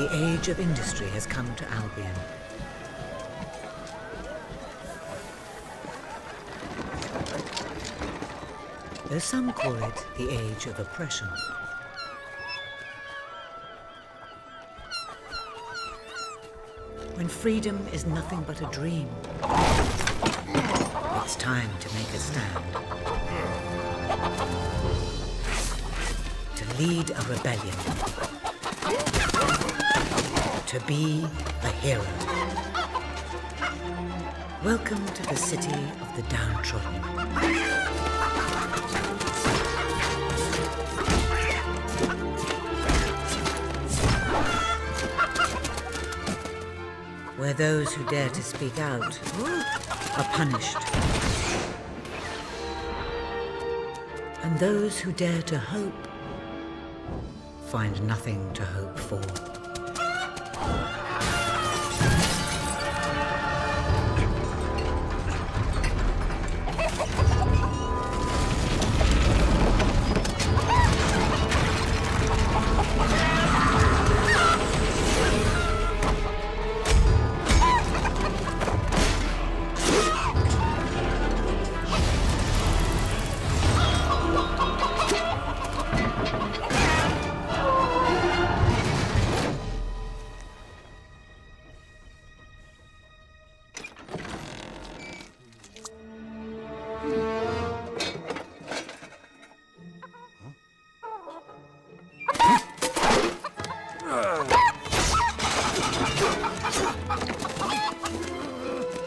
The age of industry has come to Albion. Though some call it the age of oppression. When freedom is nothing but a dream, it's time to make a stand. To lead a rebellion. To be a hero. Welcome to the city of the downtrodden. Where those who dare to speak out are punished. And those who dare to hope find nothing to hope for.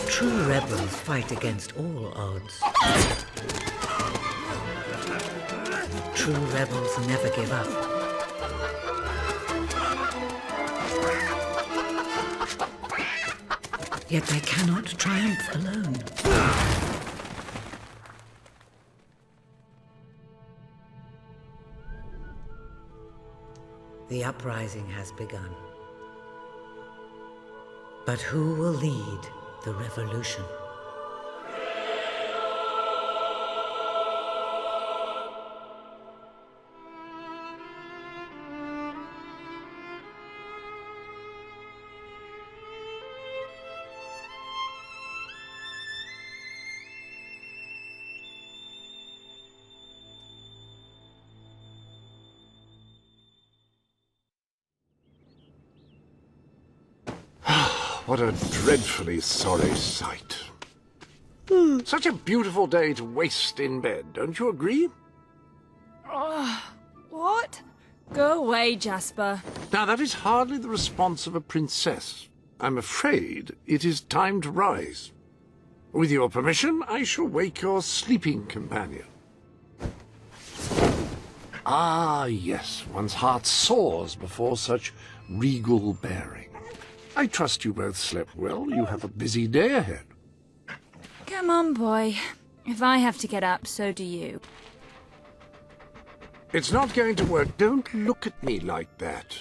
True rebels fight against all odds. True rebels never give up. Yet they cannot triumph alone. The uprising has begun. But who will lead the revolution? What a dreadfully sorry sight. Such a beautiful day to waste in bed, don't you agree? What? Go away, Jasper. Now, that is hardly the response of a princess. I'm afraid it is time to rise. With your permission, I shall wake your sleeping companion. Ah, yes, one's heart soars before such regal bearing. I trust you both slept well. You have a busy day ahead. Come on, boy. If I have to get up, so do you. It's not going to work. Don't look at me like that.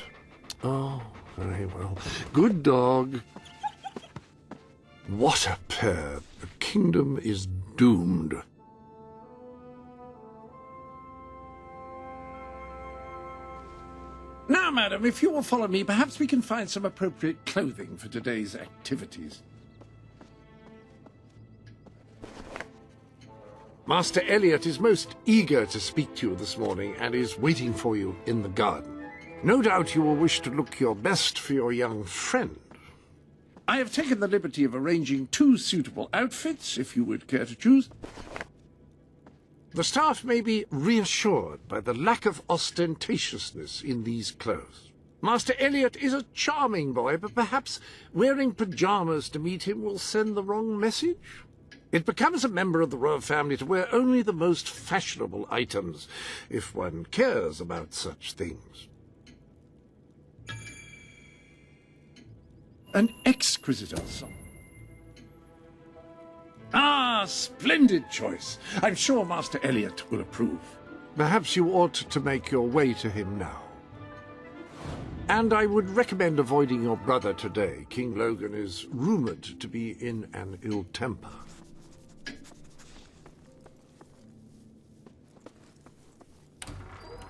Oh, very well. Good dog. What a pair. The kingdom is doomed. Now, madam, if you will follow me, perhaps we can find some appropriate clothing for today's activities. Master Elliot is most eager to speak to you this morning and is waiting for you in the garden. No doubt you will wish to look your best for your young friend. I have taken the liberty of arranging 2 suitable outfits, if you would care to choose. The staff may be reassured by the lack of ostentatiousness in these clothes. Master Elliot is a charming boy, but perhaps wearing pyjamas to meet him will send the wrong message. It becomes a member of the royal family to wear only the most fashionable items, if one cares about such things. An exquisite ensemble. Ah, splendid choice. I'm sure Master Elliot will approve. Perhaps you ought to make your way to him now. And I would recommend avoiding your brother today. King Logan is rumored to be in an ill temper.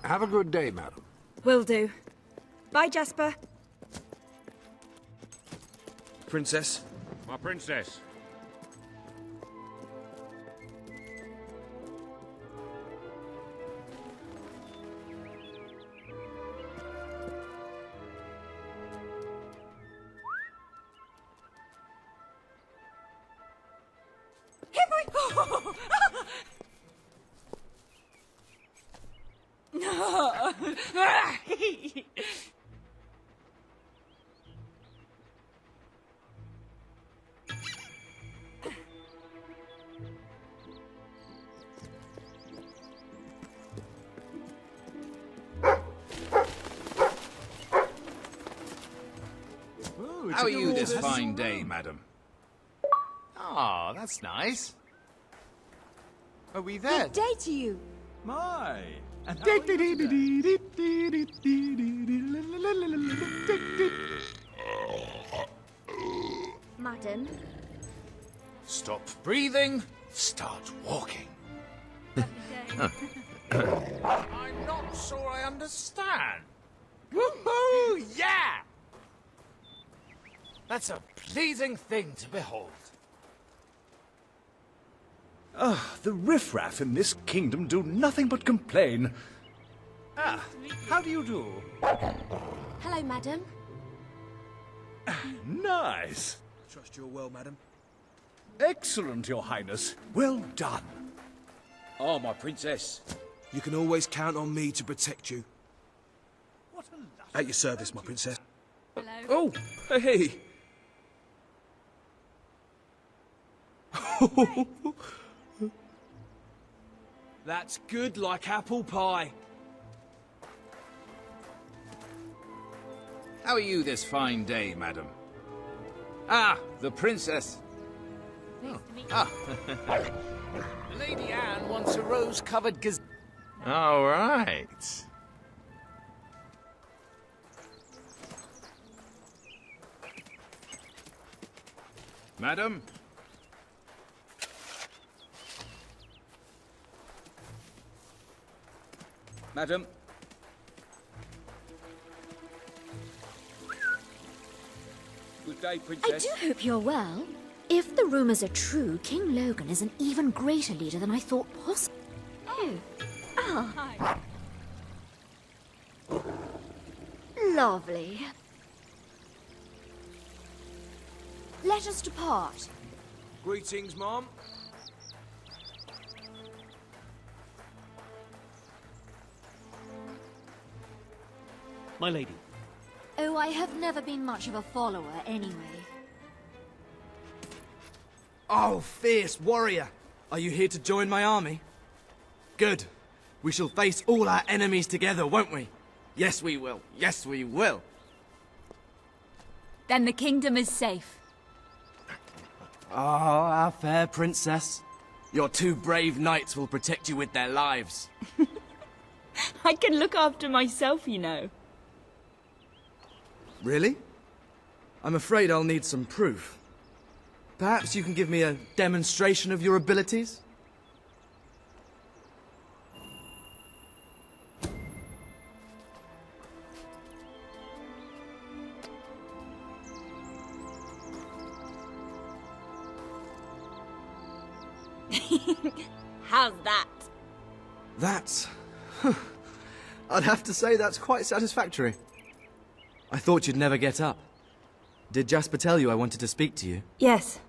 Have a good day, madam. Will do. Bye, Jasper. Princess. My princess. How are you this fine day, madam? Ah, that's nice. Are we there? Good day to you. My. And how are you Madam. Stop breathing. Start walking. I'm not sure I understand. Woohoo! Yeah! That's a pleasing thing to behold. The riffraff in this kingdom do nothing but complain. Ah, how do you do? Hello, madam. Nice. Trust you're well, madam. Excellent, your highness. Well done. Oh, my princess. You can always count on me to protect you. What a lucky At your service, my princess. Hello. Oh, hey. That's good like apple pie. How are you this fine day, madam? Ah, the princess. Lady Anne wants a rose-covered gazelle. All right. Madam? Madam. Good day, I princess. do hope you're well. If the rumours are true, King Logan is an even greater leader than I thought possible. Oh. Ah. Lovely. Let us depart. Greetings, Mom. My lady. Oh, I have never been much of a follower anyway. Oh, fierce warrior! Are you here to join my army? Good. We shall face all our enemies together, won't we? Yes, we will. Yes, we will. Then the kingdom is safe. Oh, our fair princess. Your two brave knights will protect you with their lives. I can look after myself, you know. Really? I'm afraid I'll need some proof. Perhaps you can give me a demonstration of your abilities? How's that? That's... I'd have to say that's quite satisfactory. I thought you'd never get up. Did Jasper tell you I wanted to speak to you? Yes.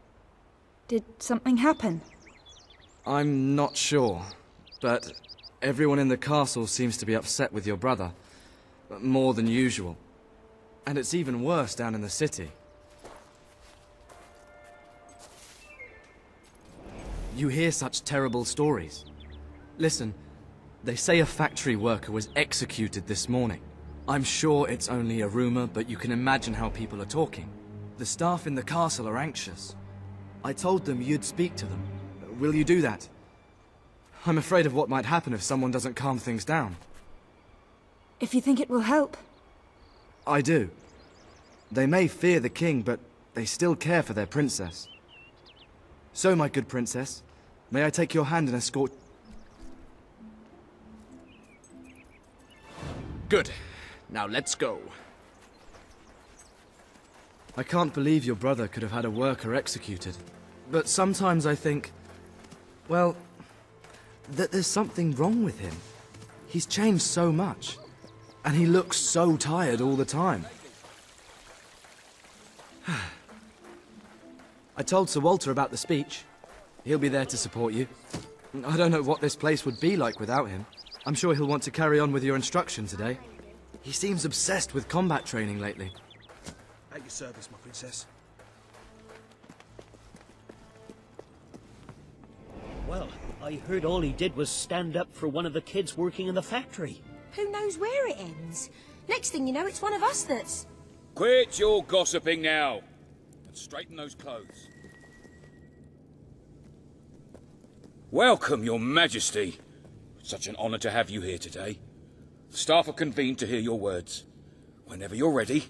Did something happen? I'm not sure, but everyone in the castle seems to be upset with your brother. More than usual. And it's even worse down in the city. You hear such terrible stories. Listen, they say a factory worker was executed this morning. I'm sure it's only a rumor, but you can imagine how people are talking. The staff in the castle are anxious. I told them you'd speak to them. Will you do that? I'm afraid of what might happen if someone doesn't calm things down. If you think it will help. I do. They may fear the king, but they still care for their princess. So, my good princess, may I take your hand and escort... Good. Now let's go. I can't believe your brother could have had a worker executed. But sometimes I think, well, that there's something wrong with him. He's changed so much, and he looks so tired all the time. I told Sir Walter about the speech. He'll be there to support you. I don't know what this place would be like without him. I'm sure he'll want to carry on with your instruction today. He seems obsessed with combat training lately. At your service, my princess. Well, I heard all he did was stand up for one of the kids working in the factory. Who knows where it ends? Next thing you know, it's one of us that's... Quit your gossiping now, and straighten those clothes. Welcome, your majesty. It's such an honor to have you here today. The staff are convened to hear your words. Whenever you're ready.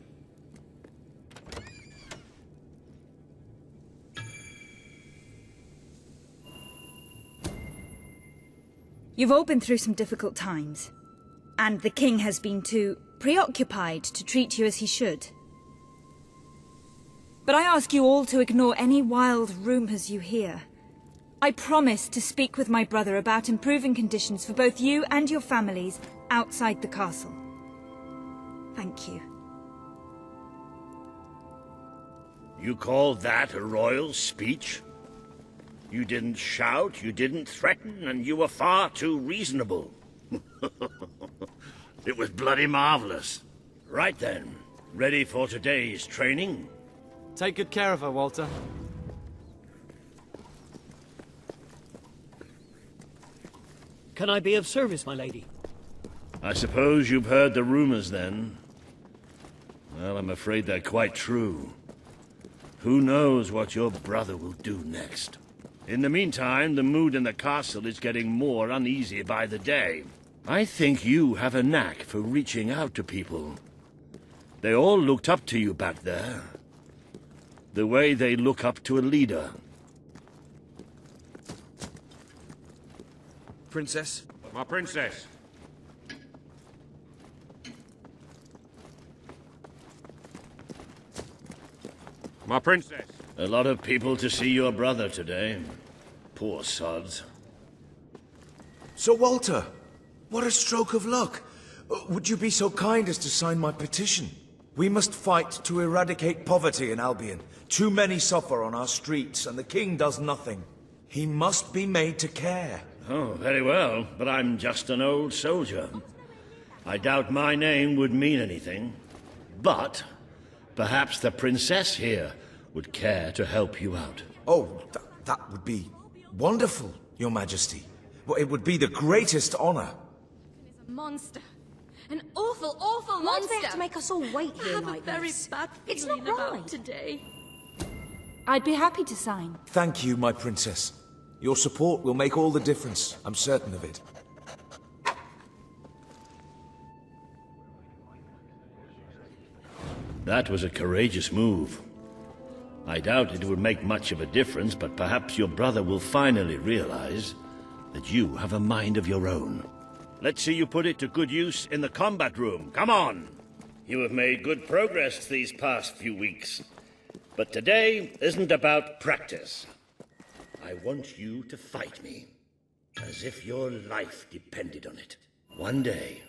You've all been through some difficult times, and the king has been too preoccupied to treat you as he should. But I ask you all to ignore any wild rumors you hear. I promise to speak with my brother about improving conditions for both you and your families outside the castle. Thank you. You call that a royal speech? You didn't shout, you didn't threaten, and you were far too reasonable. It was bloody marvelous. Right then, ready for today's training? Take good care of her, Walter. Can I be of service, my lady? I suppose you've heard the rumors then. Well, I'm afraid they're quite true. Who knows what your brother will do next? In the meantime, the mood in the castle is getting more uneasy by the day. I think you have a knack for reaching out to people. They all looked up to you back there. The way they look up to a leader. Princess? My princess. My princess. A lot of people to see your brother today. Poor sods. Sir Walter, what a stroke of luck. Would you be so kind as to sign my petition? We must fight to eradicate poverty in Albion. Too many suffer on our streets, and the king does nothing. He must be made to care. Oh, very well, but I'm just an old soldier. I doubt my name would mean anything. But perhaps the princess here would care to help you out. Oh, that would be wonderful, Your Majesty. Well, it would be the greatest honor. A monster. An awful, awful monster. Why do they have to make us all wait here like this? I have a very bad feeling about today. I'd be happy to sign. Thank you, my princess. Your support will make all the difference. I'm certain of it. That was a courageous move. I doubt it would make much of a difference, but perhaps your brother will finally realize that you have a mind of your own. Let's see you put it to good use in the combat room. Come on! You have made good progress these past few weeks. But today isn't about practice. I want you to fight me, as if your life depended on it. One day.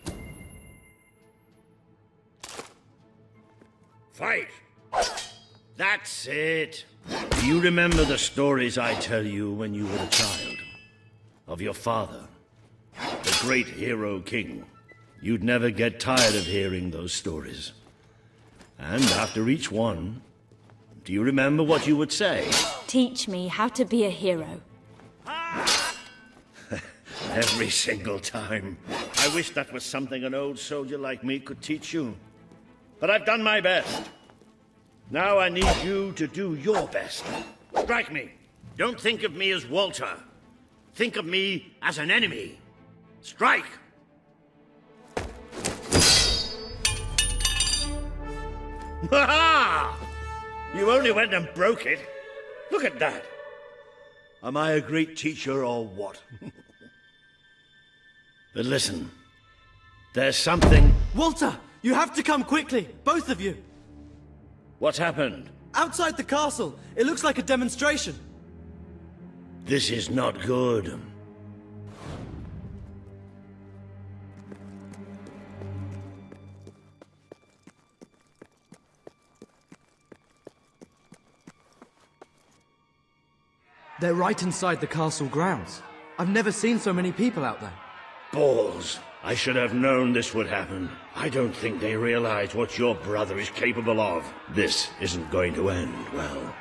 Fight! That's it! Do you remember the stories I tell you when you were a child? Of your father, the great hero king. You'd never get tired of hearing those stories. And after each one, do you remember what you would say? Teach me how to be a hero. Every single time. I wish that was something an old soldier like me could teach you. But I've done my best. Now I need you to do your best. Strike me. Don't think of me as Walter. Think of me as an enemy. Strike! Ha-ha! You only went and broke it. Look at that. Am I a great teacher or what? But listen, there's something... Walter, you have to come quickly, both of you. What's happened? Outside the castle! It looks like a demonstration! This is not good. They're right inside the castle grounds. I've never seen so many people out there. Balls. I should have known this would happen. I don't think they realize what your brother is capable of. This isn't going to end well.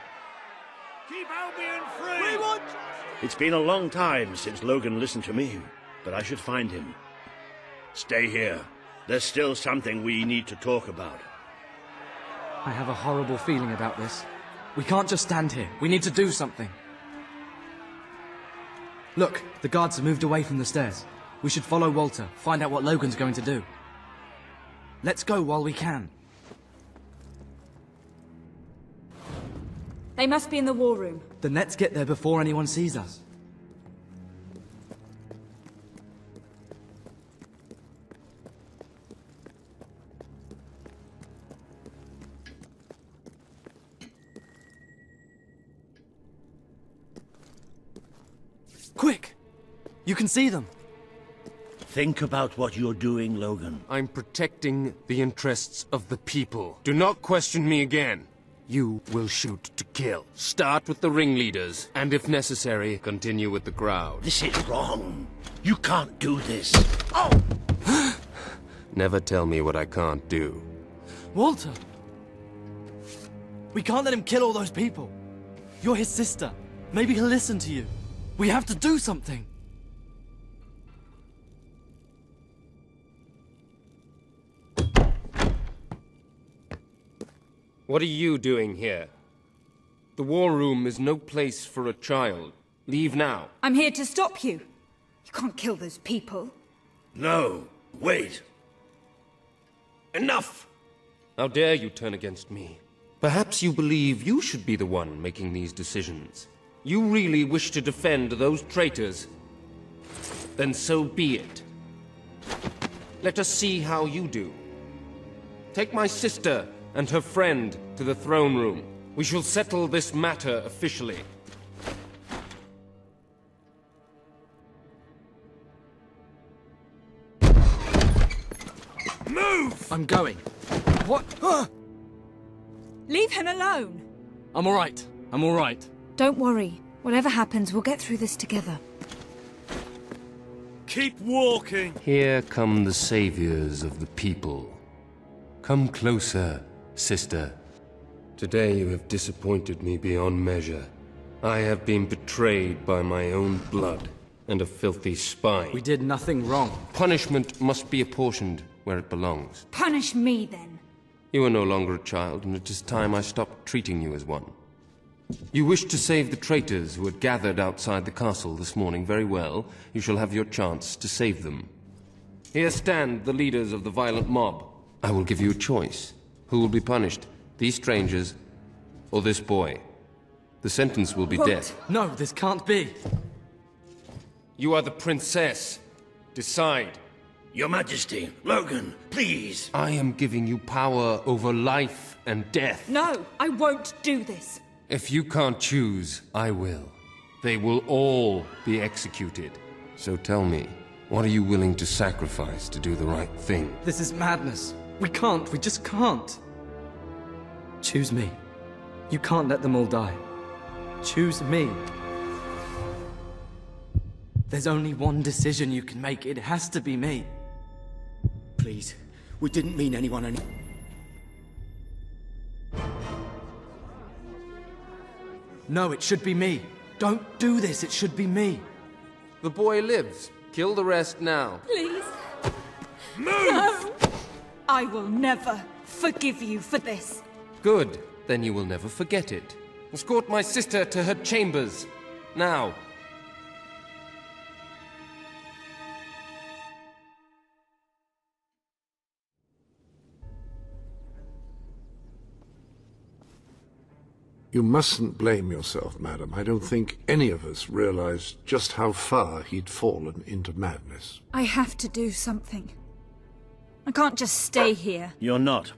Keep Albion free! We want... It's been a long time since Logan listened to me, but I should find him. Stay here. There's still something we need to talk about. I have a horrible feeling about this. We can't just stand here. We need to do something. Look, the guards have moved away from the stairs. We should follow Walter, find out what Logan's going to do. Let's go while we can. They must be in the war room. Then let's get there before anyone sees us. Quick! You can see them. Think about what you're doing, Logan. I'm protecting the interests of the people. Do not question me again. You will shoot to kill. Start with the ringleaders, and if necessary, continue with the crowd. This is wrong. You can't do this. Oh! Never tell me what I can't do. Walter! We can't let him kill all those people. You're his sister. Maybe he'll listen to you. We have to do something. What are you doing here? The war room is no place for a child. Leave now. I'm here to stop you. You can't kill those people. No, wait. Enough! How dare you turn against me? Perhaps you believe you should be the one making these decisions. You really wish to defend those traitors? Then so be it. Let us see how you do. Take my sister and her friend to the throne room. We shall settle this matter officially. Move! I'm going. What? Leave him alone! I'm alright. I'm alright. Don't worry. Whatever happens, we'll get through this together. Keep walking! Here come the saviors of the people. Come closer, sister. Today you have disappointed me beyond measure. I have been betrayed by my own blood and a filthy spy. We did nothing wrong. Punishment must be apportioned where it belongs. Punish me, then. You are no longer a child, and it is time I stopped treating you as one. You wish to save the traitors who had gathered outside the castle this morning. Very well. You shall have your chance to save them. Here stand the leaders of the violent mob. I will give you a choice. Who will be punished? These strangers, or this boy? The sentence will be death. No, this can't be. You are the princess. Decide. Your Majesty, Logan, please. I am giving you power over life and death. No, I won't do this. If you can't choose, I will. They will all be executed. So tell me, what are you willing to sacrifice to do the right thing? This is madness. We just can't. Choose me. You can't let them all die. Choose me. There's only one decision you can make. It has to be me. Please, we didn't mean anyone any... No, it should be me. Don't do this, it should be me. The boy lives. Kill the rest now. Please. Move! No! I will never forgive you for this. Good. Then you will never forget it. Escort my sister to her chambers. Now. You mustn't blame yourself, madam. I don't think any of us realized just how far he'd fallen into madness. I have to do something. I can't just stay here. You're not.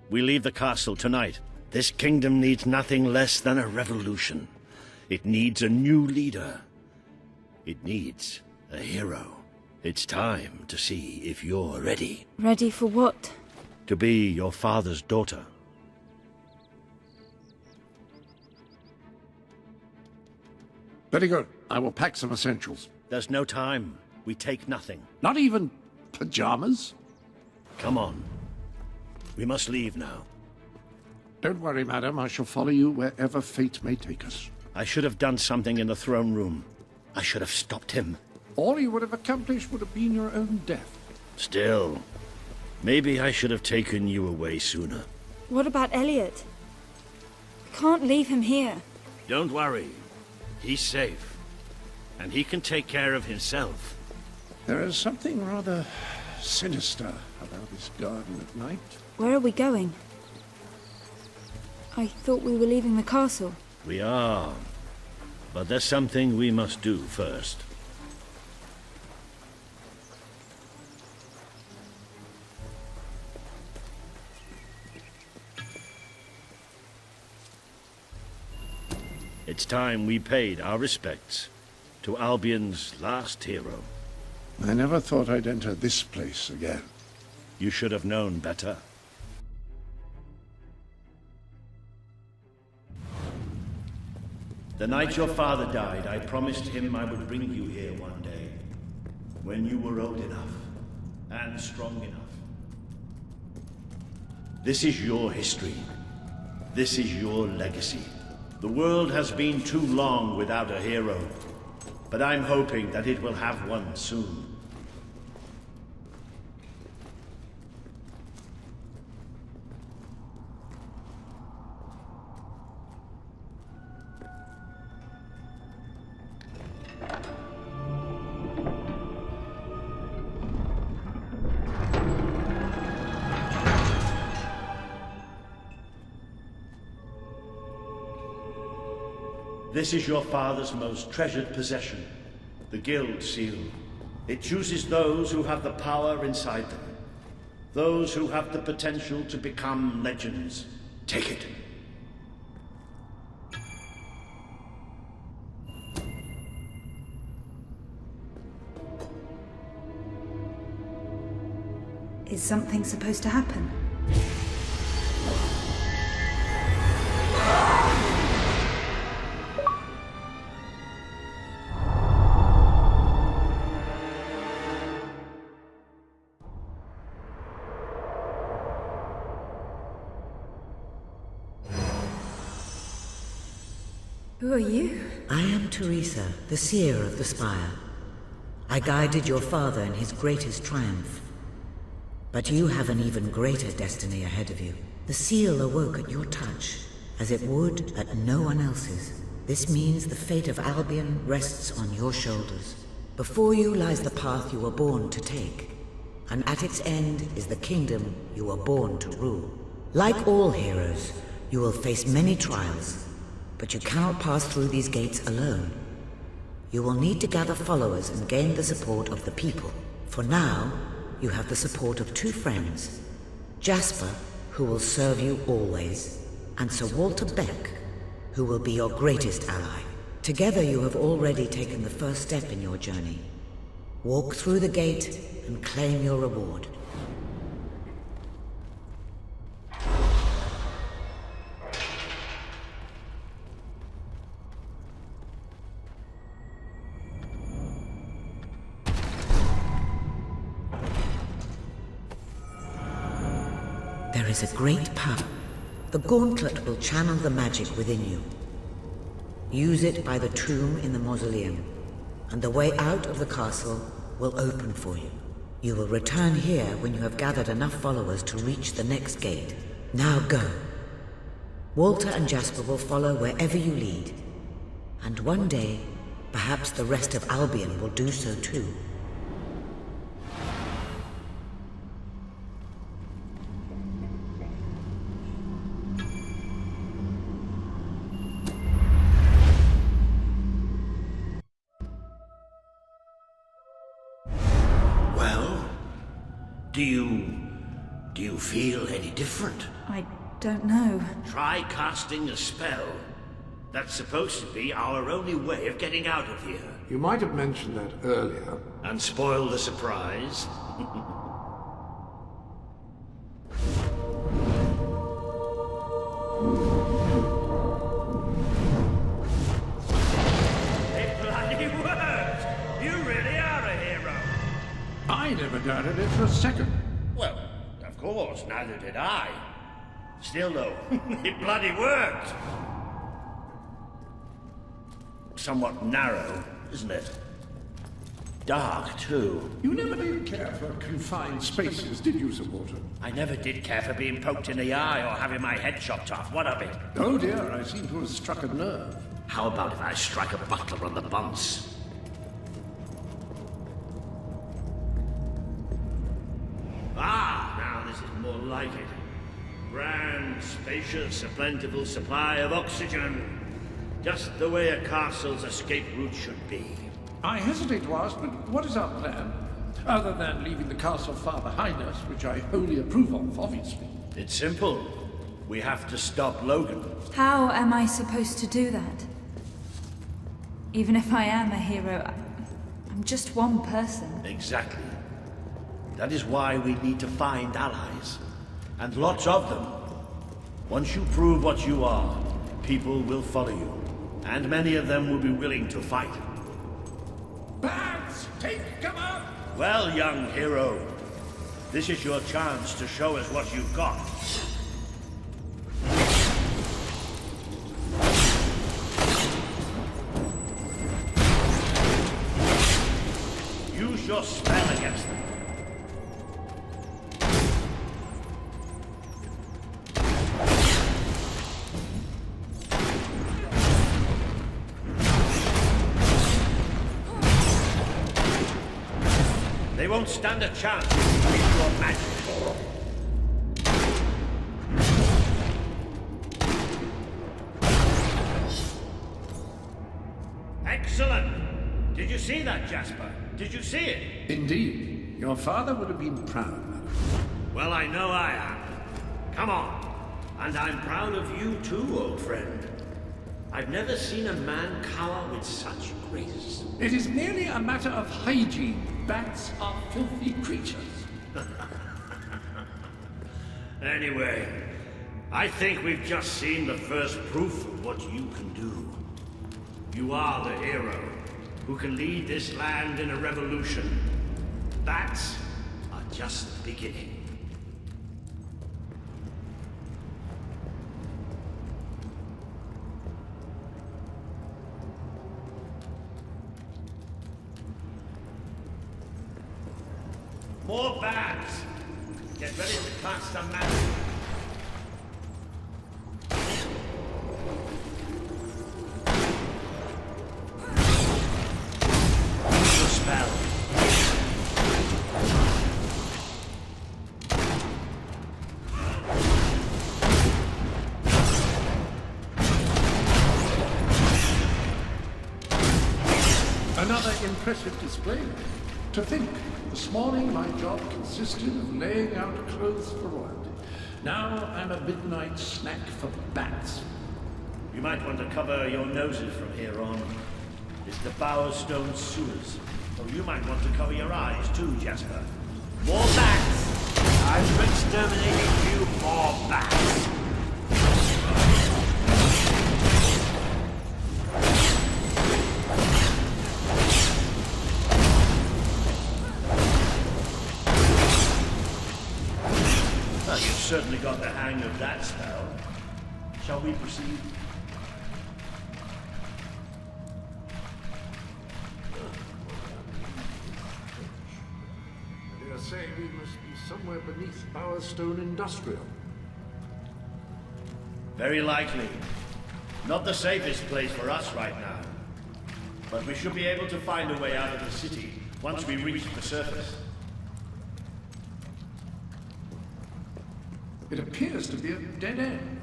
We leave the castle tonight. This kingdom needs nothing less than a revolution. It needs a new leader. It needs a hero. It's time to see if you're ready. Ready for what? To be your father's daughter. Very good. I will pack some essentials. There's no time. We take nothing. Not even pajamas? Come on. We must leave now. Don't worry, madam. I shall follow you wherever fate may take us. I should have done something in the throne room. I should have stopped him. All you would have accomplished would have been your own death. Still, maybe I should have taken you away sooner. What about Elliot? We can't leave him here. Don't worry. He's safe. And he can take care of himself. There is something rather sinister about this garden at night. Where are we going? I thought we were leaving the castle. We are. But there's something we must do first. It's time we paid our respects to Albion's last hero. I never thought I'd enter this place again. You should have known better. The night your father died, I promised him I would bring you here one day, when you were old enough and strong enough. This is your history. This is your legacy. The world has been too long without a hero, but I'm hoping that it will have one soon. This is your father's most treasured possession, the Guild Seal. It chooses those who have the power inside them, those who have the potential to become legends. Take it. Is something supposed to happen? Who are you? I am Teresa, the seer of the spire. I guided your father in his greatest triumph. But you have an even greater destiny ahead of you. The seal awoke at your touch, as it would at no one else's. This means the fate of Albion rests on your shoulders. Before you lies the path you were born to take, and at its end is the kingdom you were born to rule. Like all heroes, you will face many trials, but you cannot pass through these gates alone. You will need to gather followers and gain the support of the people. For now, you have the support of two friends, Jasper, who will serve you always, and Sir Walter Beck, who will be your greatest ally. Together you have already taken the first step in your journey. Walk through the gate and claim your reward. There is a great power. The gauntlet will channel the magic within you. Use it by the tomb in the mausoleum, and the way out of the castle will open for you. You will return here when you have gathered enough followers to reach the next gate. Now go. Walter and Jasper will follow wherever you lead, and one day, perhaps the rest of Albion will do so too. Do you feel any different? I don't know. Try casting a spell. That's supposed to be our only way of getting out of here. You might have mentioned that earlier. And spoil the surprise. It bloody worked! You really are a hero! I never doubted it for a second. Well, of course, neither did I. Still, though, it bloody worked! Somewhat narrow, isn't it? Dark, too. You never did care for confined spaces, did you, Sir Walter? I never did care for being poked in the eye or having my head chopped off. What of it? Oh dear, I seem to have struck a nerve. How about if I strike a butler on the bunce? Ah, now this is more like it. Grand, spacious, a plentiful supply of oxygen. Just the way a castle's escape route should be. I hesitate to ask, but what is our plan? Other than leaving the castle far behind us, which I wholly approve of, obviously. It's simple. We have to stop Logan. How am I supposed to do that? Even if I am a hero, I'm just one person. Exactly. That is why we need to find allies. And lots of them. Once you prove what you are, people will follow you. And many of them will be willing to fight. Bats, take cover! Well, young hero, this is your chance to show us what you've got. Use your spell against them. They won't stand a chance with your magic. Excellent! Did you see that, Jasper? Did you see it? Indeed. Your father would have been proud, madam. Well, I know I am. Come on. And I'm proud of you too, old friend. I've never seen a man cower with such grace. It is merely a matter of hygiene. Bats are filthy creatures. Anyway, I think we've just seen the first proof of what you can do. You are the hero who can lead this land in a revolution. Bats are just the beginning. More bats! Get ready to cast a magic. Use your spell. Another impressive display. To think, this morning my job consisted of laying out clothes for royalty. Now I'm a midnight snack for bats. You might want to cover your noses from here on. It's the Bowerstone sewers. Or you might want to cover your eyes too, Jasper. More bats! I'm exterminating you, more bats! Well, you've certainly got the hang of that spell. Shall we proceed? I dare say we must be somewhere beneath Bowerstone Industrial. Very likely. Not the safest place for us right now. But we should be able to find a way out of the city once we reach the surface. It appears to be a dead end.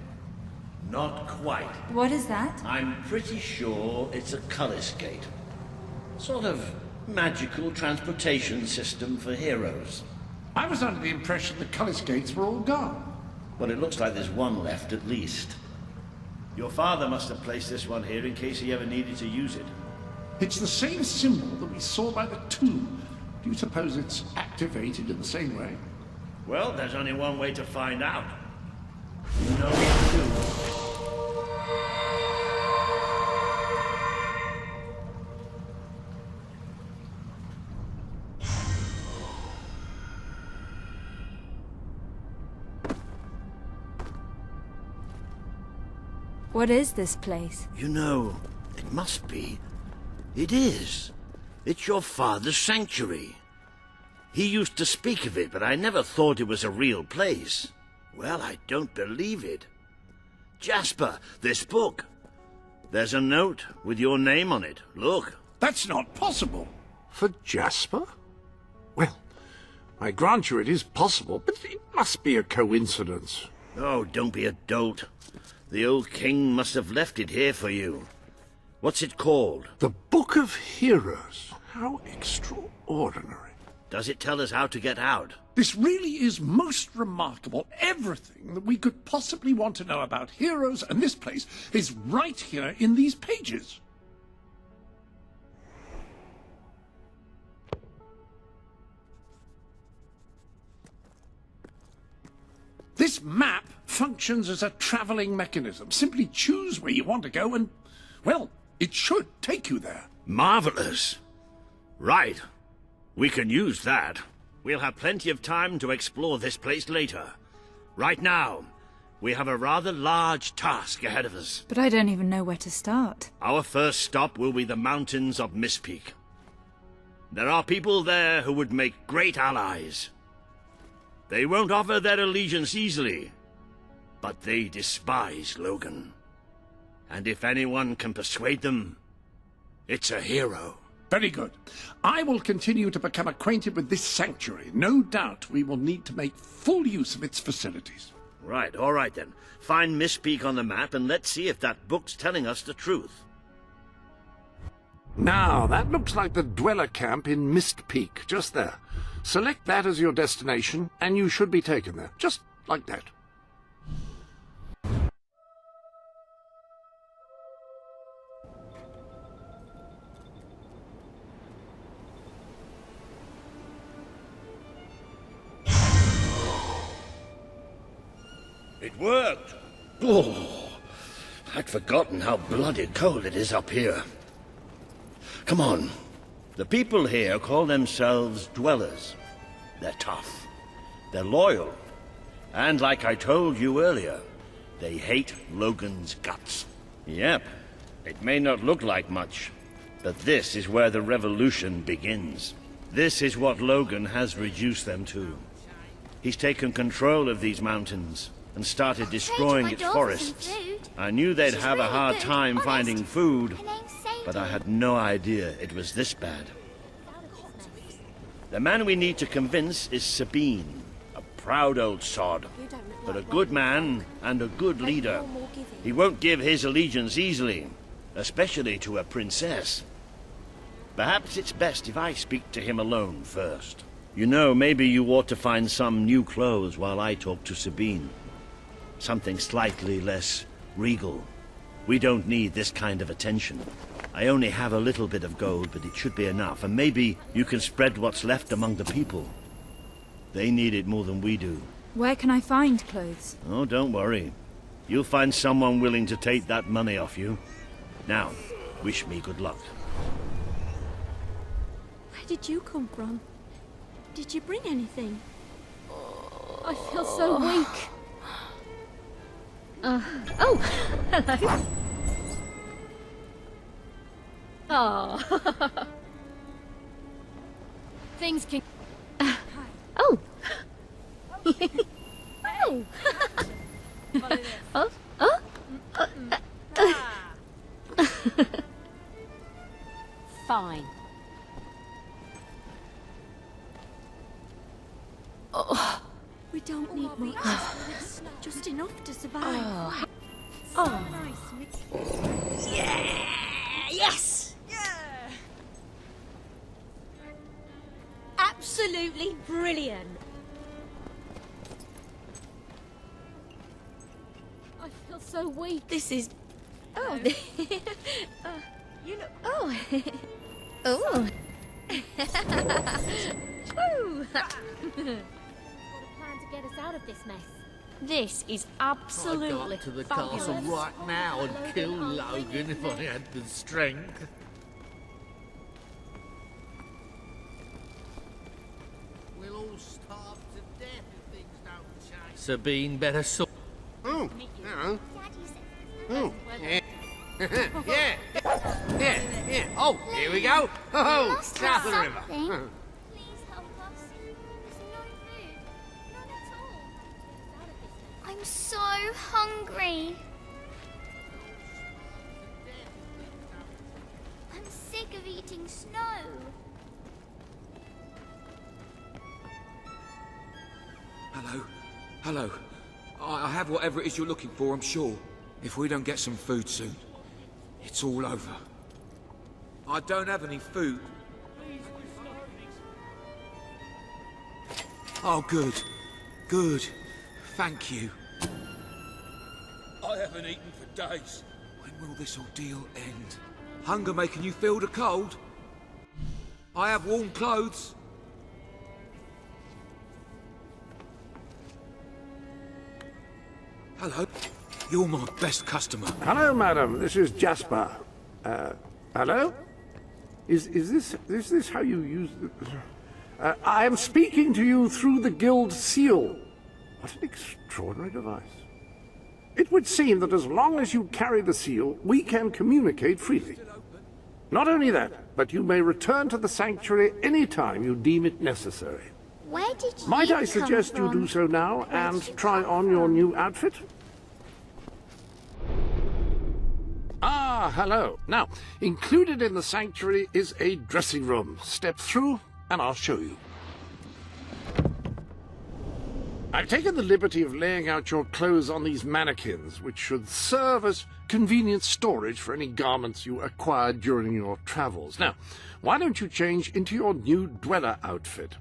Not quite. What is that? I'm pretty sure it's a cullis gate. Sort of magical transportation system for heroes. I was under the impression the Cullis gates were all gone. Well, it looks like there's one left at least. Your father must have placed this one here in case he ever needed to use it. It's the same symbol that we saw by the tomb. Do you suppose it's activated in the same way? Well, there's only one way to find out. You know what to do. What is this place? You know, it must be. It is. It's your father's sanctuary. He used to speak of it, but I never thought it was a real place. Well, I don't believe it. Jasper, this book. There's a note with your name on it. Look. That's not possible. For Jasper? Well, I grant you it is possible, but it must be a coincidence. Oh, don't be a dolt. The old king must have left it here for you. What's it called? The Book of Heroes. How extraordinary. Does it tell us how to get out? This really is most remarkable. Everything that we could possibly want to know about heroes and this place is right here in these pages. This map functions as a traveling mechanism. Simply choose where you want to go and, well, it should take you there. Marvelous. Right. We can use that. We'll have plenty of time to explore this place later. Right now, we have a rather large task ahead of us. But I don't even know where to start. Our first stop will be the mountains of Mistpeak. There are people there who would make great allies. They won't offer their allegiance easily, but they despise Logan. And if anyone can persuade them, it's a hero. Very good. I will continue to become acquainted with this sanctuary. No doubt we will need to make full use of its facilities. Right, all right then. Find Mistpeak on the map and let's see if that book's telling us the truth. Now, that looks like the dweller camp in Mistpeak, just there. Select that as your destination, and you should be taken there. Just like that. It worked! Oh, I'd forgotten how bloody cold it is up here. Come on. The people here call themselves dwellers. They're tough. They're loyal. And like I told you earlier, they hate Logan's guts. Yep. It may not look like much, but this is where the revolution begins. This is what Logan has reduced them to. He's taken control of these mountains and started destroying its forests. I knew they'd have a hard time finding food, but I had no idea it was this bad. The man we need to convince is Sabine, a proud old sod, but a good man and a good leader. He won't give his allegiance easily, especially to a princess. Perhaps it's best if I speak to him alone first. You know, maybe you ought to find some new clothes while I talk to Sabine. Something slightly less regal. We don't need this kind of attention. I only have a little bit of gold, but it should be enough, and maybe you can spread what's left among the people. They need it more than we do. Where can I find clothes? Oh, don't worry. You'll find someone willing to take that money off you. Now, wish me good luck. Where did you come from? Did you bring anything? I feel so weak. Oh, hello. Oh. Things can... oh. Oh. Fine. Oh. We don't need much. Just enough to survive. Oh. Yeah! Yes! Absolutely brilliant. so weak. This is... Oh, you look... Oh. Oh. Woo! Got a plan to get us out of this mess. This is absolutely I'd go up to the fabulous. castle right now and kill Logan if I had the strength. We'll all starve to death if things don't change. Sabine better sort. Oh, hello. Oh, yeah. Yeah. Yeah. Oh, here we go. Oh, south of the river. Please help us. There's no food. None at all. I'm so hungry. I'm sick of eating snow. Hello? Hello? I have whatever it is you're looking for, I'm sure. If we don't get some food soon, it's all over. I don't have any food. Oh, good. Good. Thank you. I haven't eaten for days. When will this ordeal end? Hunger making you feel the cold? I have warm clothes. Hello. You're my best customer. Hello, madam. This is Jasper. Hello? Is this how you use the... I am speaking to you through the guild seal. What an extraordinary device. It would seem that as long as you carry the seal, we can communicate freely. Not only that, but you may return to the sanctuary any time you deem it necessary. Where did you Might I come suggest you from? do so now and try on your new outfit? Ah, hello. Now, included in the sanctuary is a dressing room. Step through and I'll show you. I've taken the liberty of laying out your clothes on these mannequins, which should serve as convenient storage for any garments you acquired during your travels. Now, why don't you change into your new dweller outfit?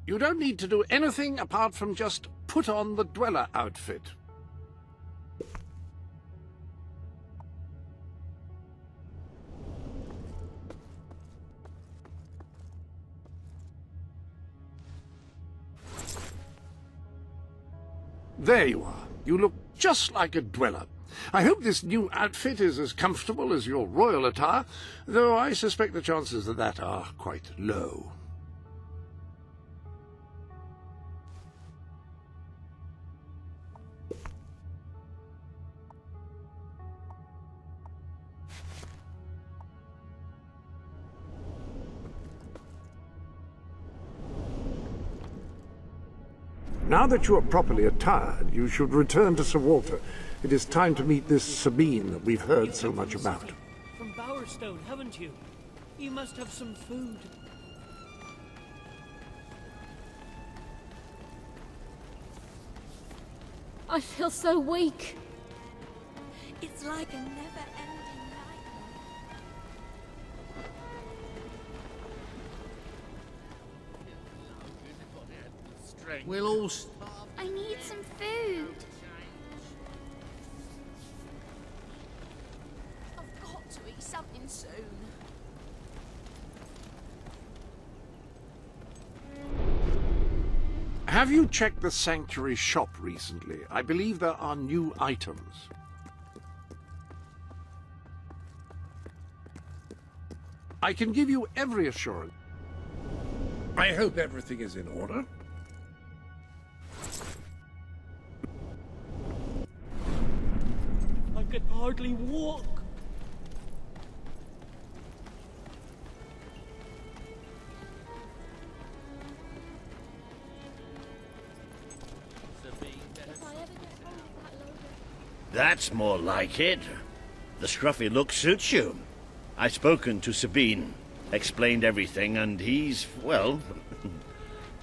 You don't need to do anything apart from just put on the dweller outfit. There you are. You look just like a dweller. I hope this new outfit is as comfortable as your royal attire, though I suspect the chances of that are quite low. Now that you are properly attired, you should return to Sir Walter. It is time to meet this Sabine that we've heard so much about. From Bowerstone, haven't you? You must have some food. I feel so weak. It's like a never-ending nightmare. We'll all starve. I need some food. I've got to eat something soon. Have you checked the sanctuary shop recently? I believe there are new items. I can give you every assurance. I hope everything is in order. I can hardly walk. That's more like it. The scruffy look suits you. I've spoken to Sabine, explained everything, and he's, well...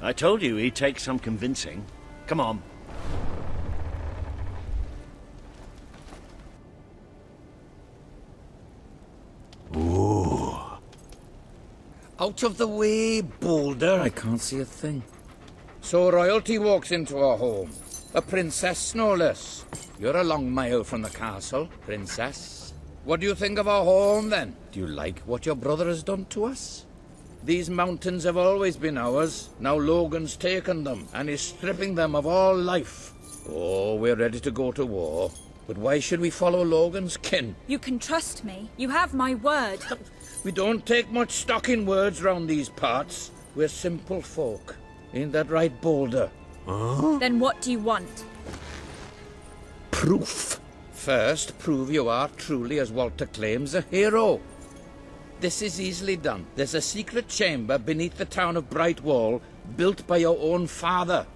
I told you he'd take some convincing. Come on. Ooh. Out of the way, Boulder. I can't see a thing. So royalty walks into our home. A princess, no less. You're a long mile from the castle, princess. What do you think of our home, then? Do you like what your brother has done to us? These mountains have always been ours. Now Logan's taken them, and is stripping them of all life. Oh, we're ready to go to war. But why should we follow Logan's kin? You can trust me. You have my word. We don't take much stock in words round these parts. We're simple folk. Ain't that right, Boulder? Huh? Then what do you want? Proof. First, prove you are truly, as Walter claims, a hero. This is easily done. There's a secret chamber beneath the town of Brightwall, built by your own father.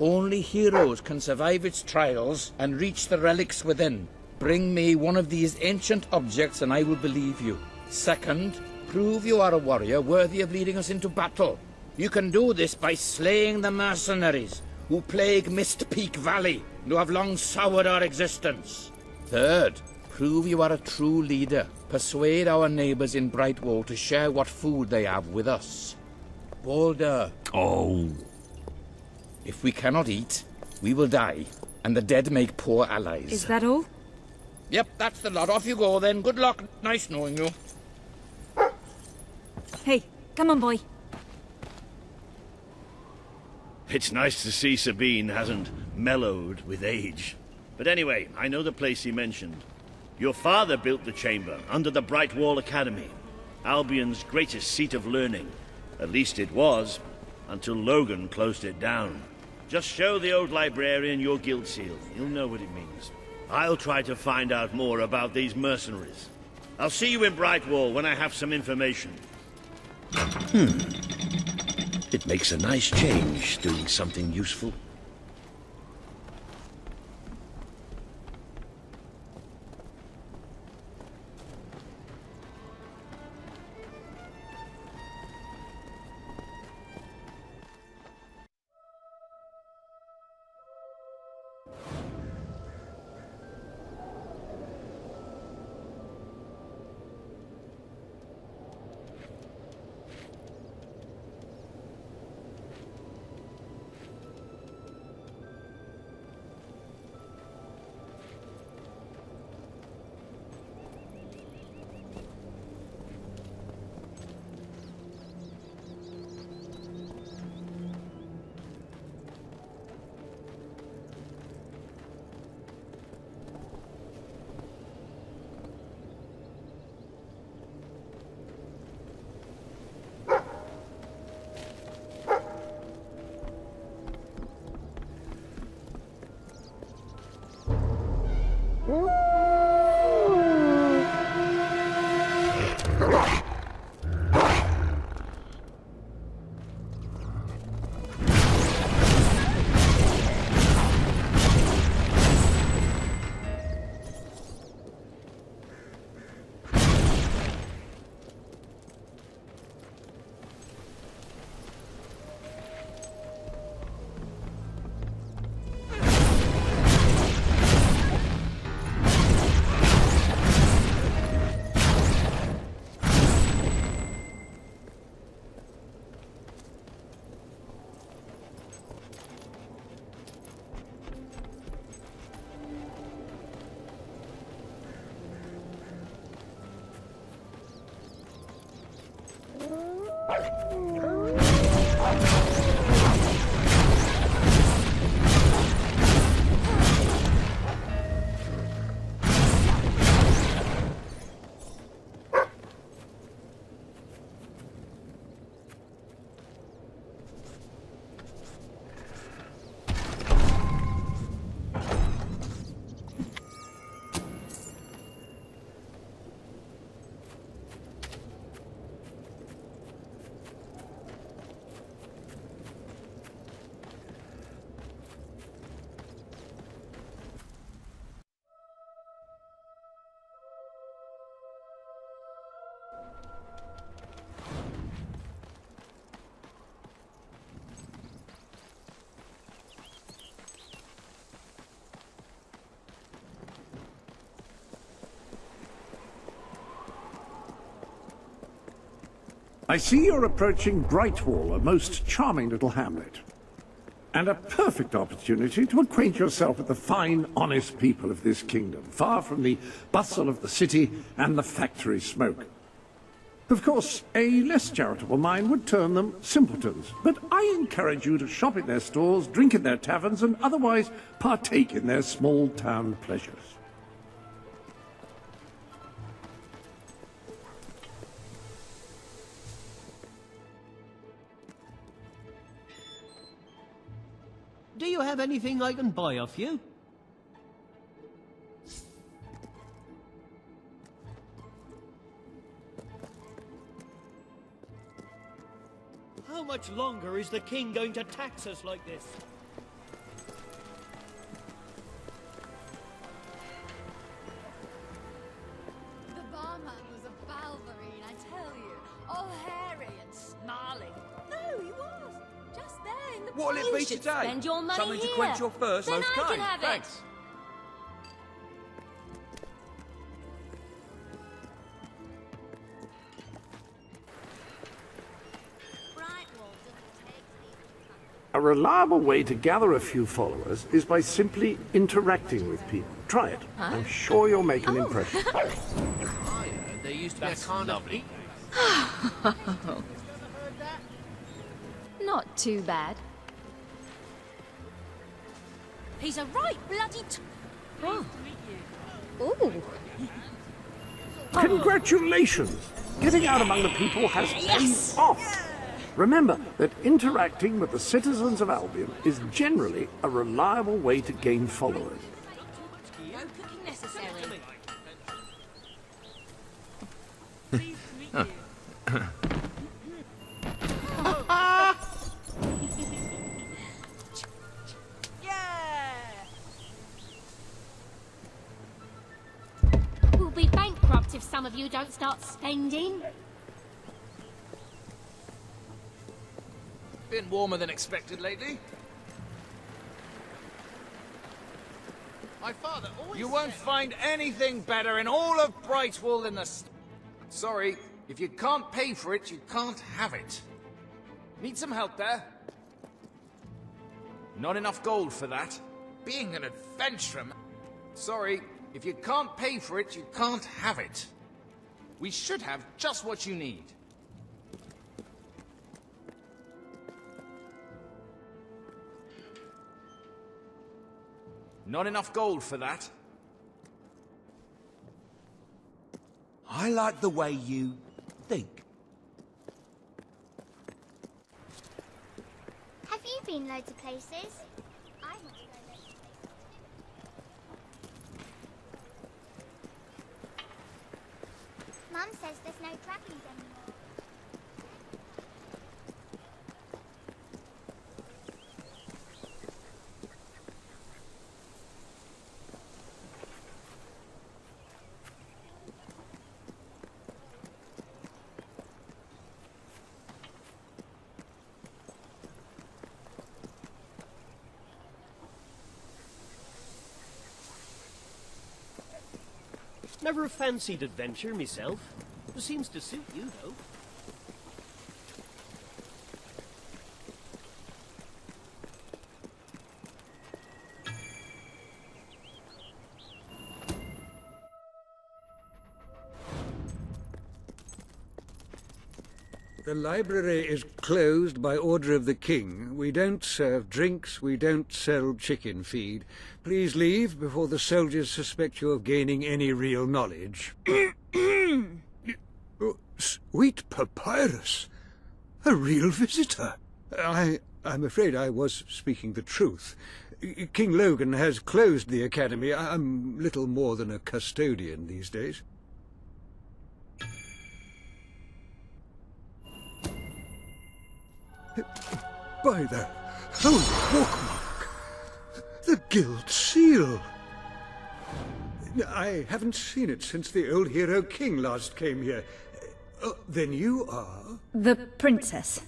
Only heroes can survive its trials and reach the relics within. Bring me one of these ancient objects and I will believe you. Second, prove you are a warrior worthy of leading us into battle. You can do this by slaying the mercenaries who plague Mist Peak Valley and who have long soured our existence. Third, prove you are a true leader. Persuade our neighbors in Brightwall to share what food they have with us. Boulder. Oh. If we cannot eat, we will die, and the dead make poor allies. Is that all? Yep, that's the lot. Off you go then. Good luck. Nice knowing you. Hey, come on, boy. It's nice to see Sabine hasn't mellowed with age. But anyway, I know the place he mentioned. Your father built the chamber under the Brightwall Academy, Albion's greatest seat of learning. At least it was, until Logan closed it down. Just show the old librarian your guild seal. He'll know what it means. I'll try to find out more about these mercenaries. I'll see you in Brightwall when I have some information. It makes a nice change, doing something useful. I see you're approaching Brightwall, a most charming little hamlet. And a perfect opportunity to acquaint yourself with the fine, honest people of this kingdom, far from the bustle of the city and the factory smoke. Of course, a less charitable mind would term them simpletons, but I encourage you to shop in their stores, drink in their taverns, and otherwise partake in their small-town pleasures. Do you have anything I can buy off you? How much longer is the king going to tax us like this? The barman was a balverine, I tell you. All hairy and snarling. No, he was. Just there in the What'll it be should today? Spend your money Something here. to quench your thirst? Then I Okay, can have thanks. it. A reliable way to gather a few followers is by simply interacting with people. Try it. I'm sure you'll make an impression. There used to be a kind lovely. Not too bad. He's a right bloody Ooh. Congratulations! Getting out among the people has paid off. Remember that interacting with the citizens of Albion is generally a reliable way to gain followers. No cooking necessary. We'll be bankrupt if some of you don't start spending. Been warmer than expected lately. My father always You won't find anything better in all of Brightwall than the... Sorry, if you can't pay for it, you can't have it. Need some help there? Not enough gold for that. Being an adventurer... Sorry, if you can't pay for it, you can't have it. We should have just what you need. Not enough gold for that. I like the way you think. Have you been loads of places? I want to go loads of places too. Mum says there's no dragons anymore. Never fancied adventure myself. Seems to suit you, though. The library is closed by order of the king. We don't serve drinks, we don't sell chicken feed. Please leave before the soldiers suspect you of gaining any real knowledge. Oh, sweet papyrus! A real visitor! I'm afraid I was speaking the truth. King Logan has closed the academy. I'm little more than a custodian these days. By the holy bookmark! The Guild Seal! I haven't seen it since the old hero king last came here. Then you are? The princess.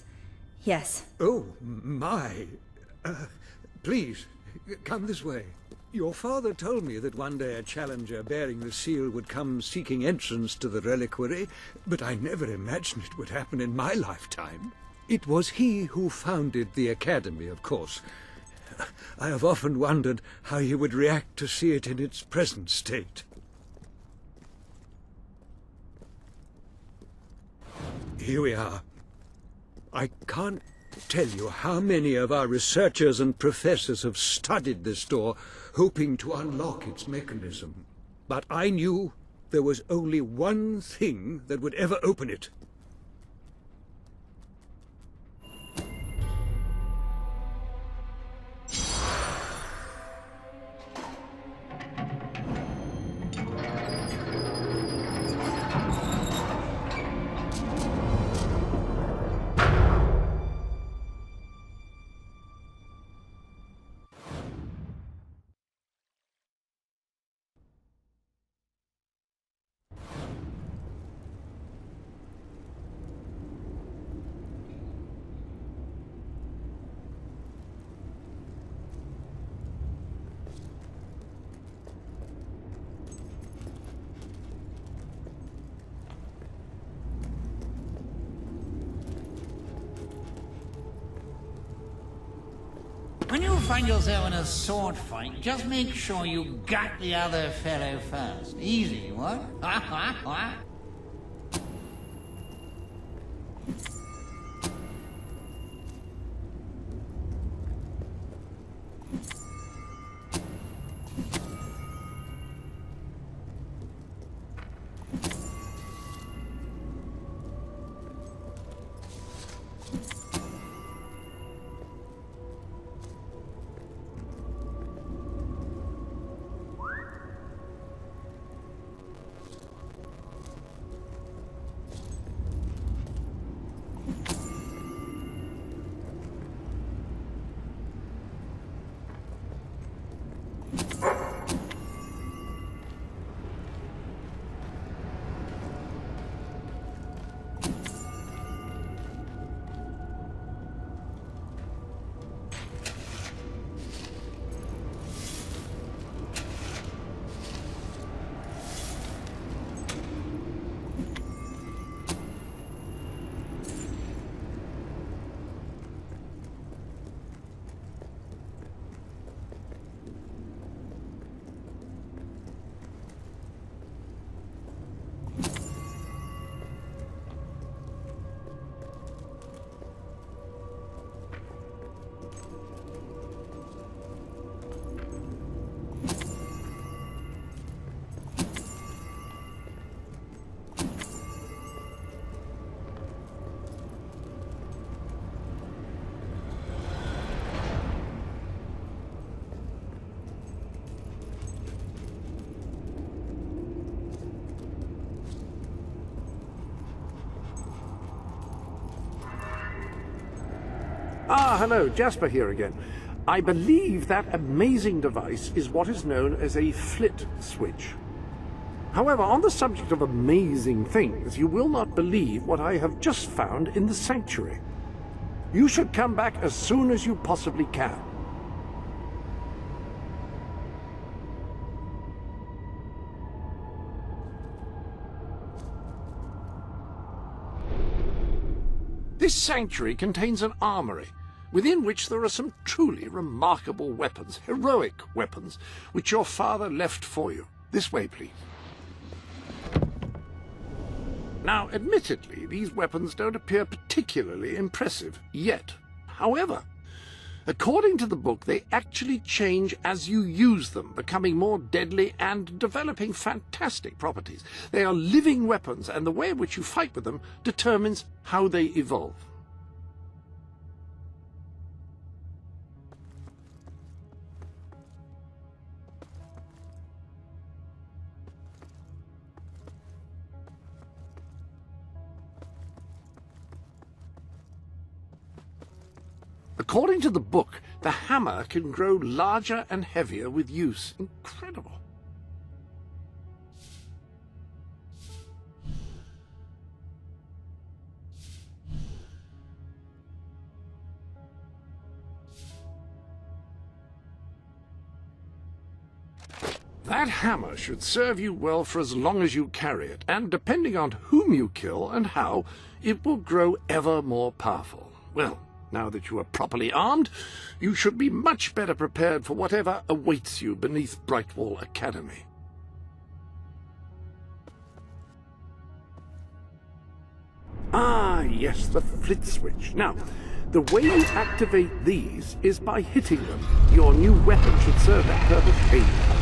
Yes. Oh, my. Please, come this way. Your father told me that one day a challenger bearing the seal would come seeking entrance to the reliquary, but I never imagined it would happen in my lifetime. It was he who founded the Academy, of course. I have often wondered how he would react to see it in its present state. Here we are. I can't tell you how many of our researchers and professors have studied this door, hoping to unlock its mechanism. But I knew there was only one thing that would ever open it. When you find yourself in a sword fight, just make sure you gut the other fellow first. Easy, what? Ah, hello, Jasper here again. I believe that amazing device is what is known as a flit switch. However, on the subject of amazing things, you will not believe what I have just found in the sanctuary. You should come back as soon as you possibly can. This sanctuary contains an armory, within which there are some truly remarkable weapons, heroic weapons, which your father left for you. This way, please. Now, admittedly, these weapons don't appear particularly impressive yet. However, according to the book, they actually change as you use them, becoming more deadly and developing fantastic properties. They are living weapons, and the way in which you fight with them determines how they evolve. According to the book, the hammer can grow larger and heavier with use. Incredible. That hammer should serve you well for as long as you carry it, and depending on whom you kill and how, it will grow ever more powerful. Well, now that you are properly armed, you should be much better prepared for whatever awaits you beneath Brightwall Academy. Ah, yes, the flit switch. Now, the way you activate these is by hitting them. Your new weapon should serve that purpose ably.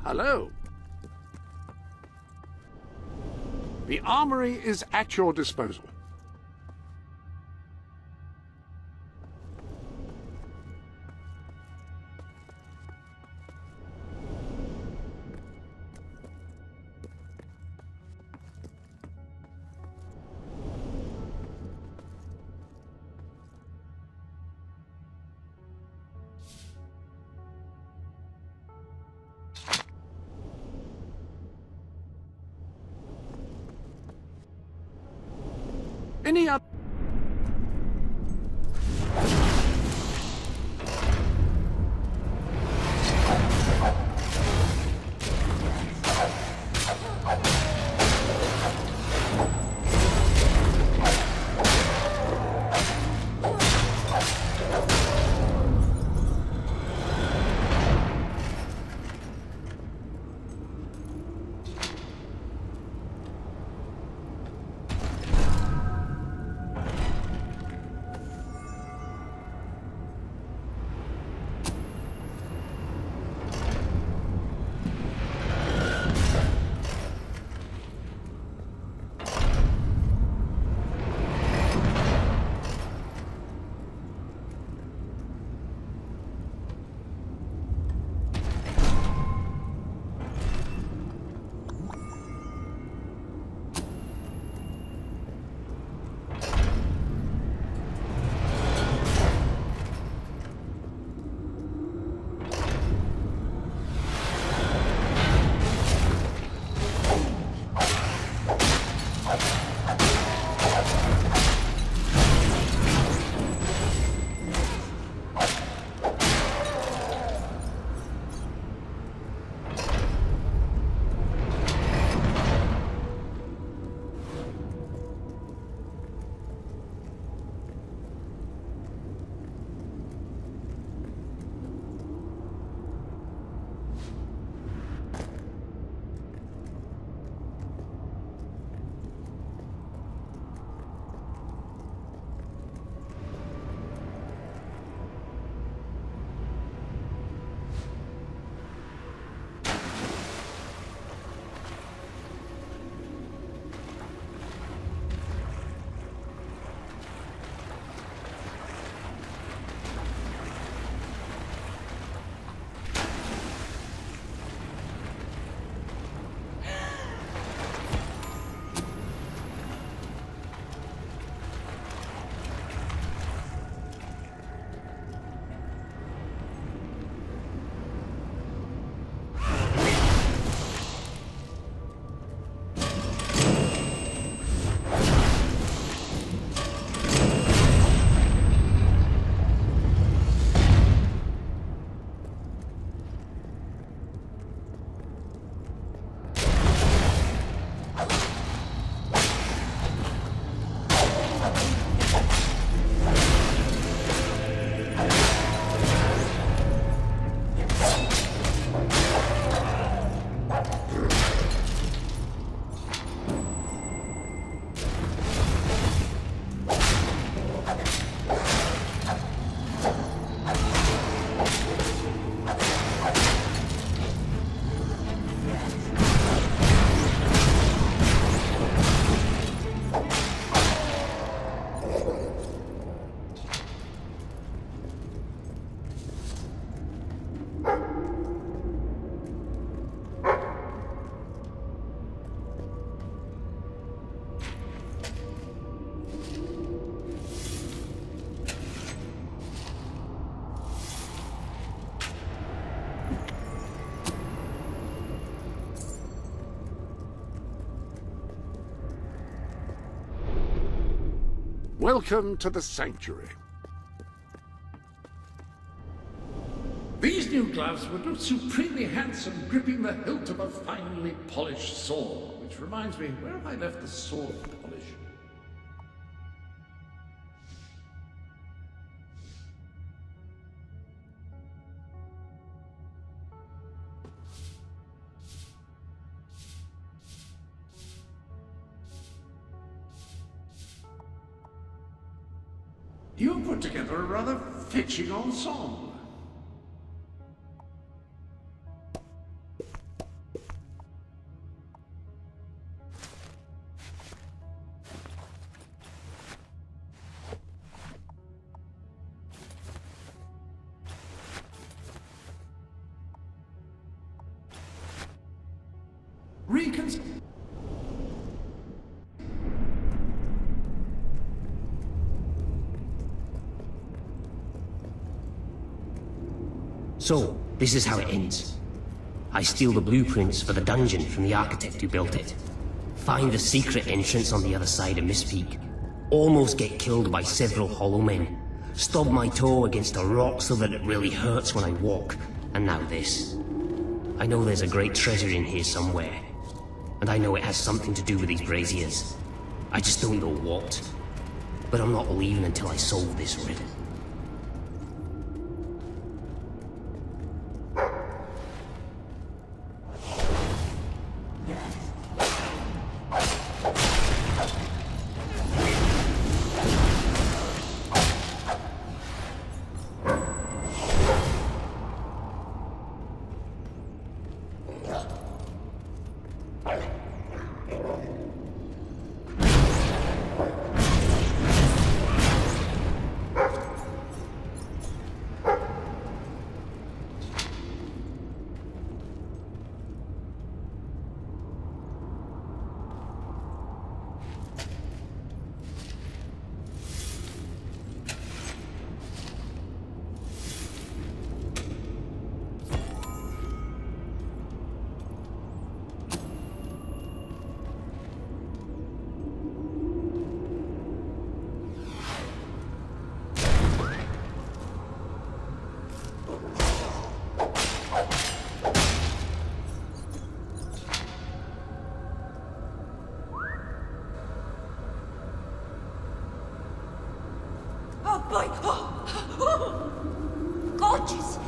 Hello. The armory is at your disposal. Any other? Welcome to the Sanctuary. These new gloves would look supremely handsome gripping the hilt of a finely polished sword. Which reminds me, where have I left the sword polish? You've put together a rather fetching ensemble. So, this is how it ends. I steal the blueprints for the dungeon from the architect who built it. Find the secret entrance on the other side of Mistpeak. Almost get killed by several hollow men. Stub my toe against a rock so that it really hurts when I walk. And now this. I know there's a great treasure in here somewhere. And I know it has something to do with these braziers. I just don't know what. But I'm not leaving until I solve this riddle. Gorgeous!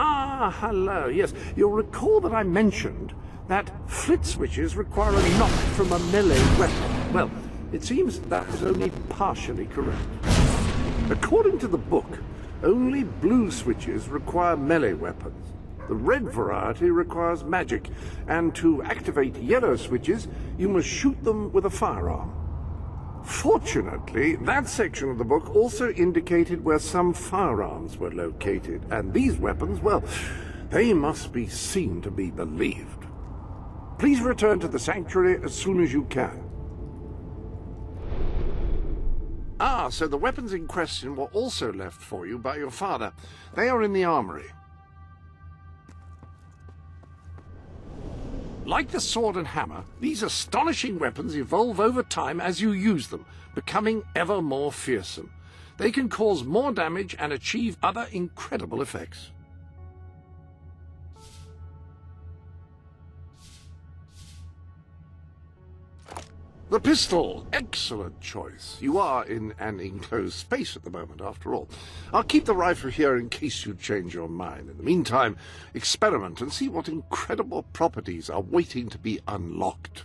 Ah, hello. Yes, you'll recall that I mentioned that flit switches require a knock from a melee weapon. Well, it seems that was only partially correct. According to the book, only blue switches require melee weapons. The red variety requires magic, and to activate yellow switches, you must shoot them with a firearm. Fortunately, that section of the book also indicated where some firearms were located, and these weapons, well, they must be seen to be believed. Please return to the sanctuary as soon as you can. Ah, so the weapons in question were also left for you by your father. They are in the armory. Like the sword and hammer, these astonishing weapons evolve over time as you use them, becoming ever more fearsome. They can cause more damage and achieve other incredible effects. The pistol. Excellent choice. You are in an enclosed space at the moment, after all. I'll keep the rifle here in case you change your mind. In the meantime, experiment and see what incredible properties are waiting to be unlocked.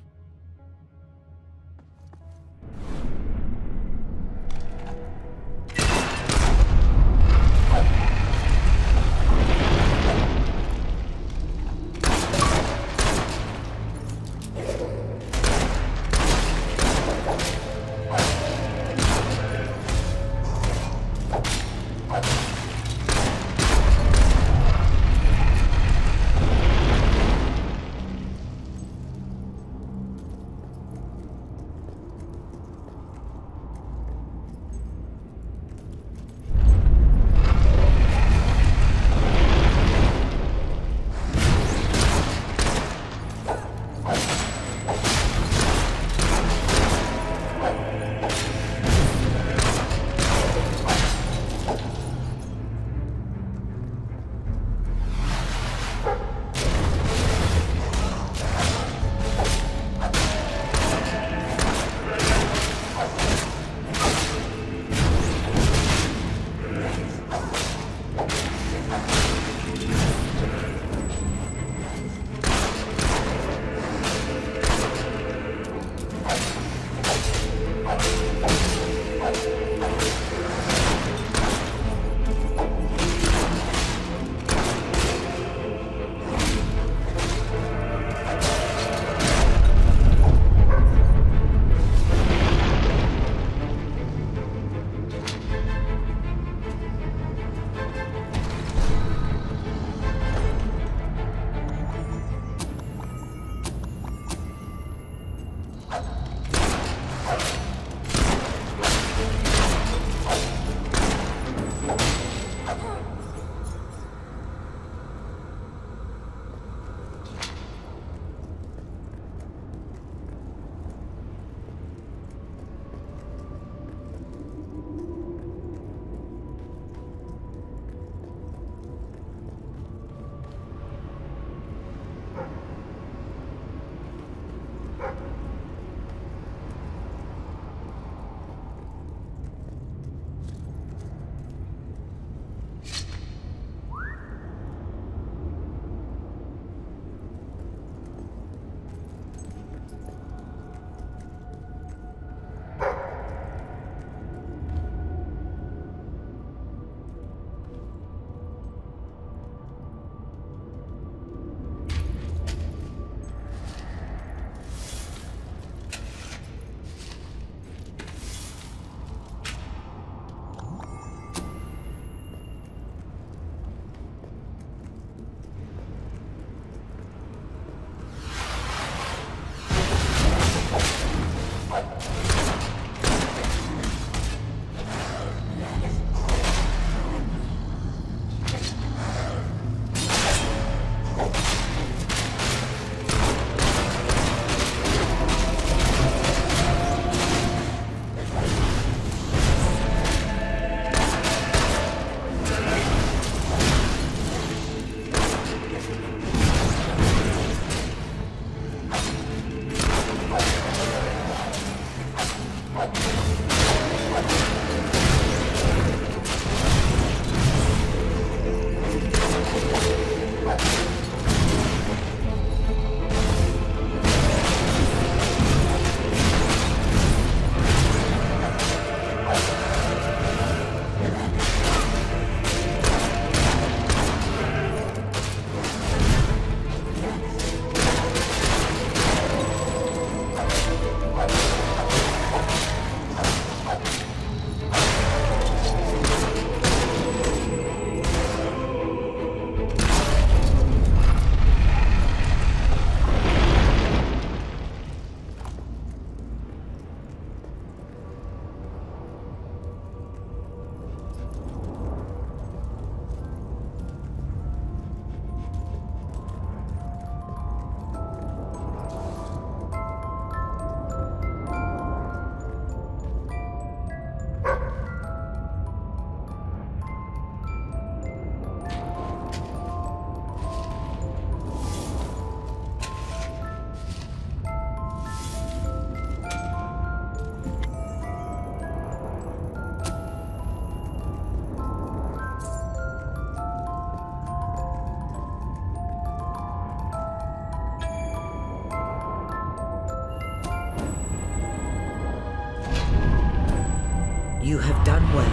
You have done well.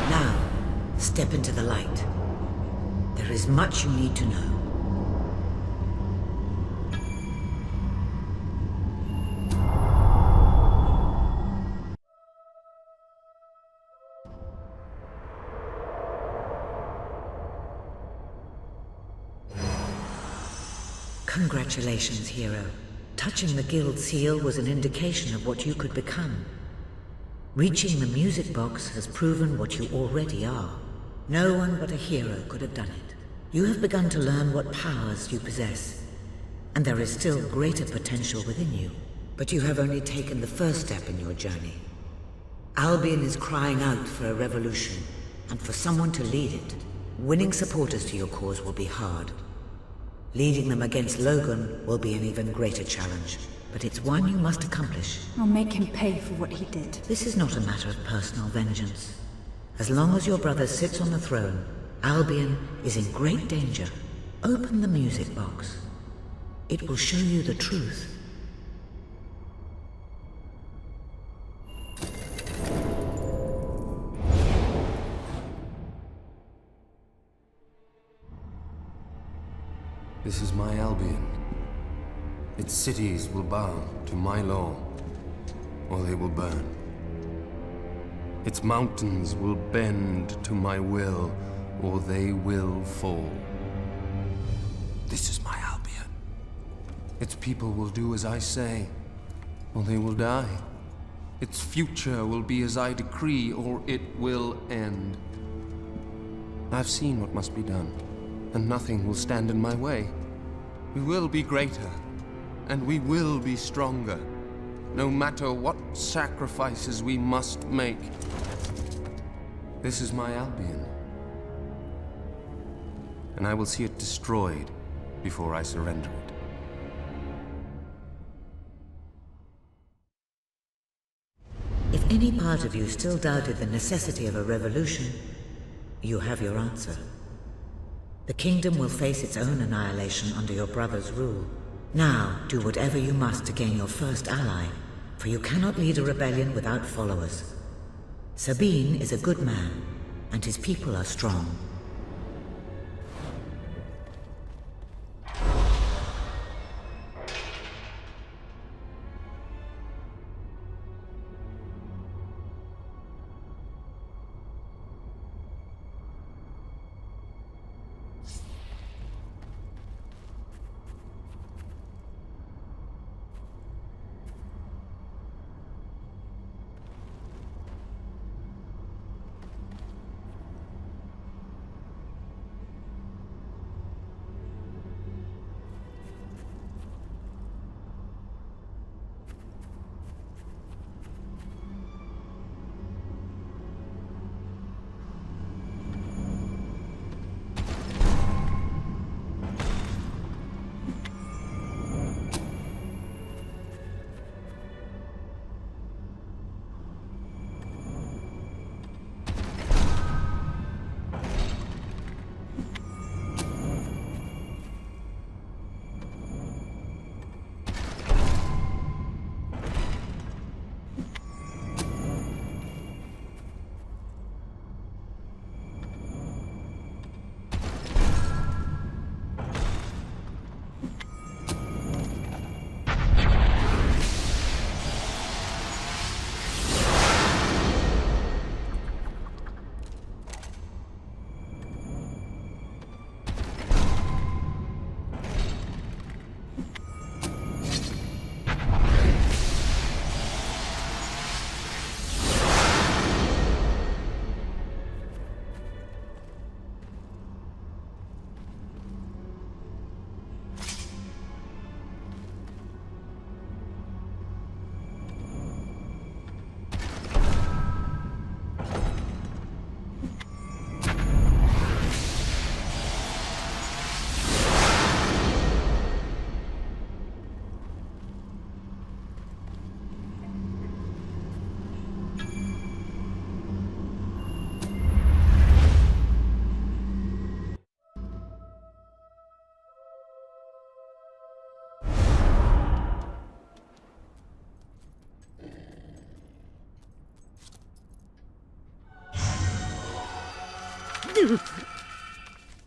Now, step into the light. There is much you need to know. Congratulations, hero. Touching the guild seal was an indication of what you could become. Reaching the music box has proven what you already are. No one but a hero could have done it. You have begun to learn what powers you possess, and there is still greater potential within you. But you have only taken the first step in your journey. Albion is crying out for a revolution, and for someone to lead it. Winning supporters to your cause will be hard. Leading them against Logan will be an even greater challenge, but it's one you must accomplish. I'll make him pay for what he did. This is not a matter of personal vengeance. As long as your brother sits on the throne, Albion is in great danger. Open the music box. It will show you the truth. This is my Albion. Its cities will bow to my law, or they will burn. Its mountains will bend to my will, or they will fall. This is my Albion. Its people will do as I say, or they will die. Its future will be as I decree, or it will end. I've seen what must be done, and nothing will stand in my way. We will be greater, and we will be stronger, no matter what sacrifices we must make. This is my Albion, and I will see it destroyed before I surrender it. If any part of you still doubted the necessity of a revolution, you have your answer. The kingdom will face its own annihilation under your brother's rule. Now, do whatever you must to gain your first ally, for you cannot lead a rebellion without followers. Sabine is a good man, and his people are strong.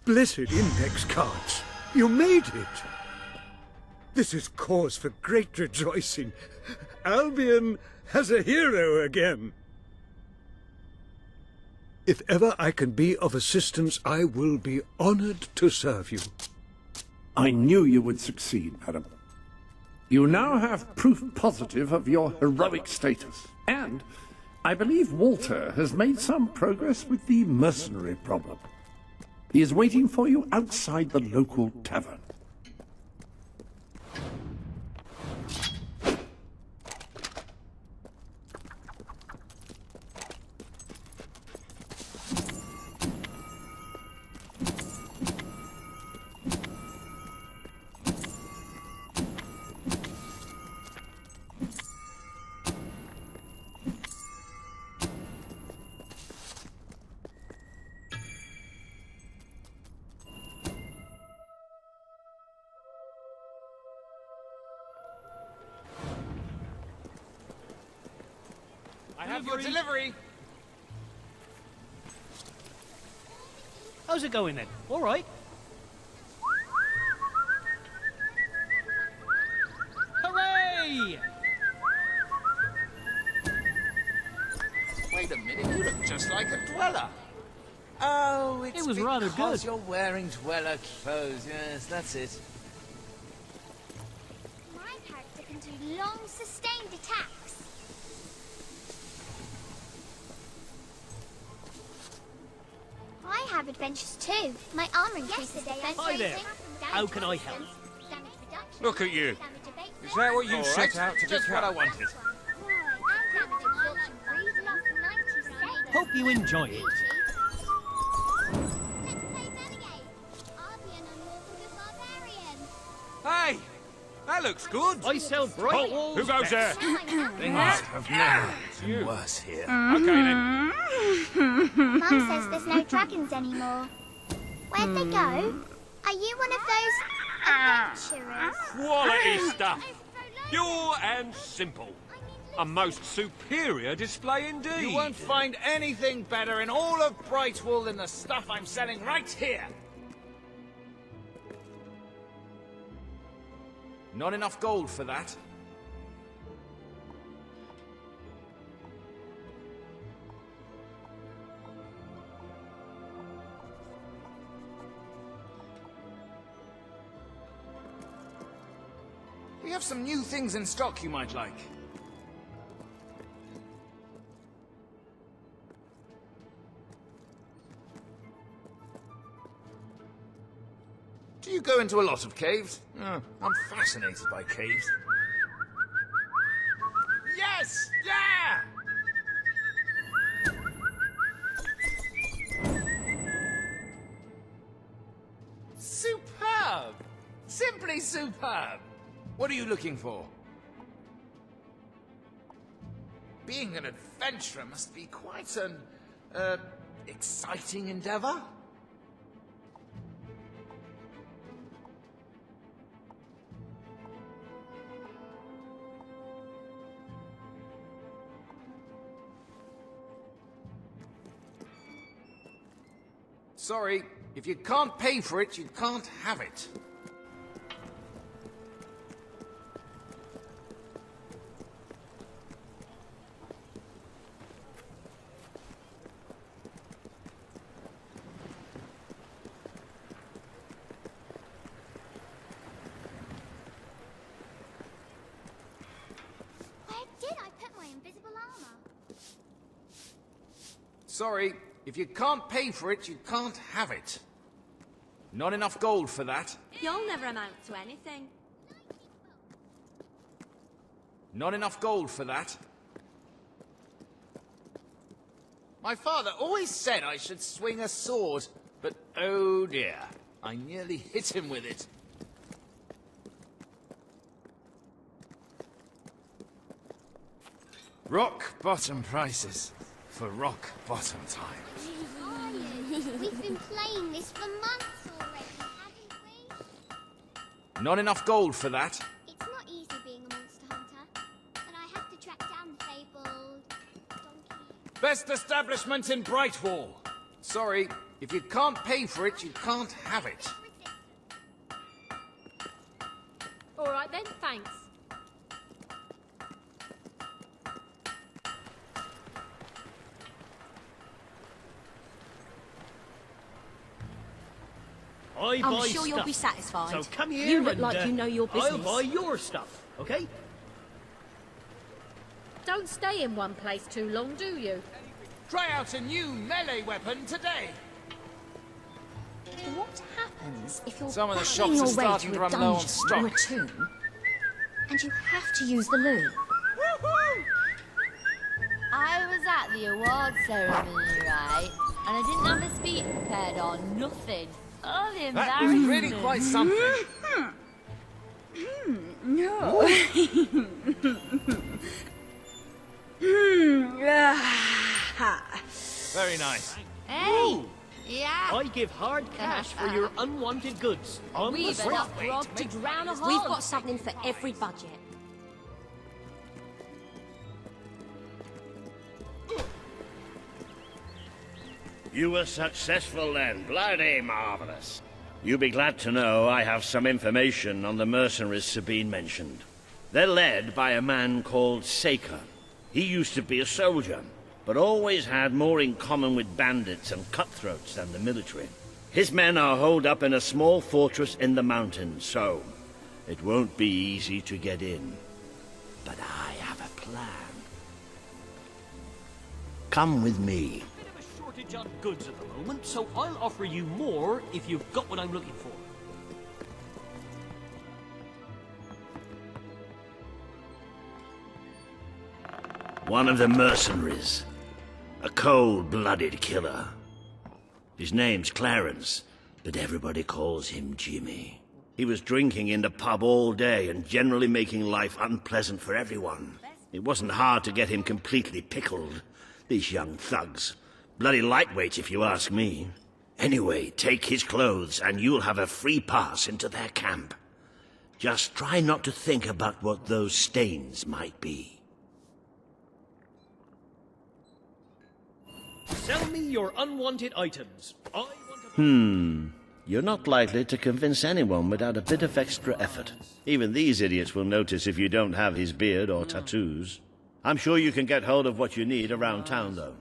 Blessed index cards. You made it. This is cause for great rejoicing. Albion has a hero again. If ever I can be of assistance, I will be honored to serve you. I knew you would succeed, madam. You now have proof positive of your heroic status, and I believe Walter has made some progress with the mercenary problem. He is waiting for you outside the local tavern. I have your delivery. How's it going then? All right. Hooray! Wait a minute, you look just like a dweller. Oh, it's It was rather because good. you're wearing dweller clothes. Yes, that's it. My character can do long, sustained attacks. I have adventures too. My armor increases defense Hi there. rating, How damage can I help? resistance, damage reduction, Look at you. damage abatement, Is that what you and set out to just become? what I wanted. And damage absorption breeze loss 97. Hope you enjoy it. Let's play Renegade. Albion and Northern Good Barbarian. Hey! That looks good! I sell bright walls. Who goes there? Things have never been worse here. Okay then. Mum says there's no dragons anymore. Where'd they go? Are you one of those adventurers? Quality stuff. Pure and simple. A most superior display indeed. You won't find anything better in all of Brightwall than the stuff I'm selling right here. Not enough gold for that. We have some new things in stock you might like. Do you go into a lot of caves? Oh, I'm fascinated by caves. Yes! Yeah! Superb! Simply superb! What are you looking for? Being an adventurer must be quite an, exciting endeavor. Sorry, if you can't pay for it, you can't have it. Where did I put my invisible armor? Sorry, if you can't pay for it, you can't have it. Not enough gold for that. You'll never amount to anything. Not enough gold for that. My father always said I should swing a sword, but oh dear, I nearly hit him with it. Rock bottom prices for rock bottom times. We've been playing this for months already, haven't we? Not enough gold for that. It's not easy being a monster hunter, but I have to track down the fabled donkey. Best establishment in Brightwall. Sorry, If you can't pay for it, you can't have it. All right then, thanks. I'm sure you'll be satisfied. So come here You look and, like you know your business. I'll buy your stuff, okay? Don't stay in one place too long, do you? Try out a new melee weapon today. What happens if you're Some of the battling shops your are way starting to to a run low on dungeon stock. or a tomb, and you have to use the loo? I was at the award ceremony, right? And I didn't have a speech prepared or nothing. All the That was embarrassment. really quite something. No. Very nice. Hey! Yeah! I give hard cash for your unwanted goods. On We've the enough spot. grog to drown a hog. We've got something for every budget. You were successful then. Bloody marvelous. You'll be glad to know I have some information on the mercenaries Sabine mentioned. They're led by a man called Saker. He used to be a soldier, but always had more in common with bandits and cutthroats than the military. His men are holed up in a small fortress in the mountains, so it won't be easy to get in. But I have a plan. Come with me. Shortage on goods at the moment, so I'll offer you more if you've got what I'm looking for. One of the mercenaries. A cold-blooded killer. His name's Clarence, but everybody calls him Jimmy. He was drinking in the pub all day and generally making life unpleasant for everyone. It wasn't hard to get him completely pickled. These young thugs. Bloody lightweight, if you ask me. Anyway, take his clothes and you'll have a free pass into their camp. Just try not to think about what those stains might be. Sell me your unwanted items. I want You're not likely to convince anyone without a bit of extra effort. Even these idiots will notice if you don't have his beard or tattoos. I'm sure you can get hold of what you need around town, though.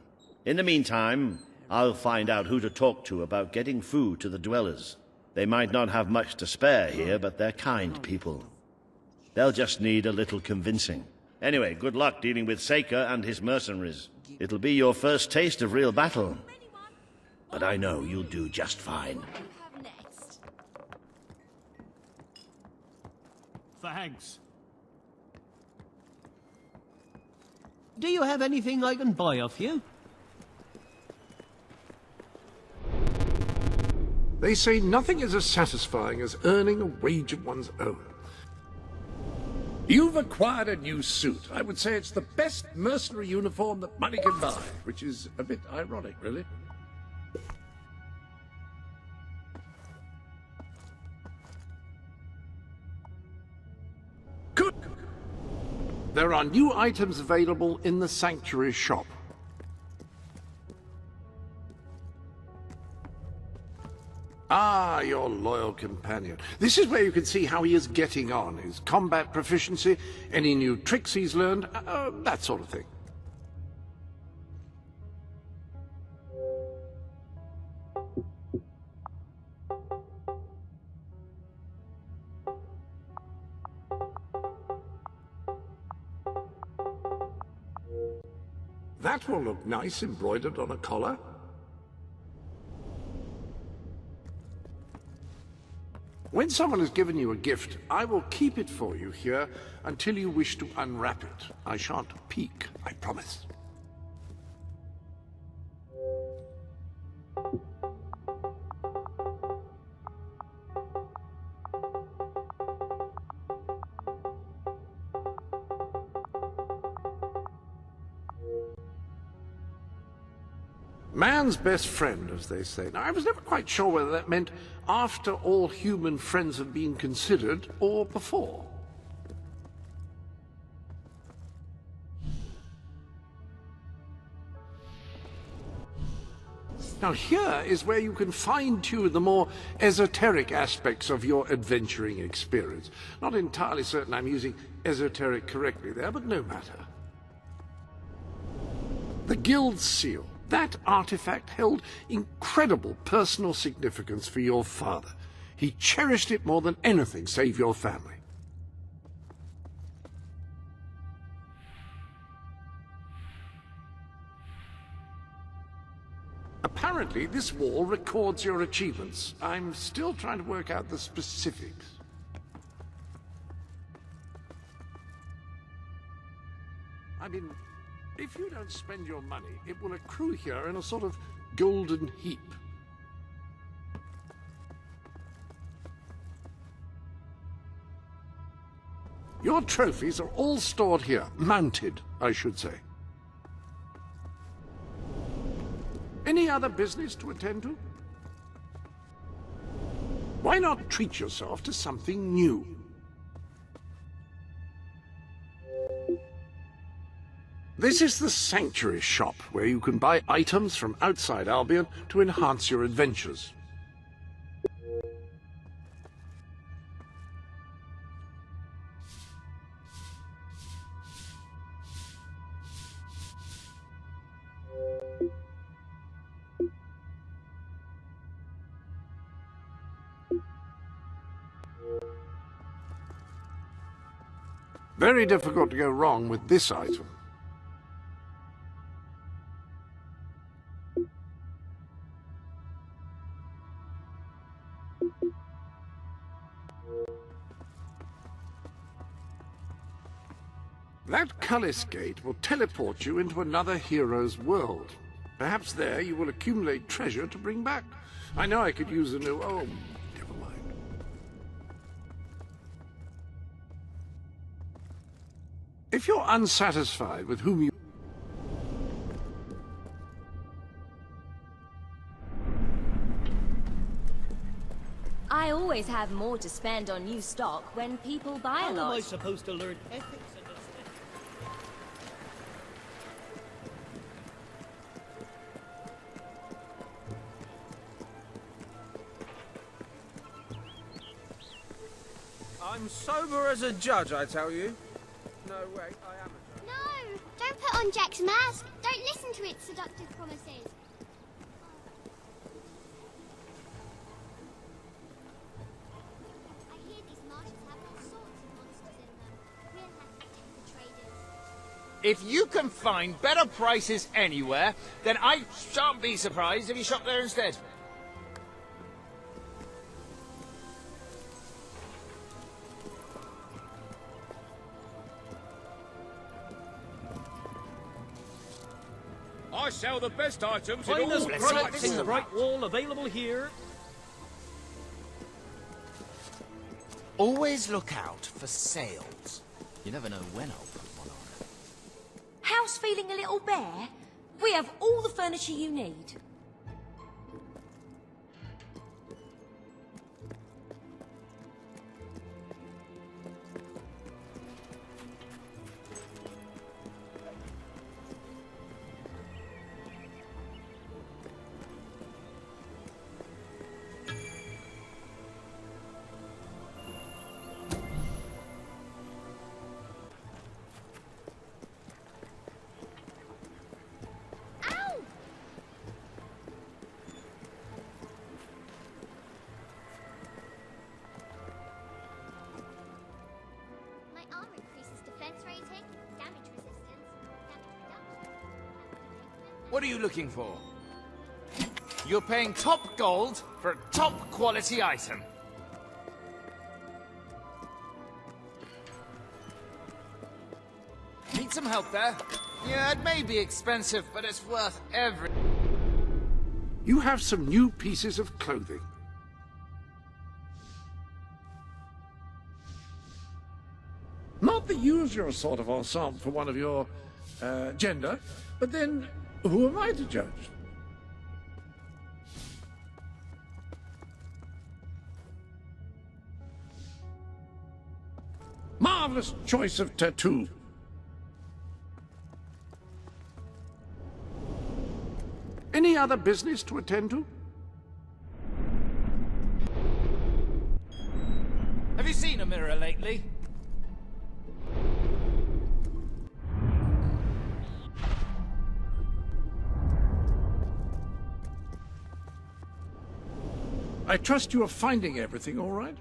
In the meantime, I'll find out who to talk to about getting food to the dwellers. They might not have much to spare here, but they're kind people. They'll just need a little convincing. Anyway, good luck dealing with Saker and his mercenaries. It'll be your first taste of real battle. But I know you'll do just fine. Thanks. Do you have anything I can buy off you? They say nothing is as satisfying as earning a wage of one's own. You've acquired a new suit. I would say it's the best mercenary uniform that money can buy, which is a bit ironic, really. Good. There are new items available in the Sanctuary shop. Ah, your loyal companion. This is where you can see how he is getting on, his combat proficiency, any new tricks he's learned, that sort of thing. That will look nice embroidered on a collar. When someone has given you a gift, I will keep it for you here until you wish to unwrap it. I shan't peek, I promise. Man's best friend, as they say. Now, I was never quite sure whether that meant after all human friends have been considered, or before. Now here is where you can fine-tune the more esoteric aspects of your adventuring experience. Not entirely certain I'm using esoteric correctly there, but no matter. The Guild Seal. That artifact held incredible personal significance for your father. He cherished it more than anything save your family. Apparently, this wall records your achievements. I'm still trying to work out the specifics. I mean, if you don't spend your money, it will accrue here in a sort of golden heap. Your trophies are all stored here, mounted, I should say. Any other business to attend to? Why not treat yourself to something new? This is the Sanctuary Shop, where you can buy items from outside Albion to enhance your adventures. Very difficult to go wrong with this item. That Cullis Gate will teleport you into another hero's world. Perhaps there you will accumulate treasure to bring back. I know I could use a new... Oh, never mind. If you're unsatisfied with whom you... I always have more to spend on new stock when people buy a lot. How am I supposed to learn ethics? I'm sober as a judge, I tell you. No, wait, I am a judge. No! Don't put on Jack's mask! Don't listen to its seductive promises! I hear these marshes have all sorts of monsters in them. We'll have to check the traders. If you can find better prices anywhere, then I shan't be surprised if you shop there instead. I sell the best items in Finest all products in the Bright Wall available here. Always look out for sales. You never know when I'll put one on. House feeling a little bare? We have all the furniture you need. My armor increases defense rating, damage resistance, damage reduction. What are you looking for? You're paying top gold for a top quality item. Need some help there? Yeah, it may be expensive, but it's worth every... You have some new pieces of clothing. Not the usual sort of ensemble for one of your gender, but then who am I to judge? Marvelous choice of tattoo. Any other business to attend to? Have you seen a mirror lately? I trust you are finding everything all right?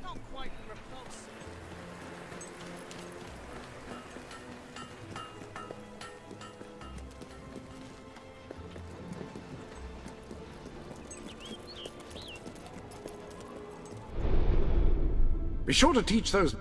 Not quite repulsive. Be sure to teach those...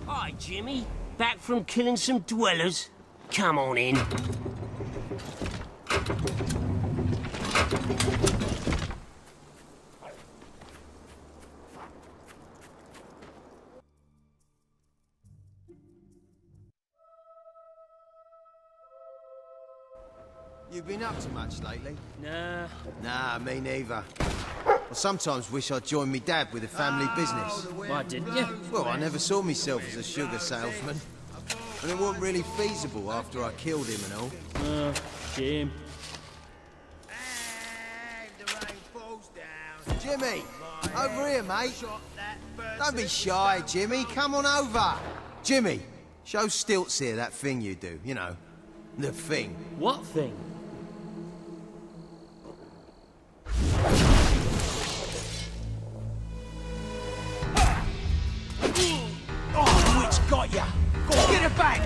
Hi, Jimmy. Back from killing some dwellers? Come on in. You been up to much lately? Nah. Nah, me neither. I sometimes wish I'd joined me dad with a family business. Why didn't you? Well, I never saw myself as a sugar salesman. And it wasn't really feasible after I killed him and all. Shame. Jimmy! Over here, mate! Don't be shy, Jimmy. Come on over. Jimmy, show Stilts here that thing you do, you know. The thing. What thing? Oh, witch got ya! Go on, get her back!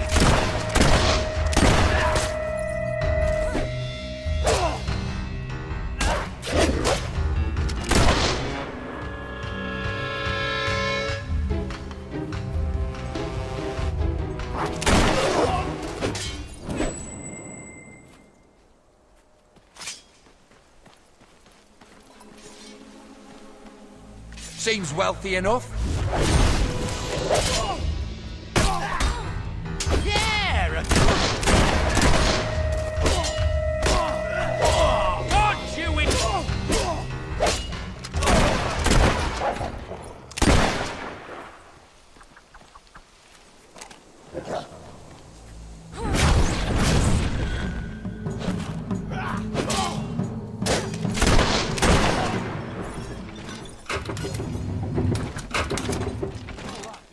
Seems wealthy enough. Yeah! Got you in!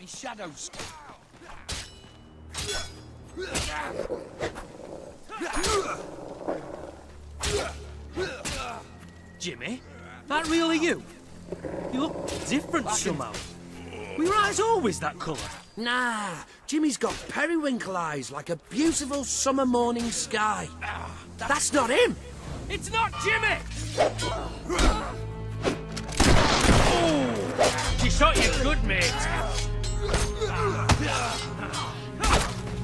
Shadows. Jimmy? That really you? You look different somehow. Were your eyes always that colour? Nah, Jimmy's got periwinkle eyes like a beautiful summer morning sky. That's not him! It's not Jimmy! Oh, she shot you good, mate.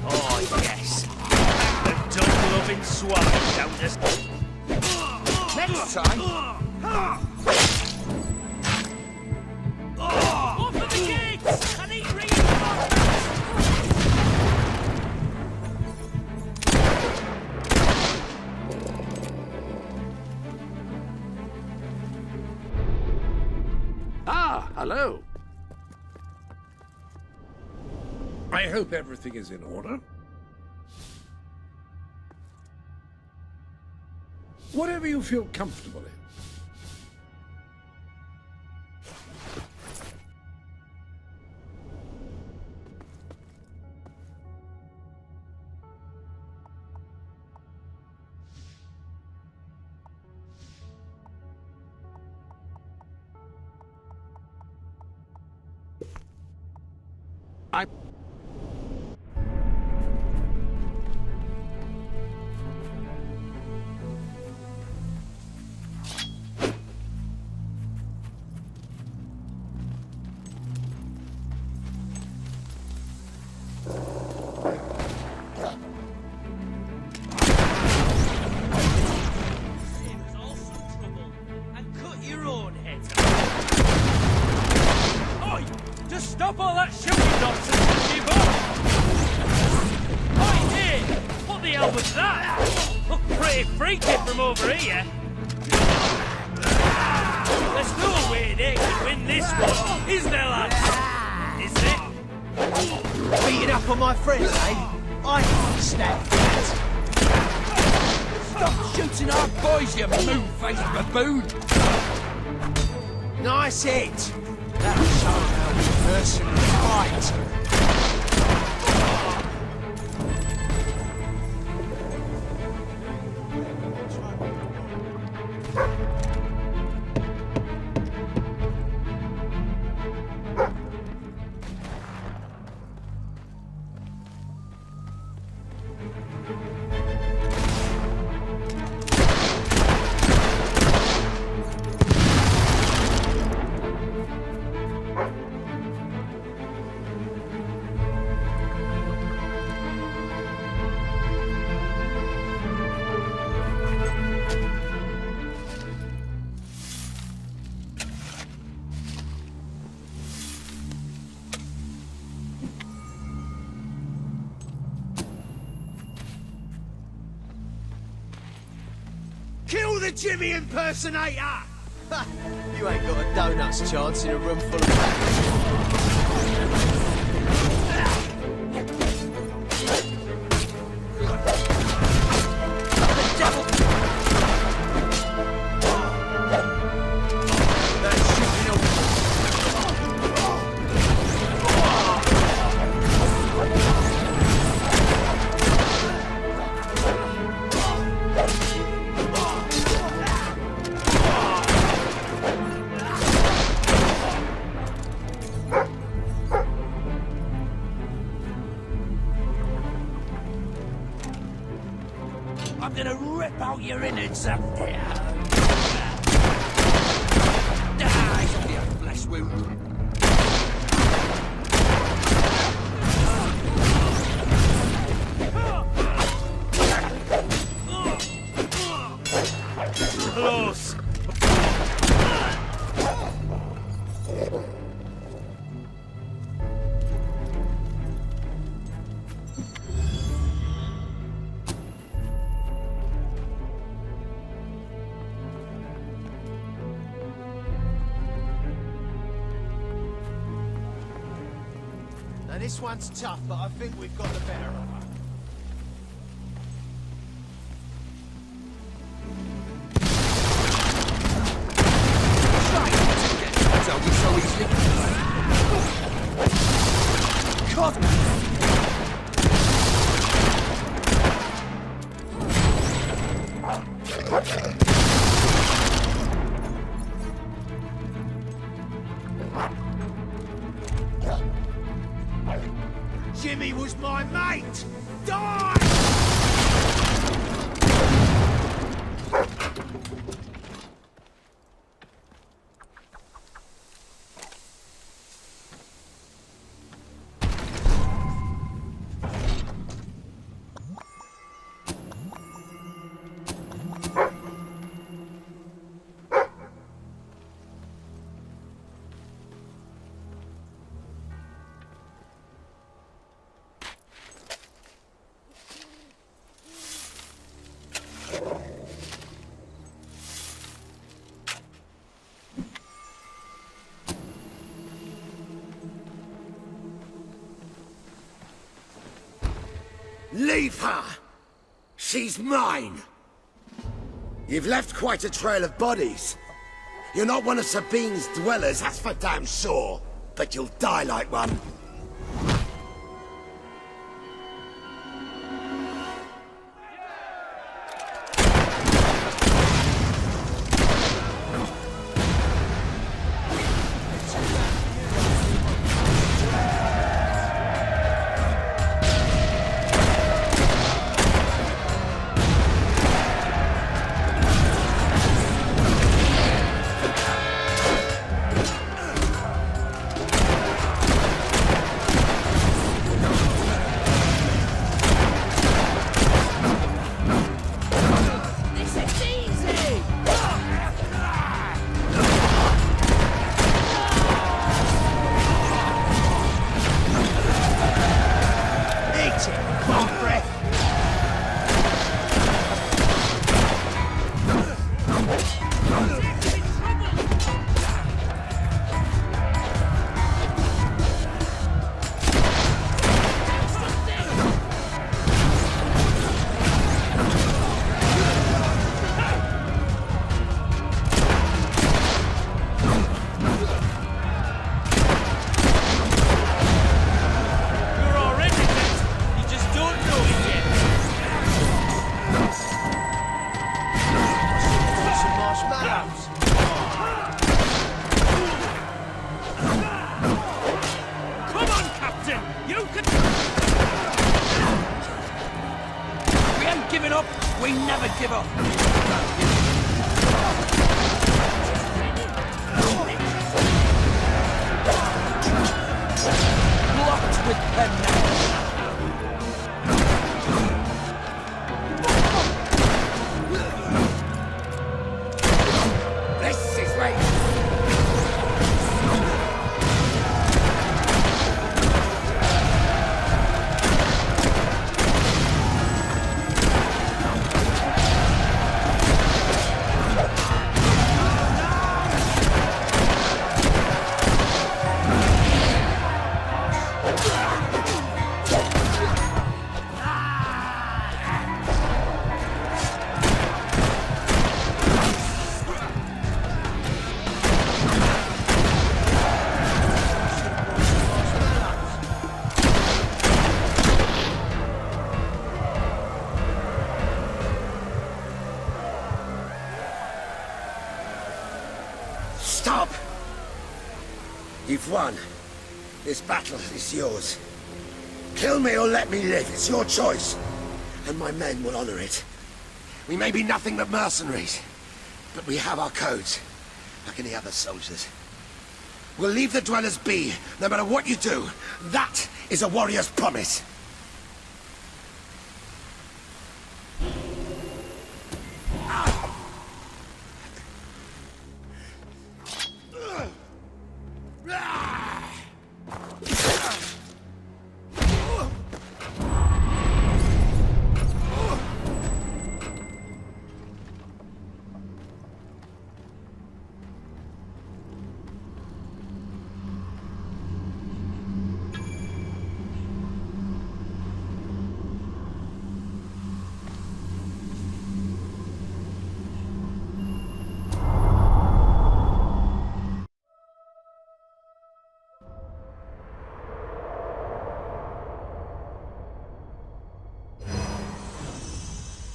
Oh, yes. The dog-loving swine down this... Next time... Open the gates! I need reinforcements! Ah, hello. I hope everything is in order. Whatever you feel comfortable in. Stop all that shooting nonsense and give up! Oi, hey! What the hell was that? Look pretty freaky from over here. There's no way they can win this one, is there, lads? Is there? Beating up on my friends, eh? I can't stand that. Stop shooting our boys, you moon-faced baboon! Nice hit! That'll show how we personally fight. Kill the Jimmy impersonator! You ain't got a donut's chance in a room full of... I'm gonna rip out your innards up there. It's only a flesh wound. Close. Now this one's tough, but I think we've got the better of her. So easily. God! Jimmy was my mate! Die! Leave her! She's mine! You've left quite a trail of bodies. You're not one of Sabine's dwellers, that's for damn sure. But you'll die like one. Stop! You've won. This battle is yours. Kill me or let me live. It's your choice. And my men will honor it. We may be nothing but mercenaries, but we have our codes, like any other soldiers. We'll leave the dwellers be, no matter what you do. That is a warrior's promise.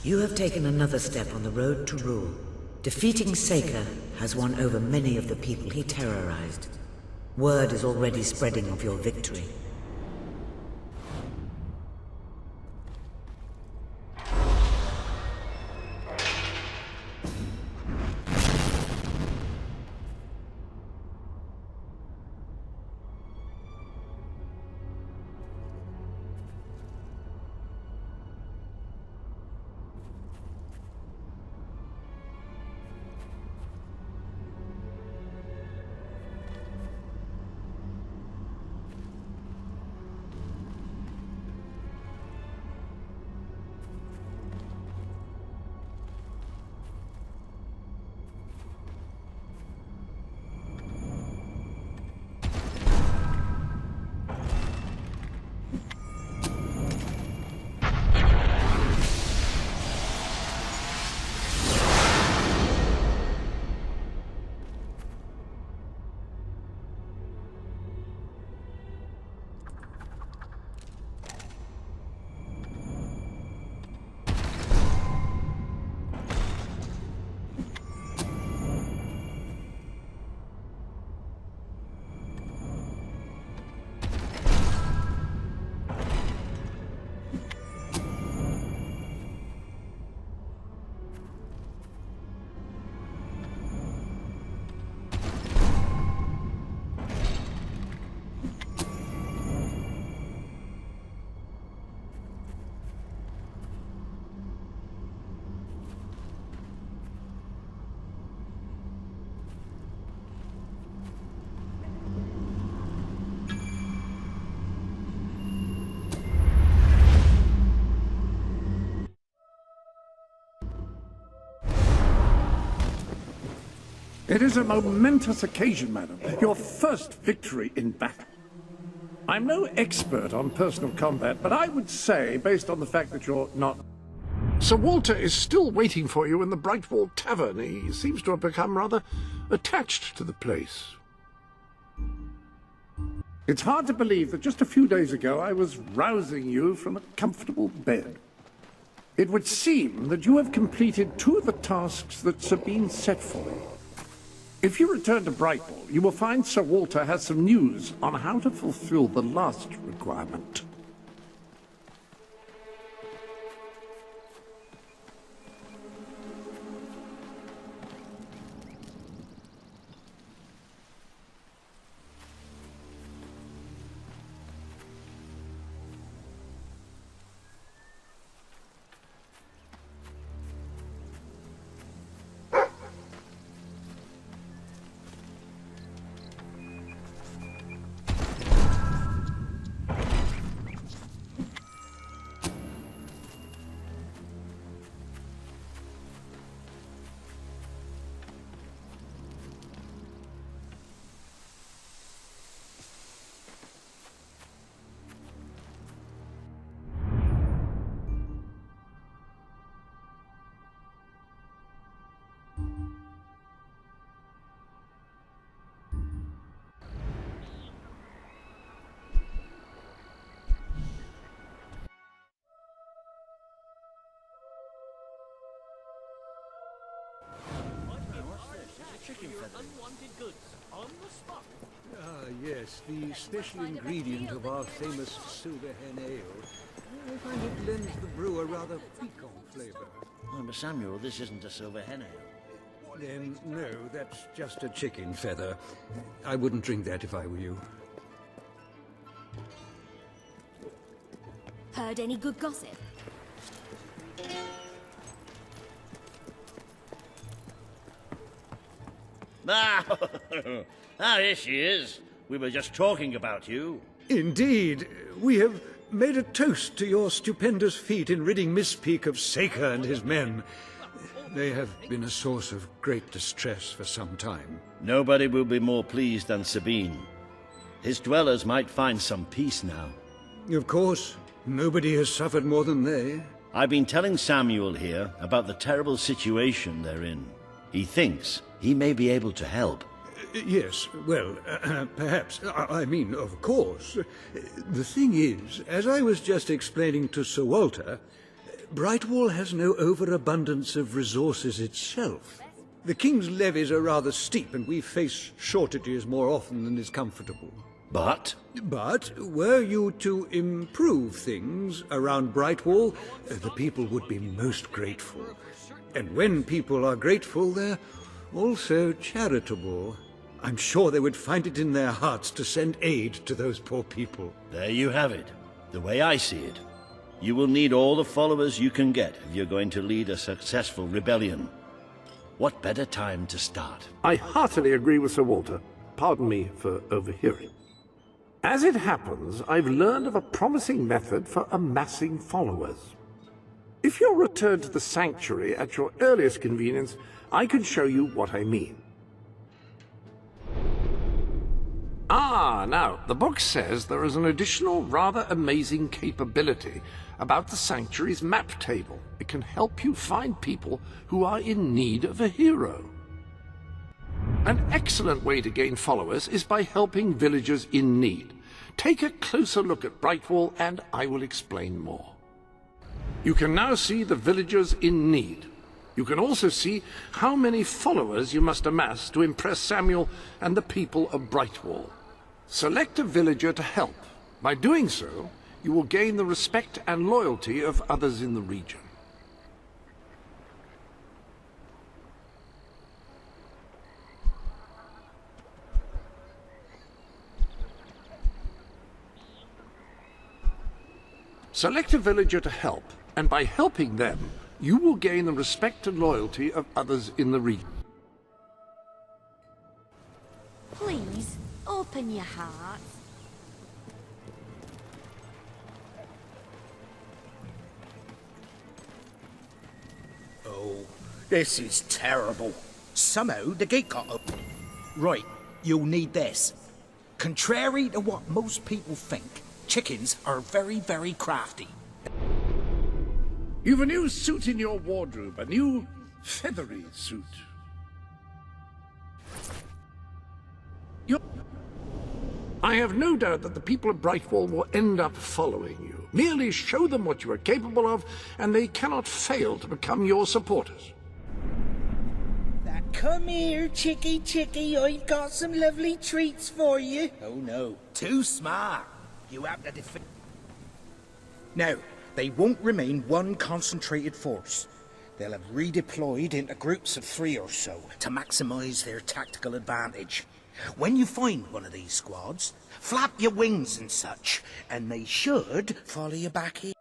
You have taken another step on the road to rule. Defeating Saker has won over many of the people he terrorized. Word is already spreading of your victory. It is a momentous occasion, madam. Your first victory in battle. I'm no expert on personal combat, but I would say, based on the fact that you're not... Sir Walter is still waiting for you in the Brightwall Tavern. He seems to have become rather attached to the place. It's hard to believe that just a few days ago I was rousing you from a comfortable bed. It would seem that you have completed 2 of the tasks that Sabine set for you. If you return to Brightwall, you will find Sir Walter has some news on how to fulfill the last requirement. Unwanted goods on the spot. Ah, yes, the special ingredient of our famous silver hen ale. I find it lends the brew a rather piquant flavour. Oh, but Samuel, this isn't a silver hen ale. Then, no, that's just a chicken feather. I wouldn't drink that if I were you. Heard any good gossip? Here she is. We were just talking about you. Indeed. We have made a toast to your stupendous feat in ridding Misspeak of Saker and his men. They have been a source of great distress for some time. Nobody will be more pleased than Sabine. His dwellers might find some peace now. Of course. Nobody has suffered more than they. I've been telling Samuel here about the terrible situation they're in. He thinks he may be able to help. Yes, well, perhaps. I mean, of course. The thing is, as I was just explaining to Sir Walter, Brightwall has no overabundance of resources itself. The King's levies are rather steep, and we face shortages more often than is comfortable. But? But, were you to improve things around Brightwall, the people would be most grateful. And when people are grateful, they're also charitable. I'm sure they would find it in their hearts to send aid to those poor people. There you have it. The way I see it. You will need all the followers you can get if you're going to lead a successful rebellion. What better time to start? I heartily agree with Sir Walter. Pardon me for overhearing. As it happens, I've learned of a promising method for amassing followers. If you'll return to the sanctuary at your earliest convenience, I can show you what I mean. Now, the book says there is an additional rather amazing capability about the sanctuary's map table. It can help you find people who are in need of a hero. An excellent way to gain followers is by helping villagers in need. Take a closer look at Brightwall and I will explain more. You can now see the villagers in need. You can also see how many followers you must amass to impress Samuel and the people of Brightwall. Select a villager to help. By doing so, you will gain the respect and loyalty of others in the region. Select a villager to help, and by helping them, you will gain the respect and loyalty of others in the region. Please, open your heart. Oh, this is terrible. Somehow the gate got open. Right, you'll need this. Contrary to what most people think, chickens are very, very crafty. You've a new suit in your wardrobe, a new feathery suit. I have no doubt that the people of Brightwall will end up following you. Merely show them what you are capable of, and they cannot fail to become your supporters. Come here, chickie, I've got some lovely treats for you. Oh no, too smart. You have to defeat... Now, they won't remain one concentrated force. They'll have redeployed into groups of 3 or so to maximize their tactical advantage. When you find one of these squads, flap your wings and such, and they should follow you back here.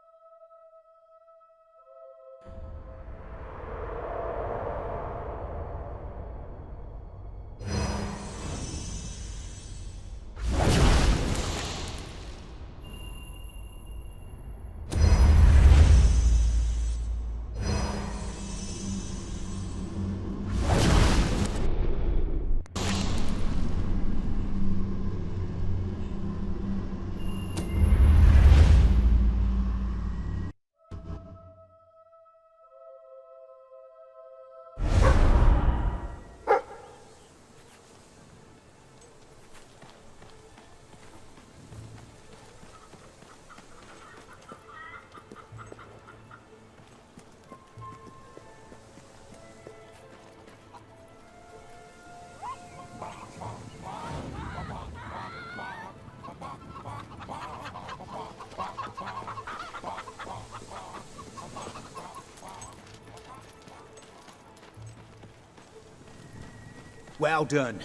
Well done.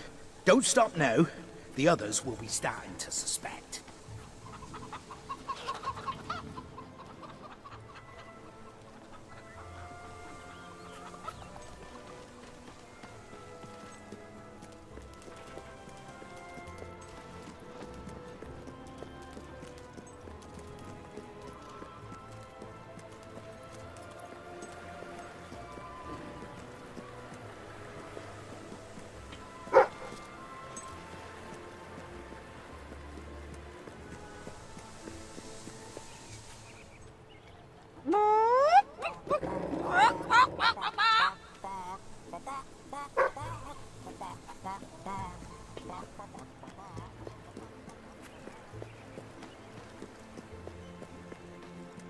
Don't stop now. The others will be starting to suspect.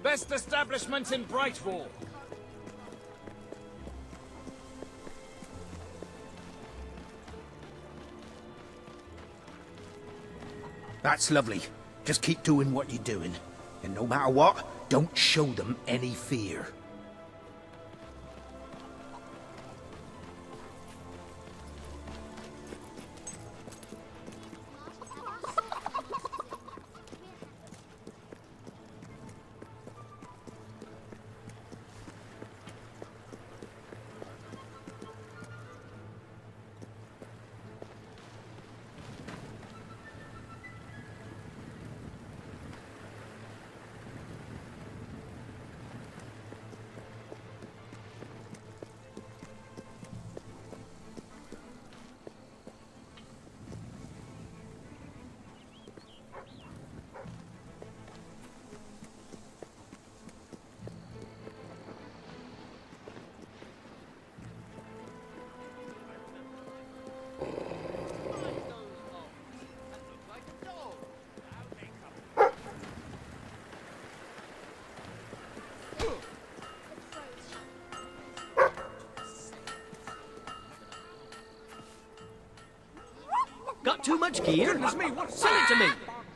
Best establishment in Brightwall. That's lovely. Just keep doing what you're doing. And no matter what, don't show them any fear. Got too much gear? Goodness me, what? Sell it to me!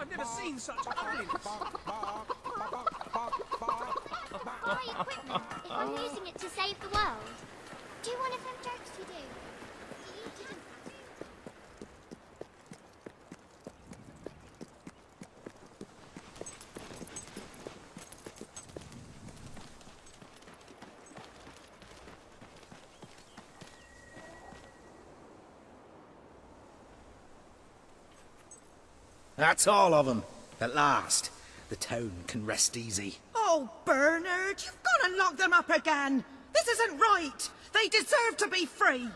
I've never seen such ugliness. My equipment, if I'm using it to save the world. Do one of them jokes you do. You didn't. That's all of them. At last, the town can rest easy. Oh, Bernard, you've got to lock them up again. This isn't right. They deserve to be free.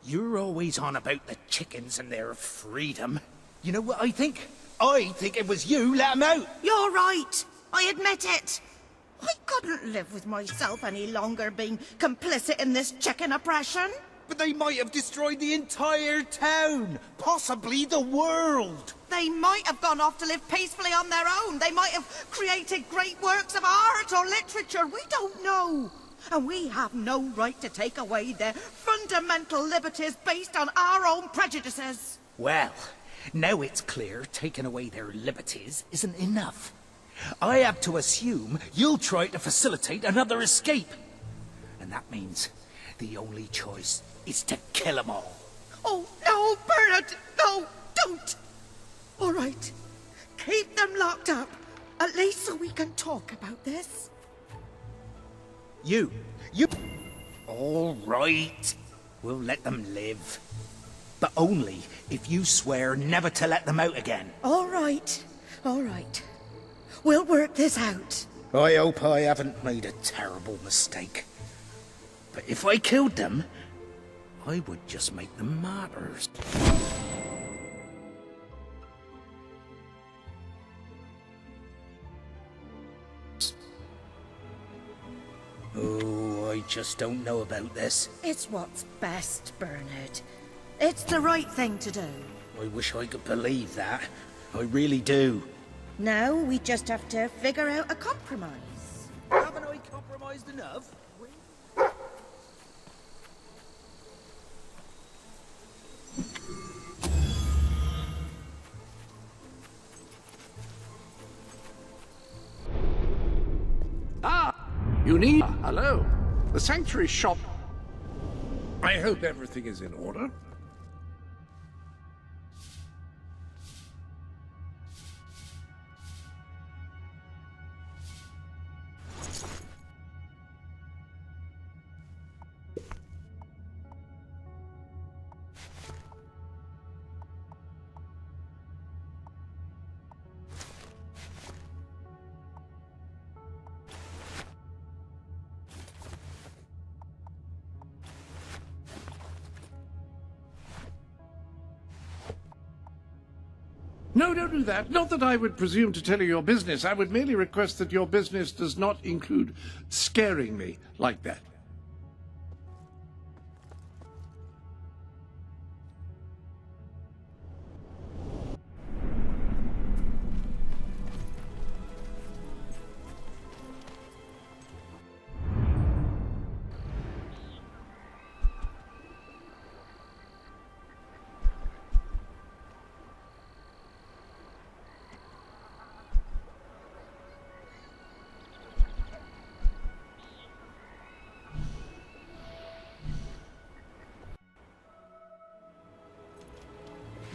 You're always on about the chickens and their freedom. You know what I think? I think it was you let 'em out. You're right. I admit it. I couldn't live with myself any longer being complicit in this chicken oppression. But they might have destroyed the entire town, possibly the world. They might have gone off to live peacefully on their own. They might have created great works of art or literature. We don't know. And we have no right to take away their fundamental liberties based on our own prejudices. Well, now it's clear taking away their liberties isn't enough. I have to assume you'll try to facilitate another escape. And that means the only choice is to kill 'em all. Oh, no, Bernard! No, don't! All right. Keep them locked up. At least so we can talk about this. You. All right. We'll let them live. But only if you swear never to let them out again. All right. All right. We'll work this out. I hope I haven't made a terrible mistake. But if I killed them, I would just make them martyrs. Oh, I just don't know about this. It's what's best, Bernard. It's the right thing to do. I wish I could believe that. I really do. Now we just have to figure out a compromise. Haven't I compromised enough? You need... Hello. The sanctuary shop... I hope everything is in order. No, don't do that. Not that I would presume to tell you your business. I would merely request that your business does not include scaring me like that.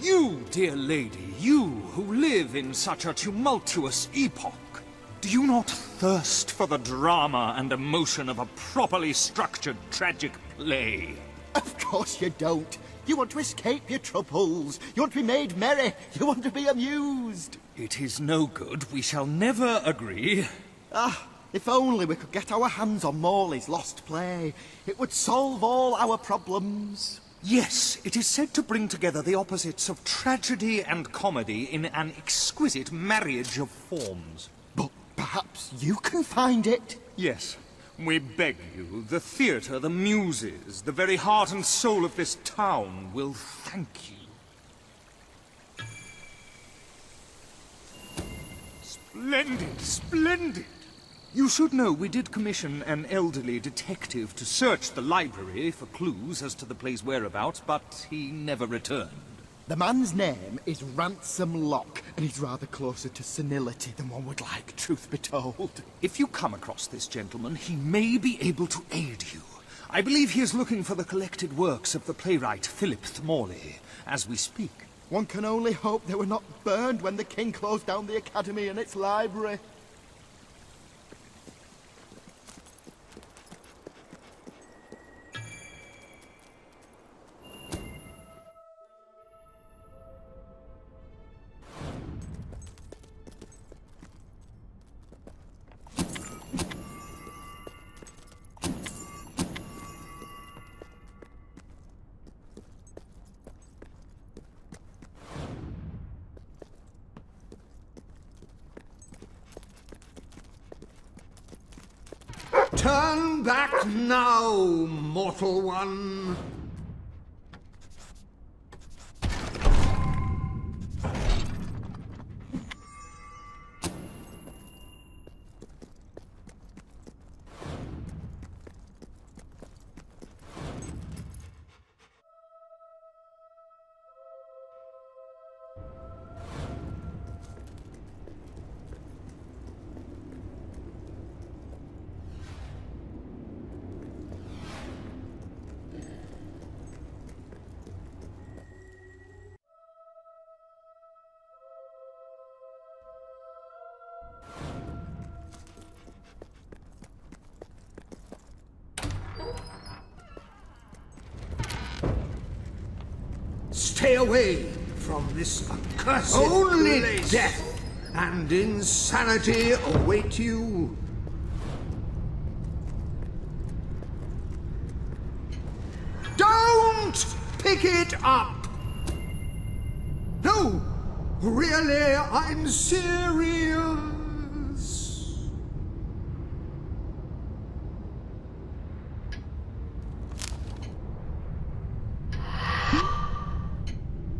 You, dear lady, you who live in such a tumultuous epoch, do you not thirst for the drama and emotion of a properly structured tragic play? Of course you don't. You want to escape your troubles. You want to be made merry. You want to be amused. It is no good. We shall never agree. Ah, if only we could get our hands on Morley's lost play. It would solve all our problems. Yes, it is said to bring together the opposites of tragedy and comedy in an exquisite marriage of forms. But perhaps you can find it? Yes, we beg you. The theatre, the muses, the very heart and soul of this town will thank you. Splendid, splendid! You should know we did commission an elderly detective to search the library for clues as to the play's whereabouts, but he never returned. The man's name is Ransom Locke, and he's rather closer to senility than one would like, truth be told. If you come across this gentleman, he may be able to aid you. I believe he is looking for the collected works of the playwright Philip Morley, as we speak. One can only hope they were not burned when the king closed down the academy and its library. Turn back now, mortal one. Stay away from this accursed Only place. Death and insanity await you. Don't pick it up! No! Really, I'm serious.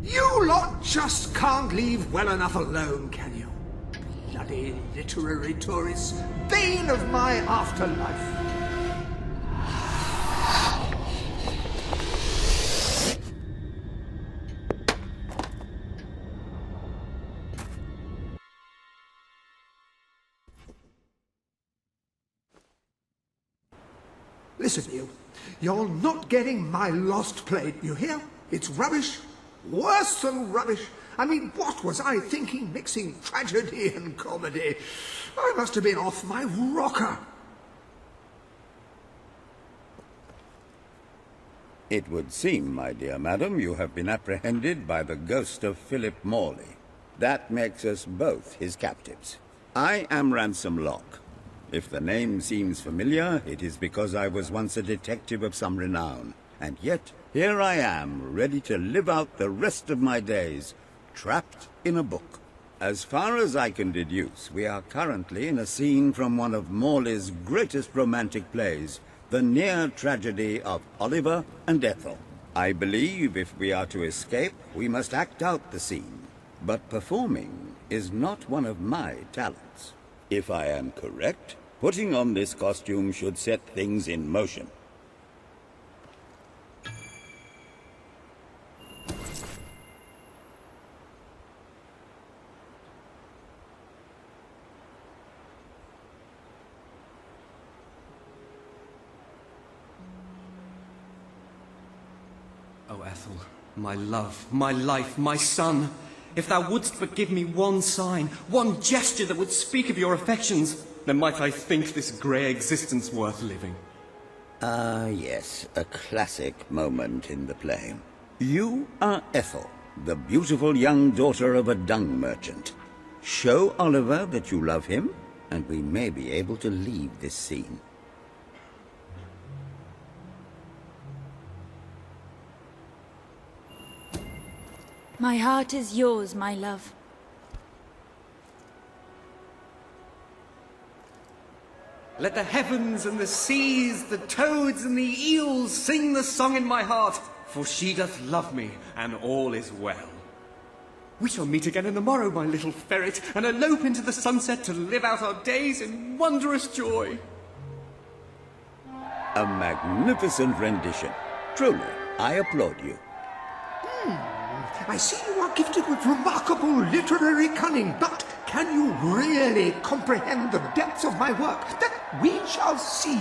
You lot just can't leave well enough alone, can you? Bloody literary tourists, bane of my afterlife. Listen, you're not getting my lost plate, you hear? It's rubbish. Worse than rubbish. I mean, what was I thinking mixing tragedy and comedy? I must have been off my rocker. It would seem, my dear madam, you have been apprehended by the ghost of Philip Morley. That makes us both his captives. I am Ransom Locke. If the name seems familiar, it is because I was once a detective of some renown. And yet, here I am, ready to live out the rest of my days, trapped in a book. As far as I can deduce, we are currently in a scene from one of Morley's greatest romantic plays, the near tragedy of Oliver and Ethel. I believe if we are to escape, we must act out the scene. But performing is not one of my talents. If I am correct, putting on this costume should set things in motion. Oh, Ethel, my love, my life, my son, if thou wouldst but give me one sign, one gesture that would speak of your affections, then might I think this grey existence worth living. Ah, yes, a classic moment in the play. You are Ethel, the beautiful young daughter of a dung merchant. Show Oliver that you love him, and we may be able to leave this scene. My heart is yours, my love. Let the heavens and the seas, the toads and the eels sing the song in my heart, for she doth love me, and all is well. We shall meet again in the morrow, my little ferret, and elope into the sunset to live out our days in wondrous joy. A magnificent rendition. Truly, I applaud you. I see you are gifted with remarkable literary cunning, but can you really comprehend the depths of my work? That we shall see.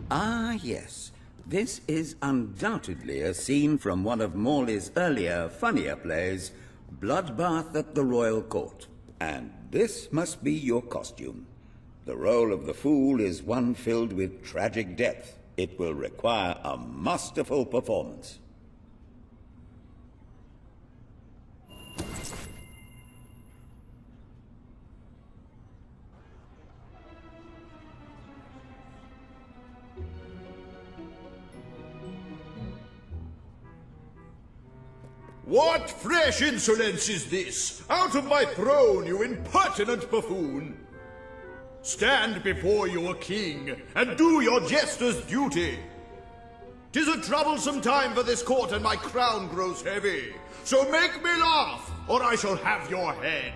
Ah, yes. This is undoubtedly a scene from one of Morley's earlier, funnier plays, Bloodbath at the Royal Court. And this must be your costume. The role of the fool is one filled with tragic depth. It will require a masterful performance. What fresh insolence is this? Out of my throne, you impertinent buffoon! Stand before your king, and do your jester's duty. 'Tis a troublesome time for this court, and my crown grows heavy. So make me laugh, or I shall have your head.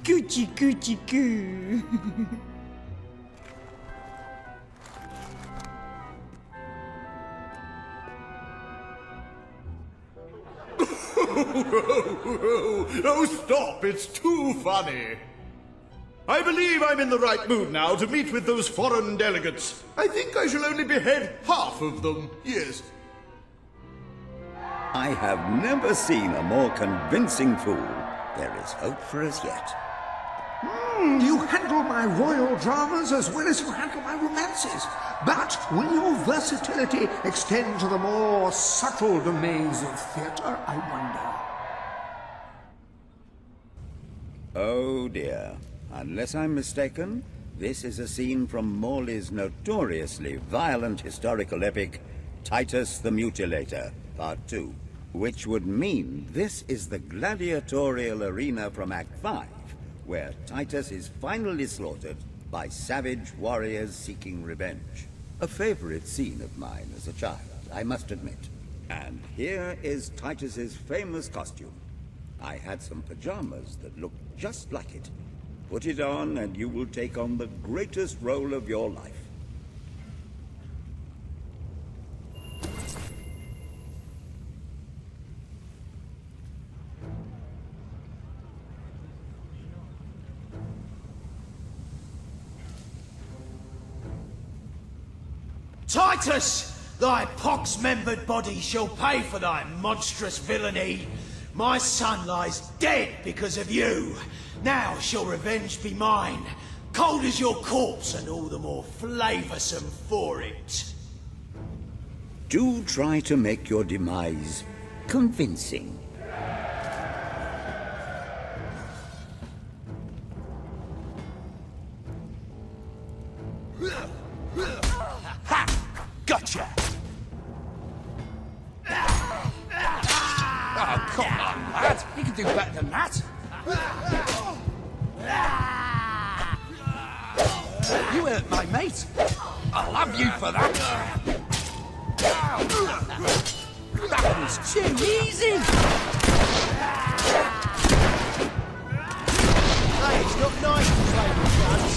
Coochie coochie coo. Oh, stop, it's too funny. I believe I'm in the right mood now to meet with those foreign delegates. I think I shall only behead half of them, yes. I have never seen a more convincing fool. There is hope for us yet. You handle my royal dramas as well as you handle my romances. But will your versatility extend to the more subtle domains of theatre, I wonder? Oh dear. Unless I'm mistaken, this is a scene from Morley's notoriously violent historical epic, Titus the Mutilator, Part 2. Which would mean this is the gladiatorial arena from Act 5, where Titus is finally slaughtered by savage warriors seeking revenge. A favorite scene of mine as a child, I must admit. And here is Titus's famous costume. I had some pajamas that looked just like it. Put it on and you will take on the greatest role of your life. Titus! Thy pox-membered body shall pay for thy monstrous villainy. My son lies dead because of you. Now shall revenge be mine. Cold as your corpse and all the more flavoursome for it. Do try to make your demise convincing. Ha! Gotcha! Oh, come on, lad. You can do better than that. You hurt my mate. I'll have you for that. That was too easy. Hey, it's not nice to play with guns.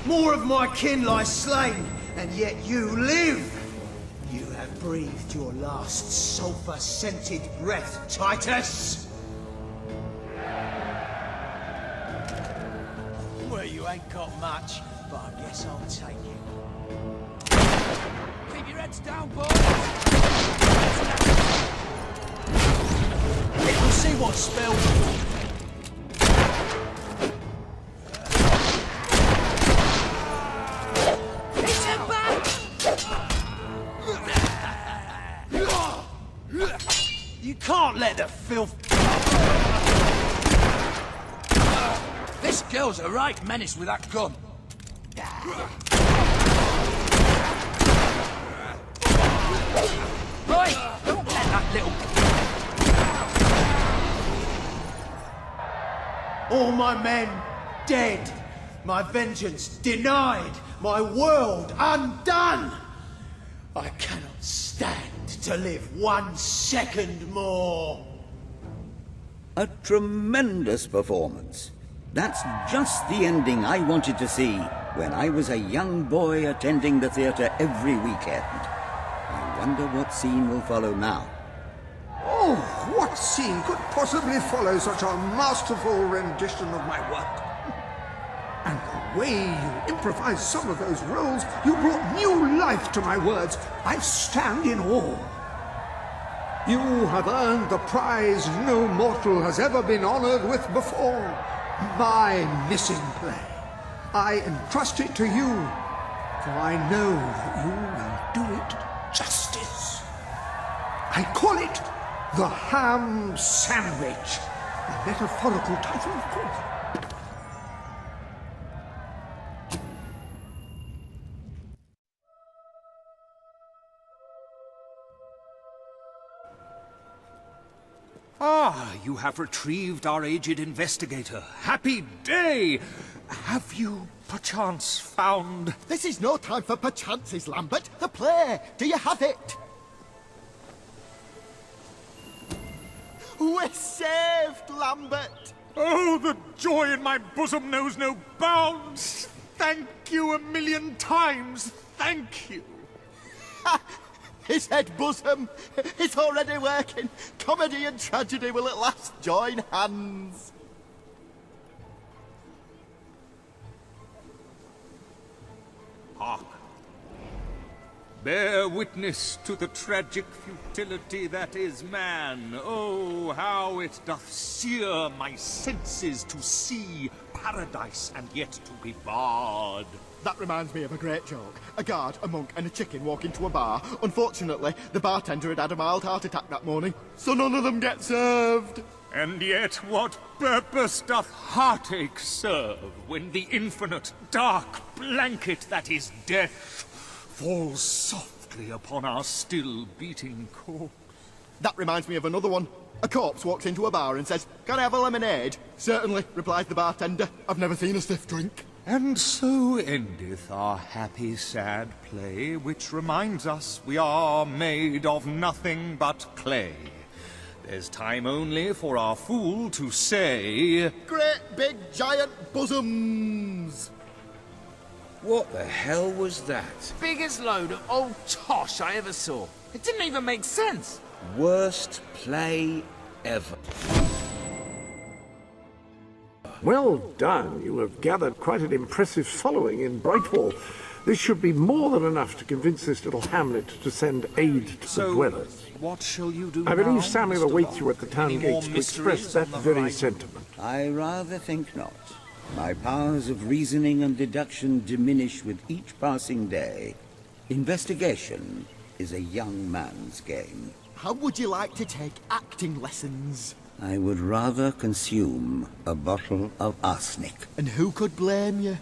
More of my kin lie slain, and yet you live. You have breathed your last sulphur-scented breath, Titus. Well, you ain't got much, but I guess I'll take it. Keep your heads down, boys. We'll see what spells. You can't let the filth... This girl's a right menace with that gun. Boy, don't let that little... All my men dead. My vengeance denied. My world undone. I cannot stand to live 1 second more. A tremendous performance. That's just the ending I wanted to see when I was a young boy attending the theatre every weekend. I wonder what scene will follow now. Oh, what scene could possibly follow such a masterful rendition of my work? And the way you improvised some of those roles, you brought new life to my words. I stand in awe. You have earned the prize no mortal has ever been honored with before. My missing play. I entrust it to you, for I know that you will do it justice. I call it The Ham Sandwich. A metaphorical title, of course. Ah, you have retrieved our aged investigator. Happy day! Have you perchance found... This is no time for perchances, Lambert. The play! Do you have it? We're saved, Lambert! Oh, the joy in my bosom knows no bounds! Thank you a million times! Thank you! He said bosom! It's already working! Comedy and tragedy will at last join hands! Hark! Bear witness to the tragic futility that is man. Oh, how it doth sear my senses to see paradise and yet to be barred. That reminds me of a great joke. A guard, a monk, and a chicken walk into a bar. Unfortunately, the bartender had had a mild heart attack that morning, so none of them get served. And yet what purpose doth heartache serve when the infinite dark blanket that is death falls softly upon our still beating corpse? That reminds me of another one. A corpse walks into a bar and says, "Can I have a lemonade?" "Certainly," replies the bartender. "I've never seen a stiff drink." And so endeth our happy sad play, which reminds us we are made of nothing but clay. There's time only for our fool to say... Great big giant bosoms! What the hell was that? Biggest load of old tosh I ever saw. It didn't even make sense. Worst play ever. Well done. You have gathered quite an impressive following in Brightwall. This should be more than enough to convince this little hamlet to send aid to the dwellers. What shall you do I believe now, Samuel Mr. awaits Locke? you at the town Any more gates to express mysteries that on the very horizon? sentiment. I rather think not. My powers of reasoning and deduction diminish with each passing day. Investigation is a young man's game. How would you like to take acting lessons? I would rather consume a bottle of arsenic. And who could blame you?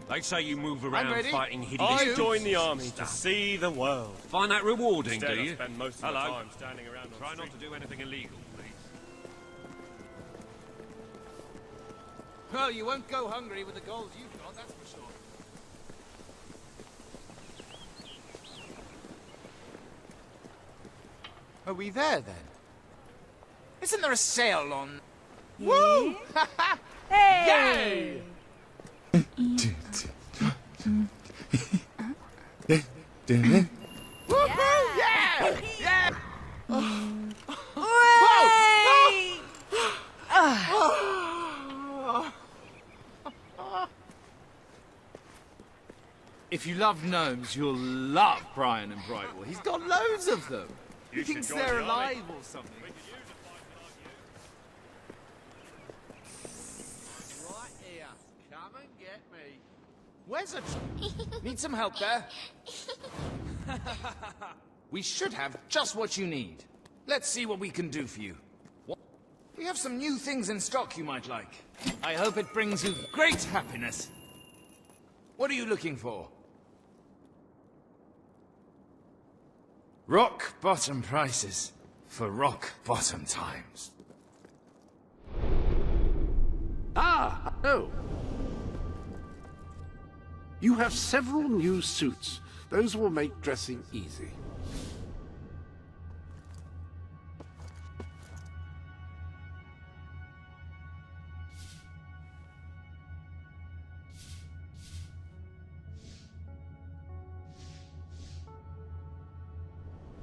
They say you move around ready. fighting hideous I beasts. joined the army to see the world. Find that rewarding, Instead, do I you? spend most of Hello. my time standing around on Try the not street. to do anything illegal, please. Well, you won't go hungry with the gold you've got, that's for sure. Are we there, then? Isn't there a sale on... Woo! Hey! Yay! Woohoo! Yeah! Yeah! If you love gnomes, you'll love Brian and Brightwell. He's got loads of them. He You should thinks join they're the army. alive or something. Right here. Come and get me. Where's a... Need some help there? We should have just what you need. Let's see what we can do for you. We have some new things in stock you might like. I hope it brings you great happiness. What are you looking for? Rock bottom prices for rock bottom times. Ah, no. You have several new suits. Those will make dressing easy.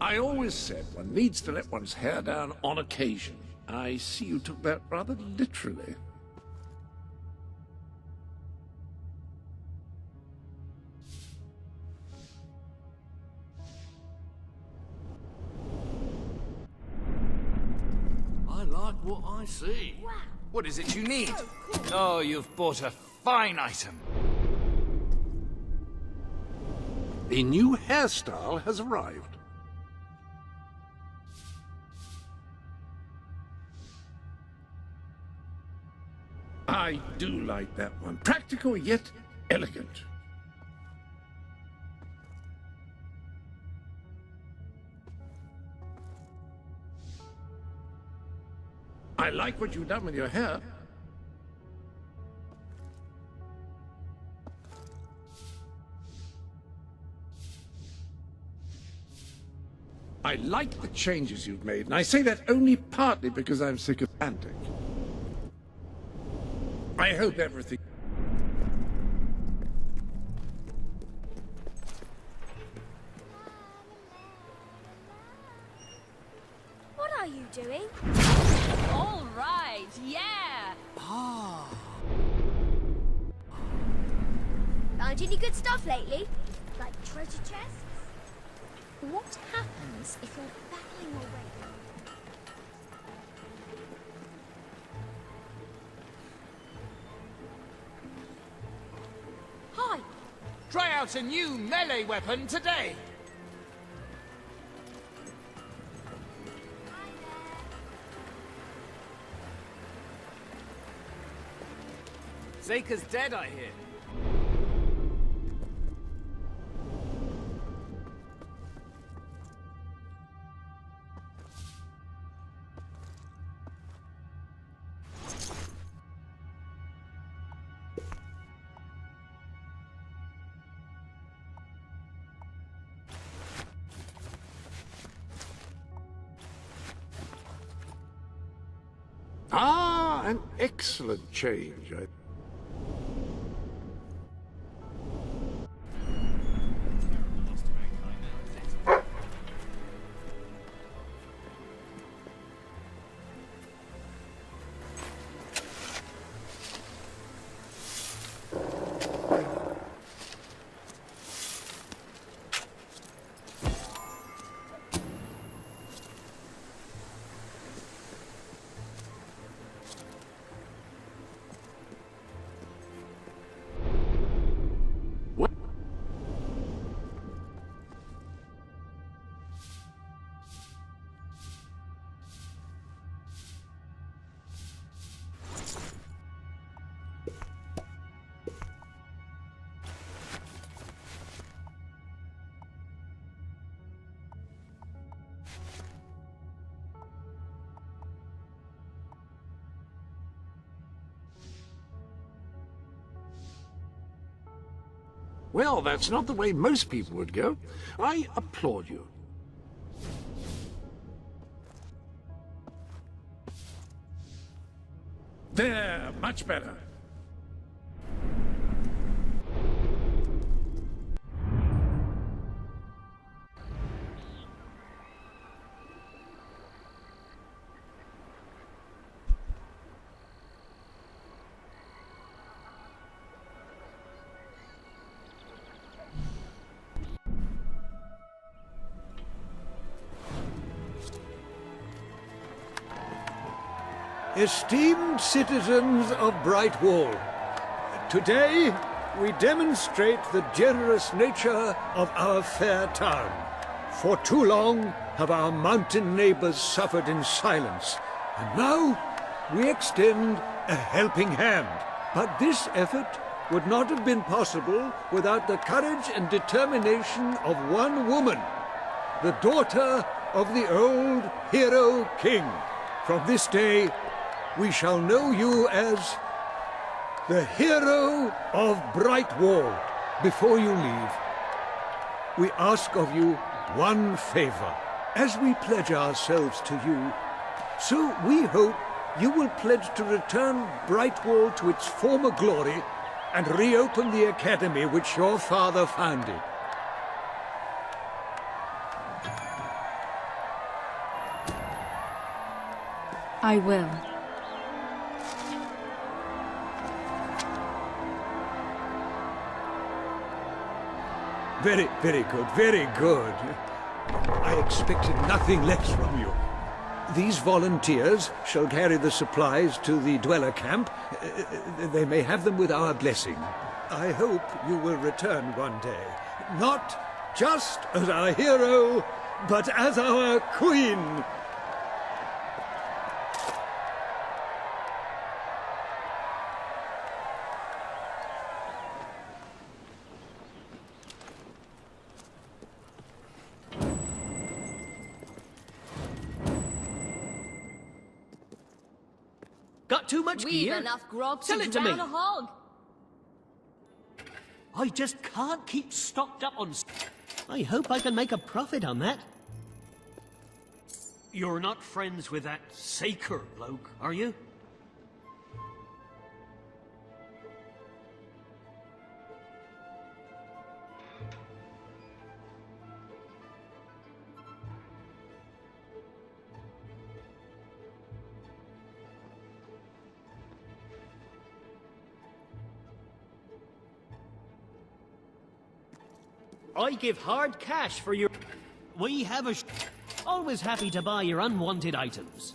I always said one needs to let one's hair down on occasion. I see you took that rather literally. I like what I see. Wow. What is it you need? Oh, you've bought a fine item. The new hairstyle has arrived. I do like that one. Practical yet elegant. I like what you've done with your hair. I like the changes you've made, and I say that only partly because I'm sycophantic. I hope everything... What are you doing? All right, yeah. Found any good stuff lately? Like treasure chests? What happens if you're battling away? Hi. Try out a new melee weapon today. Zaka's dead, I hear. Ah, an excellent change. Well, that's not the way most people would go. I applaud you. There, much better. Esteemed citizens of Brightwall, today we demonstrate the generous nature of our fair town. For too long have our mountain neighbors suffered in silence, and now we extend a helping hand. But this effort would not have been possible without the courage and determination of one woman, the daughter of the old hero king. From this day, we shall know you as the hero of Brightwall. Before you leave, we ask of you one favor. As we pledge ourselves to you, so we hope you will pledge to return Brightwall to its former glory and reopen the academy which your father founded. I will. Very, very good, very good. I expected nothing less from you. These volunteers shall carry the supplies to the dweller camp. They may have them with our blessing. I hope you will return one day, not just as our hero, but as our queen. Got too much We've gear? enough grog Sell to it to me. drown a hog. I just can't keep stocked up on... I hope I can make a profit on that. You're not friends with that Saker bloke, are you? I give hard cash for your... We have a... Always happy to buy your unwanted items.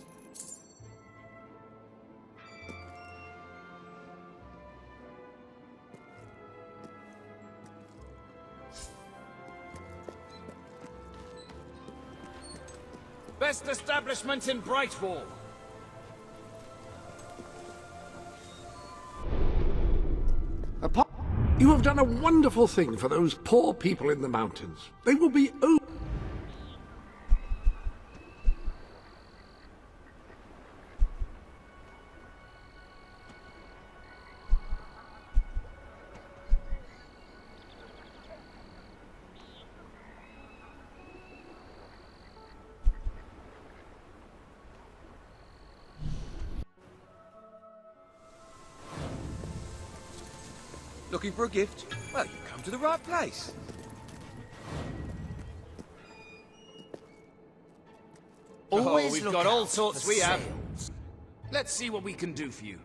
Best establishment in Brightwall. You have done a wonderful thing for those poor people in the mountains. They will be Looking for a gift? Well, you come to the right place. Oh, we've got all sorts we have. Let's see what we can do for you.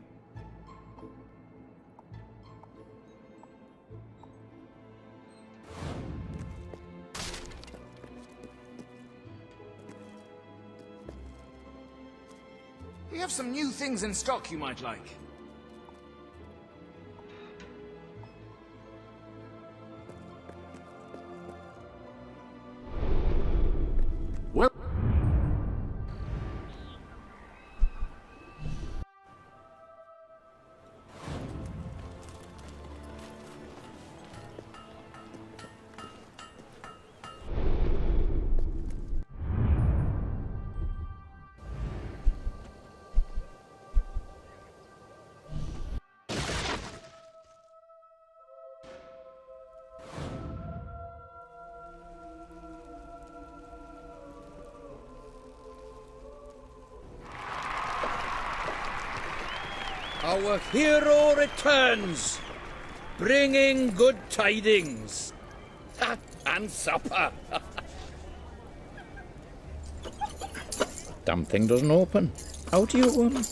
We have some new things in stock you might like. Well... Our hero returns, bringing good tidings. And supper. Damn thing doesn't open. How do you,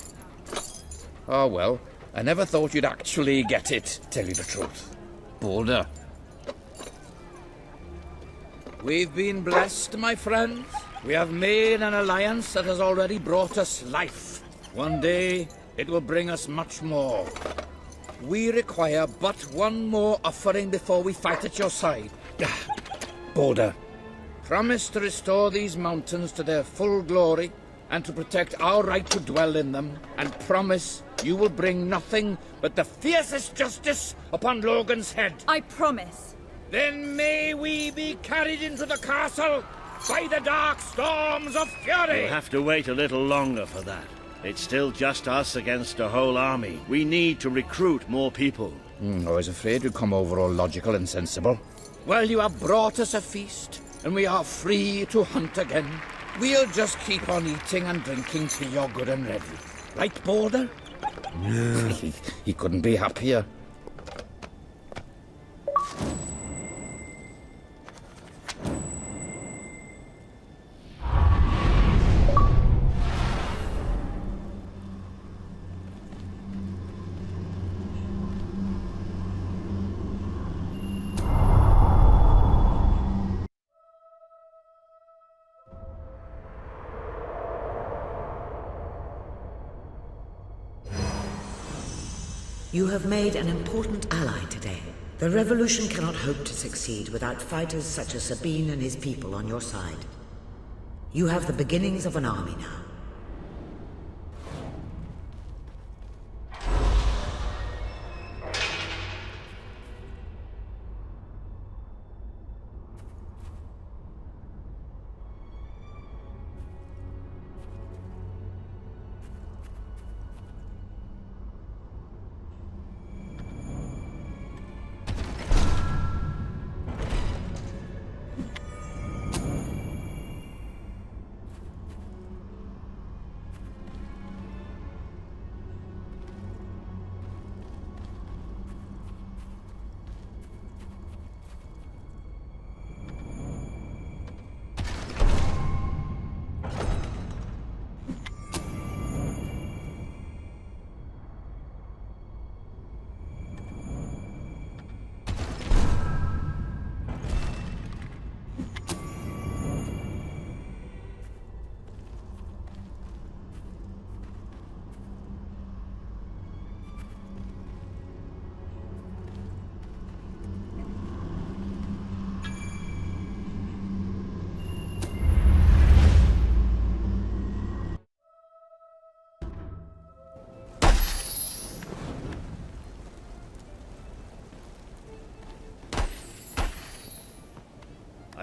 Oh well, I never thought you'd actually get it, tell you the truth. Boulder. We've been blessed, my friends. We have made an alliance that has already brought us life. One day, it will bring us much more. We require but one more offering before we fight at your side. Boulder, promise to restore these mountains to their full glory and to protect our right to dwell in them, and promise you will bring nothing but the fiercest justice upon Logan's head. I promise. Then may we be carried into the castle by the dark storms of fury! You'll have to wait a little longer for that. It's still just us against a whole army. We need to recruit more people. I was afraid you'd come over all logical and sensible. Well, you have brought us a feast, and we are free to hunt again. We'll just keep on eating and drinking till you're good and ready. Right, Boulder? Yeah. He couldn't be happier. You have made an important ally today. The revolution cannot hope to succeed without fighters such as Sabine and his people on your side. You have the beginnings of an army now.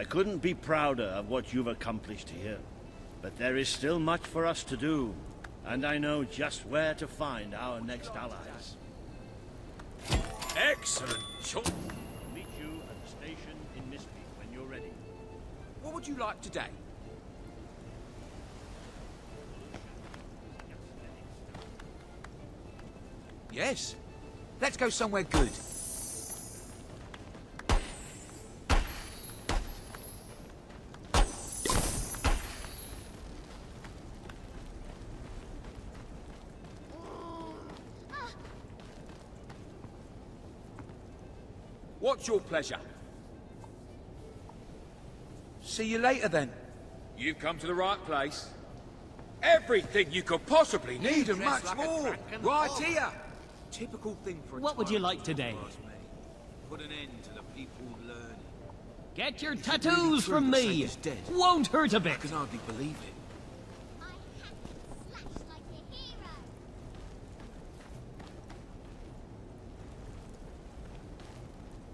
couldn't be prouder of what you've accomplished here. But there is still much for us to do, and I know just where to find our next allies. Excellent choice. I'll meet you at the station in Mispeak when you're ready. What would you like today? Yes. Let's go somewhere good. What's your pleasure? See you later then. You've come to the right place. Everything you could possibly need and much more. Right here. Typical thing for a What would you like today? Put an end to the people learning. Get your tattoos from me! Won't hurt a bit! I can hardly believe it.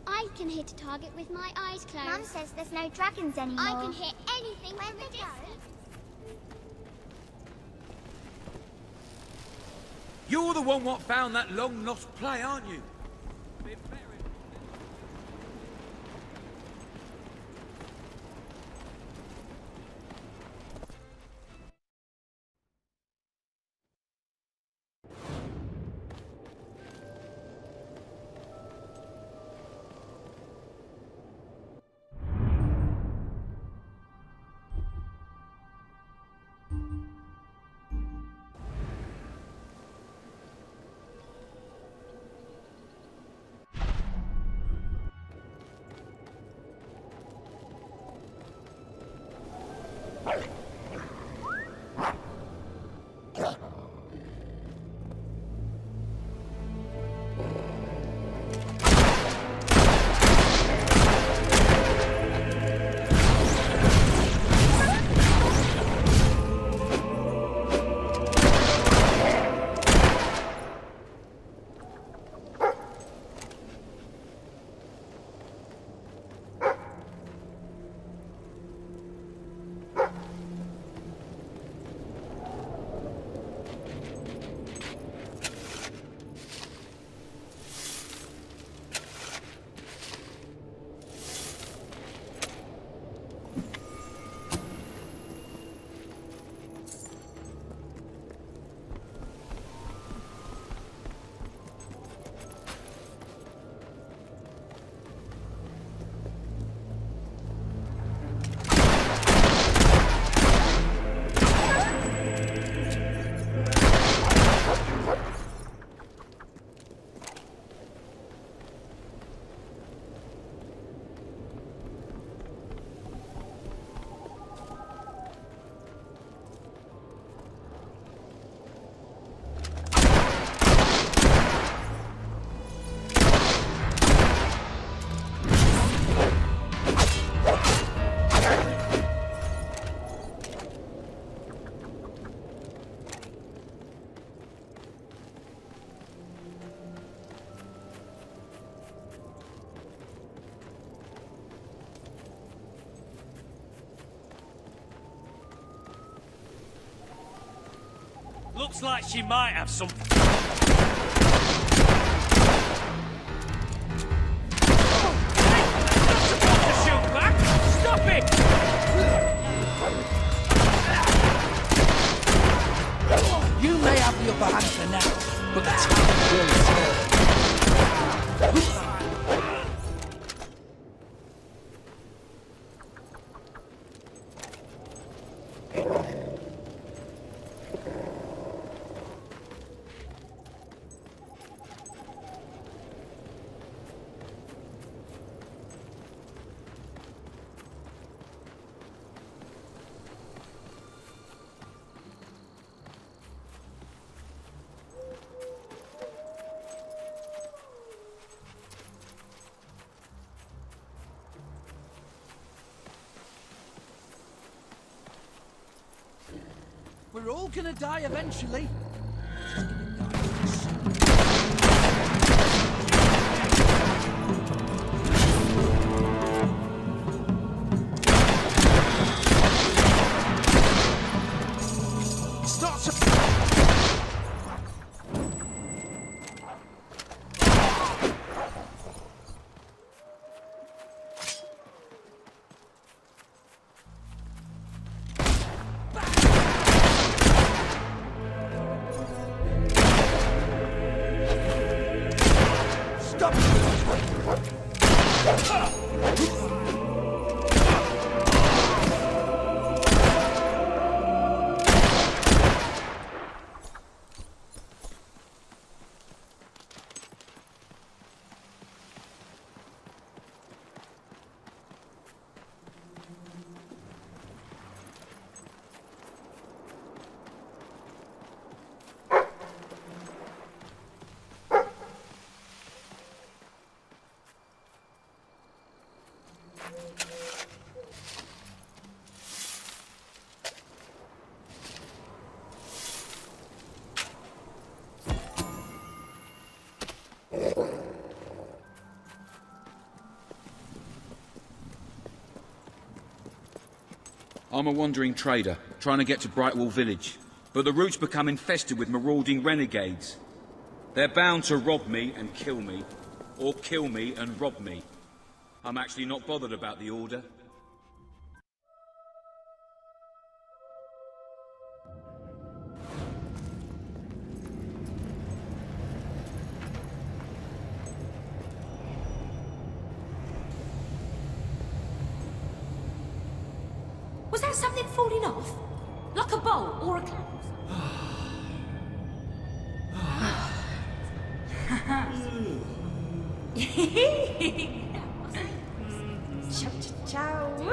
I can hit a target with my eyes closed. Mum says there's no dragons anymore. I can hit anything from the distance. You're the one what found that long-lost play, aren't you? Looks like she might have something. Shoot back! Stop it! You may have the upper hand for now, but the time will return. We're all gonna die eventually. I'm a wandering trader, trying to get to Brightwall village. But the route's become infested with marauding renegades. They're bound to rob me and kill me, or kill me and rob me. I'm actually not bothered about the order. Was that something falling off? Like a bolt or a cloud? Ciao, woo!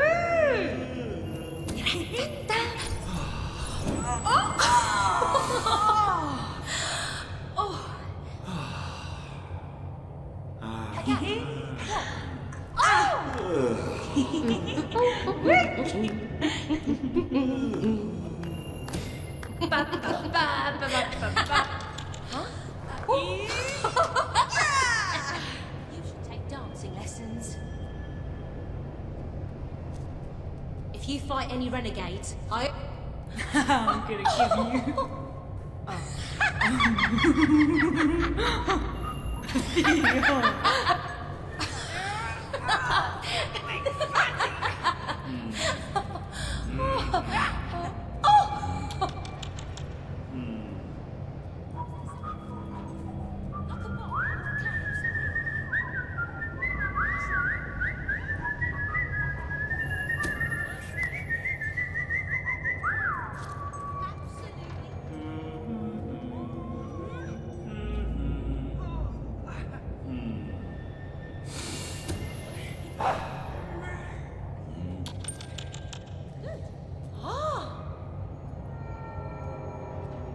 You should take dancing lessons. If you fight any renegades, I'm gonna give you.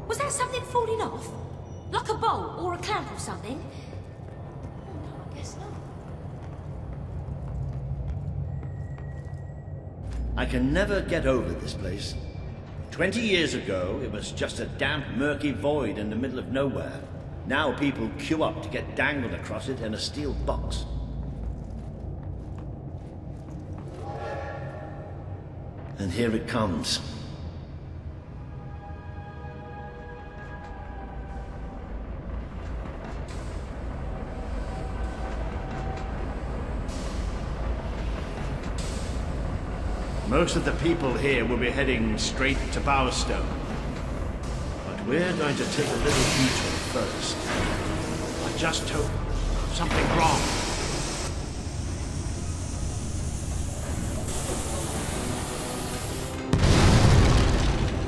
Was that something falling off? Like a bolt or a clamp or something? Oh, no, I guess not. I can never get over this place. 20 years ago, it was just a damp, murky void in the middle of nowhere. Now people queue up to get dangled across it in a steel box. And here it comes. Most of the people here will be heading straight to Bowerstone. But we're going to take a little detour first. I just hope something wrong.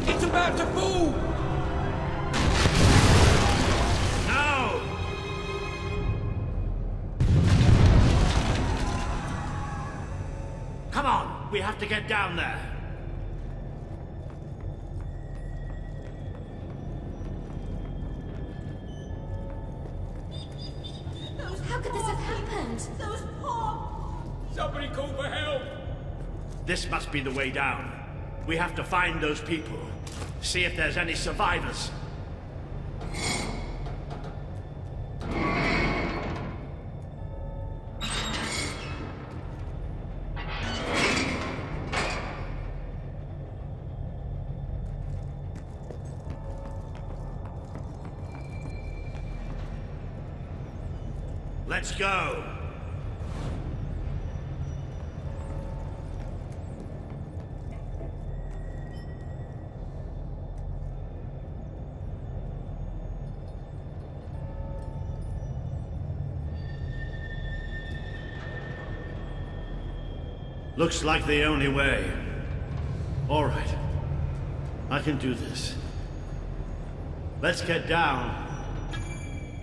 It's about to fall! No! Come on, we have to get down there. How could this have happened? Those poor... Somebody call for help! This must be the way down. We have to find those people. See if there's any survivors. Let's go. Looks like the only way. All right. I can do this. Let's get down.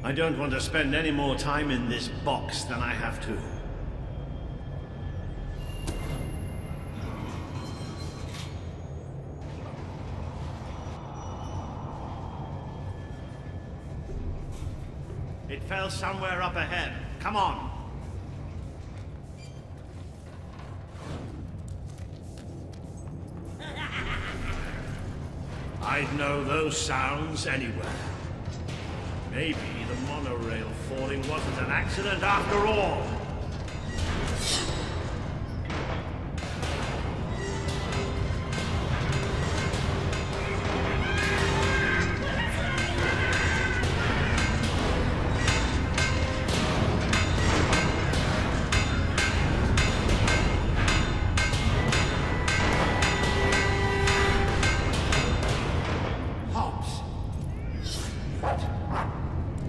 I don't want to spend any more time in this box than I have to. It fell somewhere up ahead. Come on. I'd know those sounds anywhere. Maybe the monorail falling wasn't an accident after all.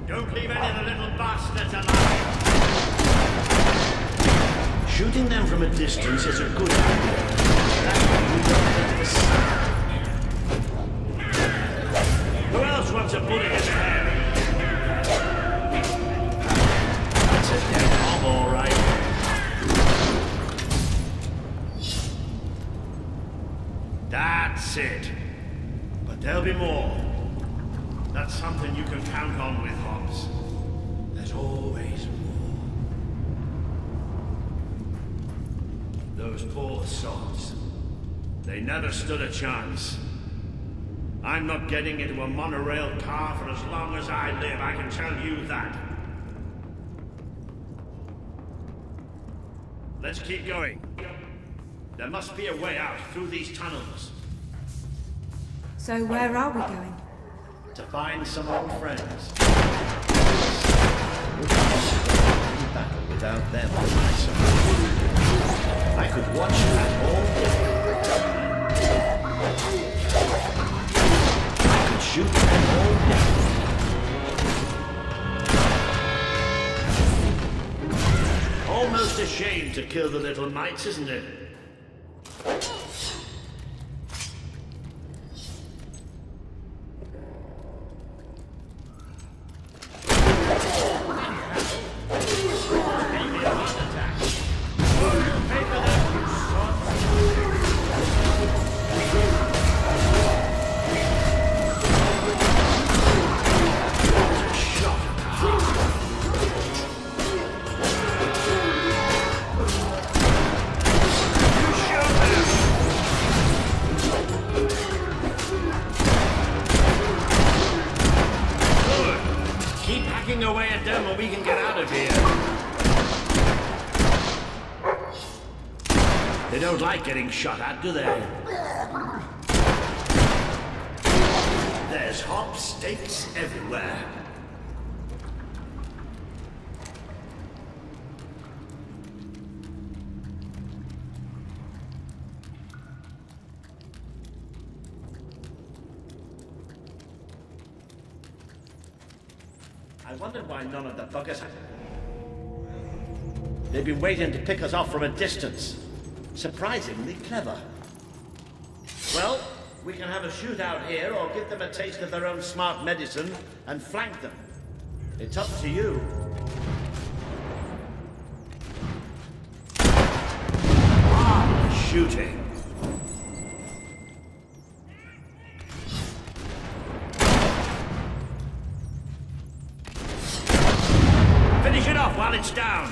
Don't leave any of the little bastards alive! Shooting them from a distance is a good idea. That way you don't hit the sun. Who else wants a bullet in the head? That's a dead bomb, all right. That's it. But there'll be more. That's something you can count on with, Hobbs. There's always more. Those poor sods. They never stood a chance. I'm not getting into a monorail car for as long as I live, I can tell you that. Let's keep going. There must be a way out through these tunnels. So where are we going? To find some old friends. Battle without them on my side. I could watch that all day. I could shoot them all day. Almost a shame to kill the little mites, isn't it? Away at them or we can get out of here. They don't like getting shot at, do they? There's hot steaks everywhere. I wonder why none of the buggers have... They've been waiting to pick us off from a distance. Surprisingly clever. Well, we can have a shootout here or give them a taste of their own smart medicine and flank them. It's up to you. Shooting. Finish it off while it's down.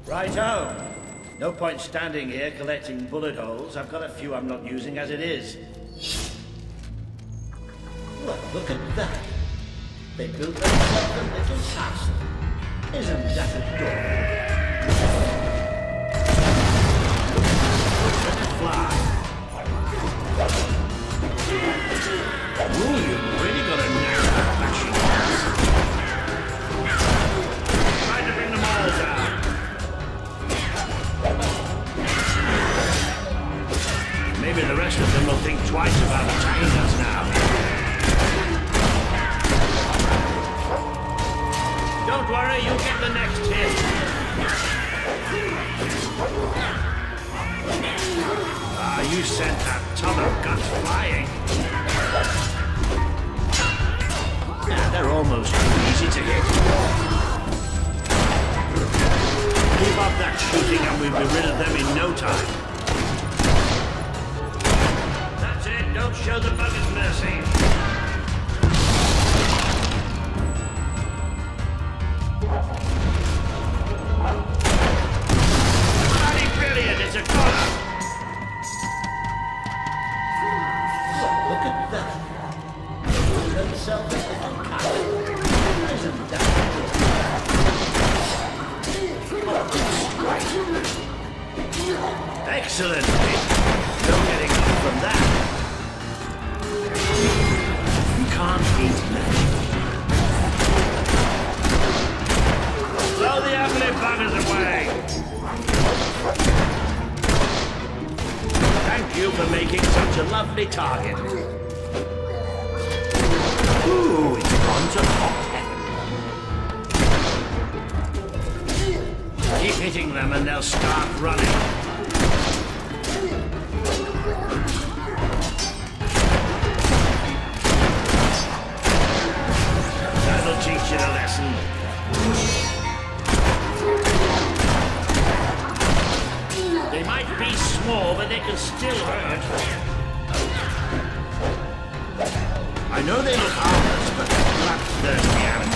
Righto. No point standing here collecting bullet holes. I've got a few I'm not using as it is. Well, look at that. They built themselves a little castle. Isn't that adorable? Let it fly. Ooh, you've really got a knack for flashing lights. Try to bring them all down. Maybe the rest of them will think twice about attacking us now. Don't worry, you'll get the next hit. Ah, you sent that ton of guns flying. Yeah, they're almost too easy to hit. Keep up that shooting and we'll be rid of them in no time. That's it. Don't show the buggers mercy. Bloody brilliant! It's a corner! Look at that. Himself as the unkind. Isn't that Excellent! No getting off from that. You can't beat me. Blow the ugly buggers away! Thank you for making such a lovely target. Ooh, it's gone to hot heaven. Keep hitting them and they'll start running. That'll teach you a lesson. They might be small, but they can still hurt. I know they look harmless, but they're bloodthirsty animals.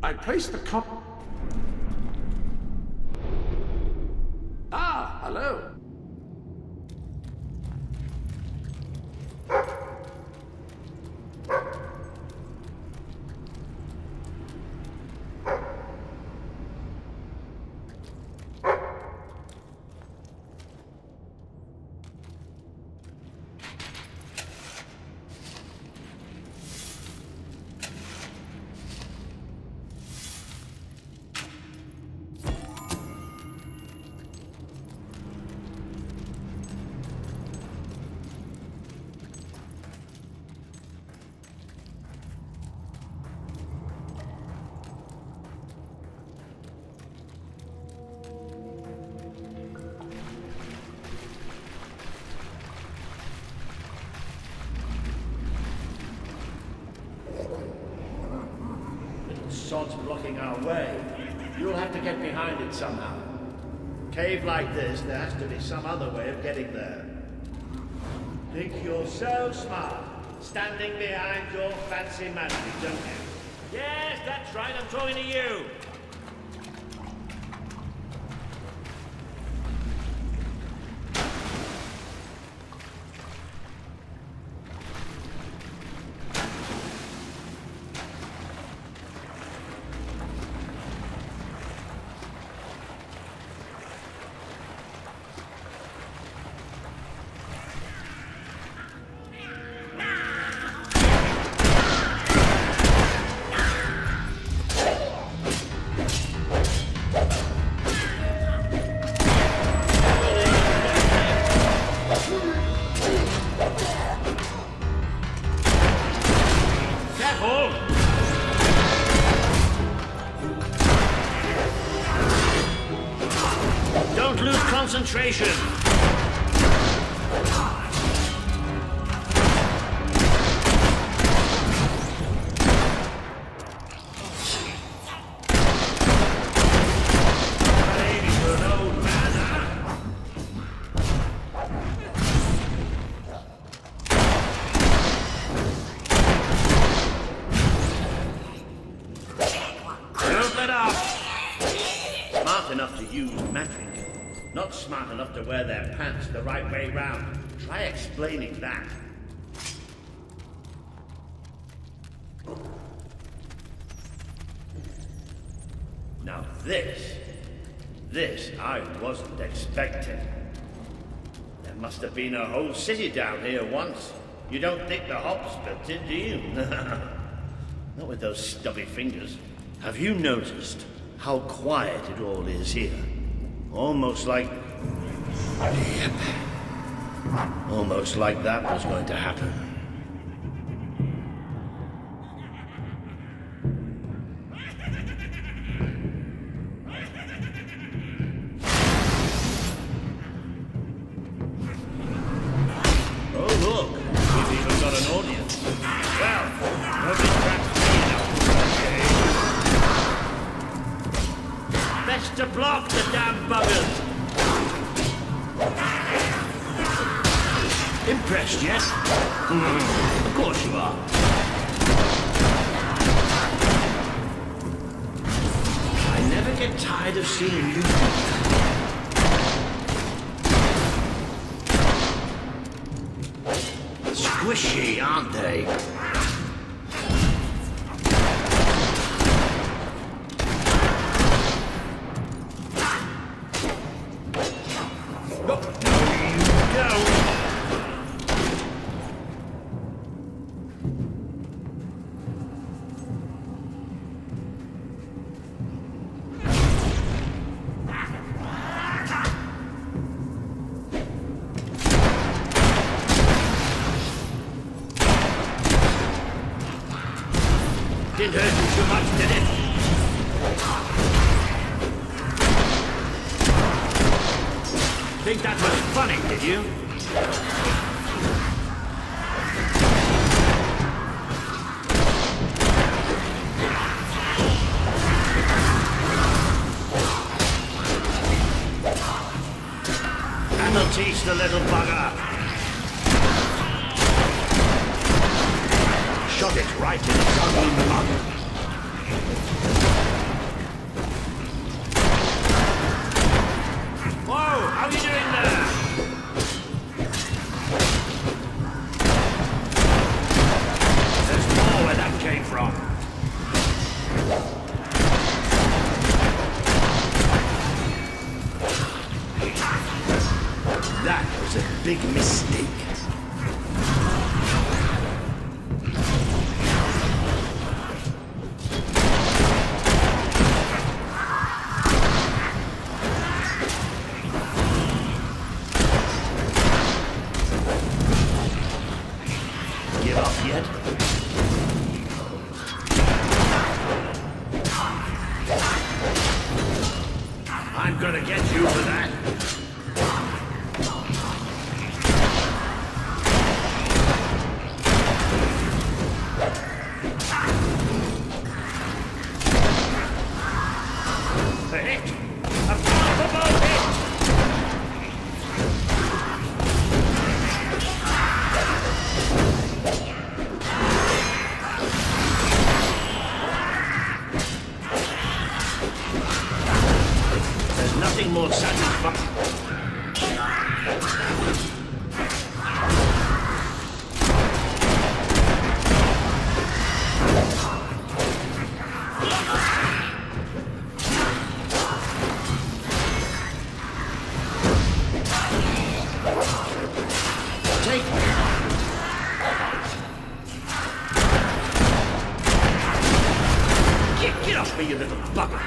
I placed the Ah, hello. Sod's blocking our way. You'll have to get behind it somehow. Cave like this, there has to be some other way of getting there. Think you're so smart, standing behind your fancy magic, don't you? Yes, that's right, I'm talking to you. Don't lose concentration. Enough to use magic, not smart enough to wear their pants the right way round. Try explaining that. Now this I wasn't expecting. There must have been a whole city down here once. You don't think the hops built it, do you? Not with those stubby fingers. Have you noticed how quiet it all is here? Almost like... Almost like that was going to happen. Oh, look! We've even got an audience. Well, nobody cracks me enough. Best to block the damn buggers! Impressed yet? Of course you are. I never get tired of seeing you. Squishy, aren't they? Didn't hurt you too much, did it? Think that was funny, did you? That'll teach the little bugger. Shot it right in its ugly mug. Whoa! How are you doing there? There's more where that came from. That was a big mistake. I'm gonna get you for that. A hit! A powerful hit! There's nothing more satisfying. Get off me, you little bugger!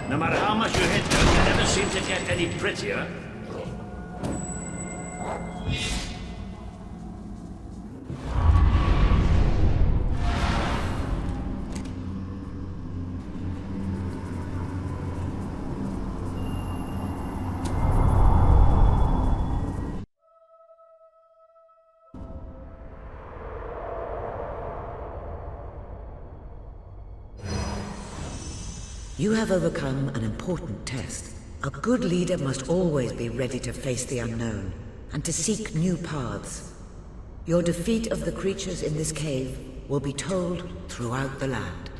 No matter how much you hit them, they never seem to get any prettier. You have overcome an important test. A good leader must always be ready to face the unknown, and to seek new paths. Your defeat of the creatures in this cave will be told throughout the land.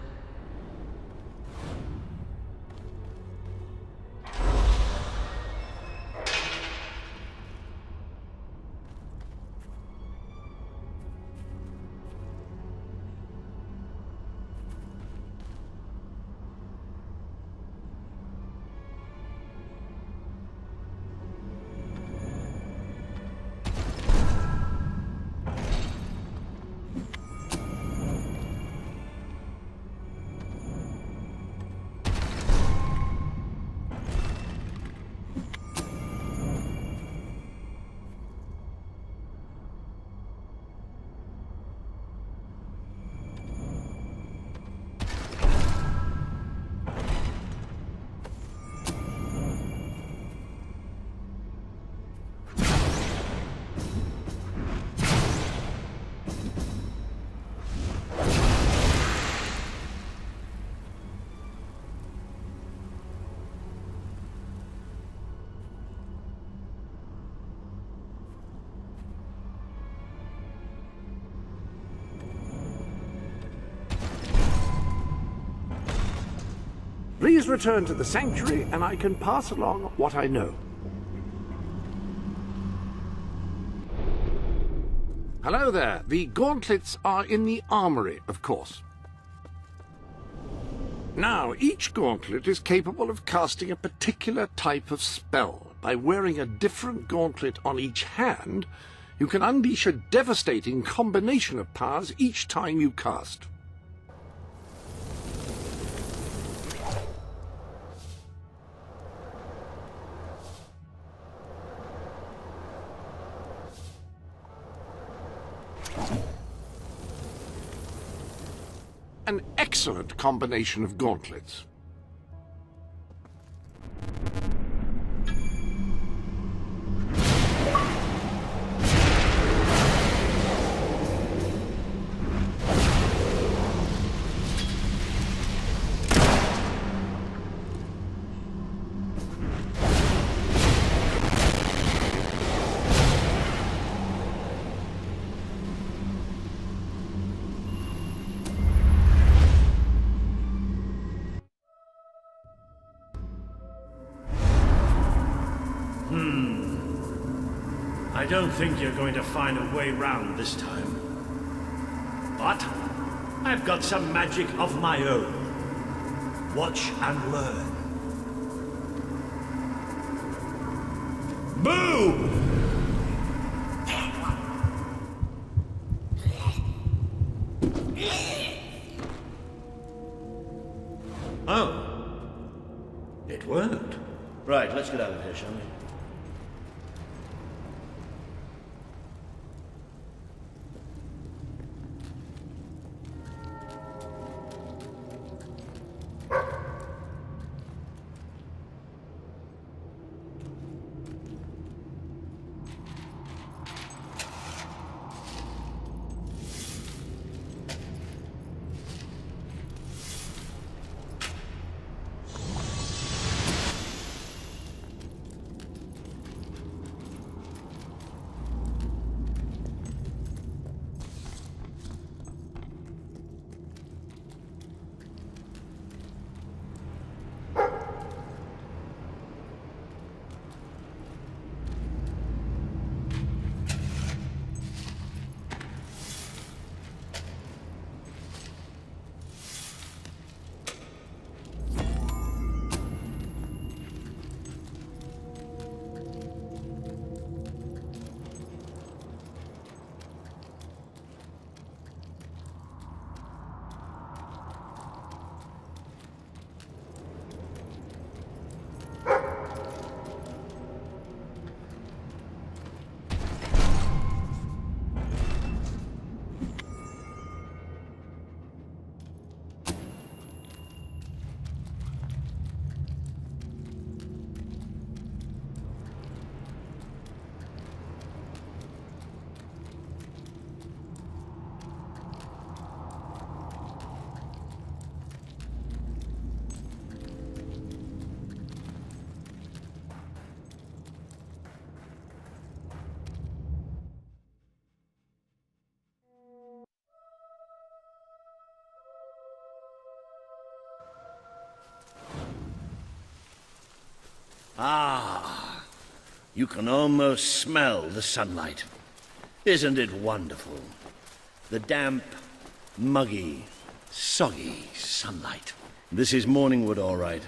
Please return to the sanctuary and I can pass along what I know. Hello there. The gauntlets are in the armory, of course. Now, each gauntlet is capable of casting a particular type of spell. By wearing a different gauntlet on each hand, you can unleash a devastating combination of powers each time you cast. An excellent combination of gauntlets. I don't think you're going to find a way round this time. But I've got some magic of my own. Watch and learn. Boom! Oh. It worked. Right, let's get out of here, shall we? Ah, you can almost smell the sunlight. Isn't it wonderful? The damp, muggy, soggy sunlight. This is Morningwood, all right.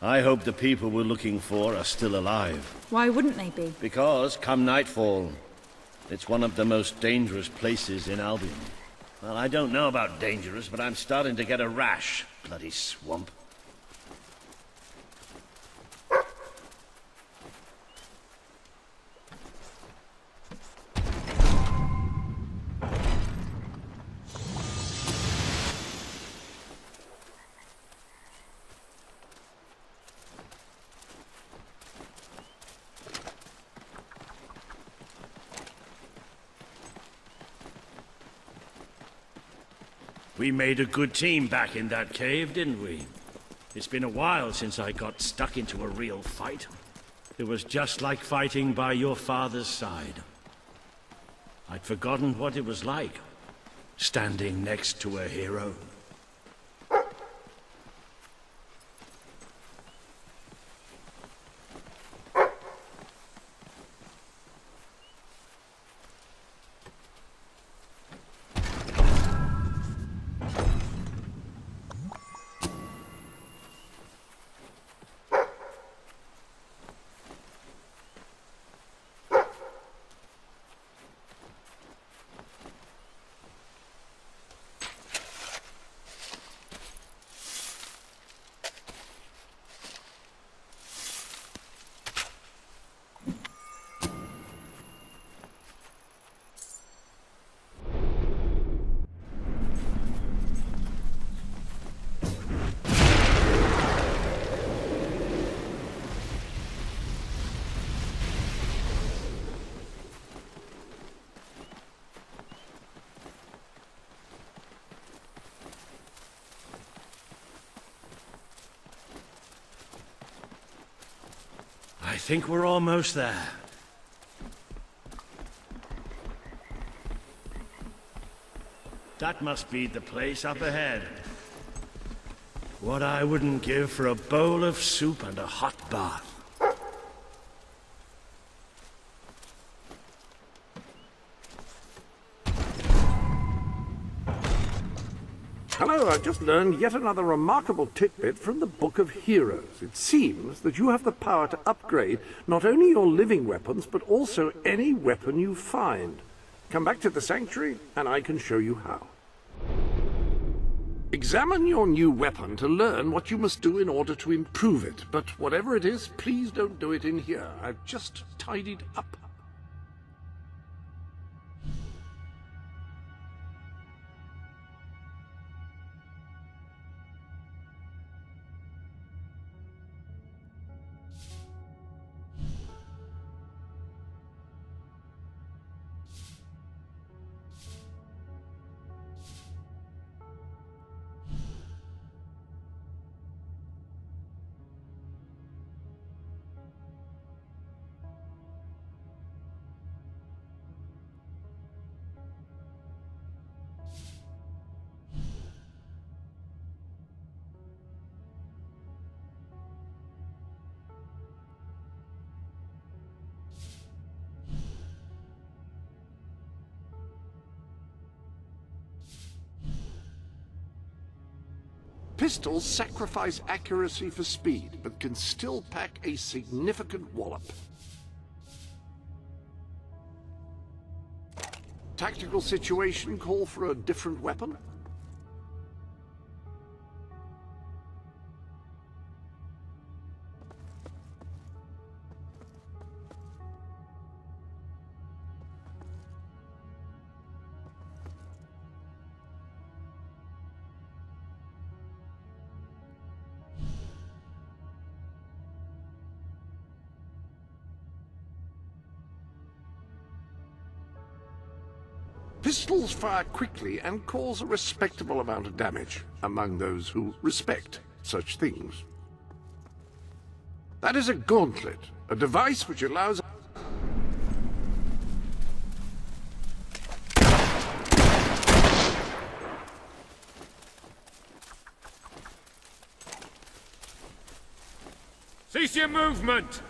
I hope the people we're looking for are still alive. Why wouldn't they be? Because, come nightfall, it's one of the most dangerous places in Albion. Well, I don't know about dangerous, but I'm starting to get a rash. Bloody swamp. We made a good team back in that cave, didn't we? It's been a while since I got stuck into a real fight. It was just like fighting by your father's side. I'd forgotten what it was like, standing next to a hero. I think we're almost there. That must be the place up ahead. What I wouldn't give for a bowl of soup and a hot bath. Hello, I've just learned yet another remarkable tidbit from the Book of Heroes. It seems that you have the power to upgrade not only your living weapons, but also any weapon you find. Come back to the Sanctuary, and I can show you how. Examine your new weapon to learn what you must do in order to improve it, but whatever it is, please don't do it in here. I've just tidied up. Pistols sacrifice accuracy for speed, but can still pack a significant wallop. Tactical situation call for a different weapon? Pistols fire quickly and cause a respectable amount of damage among those who respect such things. That is a gauntlet, a device which allows... Cease your movement!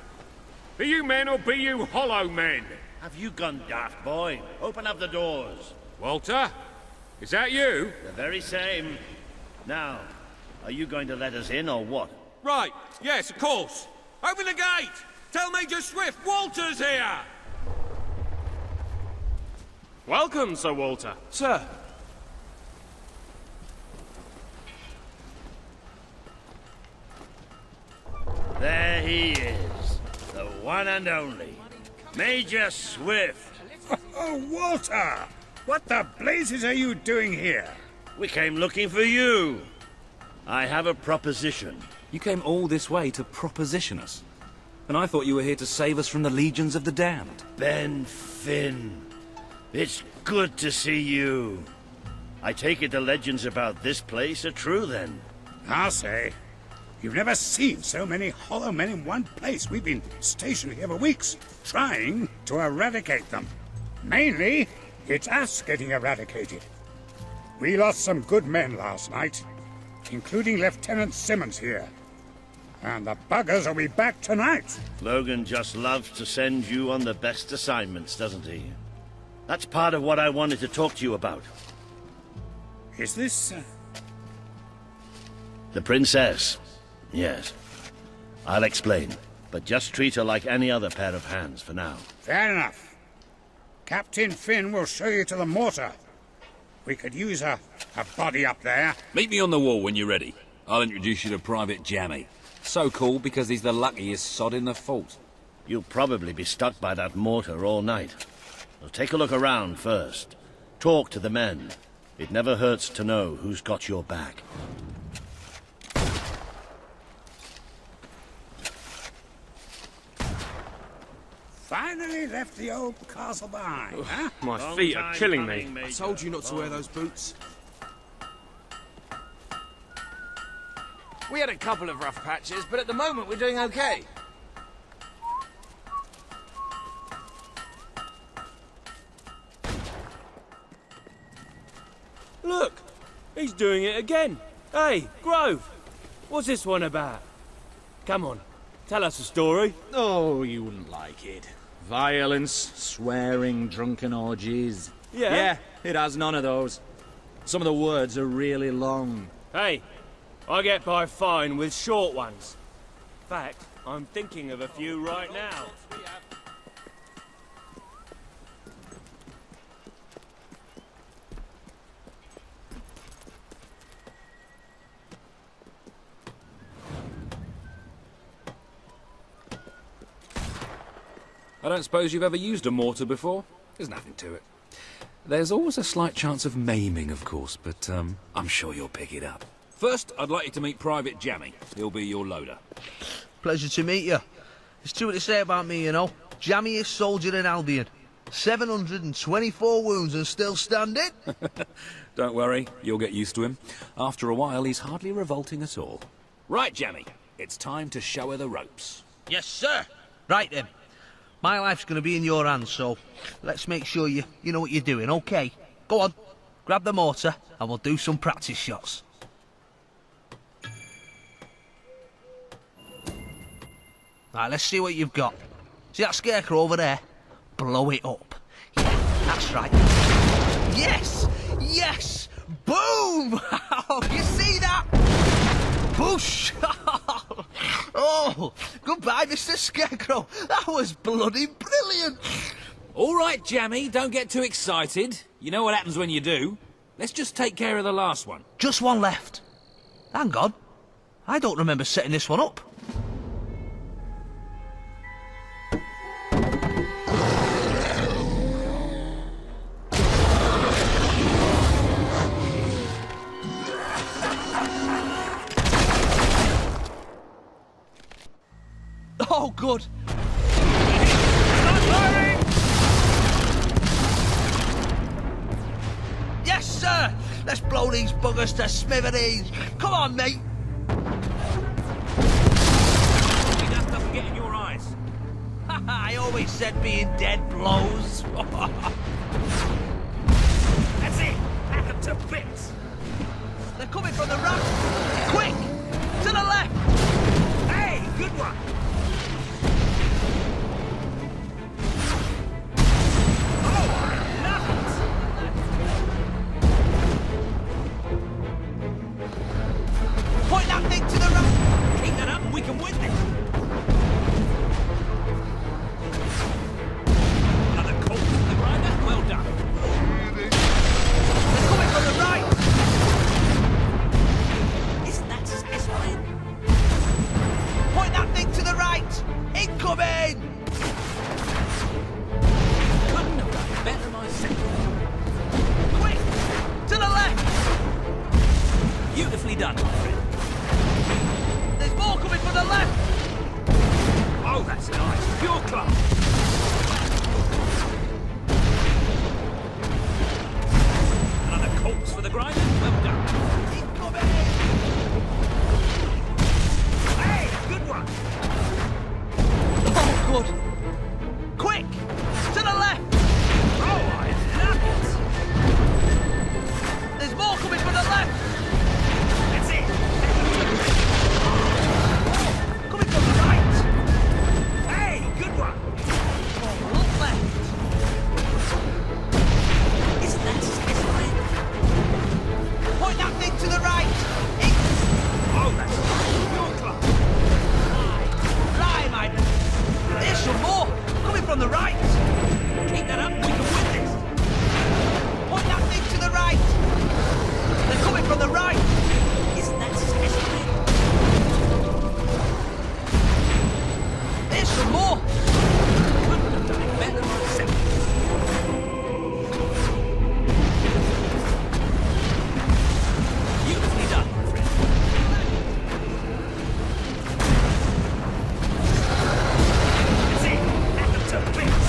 Be you men or be you hollow men? Have you gone daft, boy? Open up the doors. Walter? Is that you? The very same. Now, are you going to let us in or what? Right, yes, of course. Open the gate! Tell Major Swift Walter's here! Welcome, Sir Walter. Sir. There he is. The one and only. Major Swift. Oh, Walter! What the blazes are you doing here? We came looking for you. I have a proposition. You came all this way to proposition us. And I thought you were here to save us from the legions of the damned. Ben Finn. It's good to see you. I take it the legends about this place are true, then? I'll say. You've never seen so many hollow men in one place. We've been stationed here for weeks, trying to eradicate them. Mainly, it's us getting eradicated. We lost some good men last night, including Lieutenant Simmons here. And the buggers will be back tonight. Logan just loves to send you on the best assignments, doesn't he? That's part of what I wanted to talk to you about. Is this... The princess. Yes. I'll explain, but just treat her like any other pair of hands for now. Fair enough. Captain Finn will show you to the mortar. We could use a body up there. Meet me on the wall when you're ready. I'll introduce you to Private Jammy. So cool because he's the luckiest sod in the fort. You'll probably be stuck by that mortar all night. So take a look around first. Talk to the men. It never hurts to know who's got your back. Finally left the old castle behind, huh? My feet are killing me. I told you not to wear those boots. We had a couple of rough patches, but at the moment we're doing okay. He's doing it again. Hey, Grove, what's this one about? Come on, tell us a story. Oh, you wouldn't like it. Violence, swearing, drunken orgies. Yeah, it has none of those. Some of the words are really long. Hey, I get by fine with short ones. In fact, I'm thinking of a few right now. I don't suppose you've ever used a mortar before? There's nothing to it. There's always a slight chance of maiming, of course, but I'm sure you'll pick it up. First, I'd like you to meet Private Jammy. He'll be your loader. Pleasure to meet you. There's too much to say about me, you know. Jammiest soldier in Albion. 724 wounds and still standing. Don't worry, you'll get used to him. After a while, he's hardly revolting at all. Right, Jammy, it's time to show her the ropes. Yes, sir. Right then. My life's going to be in your hands, so let's make sure you know what you're doing, okay? Go on, grab the mortar and we'll do some practice shots. Right, let's see what you've got. See that scarecrow over there? Blow it up. Yeah, that's right. Yes! Yes! Boom! You see that? Boosh! Oh, goodbye, Mr. Scarecrow. That was bloody brilliant. All right, Jammy, don't get too excited. You know what happens when you do. Let's just take care of the last one. Just one left. Hang on. I don't remember setting this one up. Oh, good. Stop firing! Yes, sir! Let's blow these buggers to smithereens. Come on, mate. That doesn't get in your eyes. I always said being dead blows. That's it. Pack them to bits. They're coming from the right. Quick! To the left! Hey, good one. Point that thing to the right! Keep that up and we can win this! Another call from the grinder? Well done. They're coming from the right! Isn't that satisfying? Point that thing to the right! Incoming! Couldn't have done it better myself. Quick! To the left! Beautifully done, my friend. There's more coming from the left! Oh, that's nice. Pure class. Another corpse for the grinder? Well done. Incoming! Hey, good one. Oh, good. Quick! To the left! Oh, I love it. There's more coming from the left! That's it. Coming from the right! Hey, good one. Oh, look left! Isn't that satisfying? Point that thing to the right! Oh, that's pure class. Right, mate! There's some more! Coming from the right! Keep that up, we can win this. Point that thing to the right! They're coming from the right! Isn't that satisfying? There's some more! Couldn't have done it better myself. Beautifully done, my friend. That's it. Pack them to bits.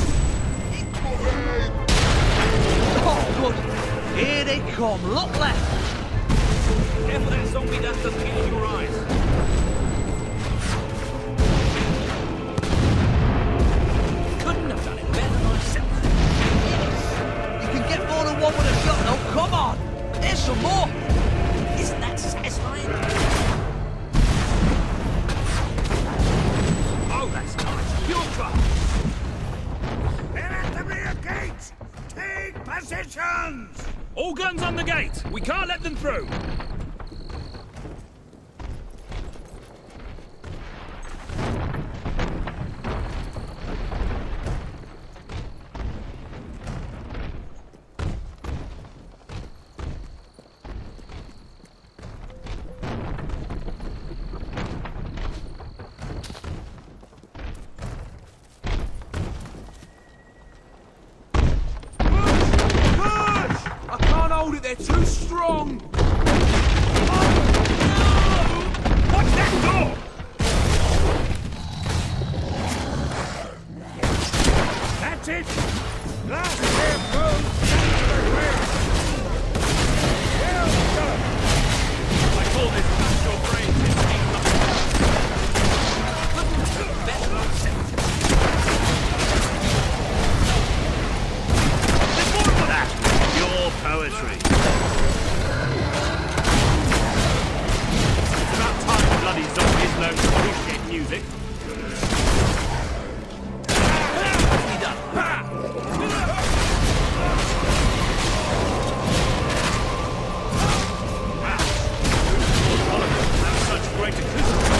Oh, good! Here they come! Look left! Careful that zombie dust doesn't get in your eyes. Couldn't have done it better myself. You can get more than one with a shot, though. Come on! There's some more! gate! We can't let them through! They're too strong! Watch that door! That's it! Last pair goes down to the ground! Well done! I call this bash your brains in There's more for that! Your poetry. It's about time bloody zombies learn to appreciate music. Be done. Have such great acoustics.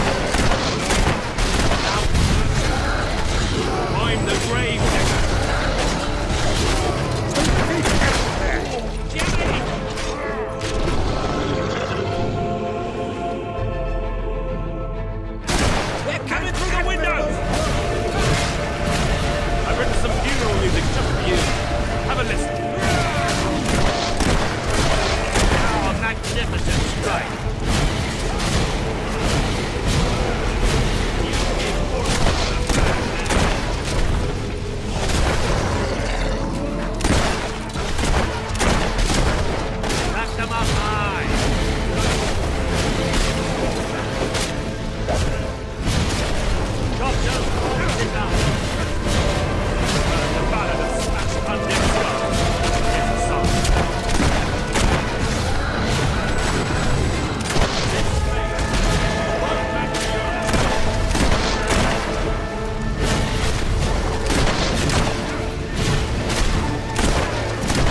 I'm the grave digger. They're coming through the windows! I've written some funeral music just for you. Have a listen. Oh, magnificent strike. Back them up high. Drop down. Sit down. The ballad of smashed undead skulls. It's a song. This way. Walk back to your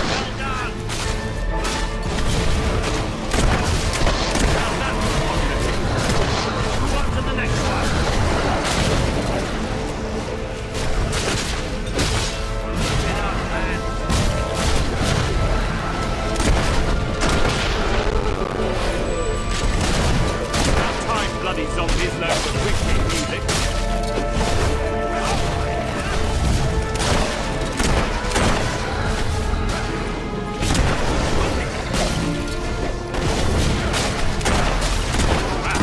well done. Now that's popular. Move on to the next one. Bloody zombies learn to appreciate music. Wow,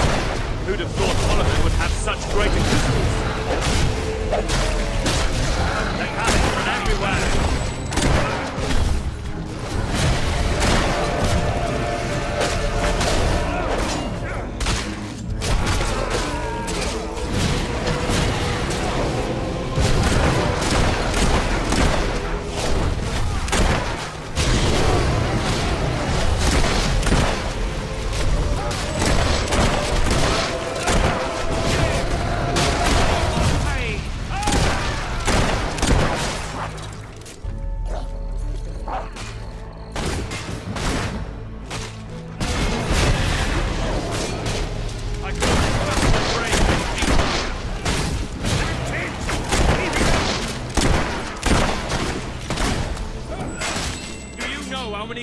who'd have thought Oliver would have such great acoustics? They're coming from everywhere.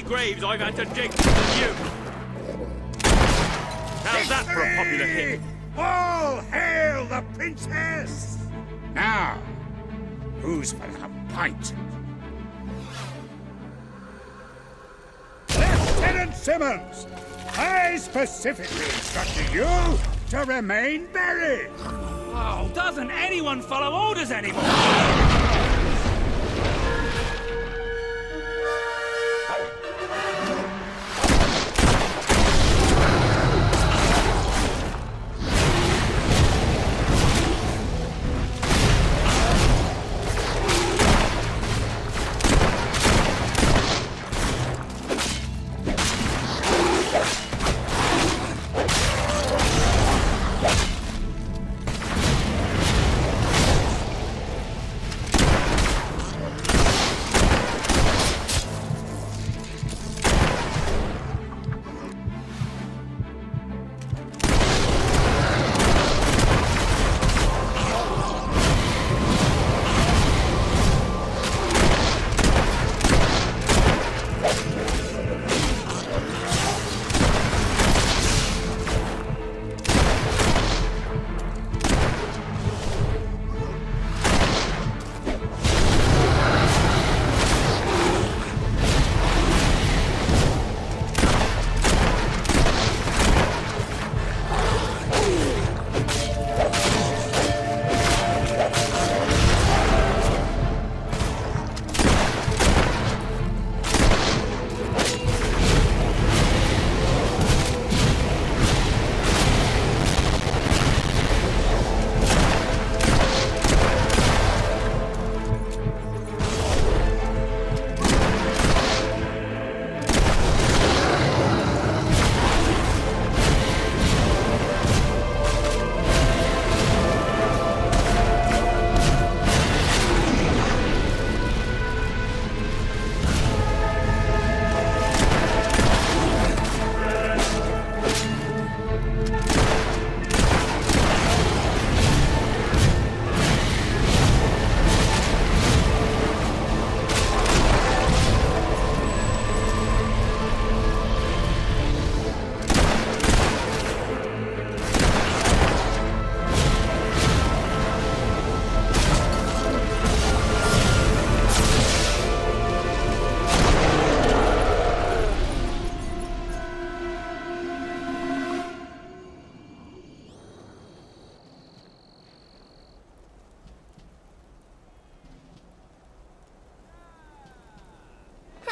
Graves I've had to dig for you. How's that for a popular hit? All hail the princess! Now, who's for a pint? Lieutenant Simmons! I specifically instructed you to remain buried! Oh, doesn't anyone follow orders anymore?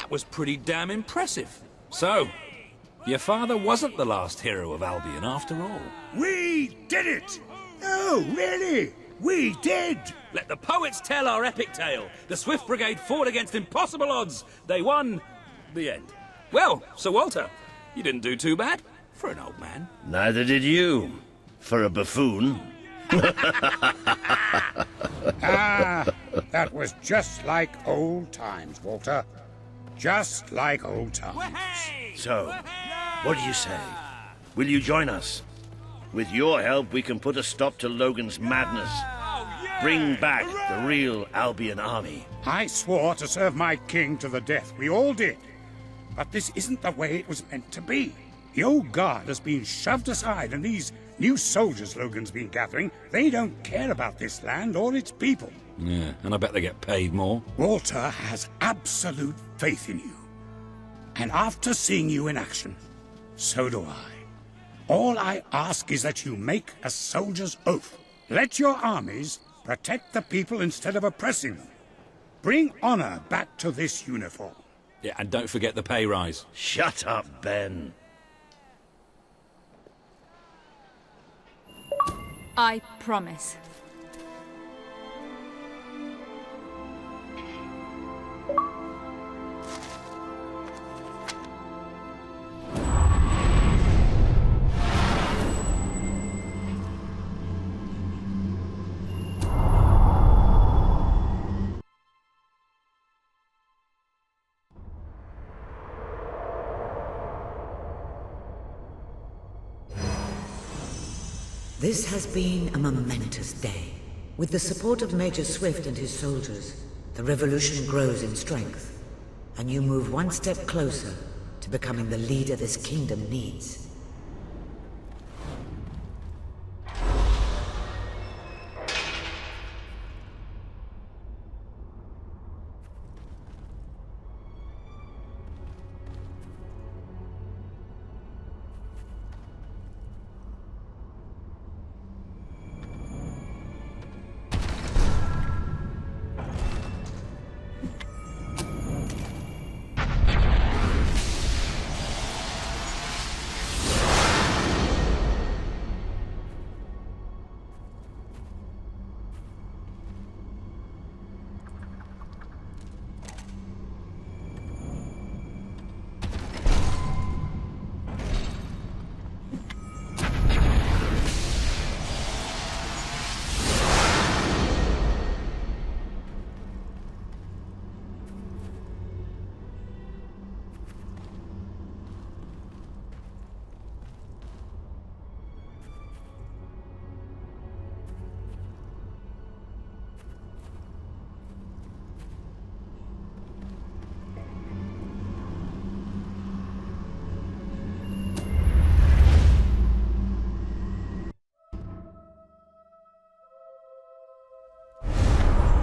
That was pretty damn impressive. So, your father wasn't the last hero of Albion after all. We did it! Oh, really? We did! Let the poets tell our epic tale. The Swift Brigade fought against impossible odds. They won. The end. Well, Sir Walter, you didn't do too bad for an old man. Neither did you. For a buffoon. Ah, that was just like old times, Walter. Just like old times. So, what do you say? Will you join us? With your help, we can put a stop to Logan's madness. Bring back the real Albion army. I swore to serve my king to the death. We all did. But this isn't the way it was meant to be. The old guard has been shoved aside, and these new soldiers Logan's been gathering, they don't care about this land or its people. Yeah, and I bet they get paid more. Walter has absolute faith in you. And after seeing you in action, so do I. All I ask is that you make a soldier's oath. Let your armies protect the people instead of oppressing them. Bring honor back to this uniform. Yeah, and don't forget the pay rise. Shut up, Ben. I promise. This has been a momentous day. With the support of Major Swift and his soldiers, the revolution grows in strength, and you move one step closer to becoming the leader this kingdom needs.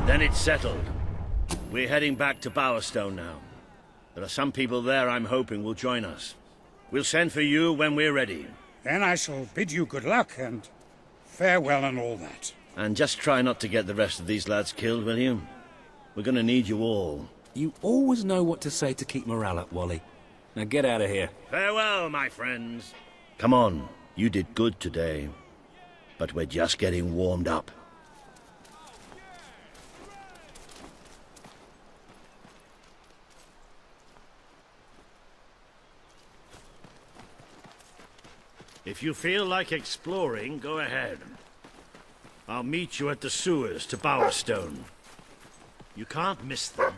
Then it's settled. We're heading back to Bowerstone now. There are some people there I'm hoping will join us. We'll send for you when we're ready. Then I shall bid you good luck and farewell and all that. And just try not to get the rest of these lads killed, will you? We're gonna need you all. You always know what to say to keep morale up, Wally. Now get out of here. Farewell, my friends. Come on, you did good today. But we're just getting warmed up. If you feel like exploring, go ahead. I'll meet you at the sewers to Bowerstone. You can't miss them.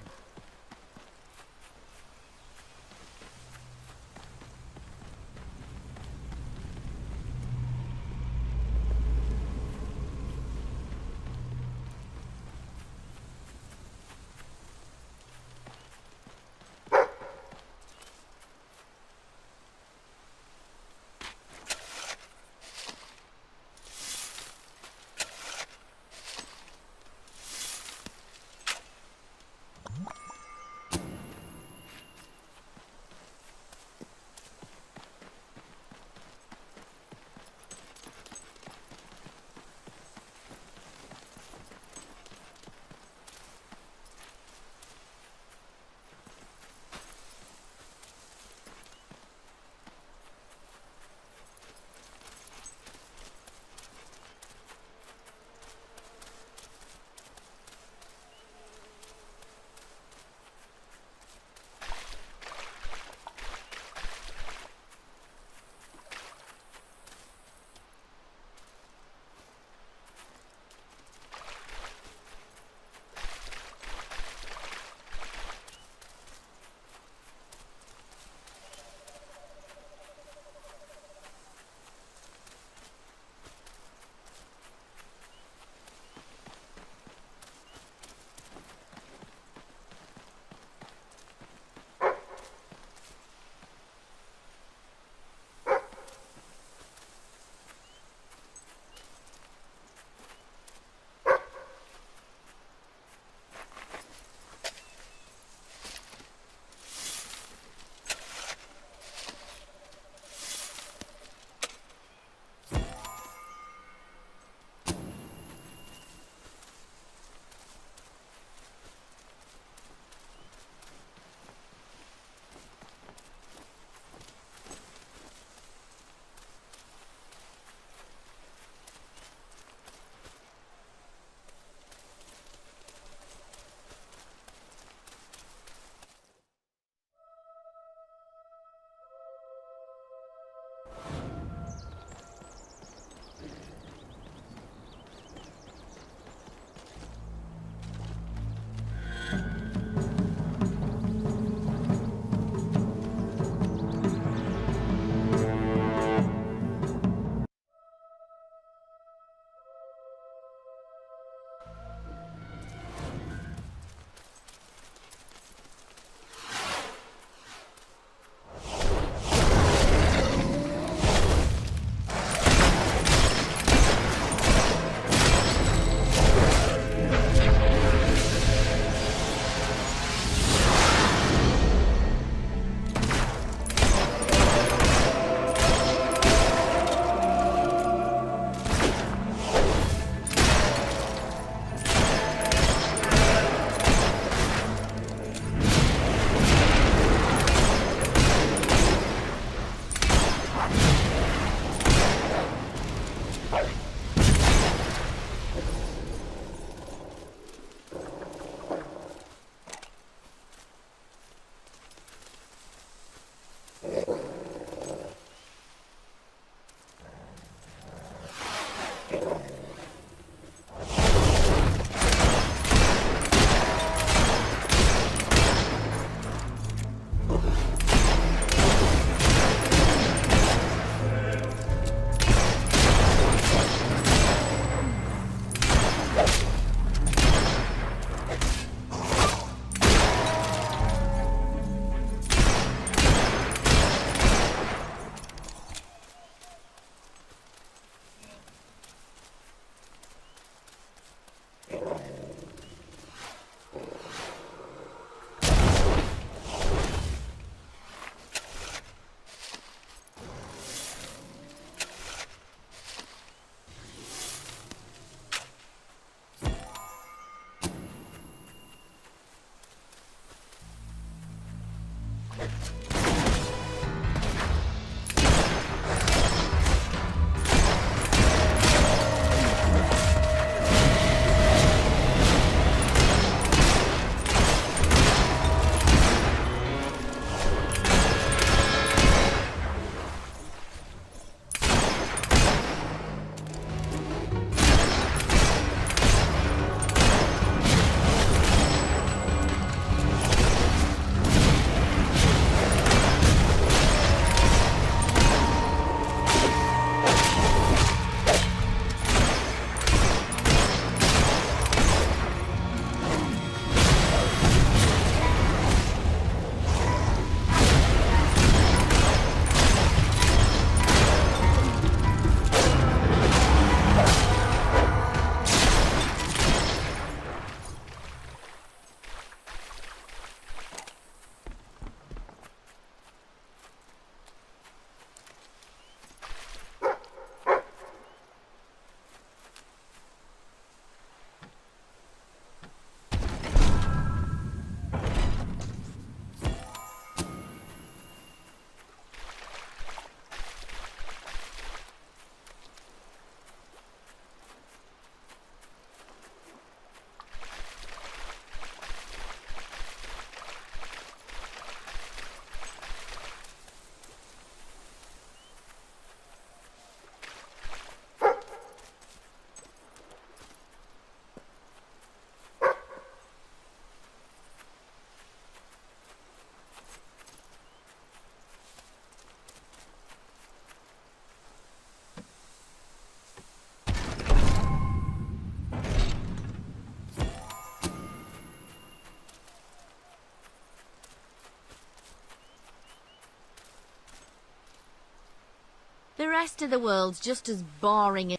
The rest of the world's just as boring as...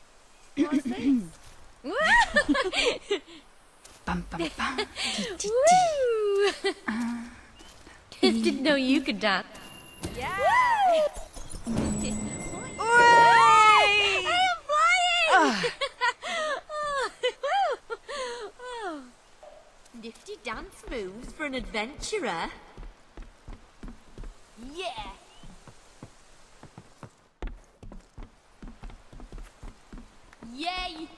What's this? Bum, bum, bum. Woo! Didn't know you could dance. Yeah! Hey, I'm flying! Nifty dance moves for an adventurer. Yeah! Yay!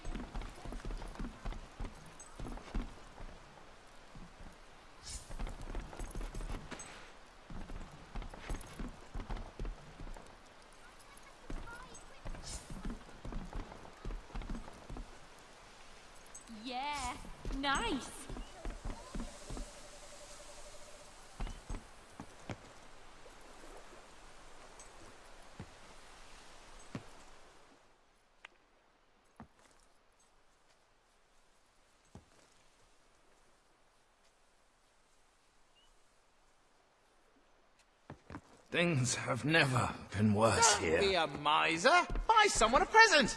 Yeah, nice. Things have never been worse here. Don't be a miser. Buy someone a present.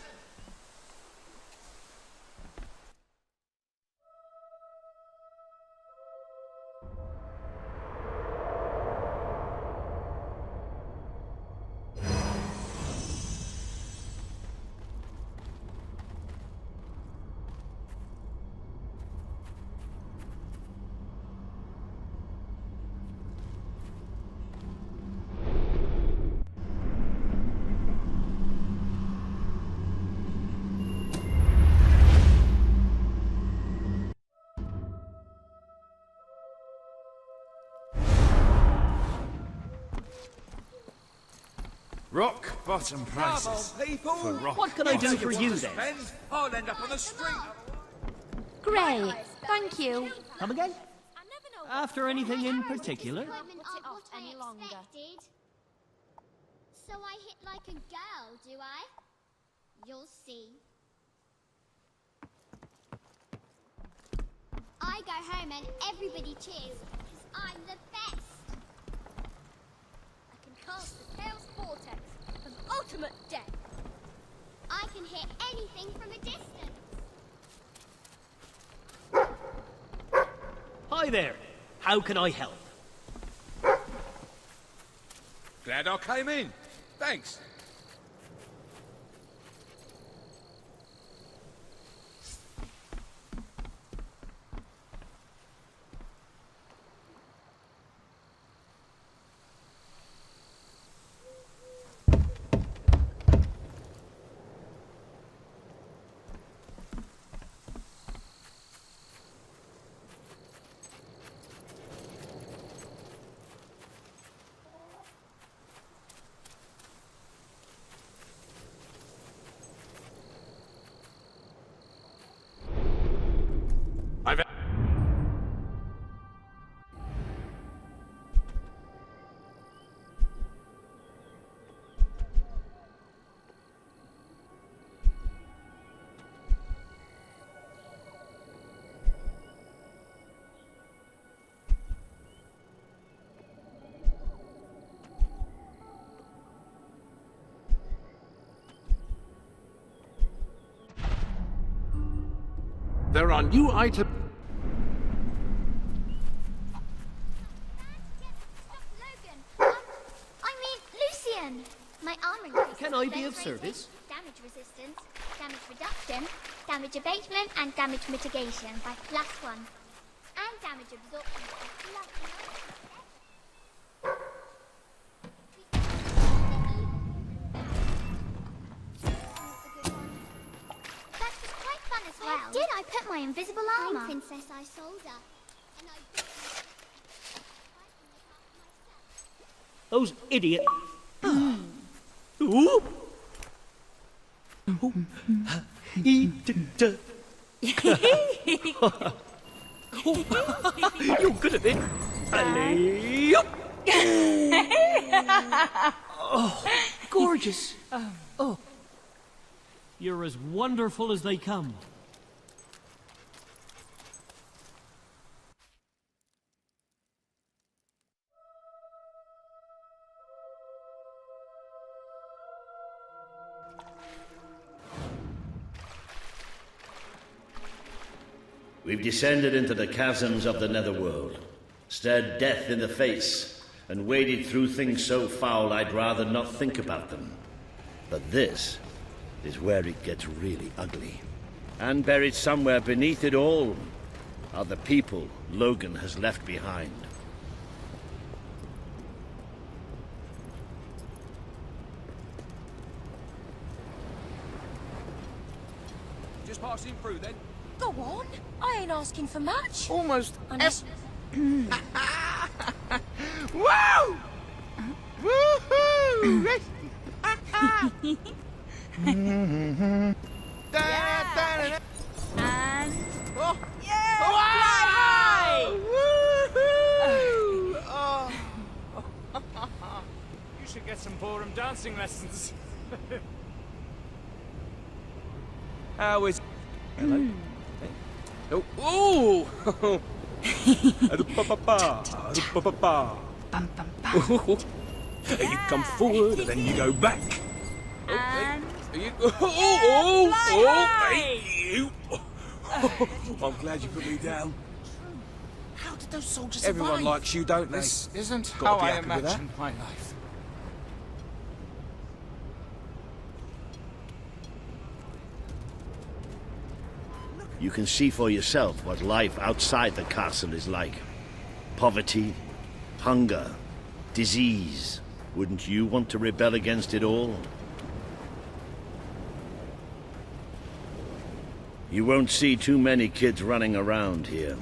Rock bottom prices. People, for rock. What can I do for you then? I'll end up on the street. Great, thank you. Come again? After anything in particular? Any longer. So I hit like a girl, do I? You'll see. I go home and everybody cheers because I'm the best. I can cast the Chaos Vortex of ultimate death. I can hit anything from a distance. Hi there. How can I help? Glad I came in. Thanks. There are new items. Lucian! My armor increases Can I be defense of service? rating, damage resistance, damage reduction, damage abatement, and damage mitigation by +1. And damage absorption by That was quite fun as well. Where did I put my invisible armor? I'm Princess Isolda. And I... Those idiot... Ooh. You're good at it. Oh, gorgeous. Oh. You're as wonderful as they come. We've descended into the chasms of the netherworld, stared death in the face, and waded through things so foul I'd rather not think about them. But this is where it gets really ugly. And buried somewhere beneath it all are the people Logan has left behind. Just passing through then. Go on. I ain't asking for much. Almost. Unless... Woo! Woohoo! And... Oh. Yeah! Wow! Woohoo! Oh. You should get some ballroom dancing lessons. How is... Hello? Oh! Ooh! You come forward and then you go back. And... I'm glad you put me down. How did those soldiers Everyone survive? likes you, don't they? This isn't Gotta how be I happy with that. imagined my life. You can see for yourself what life outside the castle is like. Poverty, hunger, disease. Wouldn't you want to rebel against it all? You won't see too many kids running around here.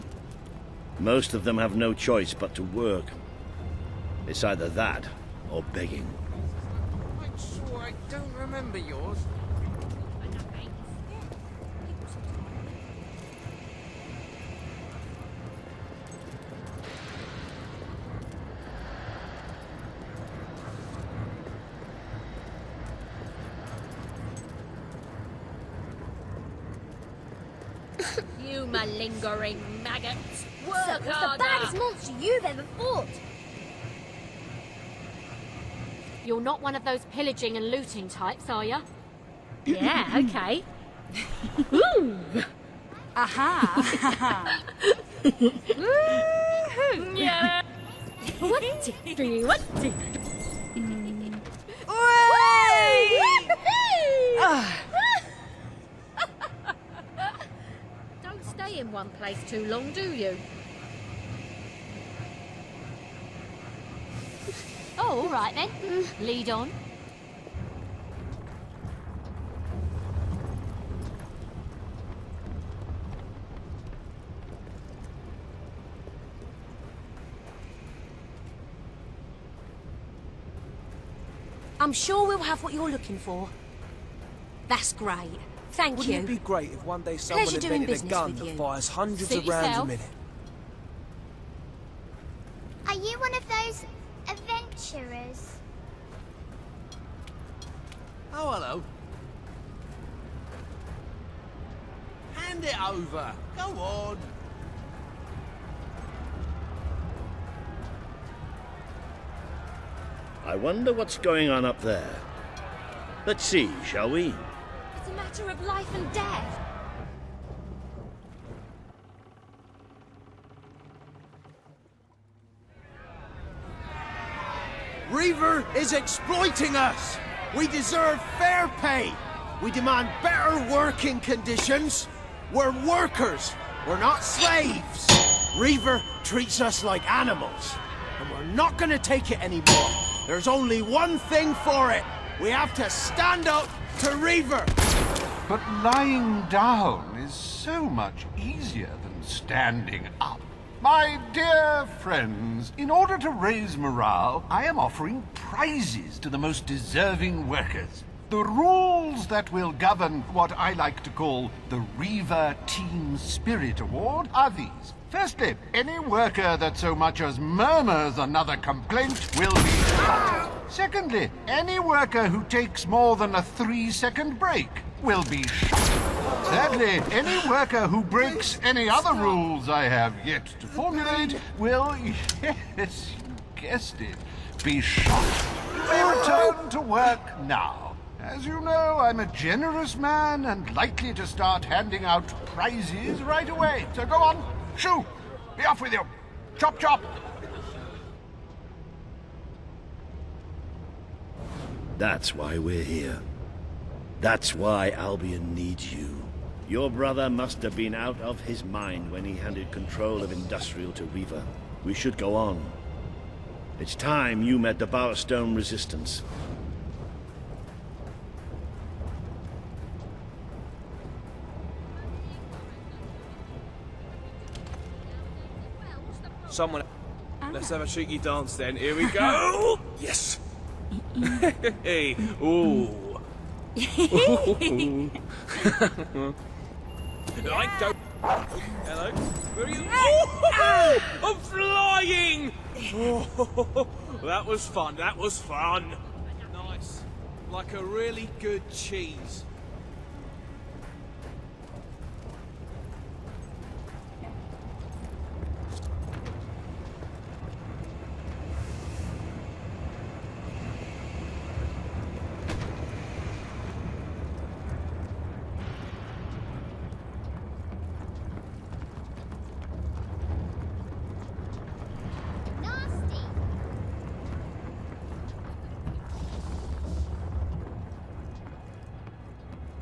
Most of them have no choice but to work. It's either that or begging. I'm sure I don't remember yours. You malingering maggots. What's the baddest monster you've ever fought? You're not one of those pillaging and looting types, are you? Yeah, okay. Ooh! Aha! Woohoo! Yeah. What? Don't stay in one place too long, do you? Oh, all right then. Lead on. I'm sure we'll have what you're looking for. That's great. Thank Wouldn't you. it be great if one day someone Pleasure doing invented a business gun with that you. fires hundreds Suit of rounds a yourself. minute? Are you one of those adventurers? Oh, hello. Hand it over. Go on. I wonder what's going on up there. Let's see, shall we? It's a matter of life and death. Reaver is exploiting us. We deserve fair pay. We demand better working conditions. We're workers. We're not slaves. Reaver treats us like animals. And we're not gonna take it anymore. There's only one thing for it. We have to stand up to Reaver. But lying down is so much easier than standing up. My dear friends, in order to raise morale, I am offering prizes to the most deserving workers. The rules that will govern what I like to call the Reaver Team Spirit Award are these. Firstly, any worker that so much as murmurs another complaint will be shot. Secondly, any worker who takes more than a 3-second break will be shot. Thirdly, any worker who breaks any other rules I have yet to formulate will, yes, you guessed it, be shot. You may return to work now. As you know, I'm a generous man and likely to start handing out prizes right away. So go on, shoo! Be off with you! Chop chop! That's why we're here. That's why Albion needs you. Your brother must have been out of his mind when he handed control of Industrial to Reaver. We should go on. It's time you met the Bowerstone Resistance. Someone... Let's have a cheeky dance then. Here we go! Yes! Hey! Ooh! I don't... Hello? Where are you? Oh, I'm flying! Oh, that was fun, that was fun! Nice. Like a really good cheese.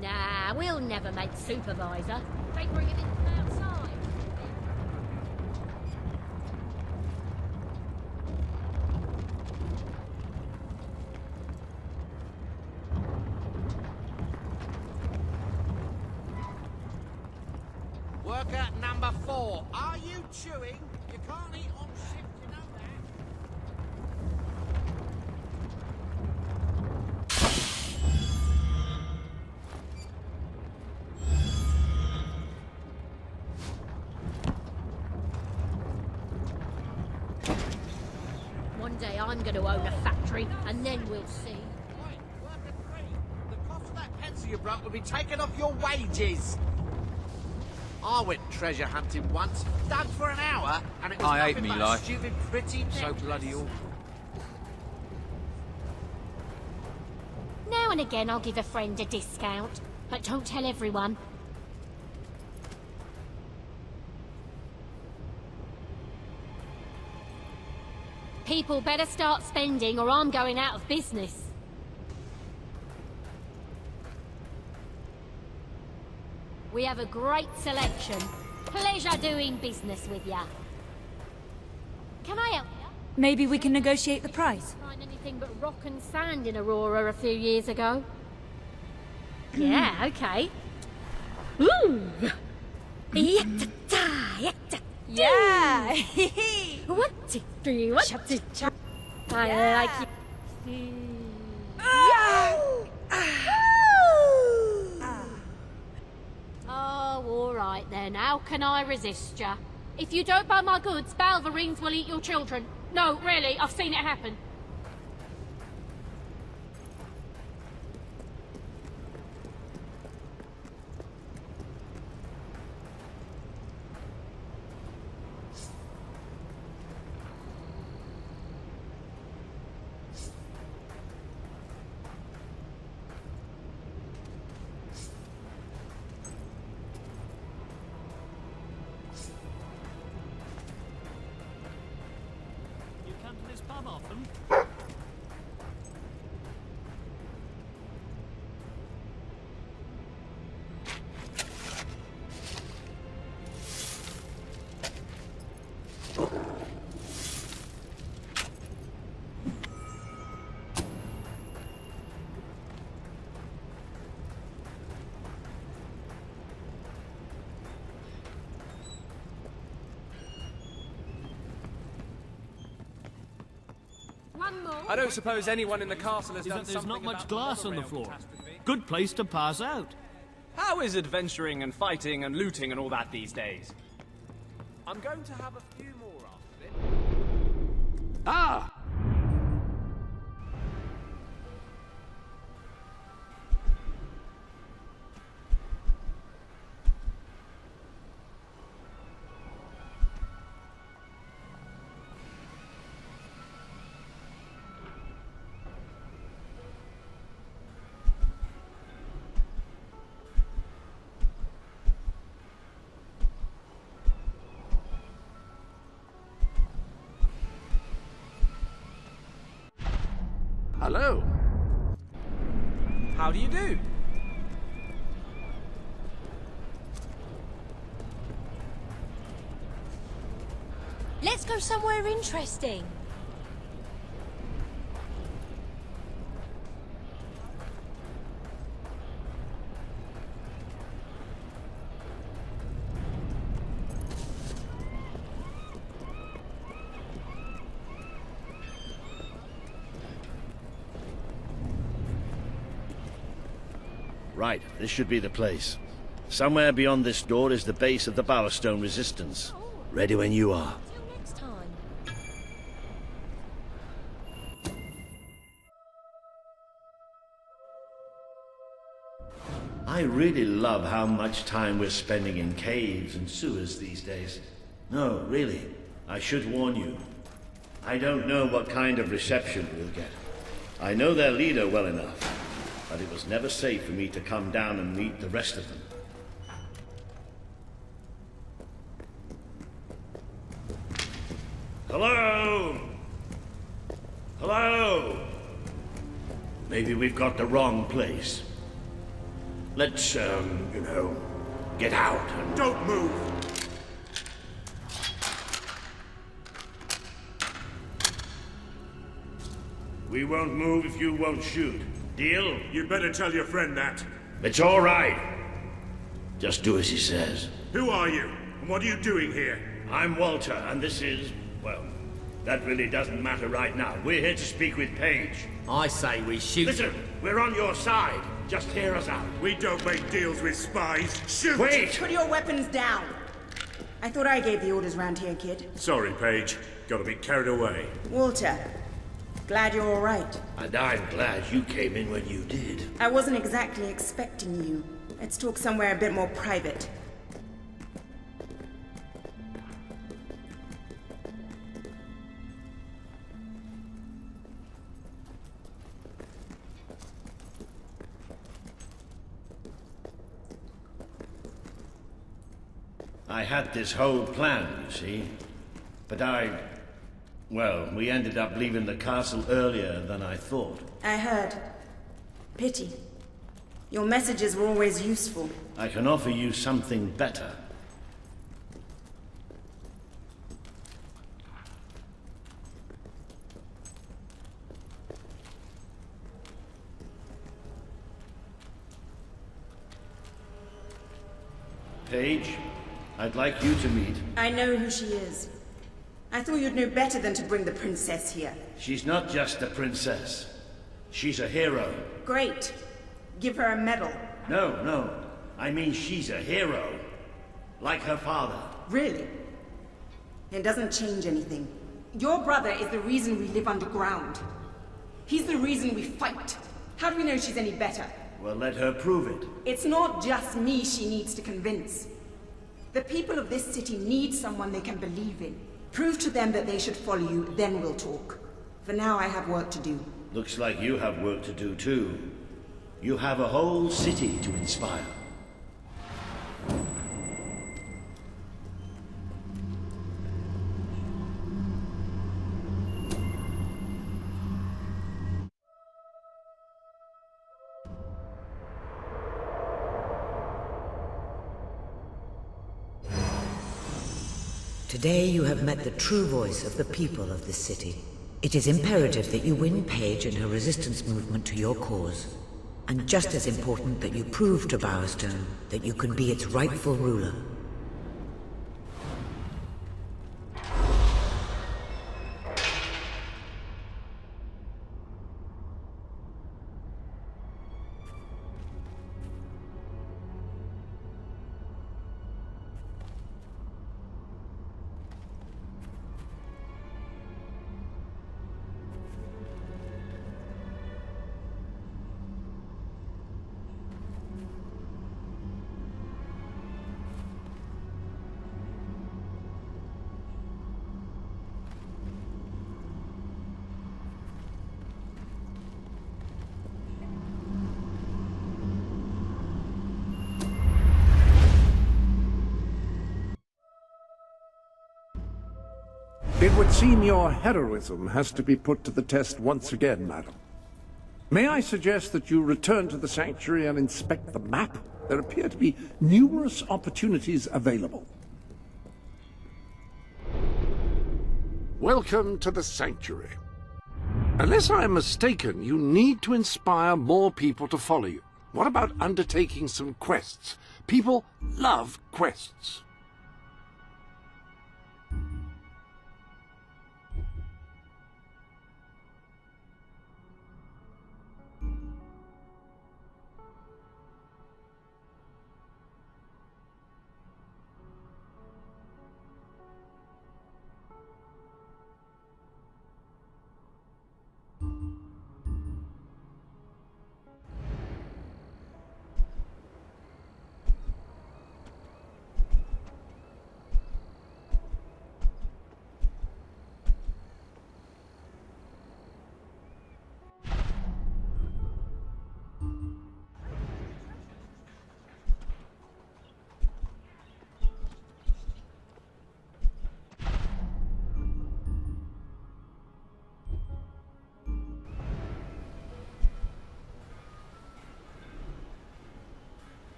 Nah, we'll never make supervisor. They bring him in from outside. Worker number 4, are you chewing? You can't eat on shift, you know that. One day I'm going to own a factory, and then we'll see. Right, worker 3, the cost of that pencil you broke will be taken off your wages. I went treasure hunting once, dug for an hour, and it was I hate nothing me but a life. stupid pretty So necklace. bloody awful. Now and again I'll give a friend a discount, but don't tell everyone. People better start spending or I'm going out of business. We have a great selection. Pleasure doing business with ya. Can I help ya? Maybe we can negotiate the price. Find anything but rock and sand in Aurora a few years ago. Yeah, okay. Ooh! Yeah! What? I like you. Oh, all right then. How can I resist ya? If you don't buy my goods, Balverines will eat your children. No, really, I've seen it happen. You come to this pub often? One more. I don't suppose anyone in the castle has Is done that there's something not much about glass on the rail floor. catastrophe? Good place to pass out. How is adventuring and fighting and looting and all that these days? I'm going to have a few more after this. Ah! Hello. How do you do? Let's go somewhere interesting. Right, this should be the place. Somewhere beyond this door is the base of the Bowerstone Resistance. Ready when you are. Till next time. I really love how much time we're spending in caves and sewers these days. No, really, I should warn you. I don't know what kind of reception we'll get. I know their leader well enough. But it was never safe for me to come down and meet the rest of them. Hello? Hello? Maybe we've got the wrong place. Let's, get out and... Don't move! We won't move if you won't shoot. Deal? You better tell your friend that. It's all right. Just do as he says. Who are you? And what are you doing here? I'm Walter, and this is... well, that really doesn't matter right now. We're here to speak with Paige. I say we shoot. Listen, we're on your side. Just hear us out. We don't make deals with spies. Shoot! Wait! Put your weapons down. I thought I gave the orders round here, kid. Sorry, Paige. Got a bit carried away. Walter, glad you're all right. And I'm glad you came in when you did. I wasn't exactly expecting you. Let's talk somewhere a bit more private. I had this whole plan, you see. But well, we ended up leaving the castle earlier than I thought. I heard. Pity. Your messages were always useful. I can offer you something better. Paige, I'd like you to meet. I know who she is. I thought you'd know better than to bring the princess here. She's not just a princess. She's a hero. Great. Give her a medal. No. I mean she's a hero. Like her father. Really? It doesn't change anything. Your brother is the reason we live underground. He's the reason we fight. How do we know she's any better? Well, let her prove it. It's not just me she needs to convince. The people of this city need someone they can believe in. Prove to them that they should follow you, then we'll talk. For now, I have work to do. Looks like you have work to do, too. You have a whole city to inspire. Today you have met the true voice of the people of this city. It is imperative that you win Paige and her resistance movement to your cause. And just as important that you prove to Bowerstone that you can be its rightful ruler. It would seem your heroism has to be put to the test once again, madam. May I suggest that you return to the sanctuary and inspect the map? There appear to be numerous opportunities available. Welcome to the sanctuary. Unless I am mistaken, you need to inspire more people to follow you. What about undertaking some quests? People love quests.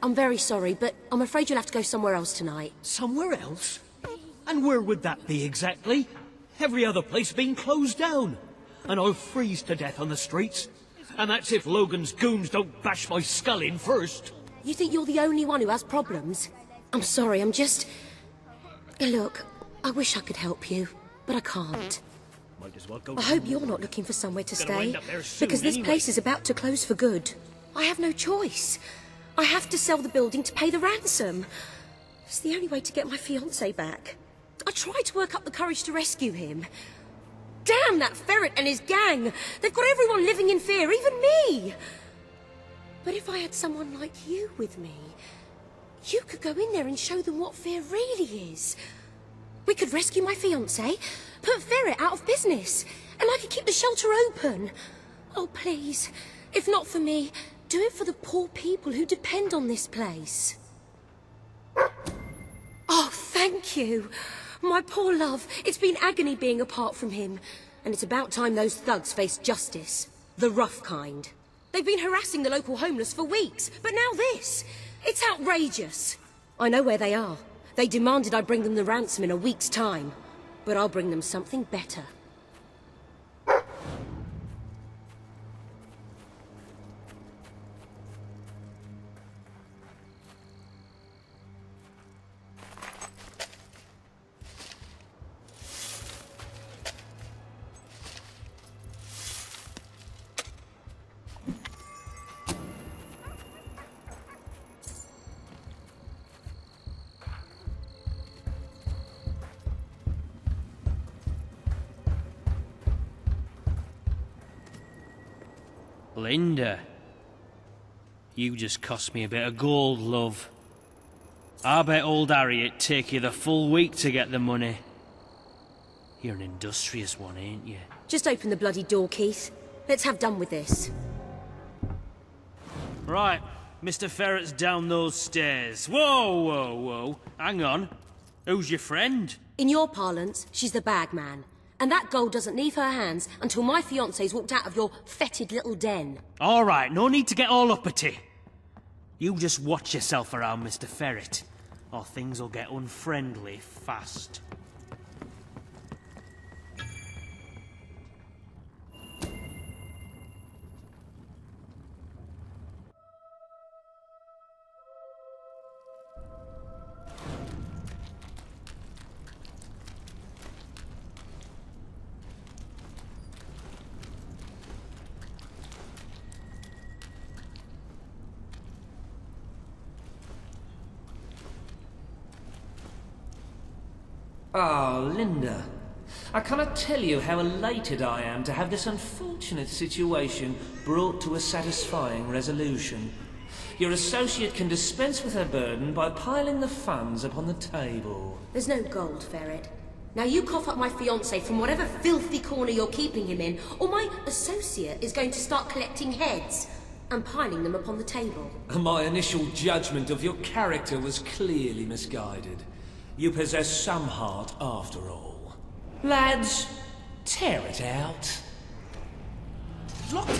I'm very sorry, but I'm afraid you'll have to go somewhere else tonight. Somewhere else? And where would that be exactly? Every other place being closed down. And I'll freeze to death on the streets. And that's if Logan's goons don't bash my skull in first. You think you're the only one who has problems? I'm sorry, I'm just... Look, I wish I could help you, but I can't. Might as well go I hope you're not looking for somewhere to Gonna stay, end up there soon because this anyway. place is about to close for good. I have no choice. I have to sell the building to pay the ransom. It's the only way to get my fiancé back. I tried to work up the courage to rescue him. Damn that ferret and his gang! They've got everyone living in fear, even me! But if I had someone like you with me, you could go in there and show them what fear really is. We could rescue my fiancé, put Ferret out of business, and I could keep the shelter open. Oh, please, if not for me, do it for the poor people who depend on this place. Oh, thank you. My poor love, it's been agony being apart from him. And it's about time those thugs faced justice. The rough kind. They've been harassing the local homeless for weeks, but now this. It's outrageous. I know where they are. They demanded I bring them the ransom in a week's time. But I'll bring them something better. Linda, you just cost me a bit of gold, love. I bet old Harriet take you the full week to get the money. You're an industrious one, ain't you? Just open the bloody door, Keith. Let's have done with this. Right, Mr. Ferret's down those stairs. Whoa, whoa, whoa. Hang on. Who's your friend? In your parlance, she's the bag man. And that gold doesn't leave her hands until my fiancé's walked out of your fetid little den. All right, no need to get all uppity. You just watch yourself around, Mr. Ferret, or things will get unfriendly fast. Oh, Linda. I cannot tell you how elated I am to have this unfortunate situation brought to a satisfying resolution. Your associate can dispense with her burden by piling the funds upon the table. There's no gold, Ferret. Now you cough up my fiancé from whatever filthy corner you're keeping him in, or my associate is going to start collecting heads and piling them upon the table. My initial judgment of your character was clearly misguided. You possess some heart after all. Lads, tear it out. Look. You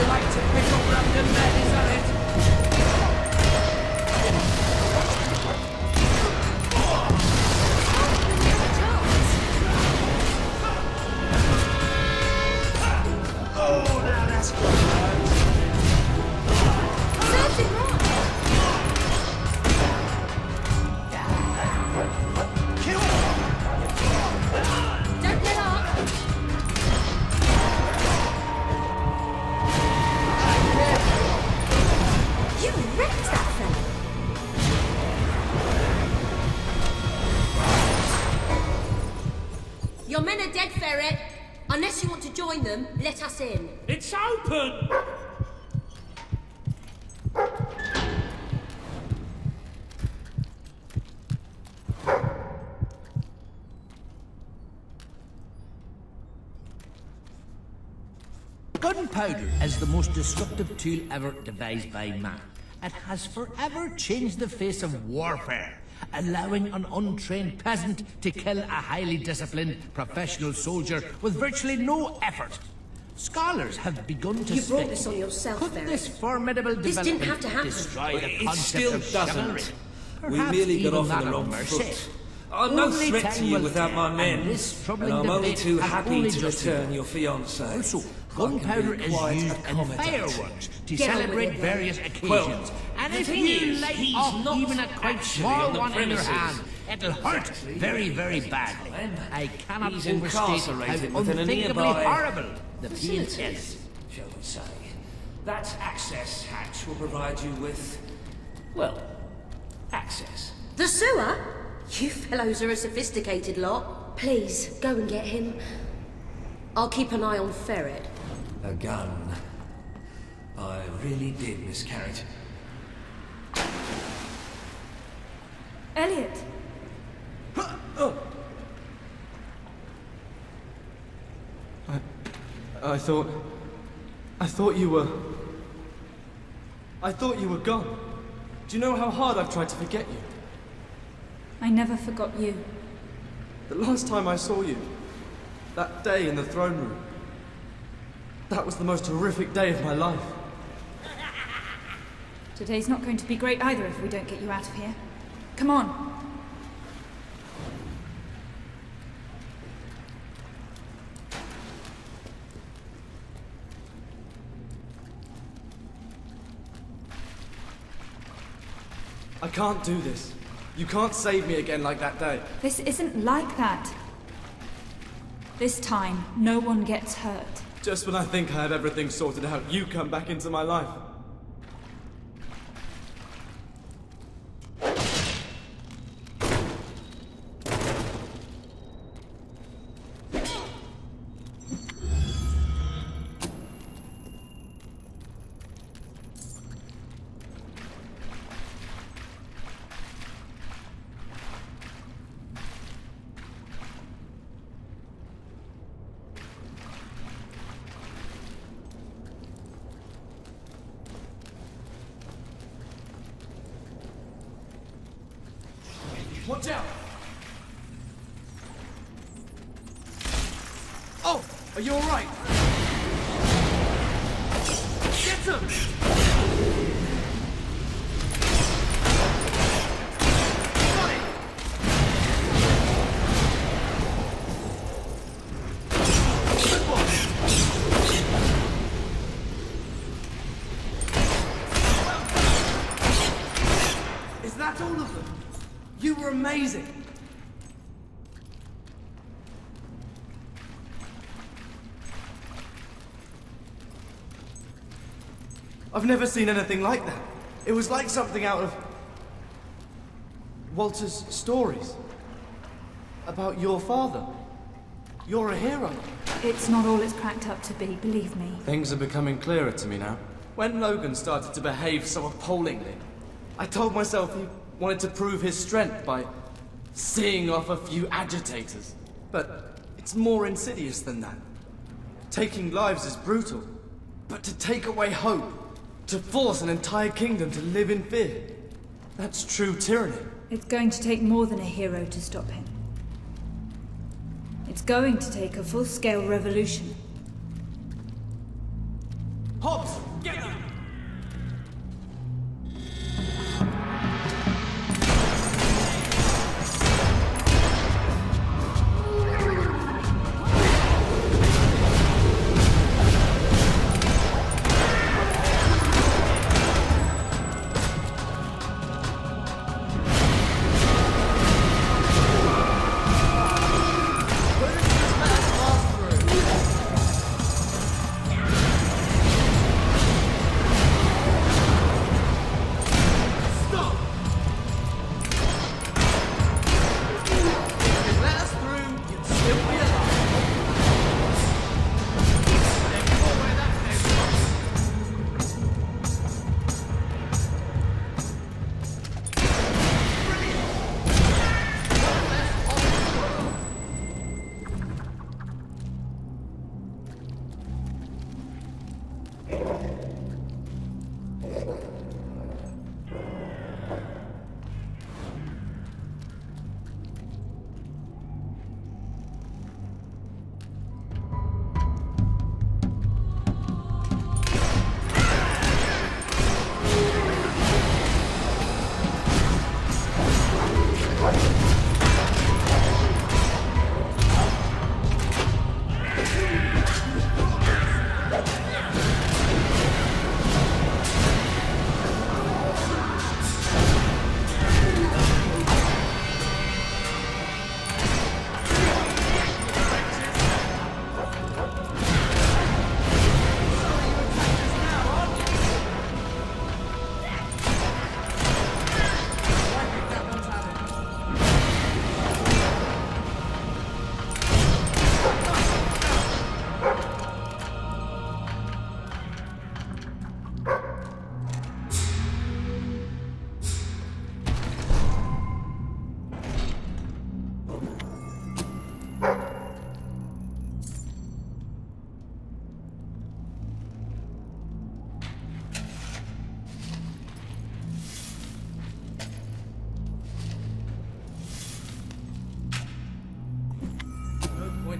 like to pick up random men, is that it? Oh, now that's good. Serves him right. Kill him! Don't let up. You wrecked that fella. Your men are dead, Ferret. Unless you want to join them, let us in. It's open! Gunpowder is the most destructive tool ever devised by man. It has forever changed the face of warfare, allowing an untrained peasant to kill a highly disciplined professional soldier with virtually no effort. Scholars have begun to You brought this on yourself, could Ferret. this formidable This development didn't have to happen. destroy the It concept still of doesn't. chivalry? We Perhaps merely got even off on that the of wrong mercy. foot. I'm no Only threat time to you will without my tell, men, and this and troubling I'm only debate too has happy only to just return begun. your fiancée. Also, I gunpowder can be is quite used in accommodating. fireworks to Get on with celebrate it, various then. occasions. Well, And the if thing you is, light he's off not even a quite actually small on the one in your premises. hand, it'll hurt very, very badly. I cannot He's overstate how incarcerated within a unthinkably nearby horrible the pain facility, is. shall we say. That access hatch will provide you with, well, access. The sewer? You fellows are a sophisticated lot. Please, go and get him. I'll keep an eye on Ferret. A gun. I really did miscarriage. Elliot! I thought you were... I thought you were gone. Do you know how hard I've tried to forget you? I never forgot you. The last time I saw you, that day in the throne room, that was the most horrific day of my life. Today's not going to be great either if we don't get you out of here. Come on. I can't do this. You can't save me again like that day. This isn't like that. This time, no one gets hurt. Just when I think I have everything sorted out, you come back into my life. Watch out! Oh! Are you alright? Get him! Got it! Good one! Is that all of them? You were amazing! I've never seen anything like that. It was like something out of... Walter's stories. About your father. You're a hero. It's not all it's cracked up to be, believe me. Things are becoming clearer to me now. When Logan started to behave so appallingly, I told myself he wanted to prove his strength by seeing off a few agitators. But it's more insidious than that. Taking lives is brutal. But to take away hope, to force an entire kingdom to live in fear, that's true tyranny. It's going to take more than a hero to stop him. It's going to take a full-scale revolution. Hobbs, get them!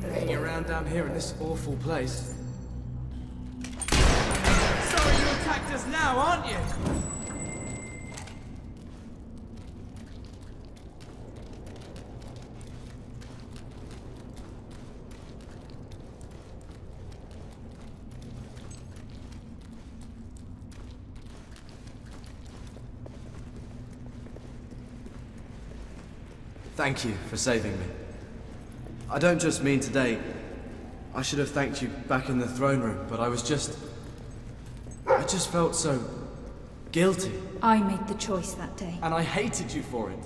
Hanging around down here in this awful place. Sorry you attacked us now, aren't you? Thank you for saving me. I don't just mean today. I should have thanked you back in the throne room, but I just felt so guilty. I made the choice that day. And I hated you for it.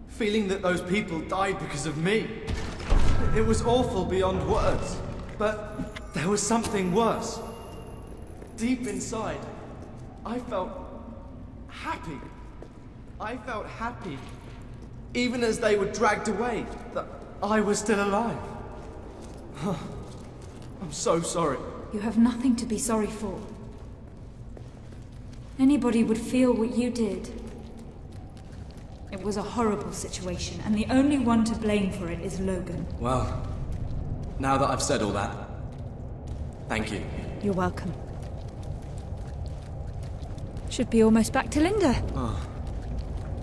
Feeling that those people died because of me. It was awful beyond words. But there was something worse. Deep inside, I felt happy. I felt happy. Even as they were dragged away, that I was still alive. I'm so sorry. You have nothing to be sorry for. Anybody would feel what you did. It was a horrible situation, and the only one to blame for it is Logan. Well, now that I've said all that, thank you. You're welcome. Should be almost back to Linda. Oh,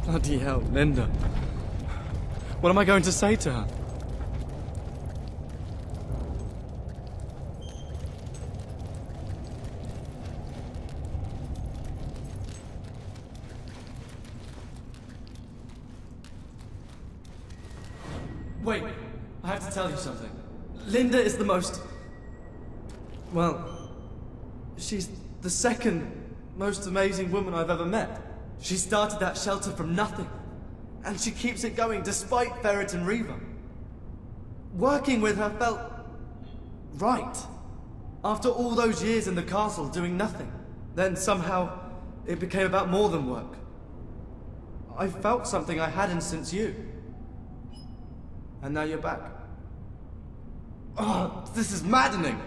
bloody hell, Linda. What am I going to say to her? Wait, I have to tell you something. Linda is the most... well, she's the second most amazing woman I've ever met. She started that shelter from nothing. And she keeps it going despite Ferret and Reaver. Working with her felt right. After all those years in the castle doing nothing, then somehow it became about more than work. I felt something I hadn't since you. And now you're back. Oh, this is maddening!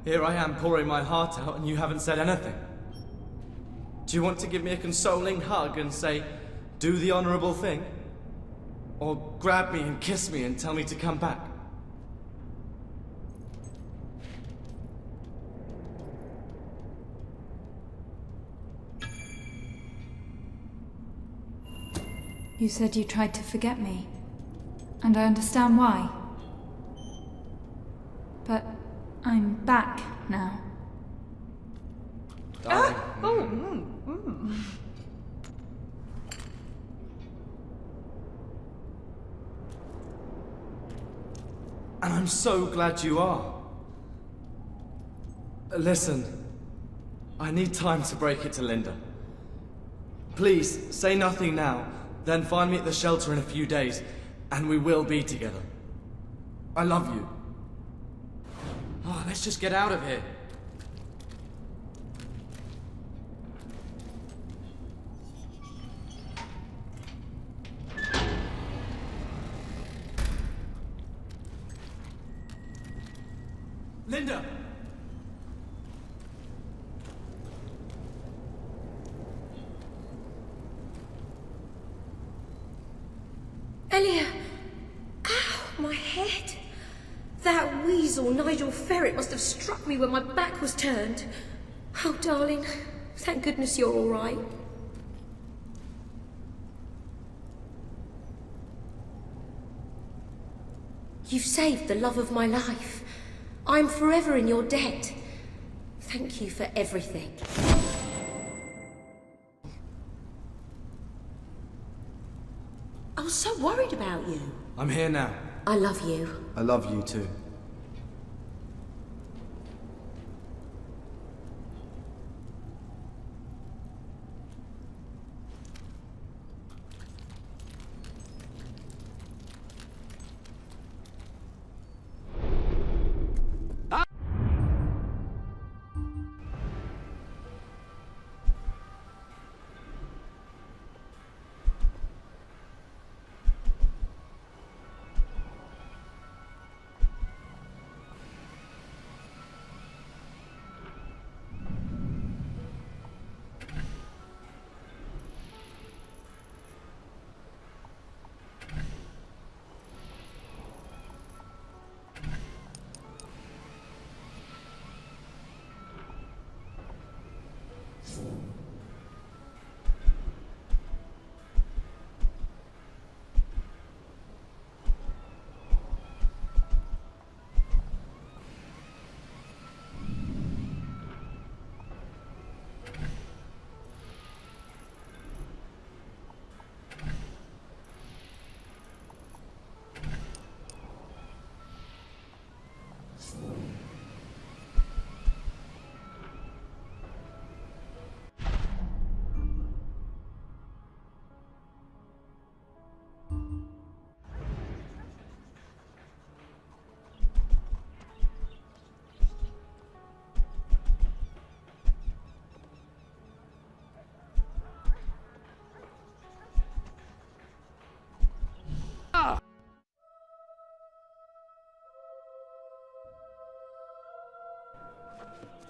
Here I am pouring my heart out and you haven't said anything. Do you want to give me a consoling hug and say, do the honorable thing? Or grab me and kiss me and tell me to come back? You said you tried to forget me, and I understand why. But I'm back now. Darling. And I'm so glad you are. Listen, I need time to break it to Linda. Please, say nothing now, then find me at the shelter in a few days, and we will be together. I love you. Oh, let's just get out of here. Linda! Elia! Ow, my head. That weasel, Nigel Ferret, must have struck me when my back was turned. Oh, darling, thank goodness you're all right. You've saved the love of my life. I'm forever in your debt. Thank you for everything. I was so worried about you. I'm here now. I love you. I love you too.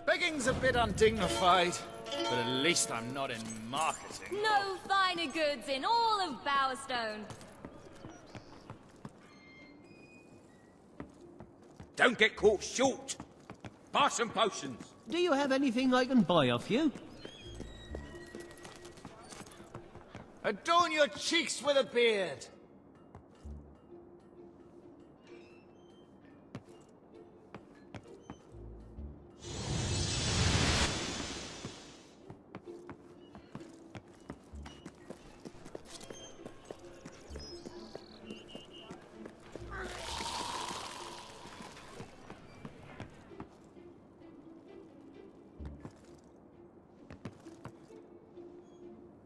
Begging's a bit undignified, but at least I'm not in marketing. No finer goods in all of Bowerstone. Don't get caught short. Buy some potions. Do you have anything I can buy off you? Adorn your cheeks with a beard.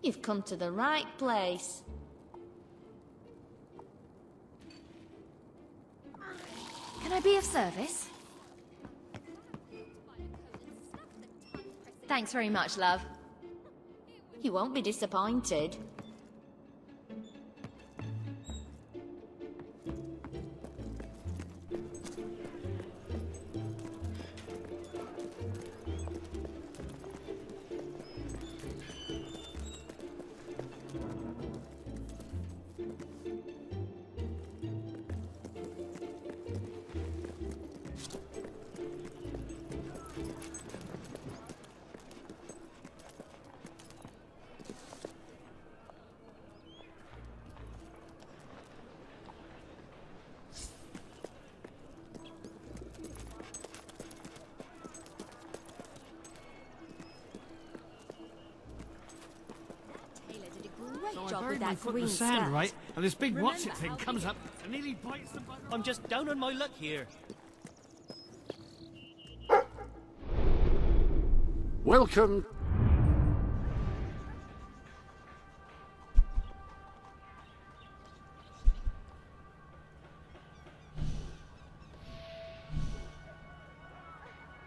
You've come to the right place. I be of service? Thanks very much, love. You won't be disappointed. I buried my foot in the sand, right? And this big what's-it thing comes up and nearly bites the bugger. I'm just down on my luck here. Welcome.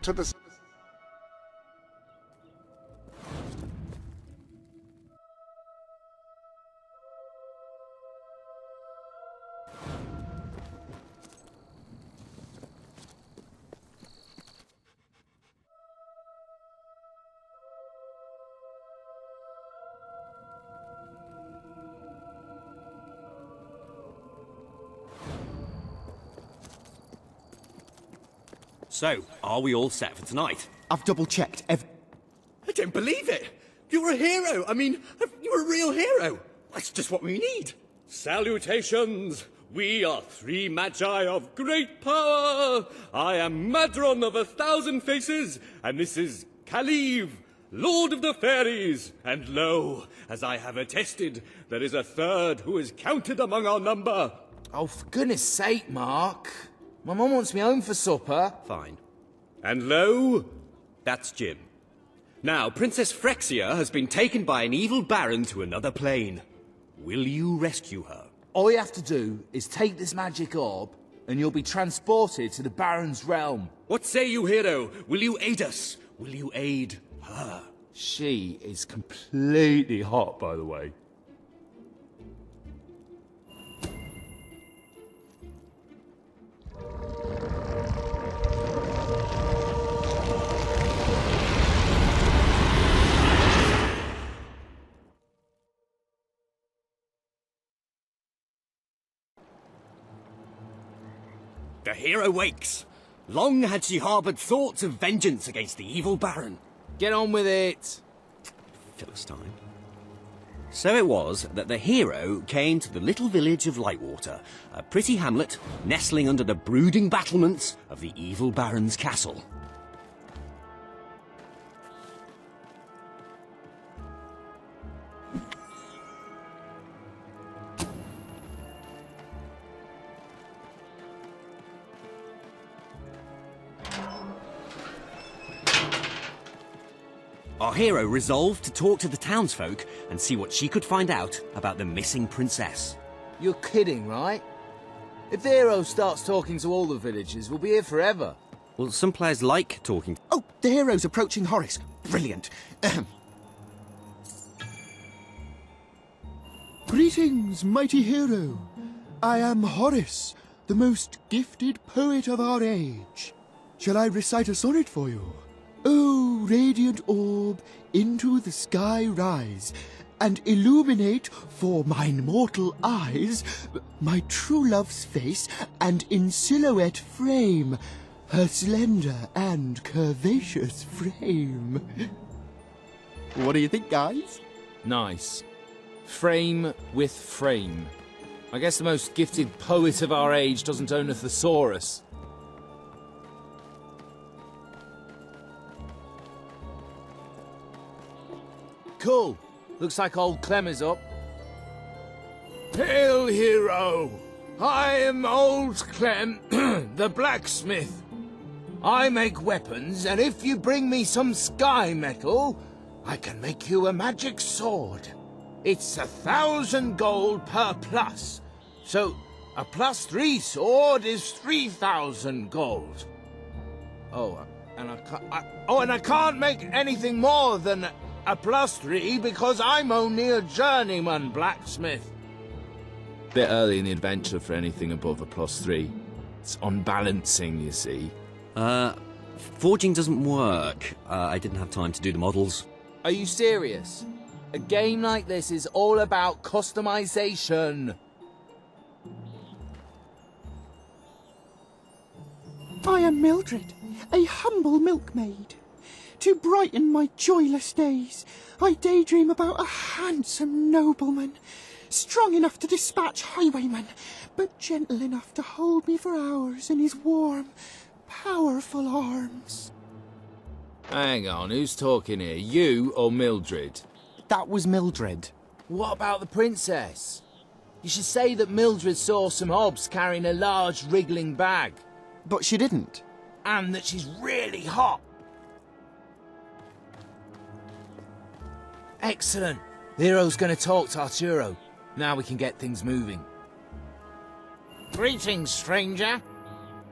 To the... So, are we all set for tonight? I've double-checked I don't believe it! You're a hero! I mean, you're a real hero! That's just what we need! Salutations! We are 3 magi of great power! I am Madron of 1,000 faces, and this is Kaliv, Lord of the Fairies! And lo, as I have attested, there is a third who is counted among our number! Oh, for goodness sake, Mark. My mum wants me home for supper. Fine. And lo, that's Jim. Now, Princess Frexia has been taken by an evil baron to another plane. Will you rescue her? All you have to do is take this magic orb, and you'll be transported to the Baron's realm. What say you, hero? Will you aid us? Will you aid her? She is completely hot, by the way. The hero wakes. Long had she harboured thoughts of vengeance against the evil baron. Get on with it. Philistine. So it was that the hero came to the little village of Lightwater, a pretty hamlet nestling under the brooding battlements of the evil baron's castle. Our hero resolved to talk to the townsfolk and see what she could find out about the missing princess. You're kidding, right? If the hero starts talking to all the villagers, we'll be here forever. Well, some players like talking. Oh, the hero's approaching Horace. Brilliant. Greetings, mighty hero. I am Horace, the most gifted poet of our age. Shall I recite a sonnet for you? Oh, radiant orb, into the sky rise, and illuminate for mine mortal eyes my true love's face, and in silhouette frame her slender and curvaceous frame. What do you think, guys? Nice. Frame with frame. I guess the most gifted poet of our age doesn't own a thesaurus. Cool. Looks like old Clem is up. Hail, hero! I am old Clem, the blacksmith. I make weapons, and if you bring me some sky metal, I can make you a magic sword. It's 1,000 gold per plus. So, A +3 sword is 3,000 gold. And I can't make anything more than a +3 because I'm only a journeyman blacksmith. Bit early in the adventure for anything above a +3. It's unbalancing, you see. Forging doesn't work. I didn't have time to do the models. Are you serious? A game like this is all about customization. I am Mildred, a humble milkmaid. To brighten my joyless days, I daydream about a handsome nobleman, strong enough to dispatch highwaymen, but gentle enough to hold me for hours in his warm, powerful arms. Hang on, who's talking here? You or Mildred? That was Mildred. What about the princess? You should say that Mildred saw some hobs carrying a large wriggling bag. But she didn't. And that she's really hot. Excellent. The hero's going to talk to Arturo. Now we can get things moving. Greetings, stranger.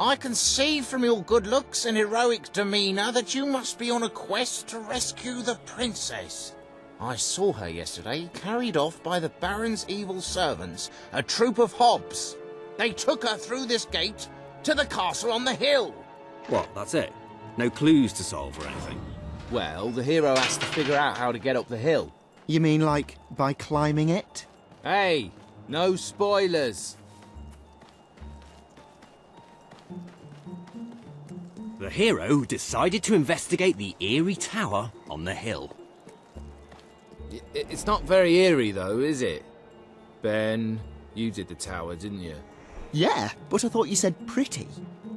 I can see from your good looks and heroic demeanour that you must be on a quest to rescue the princess. I saw her yesterday, carried off by the Baron's evil servants, a troop of hobs. They took her through this gate to the castle on the hill. What, that's it? No clues to solve or anything? Well, the hero has to figure out how to get up the hill. You mean like by climbing it? Hey, no spoilers. The hero decided to investigate the eerie tower on the hill. It's not very eerie, though, is it? Ben, you did the tower, didn't you? Yeah, but I thought you said pretty.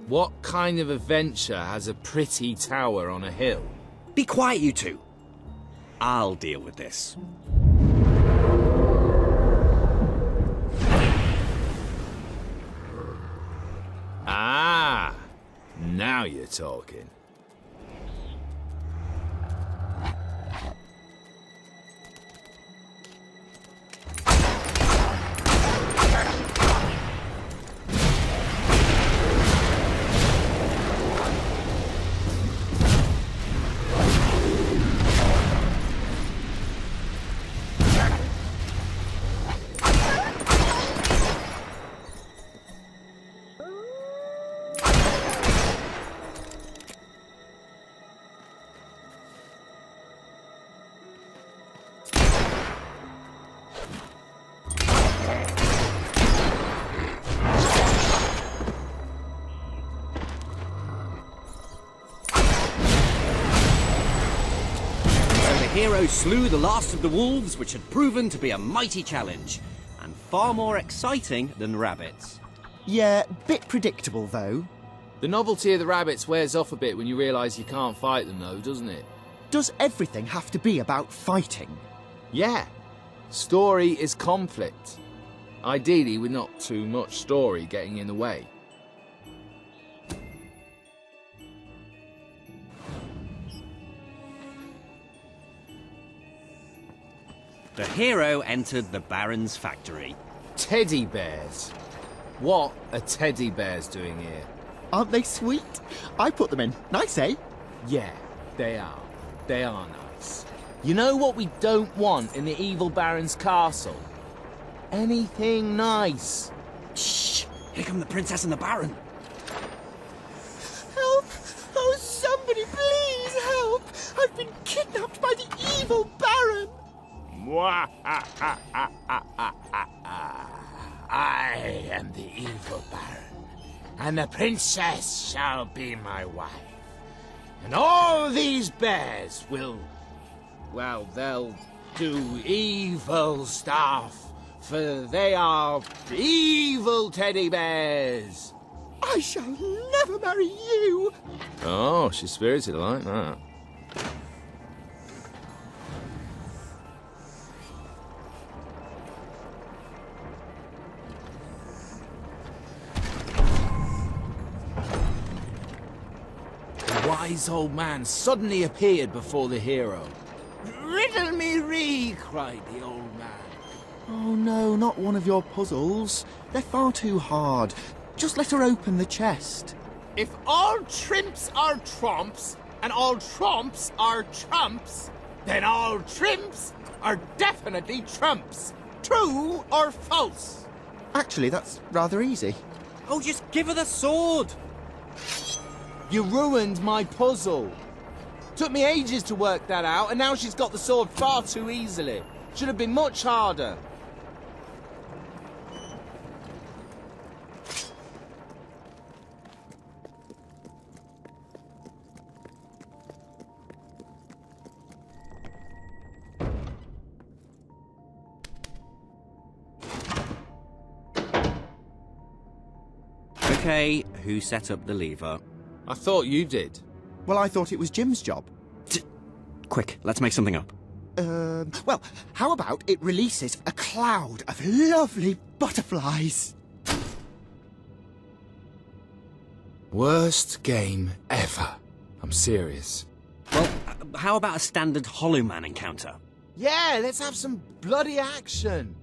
What kind of adventure has a pretty tower on a hill? Be quiet, you two. I'll deal with this. Ah, now you're talking. The hero slew the last of the wolves, which had proven to be a mighty challenge, and far more exciting than rabbits. Yeah, bit predictable though. The novelty of the rabbits wears off a bit when you realise you can't fight them though, doesn't it? Does everything have to be about fighting? Yeah. Story is conflict. Ideally with not too much story getting in the way. The hero entered the Baron's factory. Teddy bears. What are teddy bears doing here? Aren't they sweet? I put them in. Nice, eh? Yeah, they are. They are nice. You know what we don't want in the evil Baron's castle? Anything nice. Shh! Here come the princess and the Baron. Help! Oh, somebody please help! I've been kidnapped by the evil Baron! I am the evil Baron, and the princess shall be my wife. And all these bears will, well, they'll do evil stuff, for they are evil teddy bears. I shall never marry you! Oh, she's spirited like that. The wise old man suddenly appeared before the hero. Riddle me ree, cried the old man. Oh no, not one of your puzzles. They're far too hard. Just let her open the chest. If all trimps are tromps, and all tromps are trumps, then all trimps are definitely trumps. True or false? Actually, that's rather easy. Oh, just give her the sword! You ruined my puzzle. Took me ages to work that out, and now she's got the sword far too easily. Should have been much harder. Okay, who set up the lever? I thought you did. Well, I thought it was Jim's job. Quick, let's make something up. Well, how about it releases a cloud of lovely butterflies? Worst game ever. I'm serious. Well, how about a standard Hollow Man encounter? Yeah, let's have some bloody action.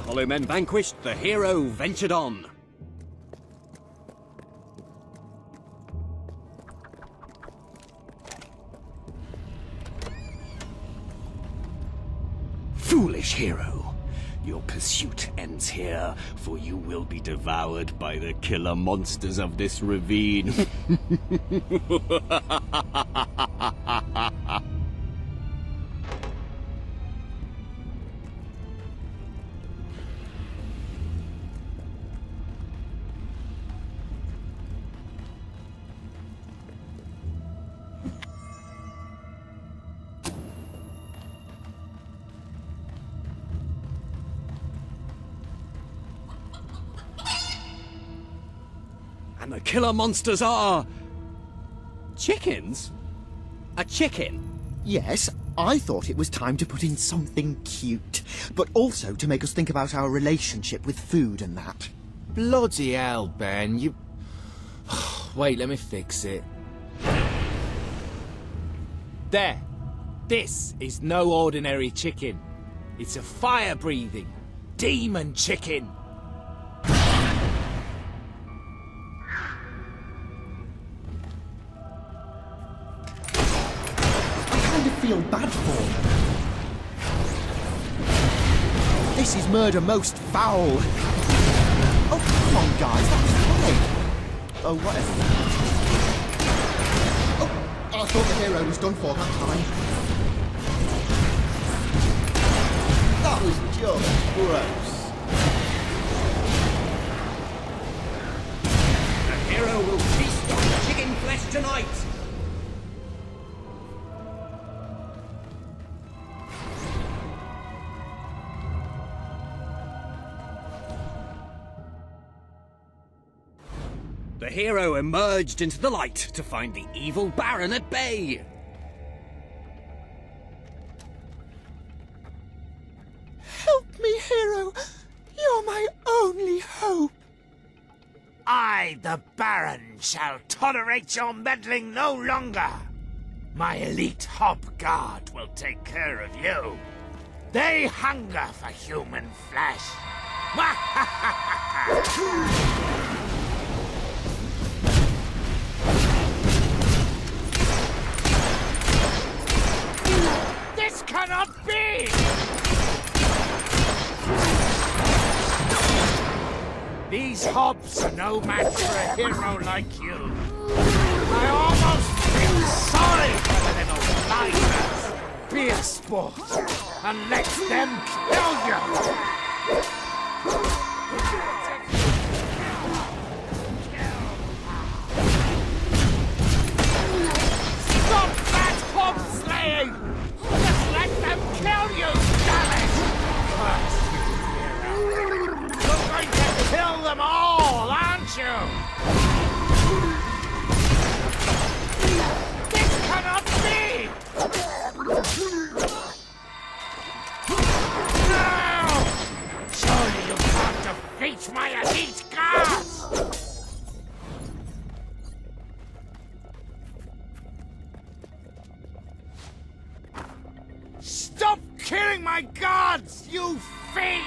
Hollow men vanquished, the hero ventured on. Foolish hero, your pursuit ends here, for you will be devoured by the killer monsters of this ravine. And the killer monsters are... chickens? A chicken? Yes, I thought it was time to put in something cute, but also to make us think about our relationship with food and that. Bloody hell, Ben, you... Wait, let me fix it. There. This is no ordinary chicken. It's a fire-breathing demon chicken. Feel bad for them. This is murder most foul. Oh, come on, guys, that's fine. Oh, whatever. Oh, I thought the hero was done for that time. That was just gross. The hero will feast on chicken flesh tonight! The hero emerged into the light to find the evil Baron at bay. Help me, hero! You're my only hope! I, the Baron, shall tolerate your meddling no longer. My elite Hob Guard will take care of you. They hunger for human flesh. This cannot be! These hobs are no match for a hero like you. I almost feel sorry for the little fighters. Be a sport and let them kill you. Stop that hob slaying! Just let them kill you, damn it! Curse you, hero. You're going to kill them all, aren't you? This cannot be! No! Surely you can't defeat my elite guards! Stop killing my guards, you fiend!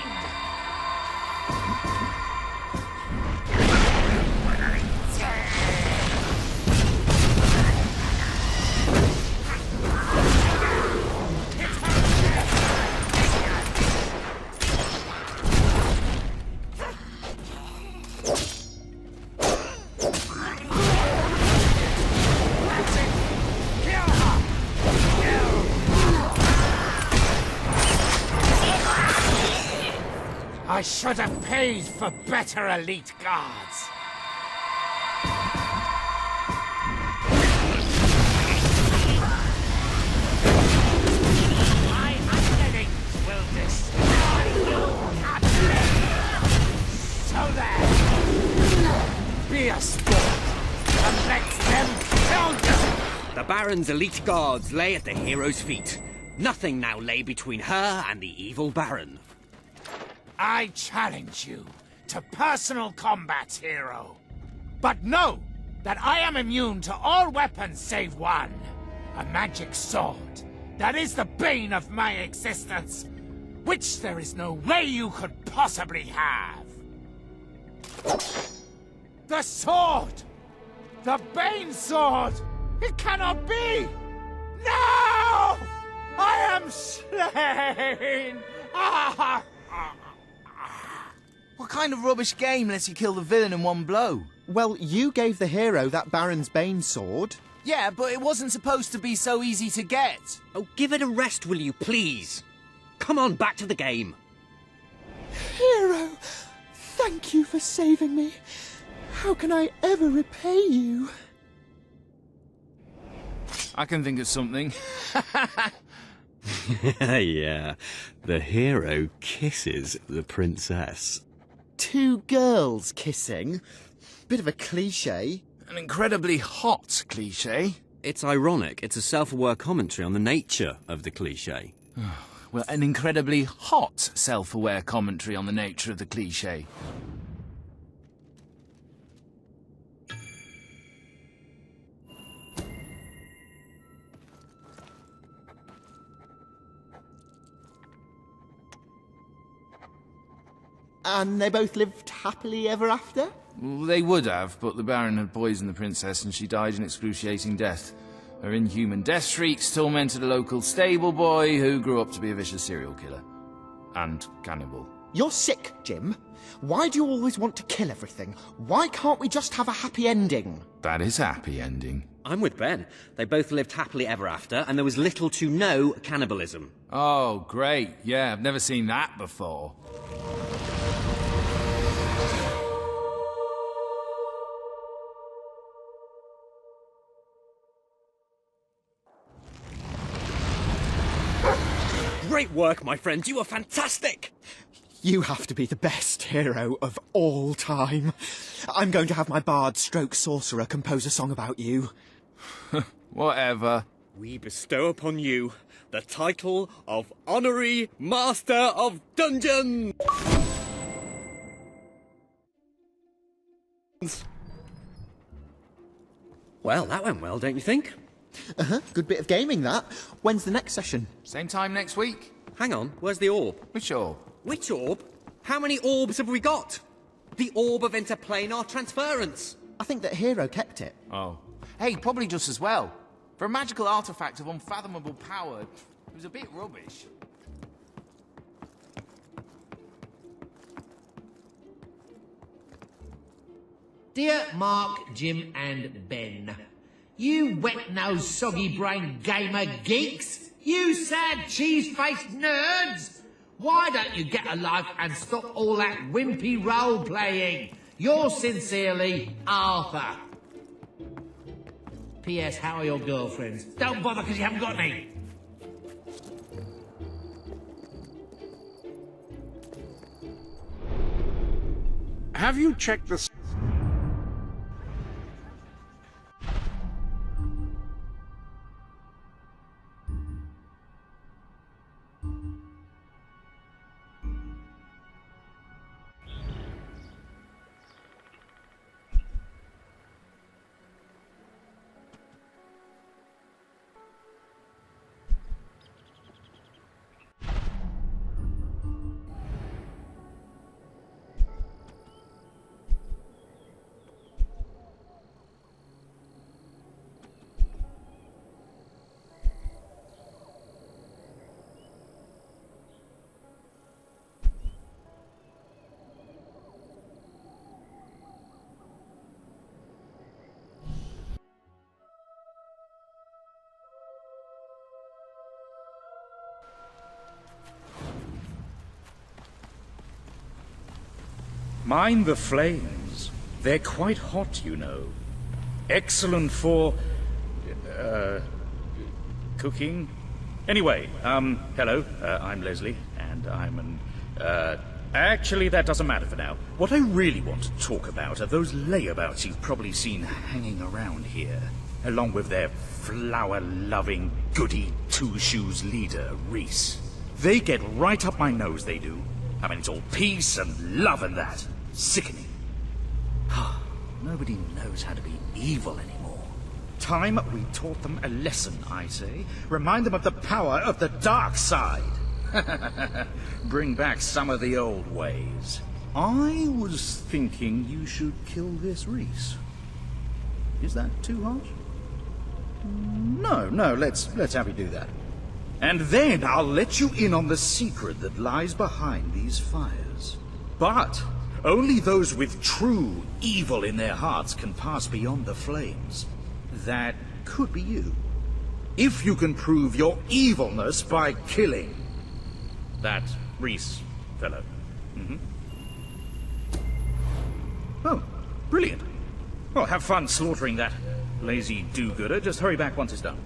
I should have paid for better elite guards. My underlings will destroy you utterly. So there. Be a sport and let them kill you. The Baron's elite guards lay at the hero's feet. Nothing now lay between her and the evil Baron. I challenge you to personal combat, hero. But know that I am immune to all weapons save one. A magic sword. That is the bane of my existence. Which there is no way you could possibly have. The sword! The Bane sword! It cannot be! No! I am slain! What kind of rubbish game lets you kill the villain in one blow? Well, you gave the hero that Baron's Bane sword. Yeah, but it wasn't supposed to be so easy to get. Oh, give it a rest, will you, please? Come on, back to the game. Hero, thank you for saving me. How can I ever repay you? I can think of something. Yeah, the hero kisses the princess. Two girls kissing? Bit of a cliché. An incredibly hot cliché. It's ironic. It's a self-aware commentary on the nature of the cliché. Well, an incredibly hot self-aware commentary on the nature of the cliché. And they both lived happily ever after? Well, they would have, but the Baron had poisoned the princess and she died an excruciating death. Her inhuman death shrieks tormented a local stable boy who grew up to be a vicious serial killer. And cannibal. You're sick, Jim. Why do you always want to kill everything? Why can't we just have a happy ending? That is a happy ending. I'm with Ben. They both lived happily ever after, and there was little to no cannibalism. Oh, great. Yeah, I've never seen that before. Great work, my friend. You were fantastic! You have to be the best hero of all time. I'm going to have my bard stroke sorcerer compose a song about you. Whatever. We bestow upon you the title of Honorary Master of Dungeons! Well, that went well, don't you think? Uh-huh, good bit of gaming, that. When's the next session? Same time next week. Hang on, where's the orb? Which orb? Which orb? How many orbs have we got? The orb of interplanar transference. I think that Hero kept it. Oh. Hey, probably just as well. For a magical artifact of unfathomable power, it was a bit rubbish. Dear Mark, Jim and Ben, you wet-nosed, soggy-brained gamer geeks, you sad cheese-faced nerds, why don't you get a life and stop all that wimpy role-playing? Yours sincerely, Arthur. P.S. How are your girlfriends? Don't bother because you haven't got any. Have you checked the... Mind the flames. They're quite hot, you know. Excellent for... cooking? Anyway, hello, I'm Leslie, and I'm an... actually, that doesn't matter for now. What I really want to talk about are those layabouts you've probably seen hanging around here, along with their flower-loving, goody two-shoes leader, Reese. They get right up my nose, they do. I mean, it's all peace and love and that. Sickening. Nobody knows how to be evil anymore. Time we taught them a lesson, I say. Remind them of the power of the dark side. Bring back some of the old ways. I was thinking you should kill this Reese. Is that too harsh? No, let's have you do that. And then I'll let you in on the secret that lies behind these fires. But only those with true evil in their hearts can pass beyond the flames. That could be you. If you can prove your evilness by killing that Reese fellow. Oh, brilliant. Well, have fun slaughtering that lazy do-gooder. Just hurry back once it's done.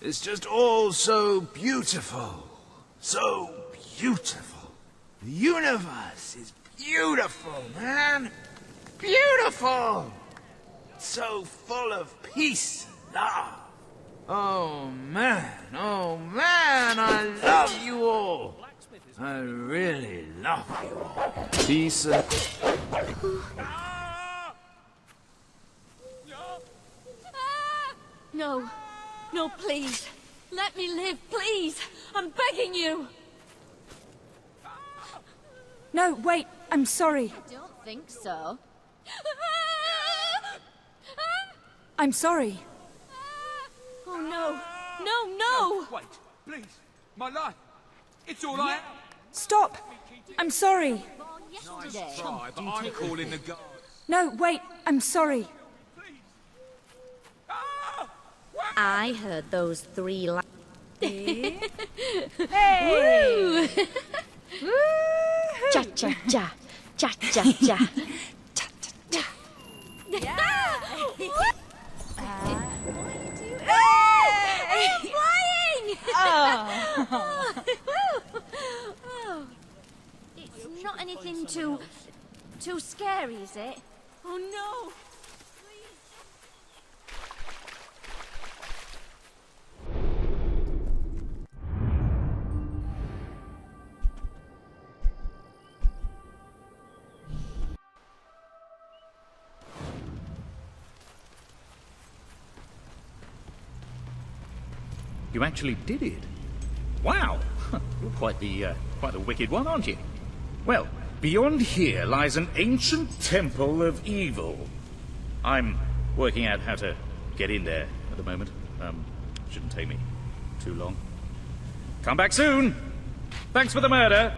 It's just all so beautiful. So beautiful. The universe is beautiful, man. Beautiful. So full of peace and love. Oh man, I love you all. I really love you all. Peace and... No. No, please. Let me live, please. I'm begging you. No, wait, I'm sorry. I don't think so. I'm sorry. Oh, no. No, no! Wait, please. My life. It's all I am. Stop! I'm sorry. Yesterday. Try, but I'm calling the guards. No, wait, I'm sorry. I heard those three Hey! Woo! Cha cha cha. Cha cha cha. Cha cha cha. I'm flying! Oh. It's not anything too scary, is it? Oh no! You actually did it. Wow! You're quite the wicked one, aren't you? Well, beyond here lies an ancient temple of evil. I'm working out how to get in there at the moment. Shouldn't take me too long. Come back soon! Thanks for the murder!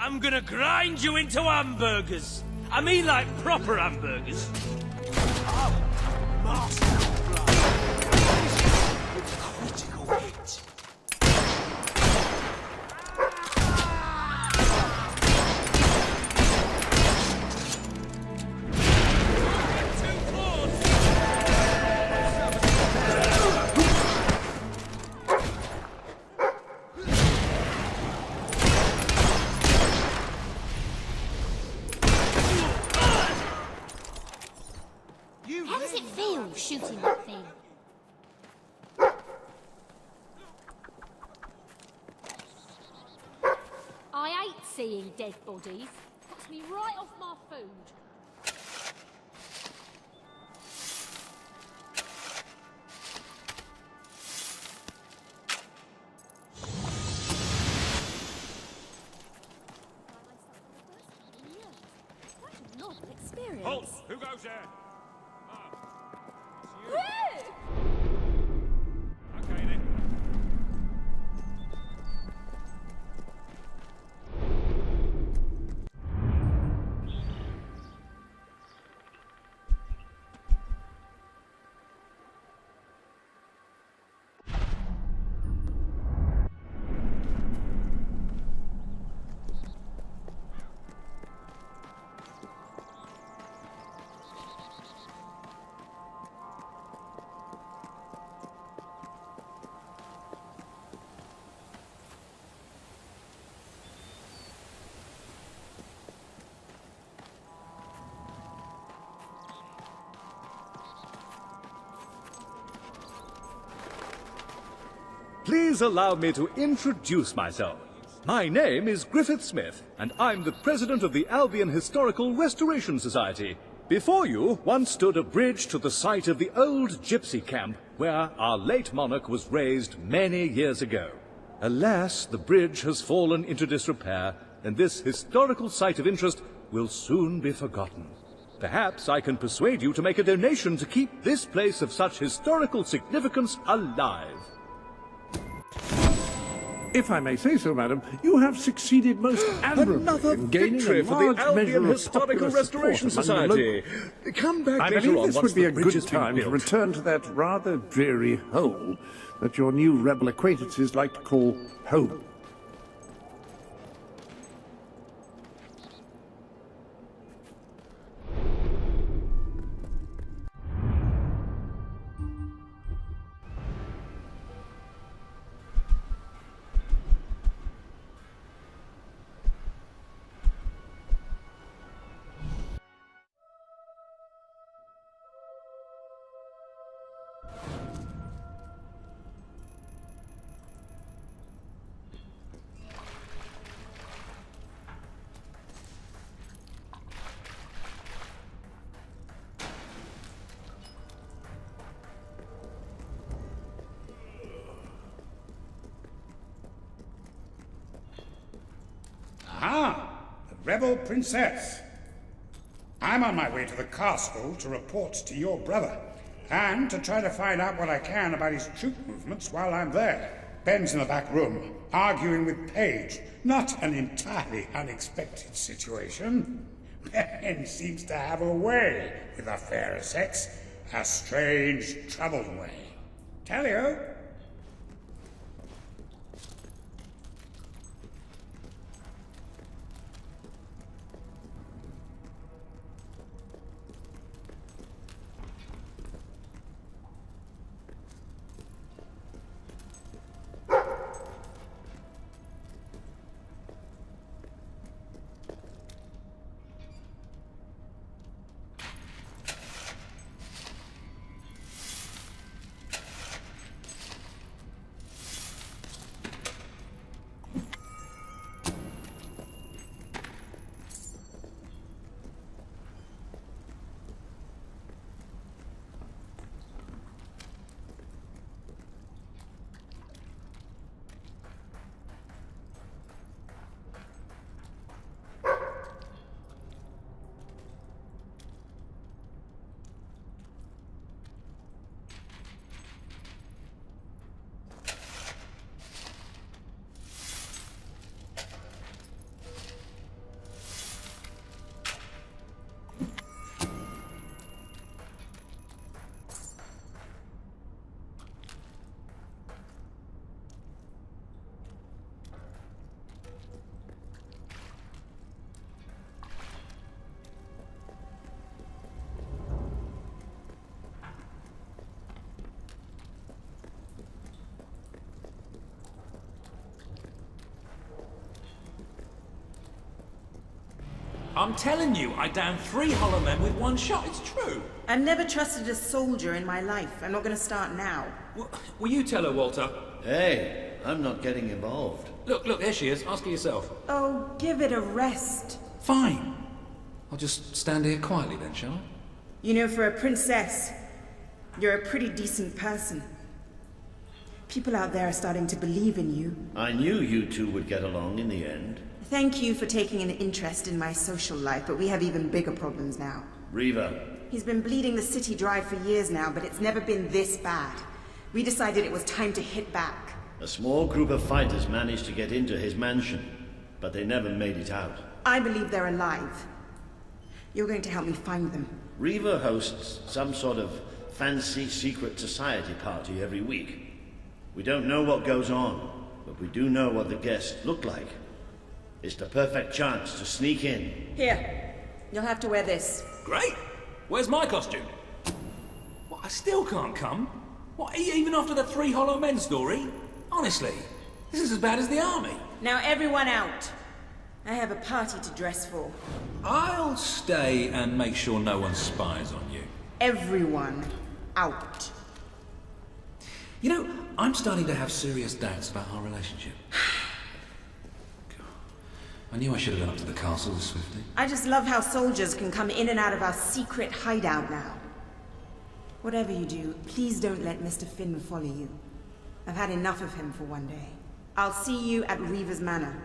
I'm gonna grind you into hamburgers. I mean like proper hamburgers. Oh, master critical hit. How does it feel, shooting that thing? seeing dead bodies. Puts me right off my food. Experience. Halt! Who goes there? Okay then. Please allow me to introduce myself. My name is Griffith Smith, and I'm the president of the Albion Historical Restoration Society. Before you once stood a bridge to the site of the old gypsy camp where our late monarch was raised many years ago. Alas, the bridge has fallen into disrepair, and this historical site of interest will soon be forgotten. Perhaps I can persuade you to make a donation to keep this place of such historical significance alive. If I may say so, madam, you have succeeded most admirably Another in gaining victory a for the large Albion measure of Historical popular Restoration support among the Society. Come back I later believe on this once would be the a bridge good has been time to built. return to that rather dreary hole that your new rebel acquaintances like to call home. Ah, the rebel princess. I'm on my way to the castle to report to your brother, and to try to find out what I can about his troop movements while I'm there. Ben's in the back room, arguing with Paige. Not an entirely unexpected situation. Ben seems to have a way with the fairer sex, a strange, troubled way. Tell you. I'm telling you, I downed 3 hollow men with 1 shot. It's true. I've never trusted a soldier in my life. I'm not going to start now. Will you tell her, Walter? Hey, I'm not getting involved. Look, there she is. Ask her yourself. Oh, give it a rest. Fine. I'll just stand here quietly then, shall I? You know, for a princess, you're a pretty decent person. People out there are starting to believe in you. I knew you two would get along in the end. Thank you for taking an interest in my social life, but we have even bigger problems now. Reaver. He's been bleeding the city dry for years now, but it's never been this bad. We decided it was time to hit back. A small group of fighters managed to get into his mansion, but they never made it out. I believe they're alive. You're going to help me find them. Reaver hosts some sort of fancy secret society party every week. We don't know what goes on, but we do know what the guests look like. It's the perfect chance to sneak in. Here, you'll have to wear this. Great. Where's my costume? What, I still can't come? What, even after the 3 hollow men story? Honestly, this is as bad as the army. Now everyone out. I have a party to dress for. I'll stay and make sure no one spies on you. Everyone out. You know, I'm starting to have serious doubts about our relationship. I knew I should have gone up to the castle with Swifty. I just love how soldiers can come in and out of our secret hideout now. Whatever you do, please don't let Mr. Finn follow you. I've had enough of him for one day. I'll see you at Reaver's Manor.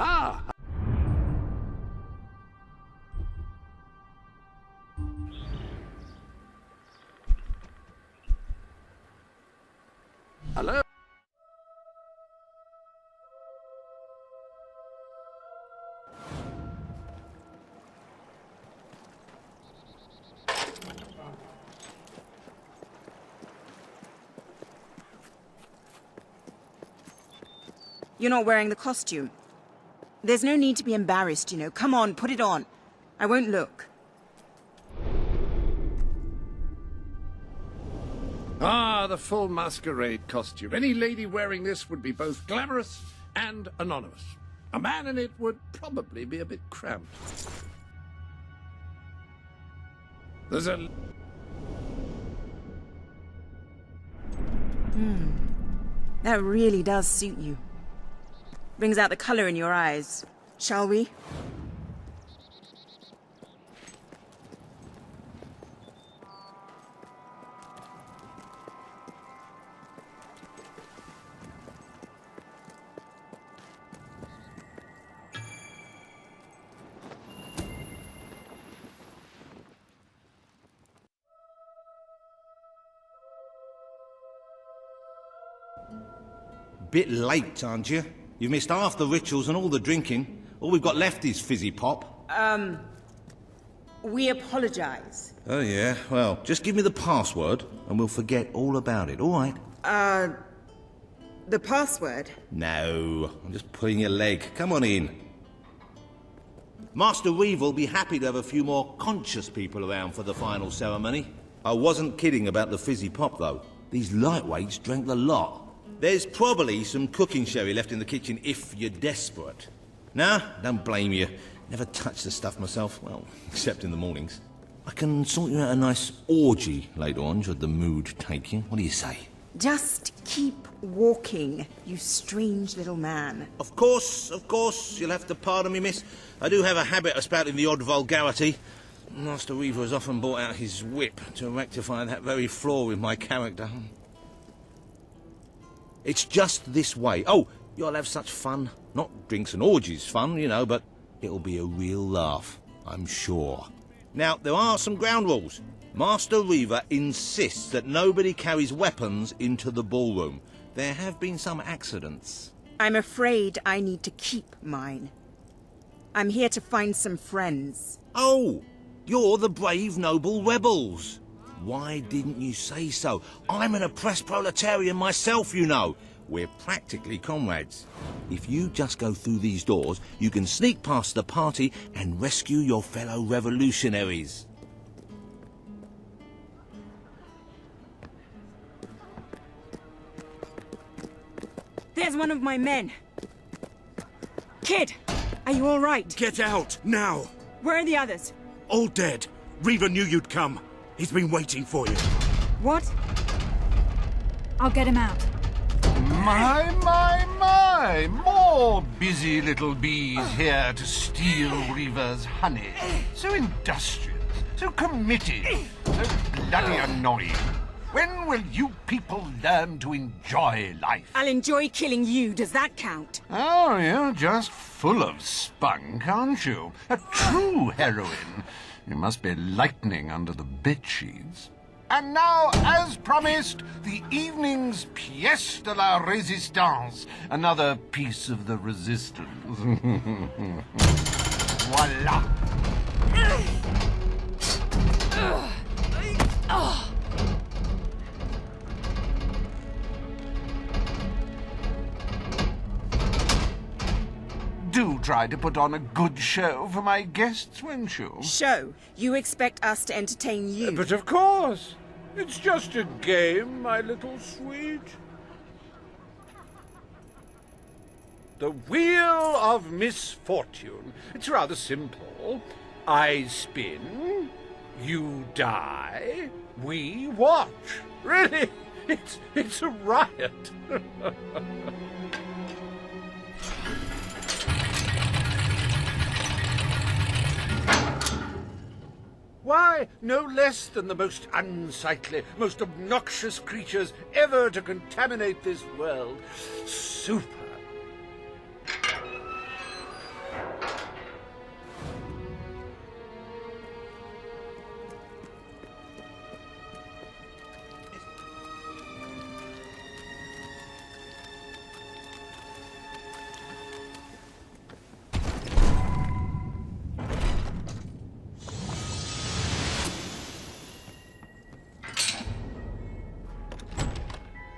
Ah! Hello? You're not wearing the costume. There's no need to be embarrassed, you know. Come on, put it on. I won't look. Ah, the full masquerade costume. Any lady wearing this would be both glamorous and anonymous. A man in it would probably be a bit cramped. There's a... That really does suit you. Brings out the color in your eyes. Shall we? Bit late, aren't you? You've missed half the rituals and all the drinking. All we've got left is fizzy pop. We apologize. Oh, yeah? Well, just give me the password and we'll forget all about it, all right? The password? No, I'm just pulling your leg. Come on in. Master Reeve will be happy to have a few more conscious people around for the final ceremony. I wasn't kidding about the fizzy pop, though. These lightweights drank the lot. There's probably some cooking sherry left in the kitchen if you're desperate. Nah, don't blame you. Never touched the stuff myself, well, except in the mornings. I can sort you out a nice orgy later on, should the mood take you. What do you say? Just keep walking, you strange little man. Of course, you'll have to pardon me, miss. I do have a habit of spouting the odd vulgarity. Master Reaver has often brought out his whip to rectify that very flaw in my character. It's just this way. Oh, you'll have such fun. Not drinks and orgies fun, you know, but it'll be a real laugh, I'm sure. Now, there are some ground rules. Master Reaver insists that nobody carries weapons into the ballroom. There have been some accidents. I'm afraid I need to keep mine. I'm here to find some friends. Oh, You're the brave, noble rebels. Why didn't you say so? I'm an oppressed proletarian myself, you know. We're practically comrades. If you just go through these doors, you can sneak past the party and rescue your fellow revolutionaries. There's one of my men. Kid, are you all right? Get out, now! Where are the others? All dead. Reaver knew you'd come. He's been waiting for you. What? I'll get him out. My! More busy little bees here to steal Reaver's honey. So industrious, so committed, so bloody annoying. When will you people learn to enjoy life? I'll enjoy killing you. Does that count? Oh, you're just full of spunk, aren't you? A true heroine. You must be lightning under the bedsheets. And now, as promised, the evening's pièce de la résistance. Another piece of the resistance. Voila! Do try to put on a good show for my guests, won't you? Show? You expect us to entertain you? But of course. It's just a game, my little sweet. The Wheel of Misfortune. It's rather simple. I spin, you die, we watch. Really, it's a riot. Why, no less than the most unsightly, most obnoxious creatures ever to contaminate this world. Super.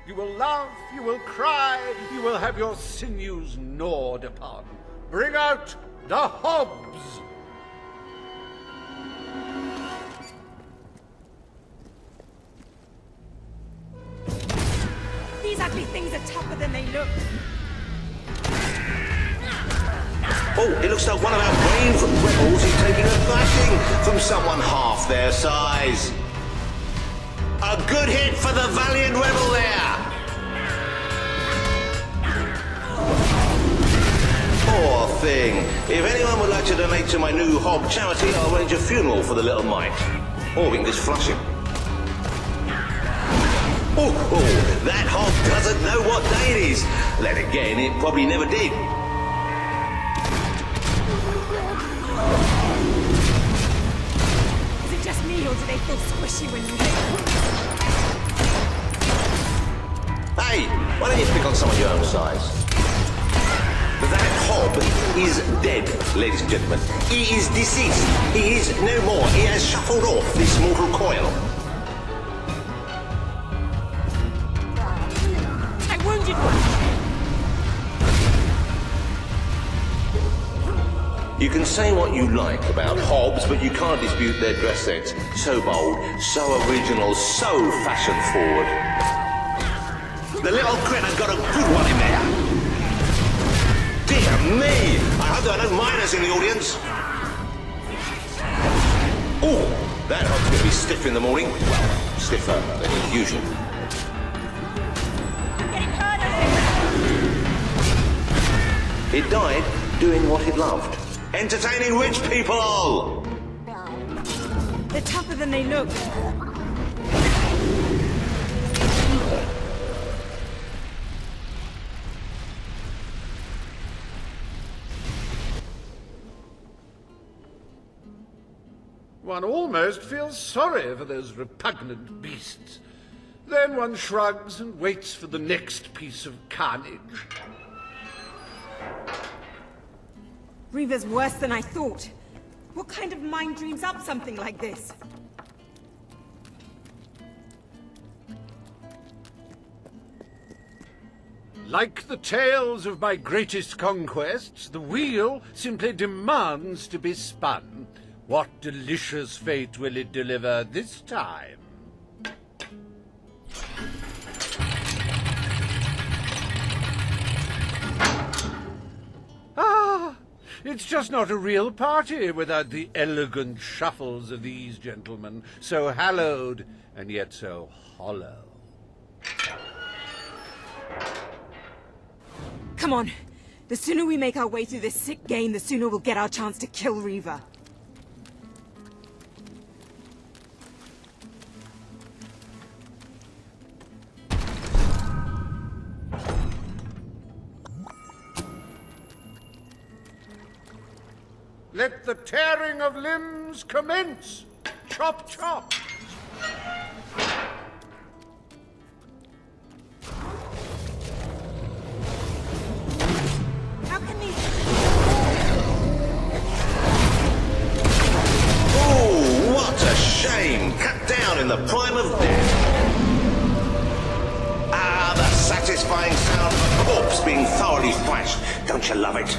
You will laugh, you will cry, you will have your sinews gnawed upon. Bring out the hobs! These ugly things are tougher than they look. Oh, it looks like one of our brave rebels is taking a bashing from someone half their size. A good hit for the valiant rebel there! Poor thing. If anyone would like to donate to my new Hob charity, I'll arrange a funeral for the little mite. Or we can just flush him. Oh, that Hob doesn't know what day it is. Then again, it probably never did. Is it just me, or do they feel squishy when you hit? Hey, why don't you pick on someone your own size? That Hob is dead, ladies and gentlemen. He is deceased. He is no more. He has shuffled off this mortal coil. I wounded one! You can say what you like about Hobbs, but you can't dispute their dress sense. So bold, so original, so fashion-forward. The little critter got a good one in there. Dear me! I hope there are no miners in the audience. Oh, that Hob's going to be stiff in the morning. Well, stiffer than usual. It died doing what it loved. Entertaining rich people! They're tougher than they look. One almost feels sorry for those repugnant beasts. Then one shrugs and waits for the next piece of carnage. Reaver's worse than I thought. What kind of mind dreams up something like this? Like the tales of my greatest conquests, the wheel simply demands to be spun. What delicious fate will it deliver this time? Ah, it's just not a real party without the elegant shuffles of these gentlemen, so hallowed and yet so hollow. Come on. The sooner we make our way through this sick game, the sooner we'll get our chance to kill Reaver. Let the tearing of limbs commence! Chop, chop! How can these... Oh, what a shame! Cut down in the prime of death. Ah, the satisfying sound of a corpse being thoroughly thrashed. Don't you love it?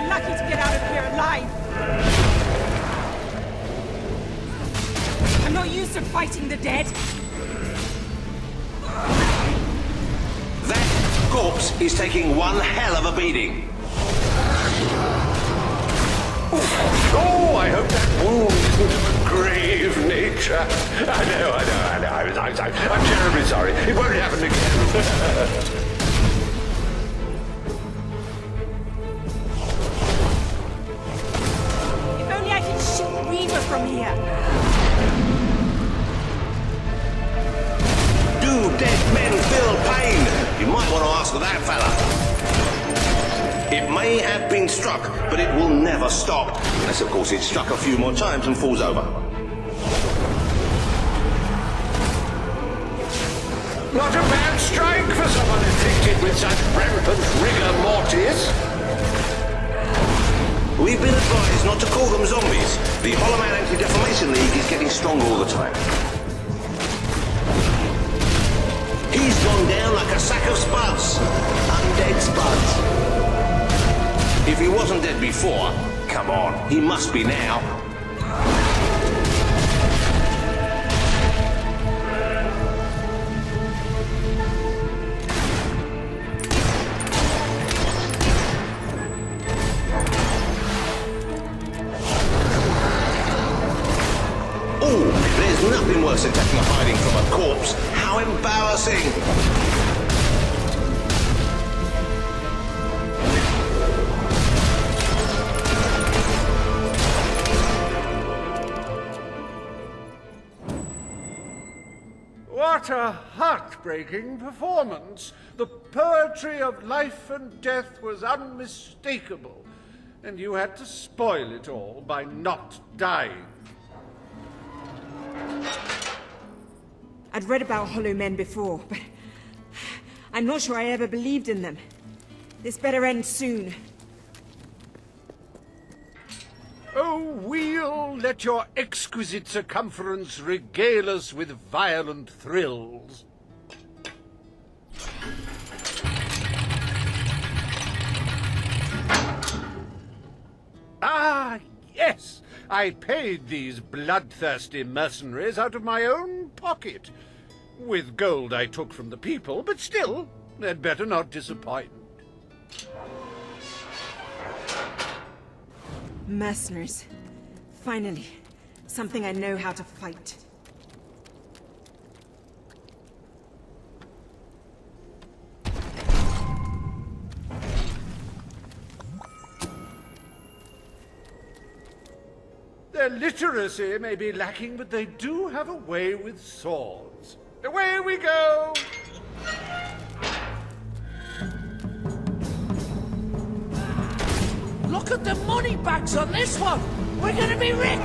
Lucky to get out of here alive! I'm not used to fighting the dead! That corpse is taking one hell of a beating. Oh, I hope that wound isn't of a grave nature. I know. I'm terribly sorry. It won't happen again. From here. Do dead men feel pain? You might want to ask that fella. It may have been struck, but it will never stop. Unless, of course, it's struck a few more times and falls over. Not a bad strike for someone afflicted with such rampant rigor mortis. We've been advised not to call them zombies. The Hollow Man Anti-Defamation League is getting stronger all the time. He's gone down like a sack of spuds. Undead spuds. If he wasn't dead before, come on, he must be now. Nothing worse than taking a hiding from a corpse. How embarrassing! What a heartbreaking performance! The poetry of life and death was unmistakable, and you had to spoil it all by not dying. I'd read about Hollow Men before, but I'm not sure I ever believed in them. This better end soon. Oh, wheel, let your exquisite circumference regale us with violent thrills. Ah, yes! I paid these bloodthirsty mercenaries out of my own pocket. With gold I took from the people, but still, they'd better not disappoint. Mercenaries. Finally, something I know how to fight. Their literacy may be lacking, but they do have a way with swords. Away we go! Look at the money bags on this one! We're gonna be rich!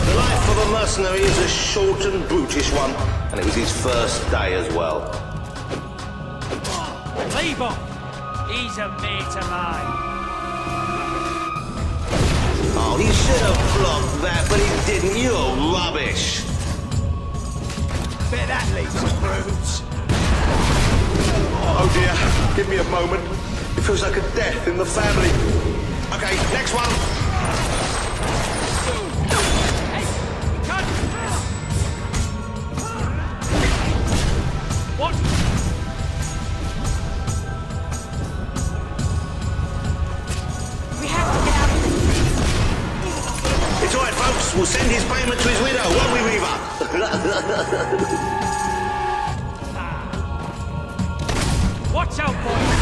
The life of short and brutish one, and it was his first day as well. Leave off! He's a mate of mine. Oh, he should have blocked that, but he didn't. You're rubbish. Bet that leaves brutes. Oh dear, give me a moment. It feels like a death in the family. Okay, next one. What? We have to get out of this. It's all right, folks. We'll send his payment to his widow, won't we, Reaver? Watch out, boys!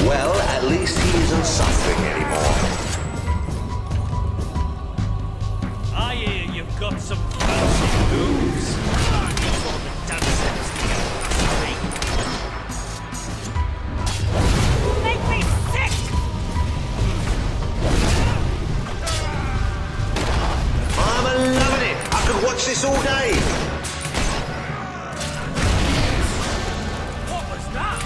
Well, at least he isn't suffering anymore. I hear you've got some fancy moves. Before the dancers make me sick! I'm loving it. I could watch this all day. What was that?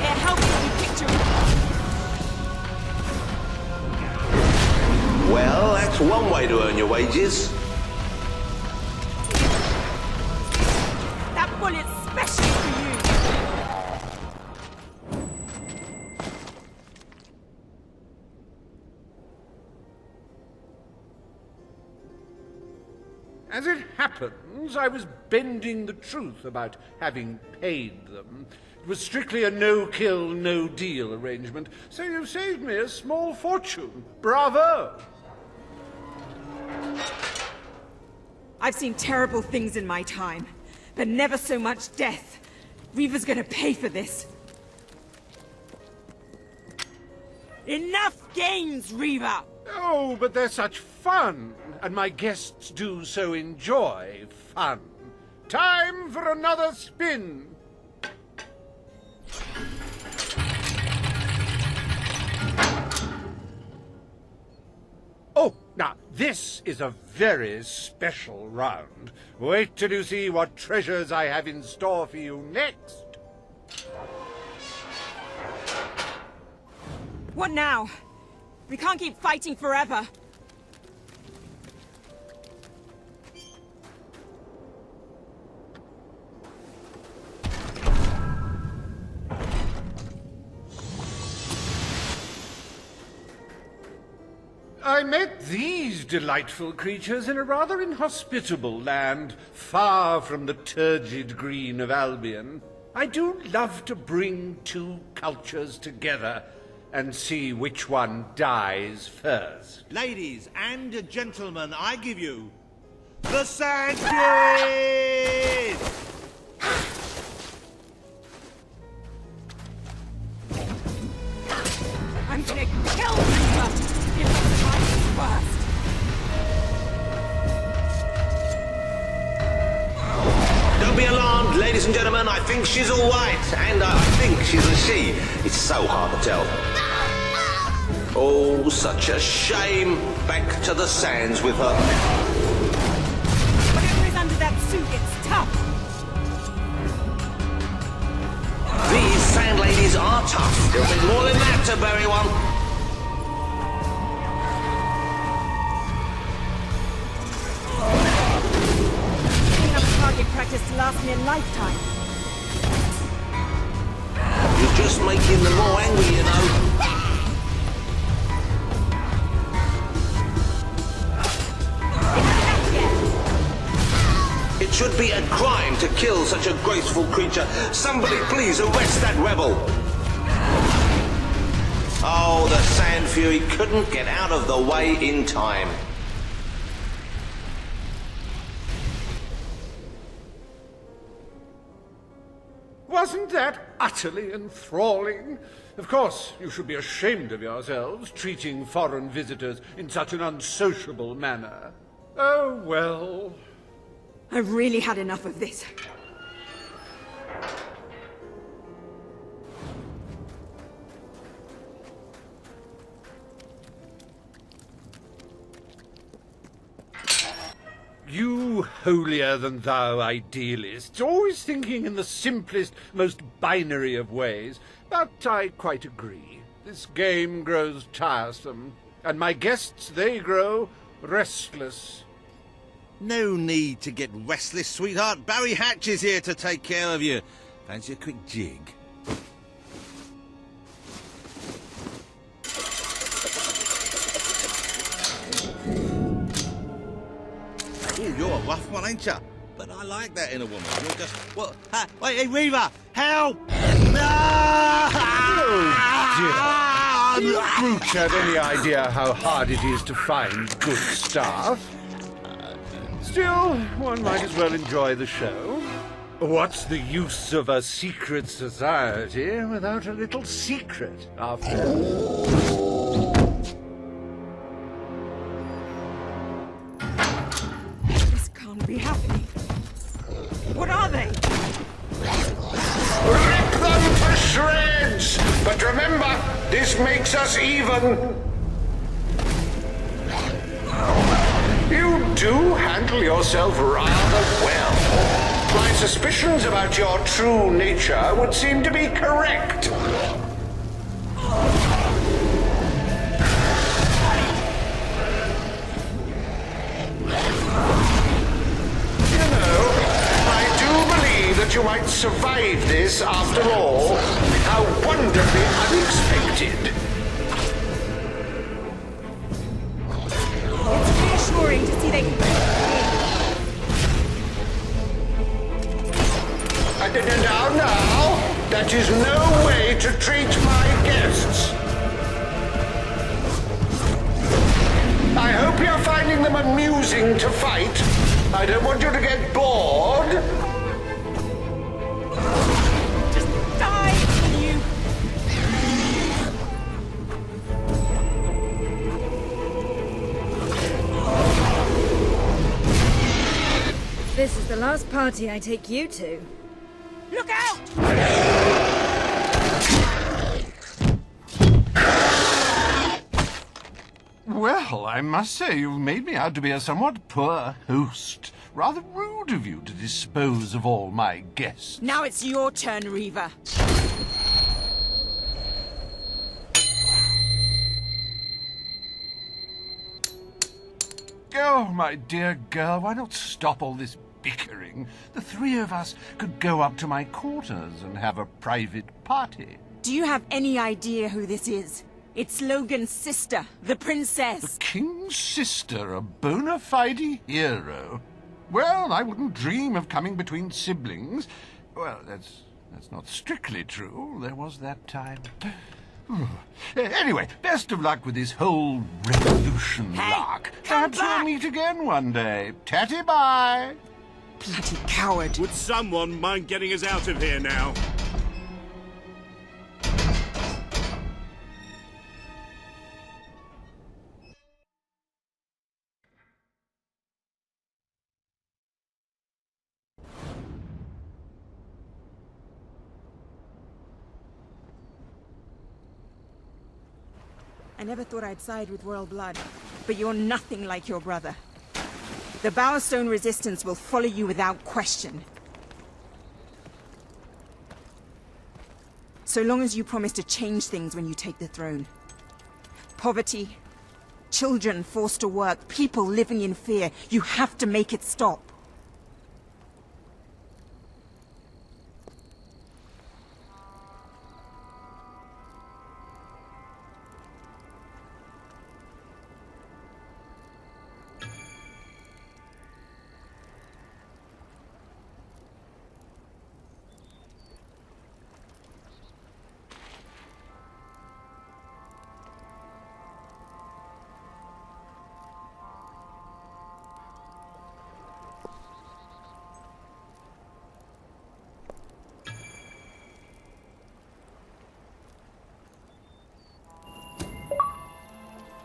It helps if you picture it. Well, that's one way to earn your wages. That bullet's specially for you. As it happens, I was bending the truth about having paid them. It was strictly a no-kill, no-deal arrangement, so you've saved me a small fortune. Bravo! I've seen terrible things in my time, but never so much death. Reaver's gonna pay for this. Enough games, Reaver! Oh, but they're such fun, and my guests do so enjoy fun. Time for another spin. Oh, now, this is a very special round. Wait till you see what treasures I have in store for you next. What now? We can't keep fighting forever. I met these delightful creatures in a rather inhospitable land, far from the turgid green of Albion. I do love to bring two cultures together and see which one dies first. Ladies and gentlemen, I give you the Sand Furies! I'm gonna kill Reaver! Give him time first! Don't be alarmed, ladies and gentlemen. I think she's all right, and I think she's a she. It's so hard to tell. Oh, such a shame. Back to the sands with her. Whatever is under that suit, it's tough! These sand ladies are tough. There'll be more than that to bury one. Enough target practice to last me a lifetime. You're just making them more angry, you know. It should be a crime to kill such a graceful creature. Somebody please arrest that rebel. Oh, the Sand Fury couldn't get out of the way in time. Wasn't that utterly enthralling? Of course, you should be ashamed of yourselves, treating foreign visitors in such an unsociable manner. Oh, well. I've really had enough of this. You holier-than-thou idealists, always thinking in the simplest, most binary of ways. But I quite agree. This game grows tiresome, and my guests, they grow restless. No need to get restless, sweetheart. Barry Hatch is here to take care of you. Fancy a quick jig? Ooh, you're a rough one, ain't you? But I like that in a woman. You're just... What? Wait, hey, Reaver! Help! Oh, dear. You brute had any idea how hard it is to find good stuff. Still, one might as well enjoy the show. What's the use of a secret society without a little secret, after all? This can't be happening. What are they? Rip them to shreds! But remember, this makes us even. You do handle yourself rather well. My suspicions about your true nature would seem to be correct. You know, I do believe that you might survive this after all. How wonderfully unexpected. It's reassuring to see they can... Now, that is no way to treat my guests. I hope you're finding them amusing to fight. I don't want you to get bored. Just die, you... This is the last party I take you to. Look out! Well, I must say you've made me out to be a somewhat poor host. Rather rude of you to dispose of all my guests. Now it's your turn, Reaver. Oh, my dear girl, why not stop all this bickering? The three of us could go up to my quarters and have a private party. Do you have any idea who this is? It's Logan's sister, the princess. The king's sister, a bona fide hero. Well, I wouldn't dream of coming between siblings. Well, that's not strictly true. There was that time. Anyway, best of luck with this whole revolution lark. Perhaps we'll meet again one day. Tatty bye. Bloody coward. Would someone mind getting us out of here now? I never thought I'd side with royal blood, but you're nothing like your brother. The Bowerstone resistance will follow you without question. So long as you promise to change things when you take the throne. Poverty, children forced to work, people living in fear. You have to make it stop.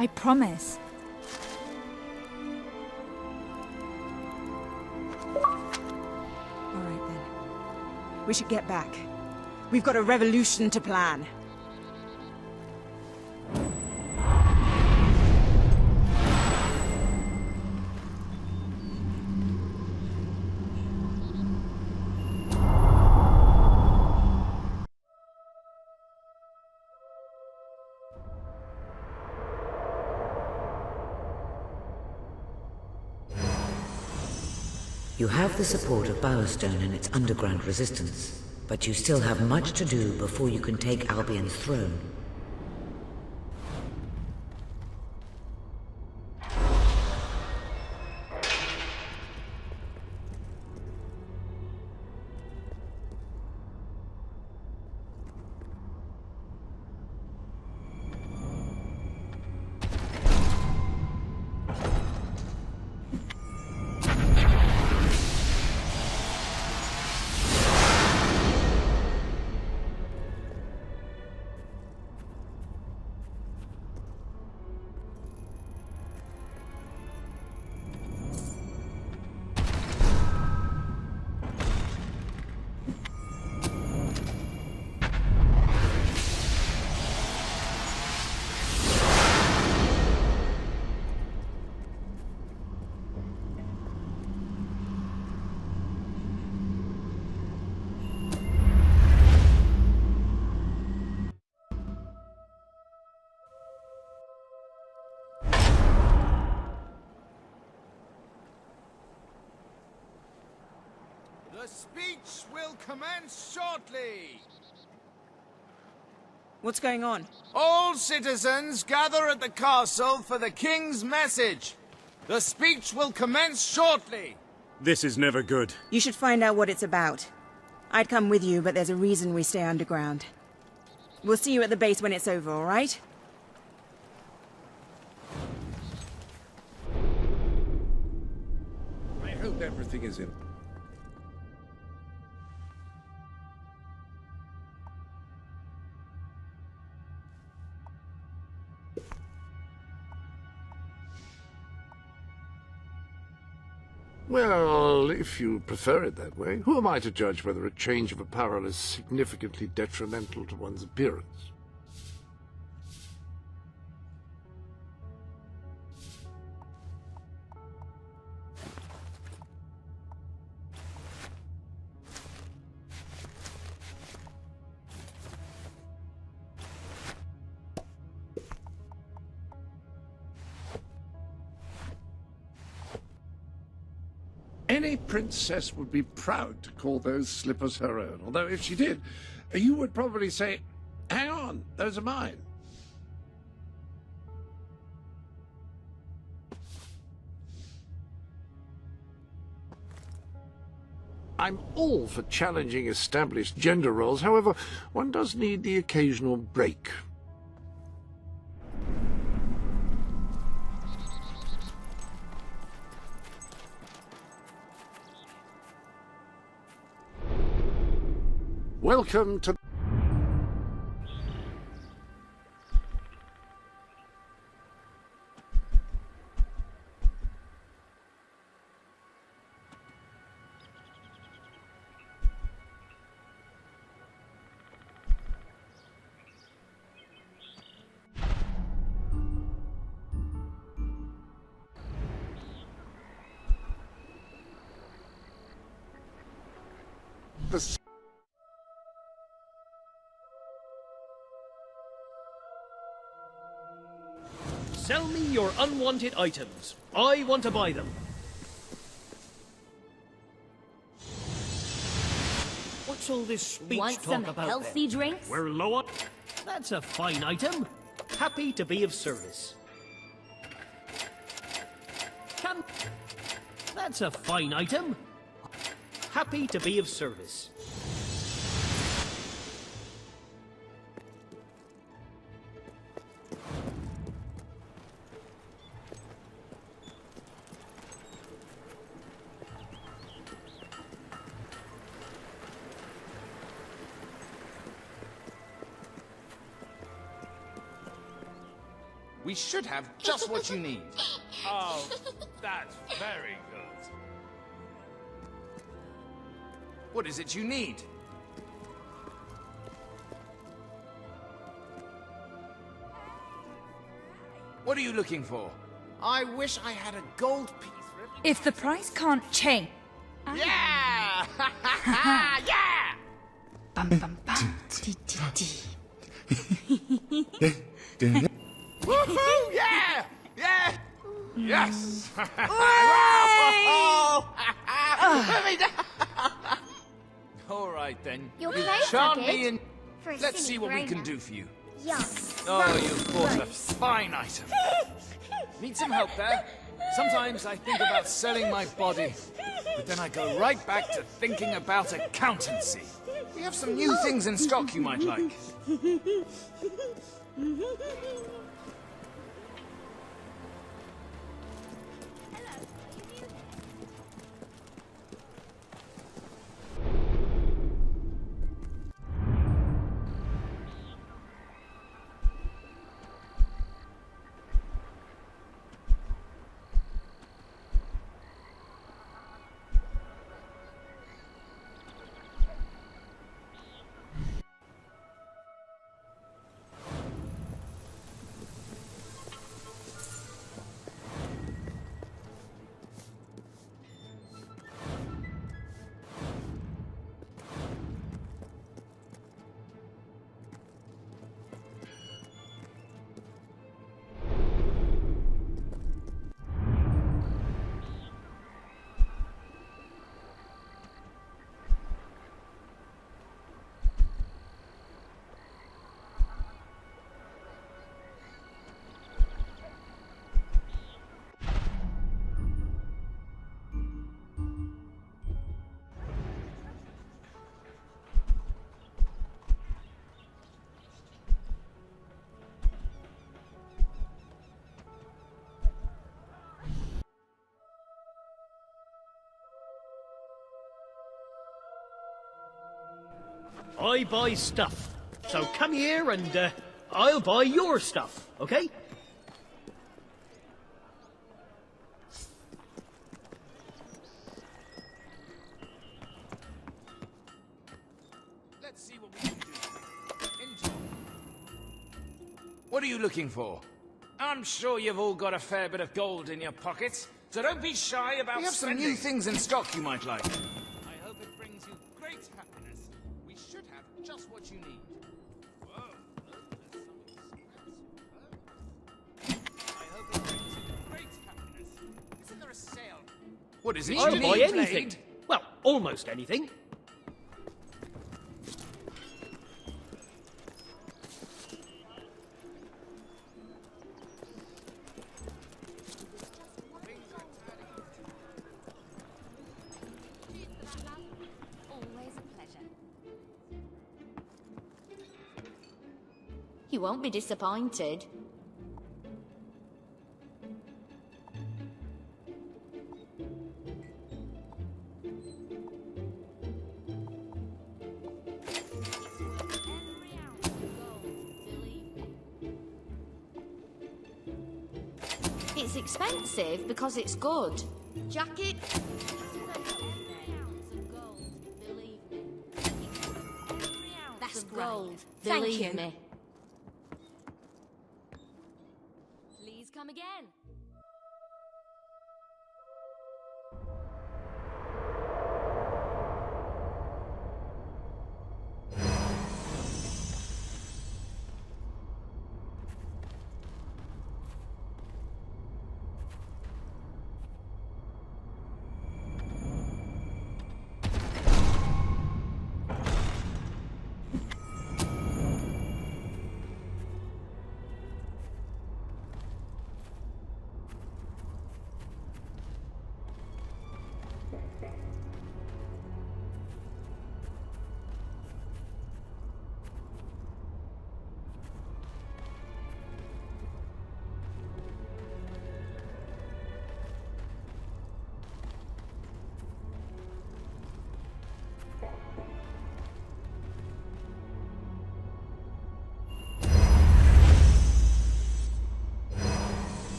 I promise. All right, then. We should get back. We've got a revolution to plan. You have the support of Bowerstone and its underground resistance, but you still have much to do before you can take Albion's throne. The speech will commence shortly. What's going on? All citizens gather at the castle for the king's message. The speech will commence shortly. This is never good. You should find out what it's about. I'd come with you, but there's a reason we stay underground. We'll see you at the base when it's over, all right? I hope everything is in. Well, if you prefer it that way, who am I to judge whether a change of apparel is significantly detrimental to one's appearance? Any princess would be proud to call those slippers her own, although if she did, you would probably say, hang on, those are mine. I'm all for challenging established gender roles, however, one does need the occasional break. Welcome to... the... Sell me your unwanted items. I want to buy them. What's all this speech Want talk some about healthy then? drinks? We're low on... That's a fine item. Happy to be of service. Come... That's a fine item. Happy to be of service. We should have just what you need. Oh, that's very good. What is it you need? What are you looking for? I wish I had a gold piece for every... If the price can't change... Yeah! Yeah! Bum bum bum. Woohoo! Yeah! Yeah! Yes! Hooray! All right then. Your You place, charm I me did. and For a let's silly see what we can grown-up. do for you. Yuck. Oh, you've bought a Gross. fine item. Need some help there? Sometimes I think about selling my body, but then I go right back to thinking about accountancy. We have some new things in stock you might like. I buy stuff. So come here and I'll buy your stuff, okay? Let's see what we can do. Enjoy. What are you looking for? I'm sure you've all got a fair bit of gold in your pockets, so don't be shy about. We have some new things in stock you might like. I hope it brings you great happiness. We should have just what you need. Whoa, I hope it brings you great happiness. Isn't there a sale? What is it? I'll you buy need, anything. Blade? Well, almost anything. Always a pleasure. You won't be disappointed. It's expensive because it's good. Jacket. That's gold. Thank Believe you. me. Please come again.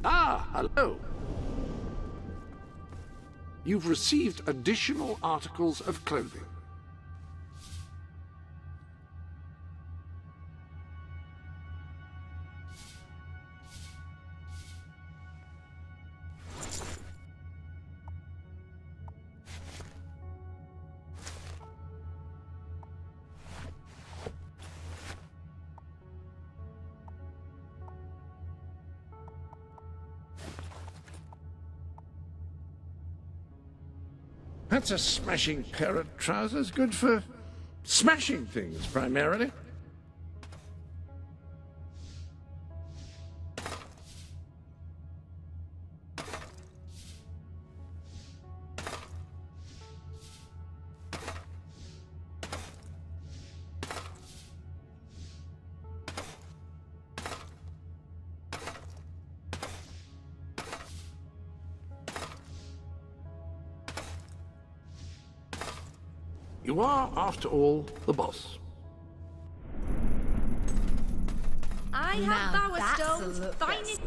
Ah, hello. You've received additional articles of clothing. That's a smashing pair of trousers, good for smashing things, primarily. You are, after all, the boss. I have Bowerstone's finest...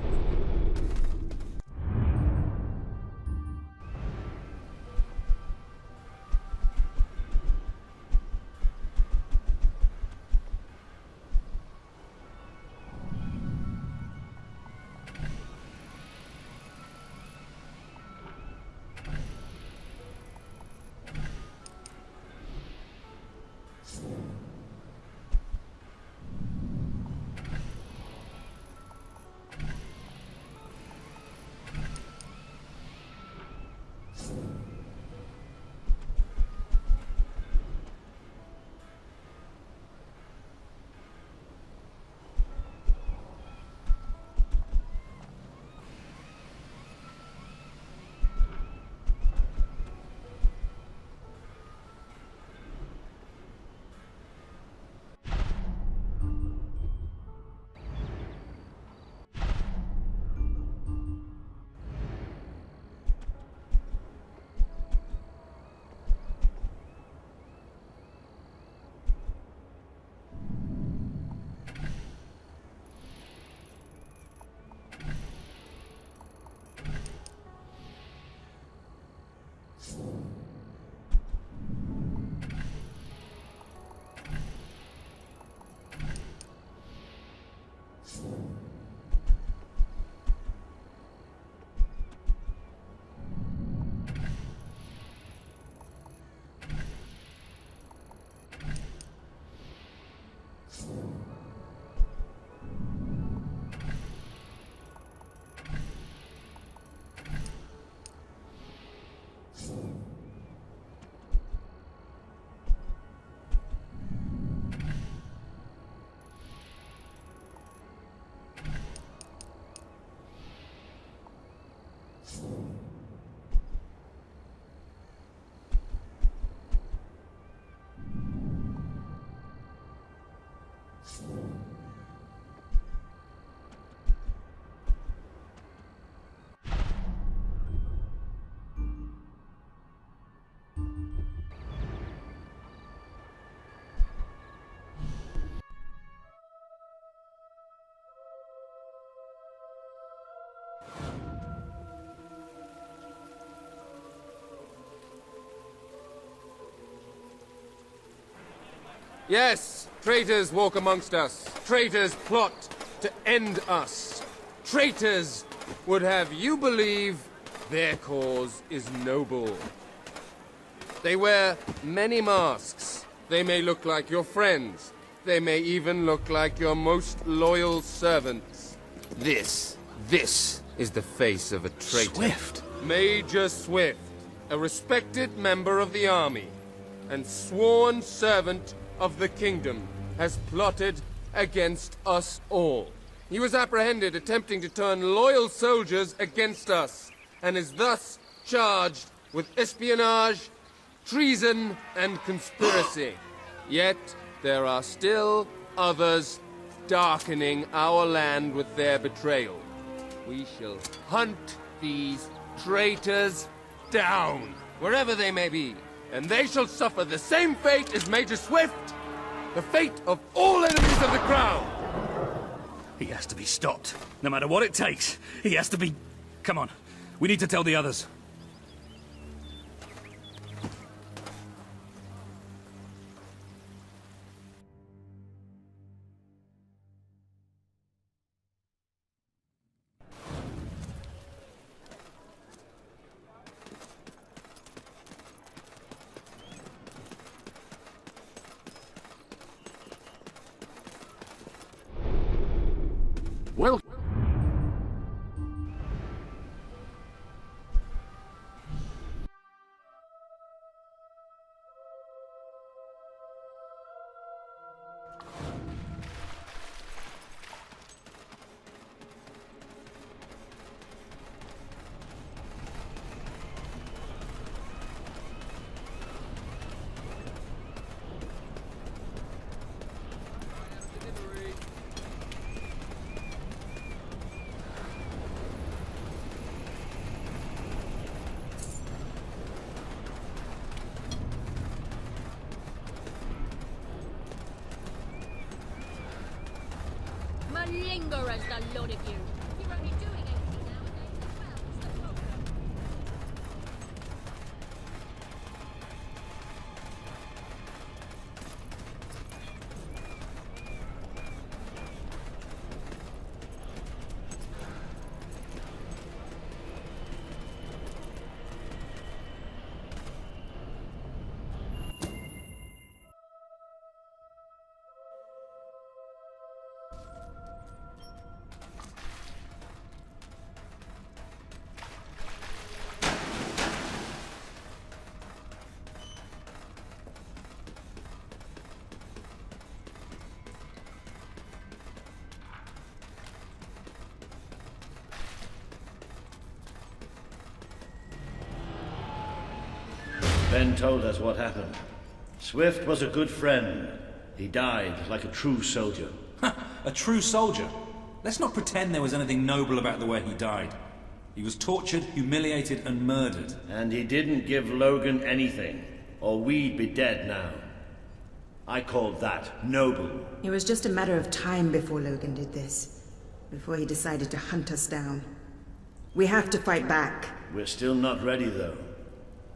Yes, traitors walk amongst us. Traitors plot to end us. Traitors would have you believe their cause is noble. They wear many masks. They may look like your friends. They may even look like your most loyal servants. This is the face of a traitor. Swift? Major Swift, a respected member of the army and sworn servant of the kingdom, has plotted against us all. He was apprehended attempting to turn loyal soldiers against us, and is thus charged with espionage, treason, and conspiracy. Yet there are still others darkening our land with their betrayal. We shall hunt these traitors down, wherever they may be, and they shall suffer the same fate as Major Swift, the fate of all enemies of the crown. He has to be stopped, no matter what it takes. He has to be... Come on, we need to tell the others. Well, lingerers, the lot of you. You're only doing anything nowadays as well. What's the problem? Ben told us what happened. Swift was a good friend. He died like a true soldier. A true soldier? Let's not pretend there was anything noble about the way he died. He was tortured, humiliated, and murdered. And he didn't give Logan anything, or we'd be dead now. I called that noble. It was just a matter of time before Logan did this. Before he decided to hunt us down. We have to fight back. We're still not ready, though.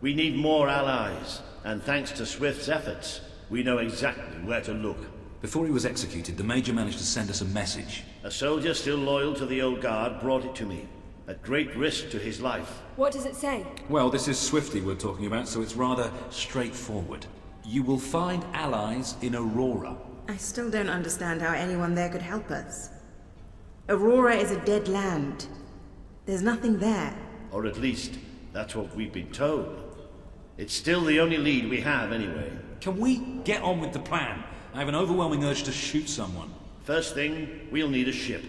We need more allies, and thanks to Swift's efforts, we know exactly where to look. Before he was executed, the Major managed to send us a message. A soldier still loyal to the old guard brought it to me, at great risk to his life. What does it say? Well, this is Swifty we're talking about, so it's rather straightforward. You will find allies in Aurora. I still don't understand how anyone there could help us. Aurora is a dead land. There's nothing there. Or at least, that's what we've been told. It's still the only lead we have, anyway. Can we get on with the plan? I have an overwhelming urge to shoot someone. First thing, we'll need a ship.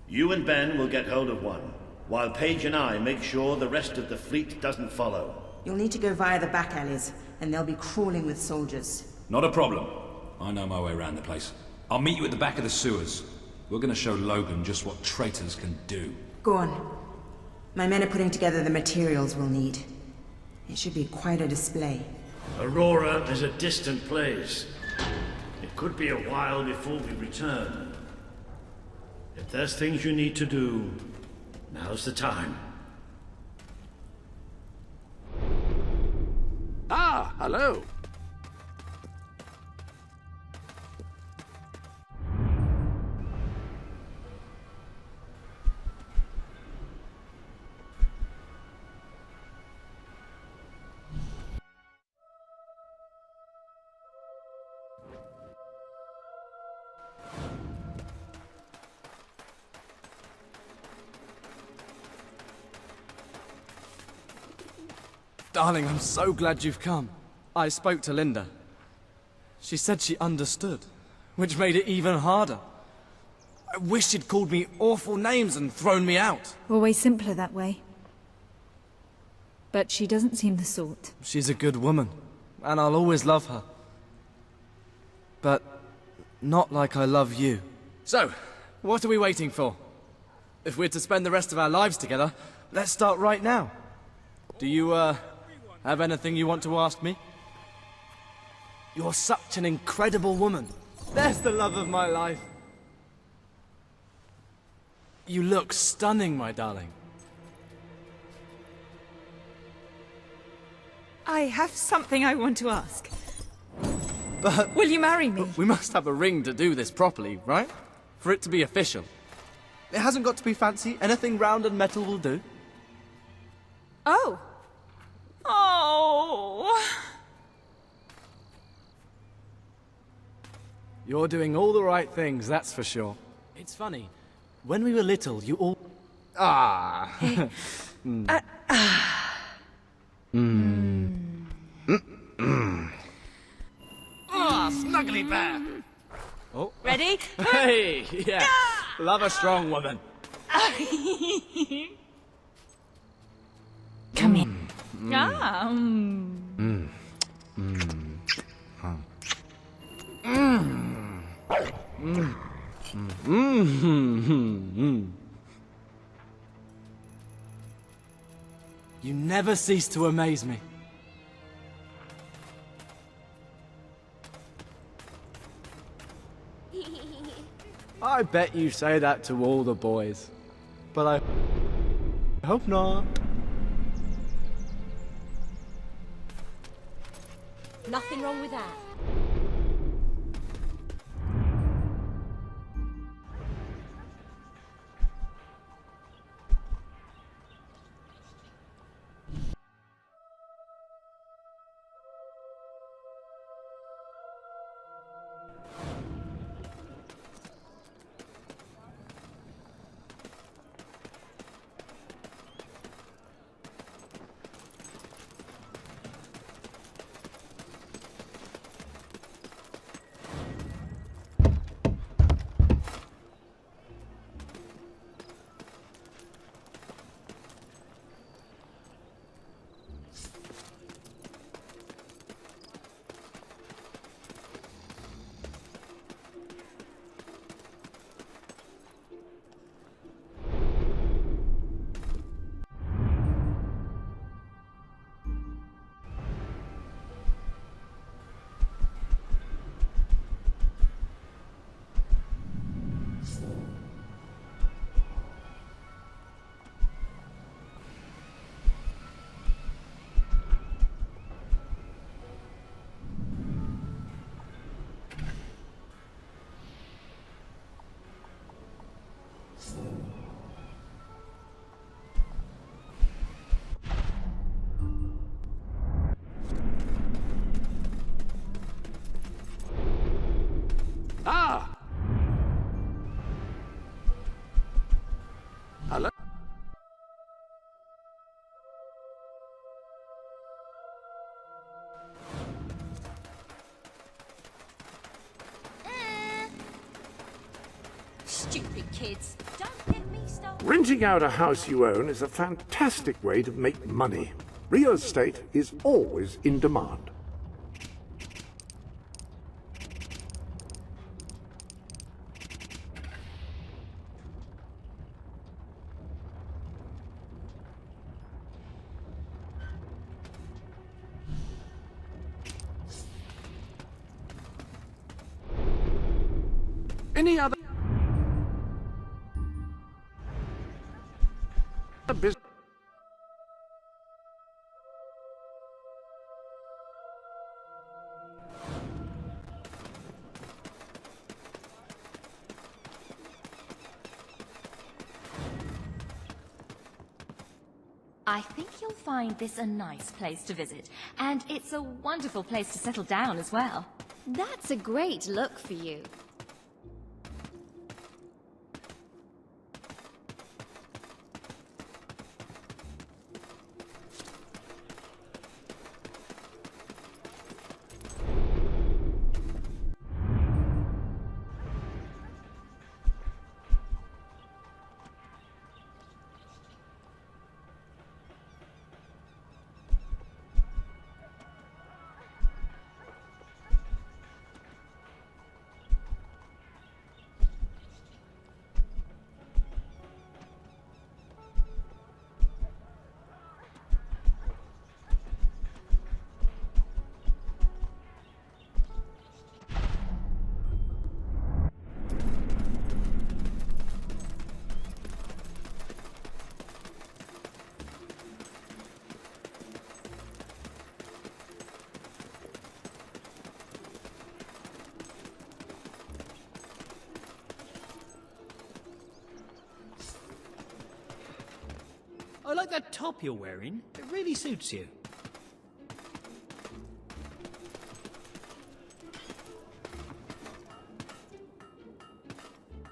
You and Ben will get hold of one, while Paige and I make sure the rest of the fleet doesn't follow. You'll need to go via the back alleys, and they'll be crawling with soldiers. Not a problem. I know my way around the place. I'll meet you at the back of the sewers. We're gonna show Logan just what traitors can do. Go on. My men are putting together the materials we'll need. It should be quite a display. Aurora is a distant place. It could be a while before we return. If there's things you need to do, now's the time. Ah, hello. Darling, I'm so glad you've come. I spoke to Linda. She said she understood, which made it even harder. I wish she'd called me awful names and thrown me out. Always simpler that way. But she doesn't seem the sort. She's a good woman, and I'll always love her. But not like I love you. So, what are we waiting for? If we're to spend the rest of our lives together, let's start right now. Do you, have anything you want to ask me? You're such an incredible woman. That's the love of my life. You look stunning, my darling. I have something I want to ask. But... Will you marry me? We must have a ring to do this properly, right? For it to be official. It hasn't got to be fancy. Anything round and metal will do. Oh. Oh. You're doing all the right things, that's for sure. It's funny. When we were little, you all... Ah. Ah, snuggly bear. Oh. Ready? Hey, yeah. Love a strong woman. Come here. You never cease to amaze me. I bet you say that to all the boys. But I hope not. Nothing wrong with that. Ah! Hello? Stupid kids. Don't get me started. Renting out a house you own is a fantastic way to make money. Real estate is always in demand. Any other business? I think you'll find this a nice place to visit, and it's a wonderful place to settle down as well. That's a great look for you. I like that top you're wearing. It really suits you.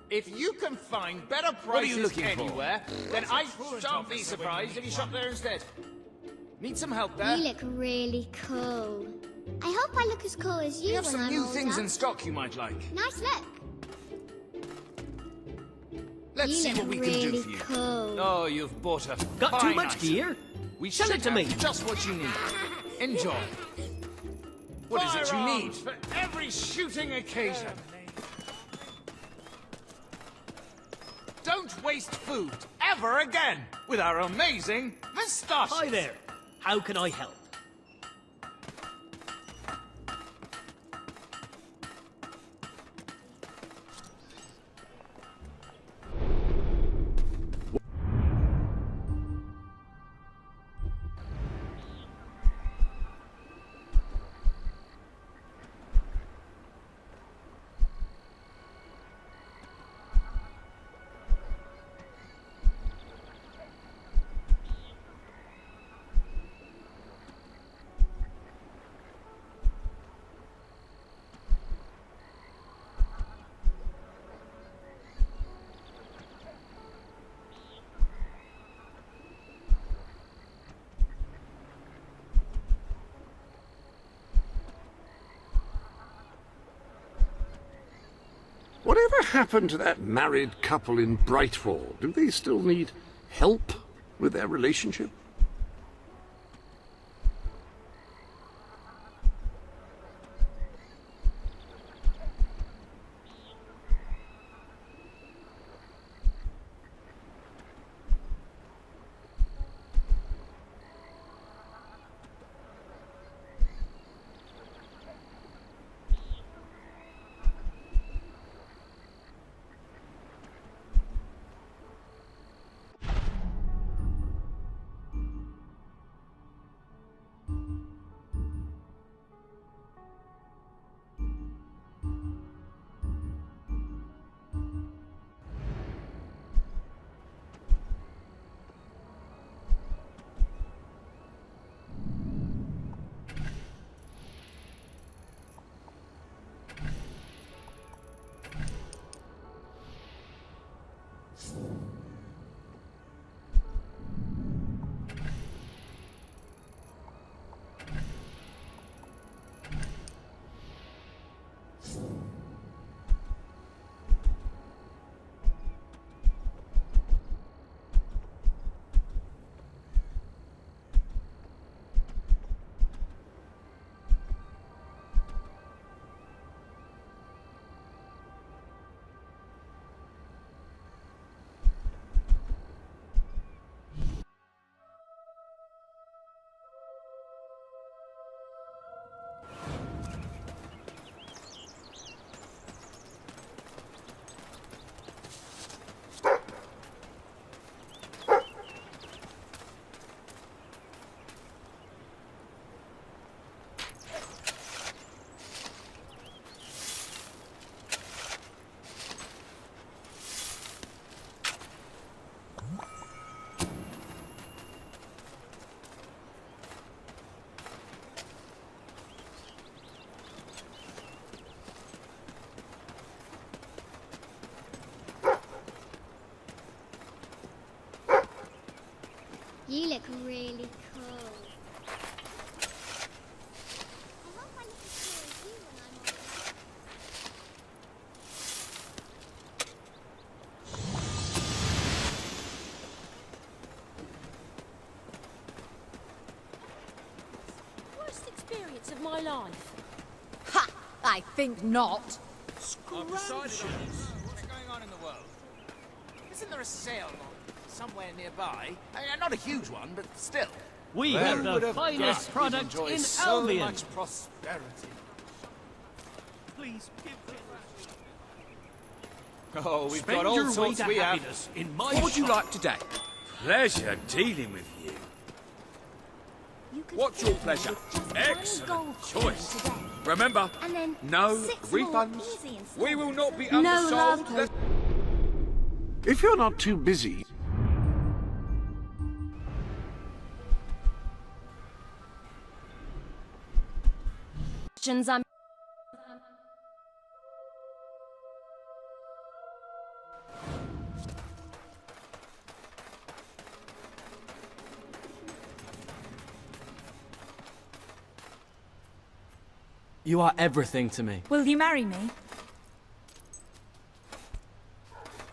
If you can find better What are you prices looking for? anywhere, then I shan't be surprised if you shop there instead. Need some help there? You look really cool. I hope I look as cool as you We have when some I'm new older. things in stock you might like. Nice look. Let's You see look what we really can do for you. cool. Oh, you've bought a Got too fine much item. gear? We Sell should it to me. have just what you need. Enjoy. What is it you need? For every shooting occasion. Don't waste food ever again with our amazing moustache. Hi there. How can I help? Whatever happened to that married couple in Brightwall? Do they still need help with their relationship? You look really cool. Worst experience of my life. Ha! I think not. I've decided on this. What's going on in the world? Isn't there a sale somewhere nearby? I mean, not a huge one, but still. We Who have would the finest guessed we'd product enjoy in so Albion. much prosperity. Please give Oh, we've Spend got all your way sorts to we have. happiness in my What would you shop. like today? Pleasure dealing with you. What's your pleasure? Excellent choice. Remember, And then no 6 more refunds. easy installments. We will not be No undersold. love Let's- If you're not too busy, I'm You are everything to me. Will you marry me?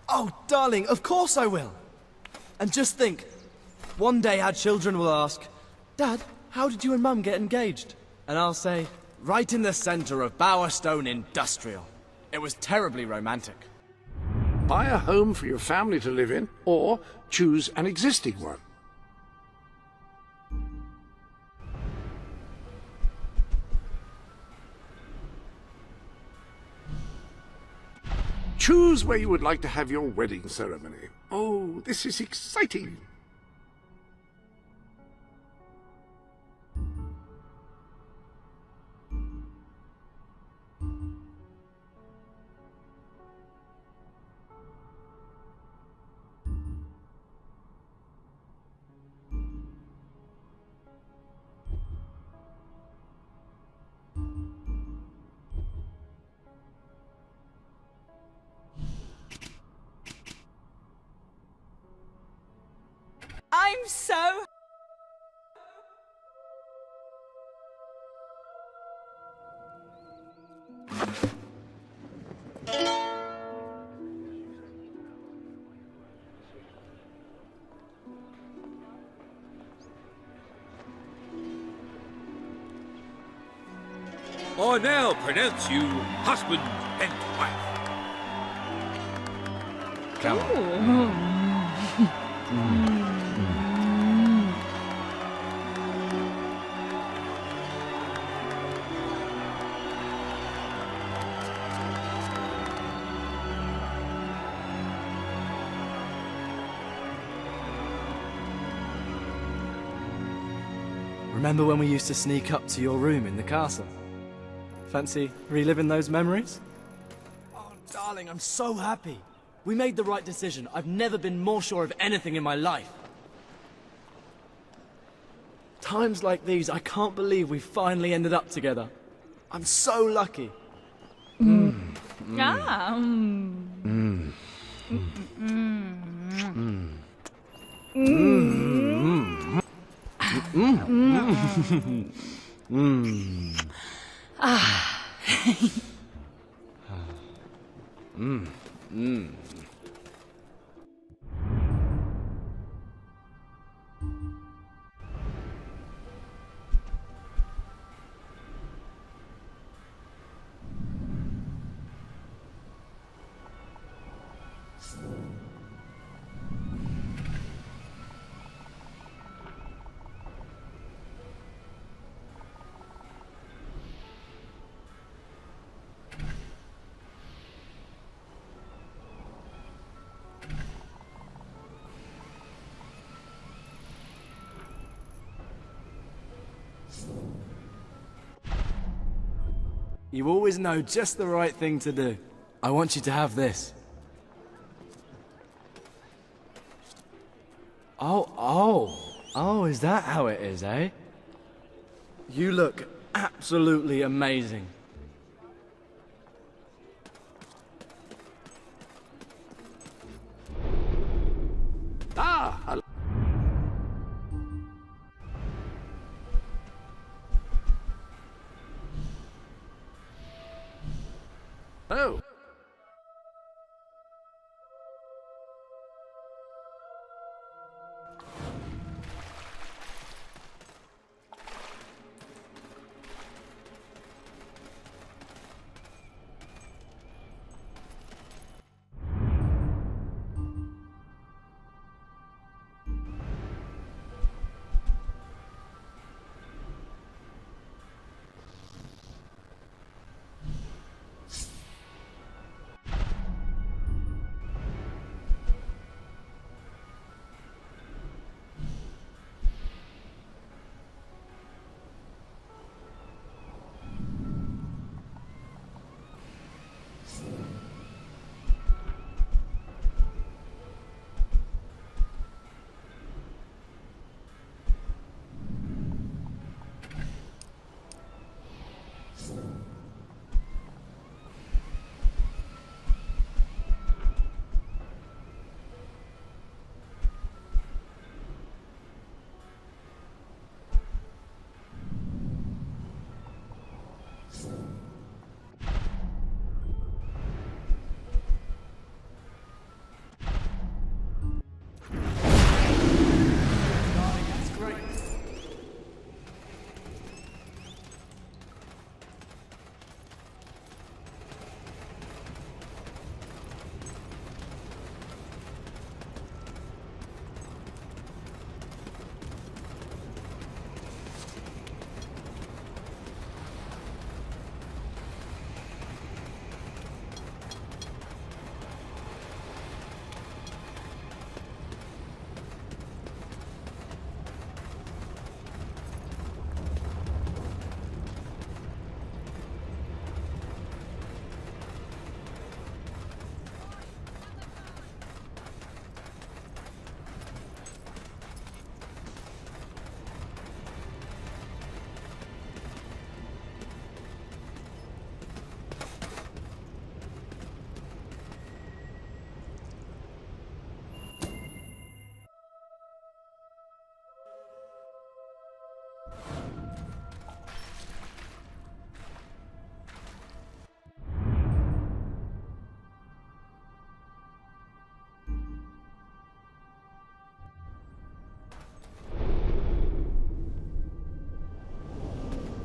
Oh, darling, of course I will. And just think, one day our children will ask, Dad, how did you and Mum get engaged? And I'll say, right in the center of Bowerstone Industrial. It was terribly romantic. buy a home for your family to live in, or choose an existing one. Choose where you would like to have your wedding ceremony. Oh, this is exciting. I'm so... I now pronounce you husband and wife. Come on. Remember when we used to sneak up to your room in the castle? Fancy reliving those memories? Oh, darling, I'm so happy. We made the right decision. I've never been more sure of anything in my life. Times like these, I can't believe we finally ended up together. I'm so lucky. You always know just the right thing to do. I want you to have this. Oh, is that how it is, eh? You look absolutely amazing. Ah! Oh.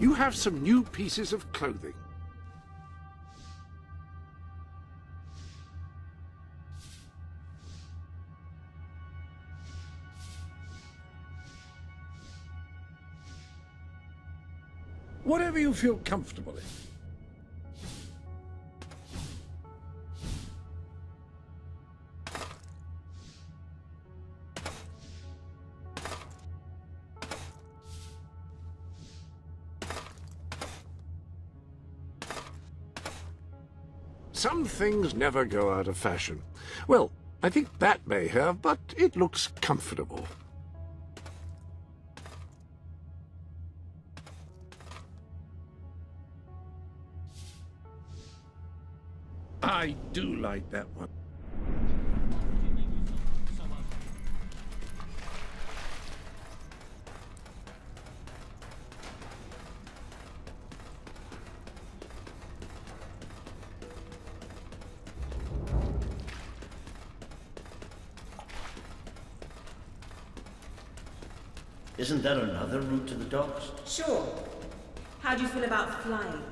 You have some new pieces of clothing. Whatever you feel comfortable in. Some things never go out of fashion. Well, I think that may have, but it looks comfortable. I do like that one. Isn't there another route to the docks? Sure. How do you feel about flying?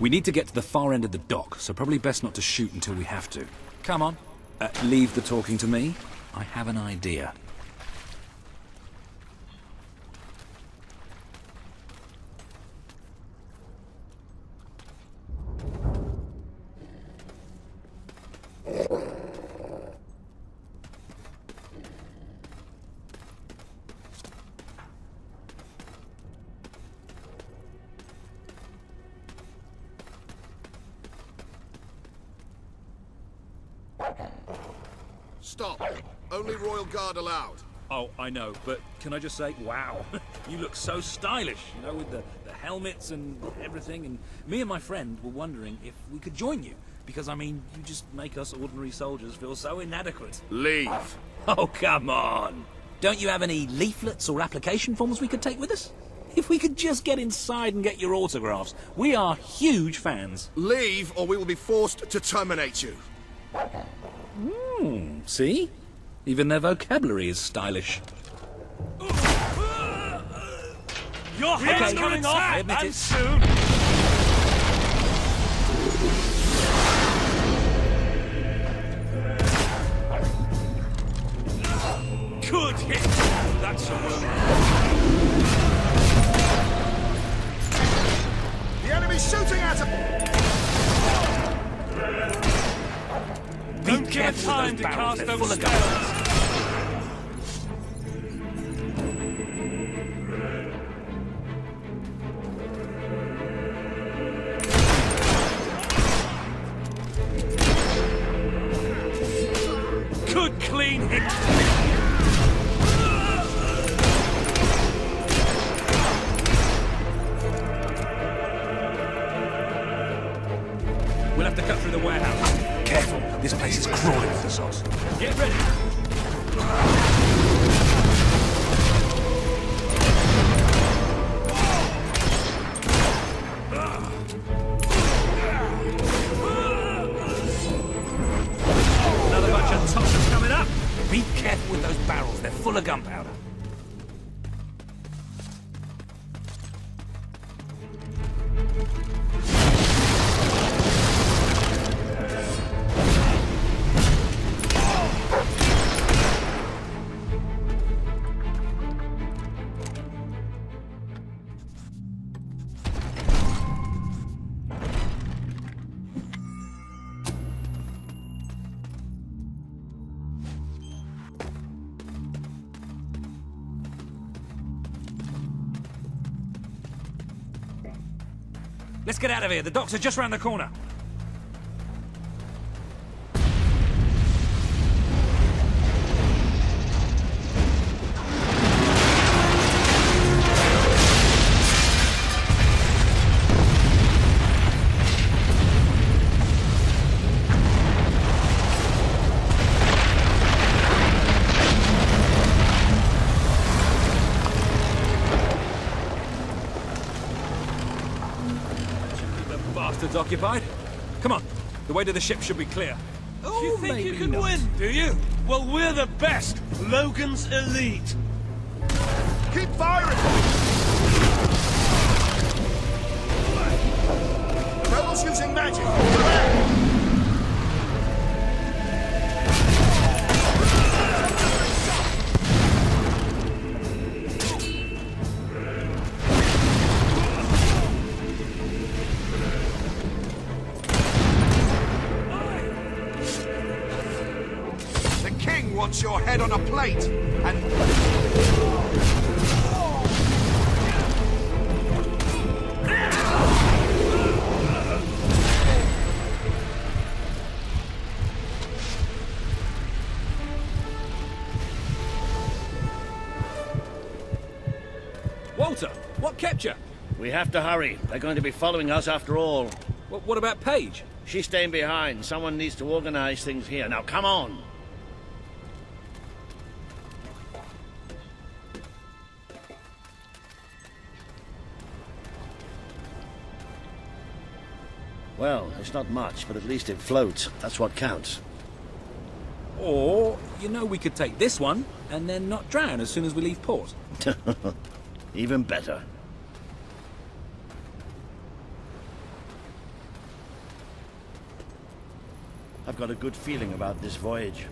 We need to get to the far end of the dock, so probably best not to shoot until we have to. Come on. Leave the talking to me. I have an idea. Stop. Only Royal Guard allowed. Oh, I know, but can I just say, wow, you look so stylish, you know, with the helmets and everything, and me and my friend were wondering if we could join you, because, I mean, you just make us ordinary soldiers feel so inadequate. Leave. Oh, come on. Don't you have any leaflets or application forms we could take with us? If we could just get inside and get your autographs. We are huge fans. Leave, or we will be forced to terminate you. See? Even their vocabulary is stylish. Your head's coming off, I admit and it. soon. Good hit. That's a wound. The enemy's shooting at him! Don't give it time to cast those spells. Good clean hit. We'll have to cut through the warehouse. Careful, this place is crawling with assaults. Get ready. Another bunch of tossers coming up. Be careful with those barrels, they're full of gunpowder. Let's get out of here. The docks are just round the corner. Bastards occupied. Come on. The way to the ship should be clear. Do you think you can win, do you? Well, we're the best. Logan's elite. Keep firing! The rebels using magic. Wants your head on a plate, and... Walter, what kept you? We have to hurry. They're going to be following us after all. What about Paige? She's staying behind. Someone needs to organize things here. Now, come on! Well, it's not much, but at least it floats. That's what counts. Or, you know, we could take this one, and then not drown as soon as we leave port. Even better. I've got a good feeling about this voyage.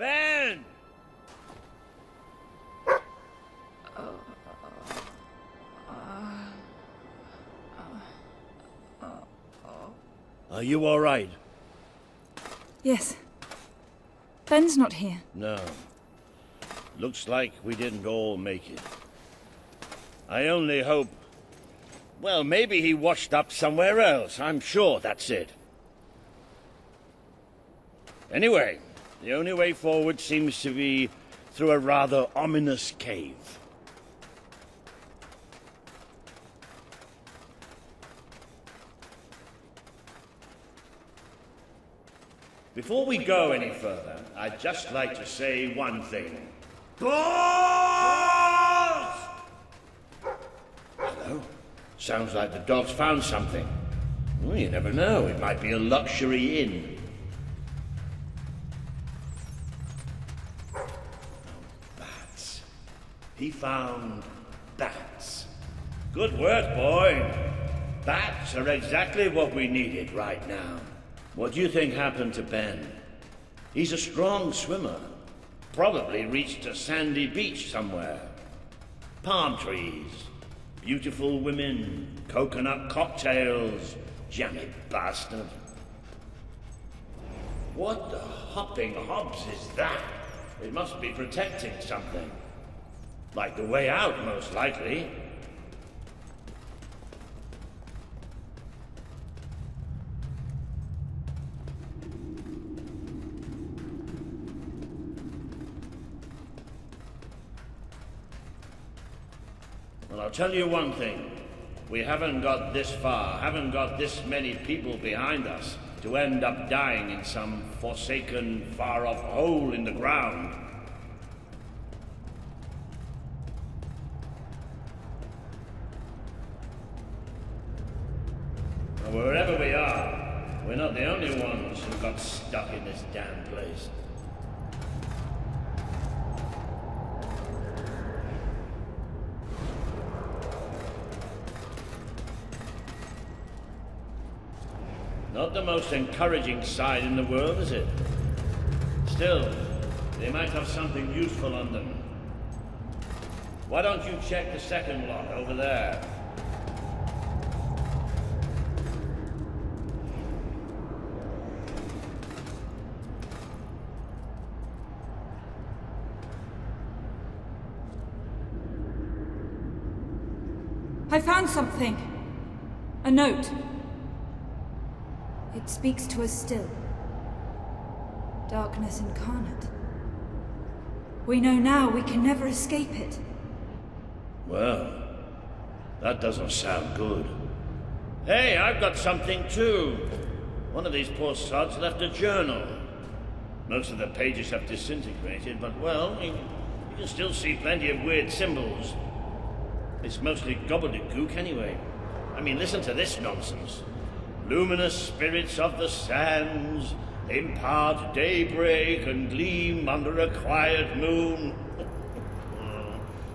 Ben! Are you all right? Yes. Ben's not here. No. Looks like we didn't all make it. I only hope... Well, maybe he washed up somewhere else. I'm sure that's it. Anyway, the only way forward seems to be through a rather ominous cave. Before we go any further, I'd just like to say one thing. Balls! Hello? Sounds like the dog's found something. Well, you never know. It might be a luxury inn. Bats. He found bats. Good work, boy. Bats are exactly what we needed right now. What do you think happened to Ben? He's a strong swimmer. Probably reached a sandy beach somewhere. Palm trees, beautiful women, coconut cocktails, jammy bastard. What the hopping hobs is that? It must be protecting something. Like the way out, most likely. Well, I'll tell you one thing. We haven't got this far, haven't got this many people behind us to end up dying in some forsaken, far-off hole in the ground. Well, wherever we are, we're not the only ones who got stuck in this damn place. Not the most encouraging sight in the world, is it? Still, they might have something useful on them. Why don't you check the second lot over there? I found something. A note. It speaks to us still. Darkness incarnate. We know now we can never escape it. Well, that doesn't sound good. Hey, I've got something too. One of these poor sods left a journal. Most of the pages have disintegrated, but well, you can still see plenty of weird symbols. It's mostly gobbledygook anyway. I mean, listen to this nonsense. Luminous spirits of the sands impart daybreak and gleam under a quiet moon.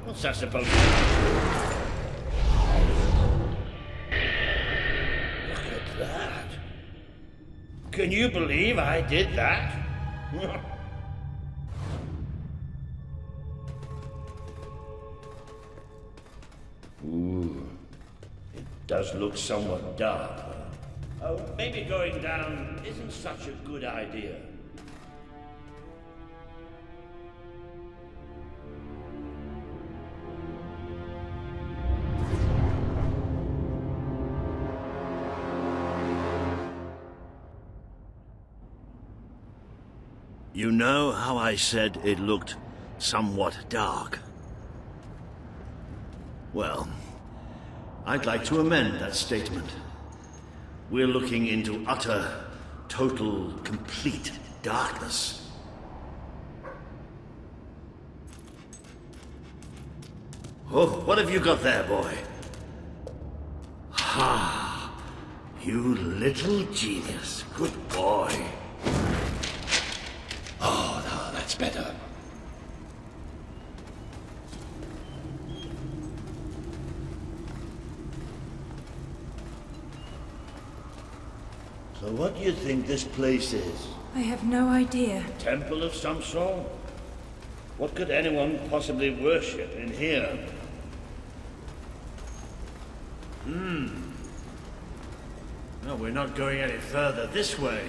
What's that supposed to be? Look at that. Can you believe I did that? Ooh, it does look somewhat dark. Oh, maybe going down isn't such a good idea. You know how I said it looked somewhat dark? Well, I'd like to amend that statement. We're looking into utter, total, complete darkness. Oh, what have you got there, boy? Ha! You little genius. Good boy. Oh, no, that's better. So what do you think this place is? I have no idea. Temple of some sort? What could anyone possibly worship in here? No, we're not going any further this way.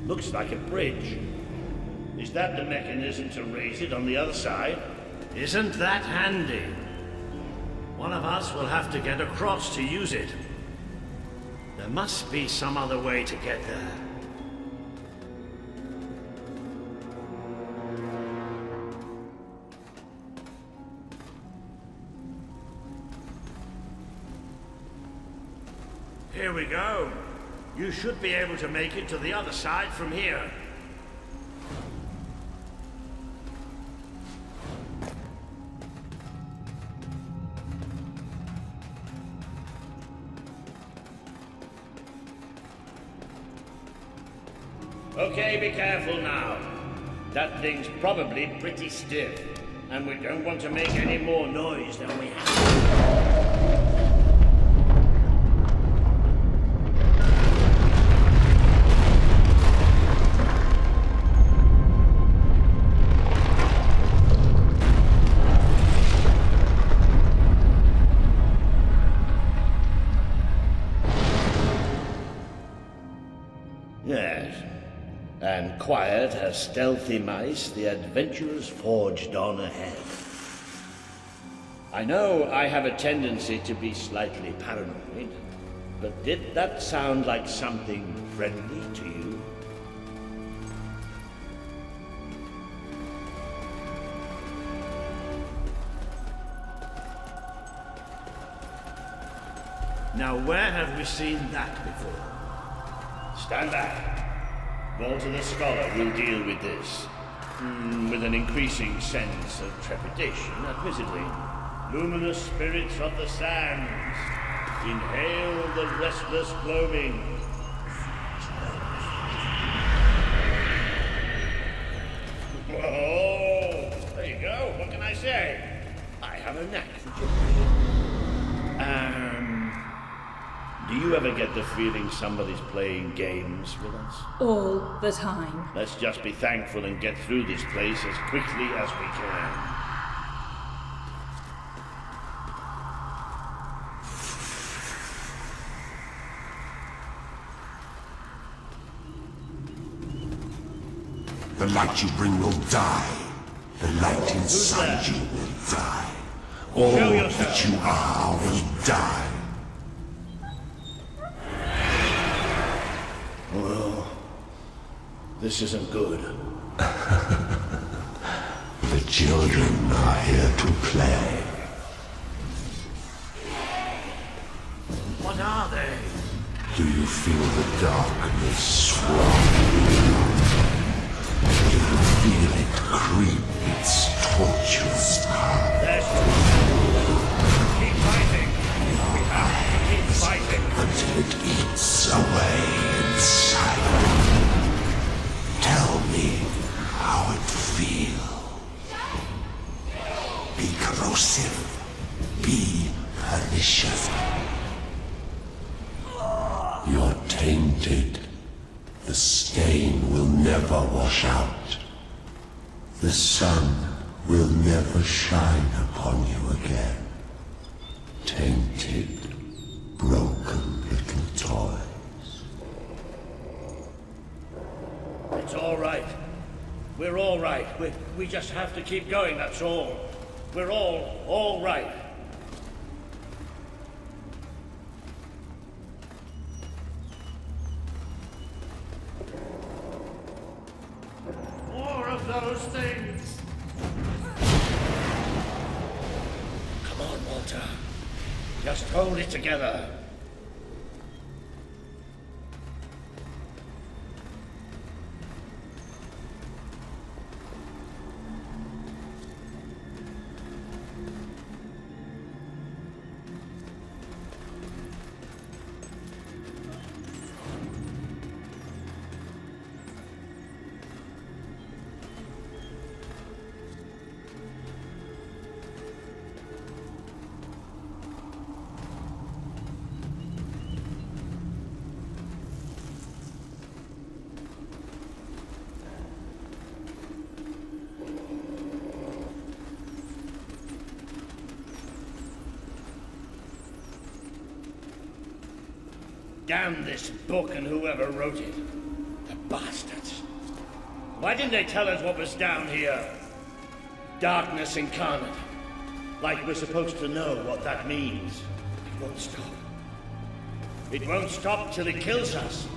Looks like a bridge. Is that the mechanism to raise it on the other side? Isn't that handy? One of us will have to get across to use it. There must be some other way to get there. Here we go. You should be able to make it to the other side from here. Okay, be careful now. That thing's probably pretty stiff, and we don't want to make any more noise than we have. Yes. And quiet as stealthy mice, the adventurers forged on ahead. I know I have a tendency to be slightly paranoid, but did that sound like something friendly to you? Now, where have we seen that before? Stand back. Walter the Scholar will deal with this. With an increasing sense of trepidation, admittedly. Luminous spirits of the sands, inhale the restless gloaming. Oh, there you go. What can I say? I have a knack for gibberish. Do you ever get the feeling somebody's playing games with us? All the time. Let's just be thankful and get through this place as quickly as we can. The light you bring will die. The light inside you will die. All that you are will die. Well, this isn't good. The children are here to play. What are they? Do you feel the darkness swirling? Do you feel it creep its torturous path? There's keep fighting. We have to keep fighting. Until it eats away inside. Tell me how it feels. Be corrosive. Be pernicious. You're tainted. The stain will never wash out. The sun will never shine upon you again. Tainted, broken little toys. It's all right. We're all right. We just have to keep going, that's all. We're all right. More of those things. Come on, Walter. Just hold it together. Damn this book and whoever wrote it. The bastards. Why didn't they tell us what was down here? Darkness incarnate. Like we're supposed to know what that means. It won't stop. It won't stop till it kills us.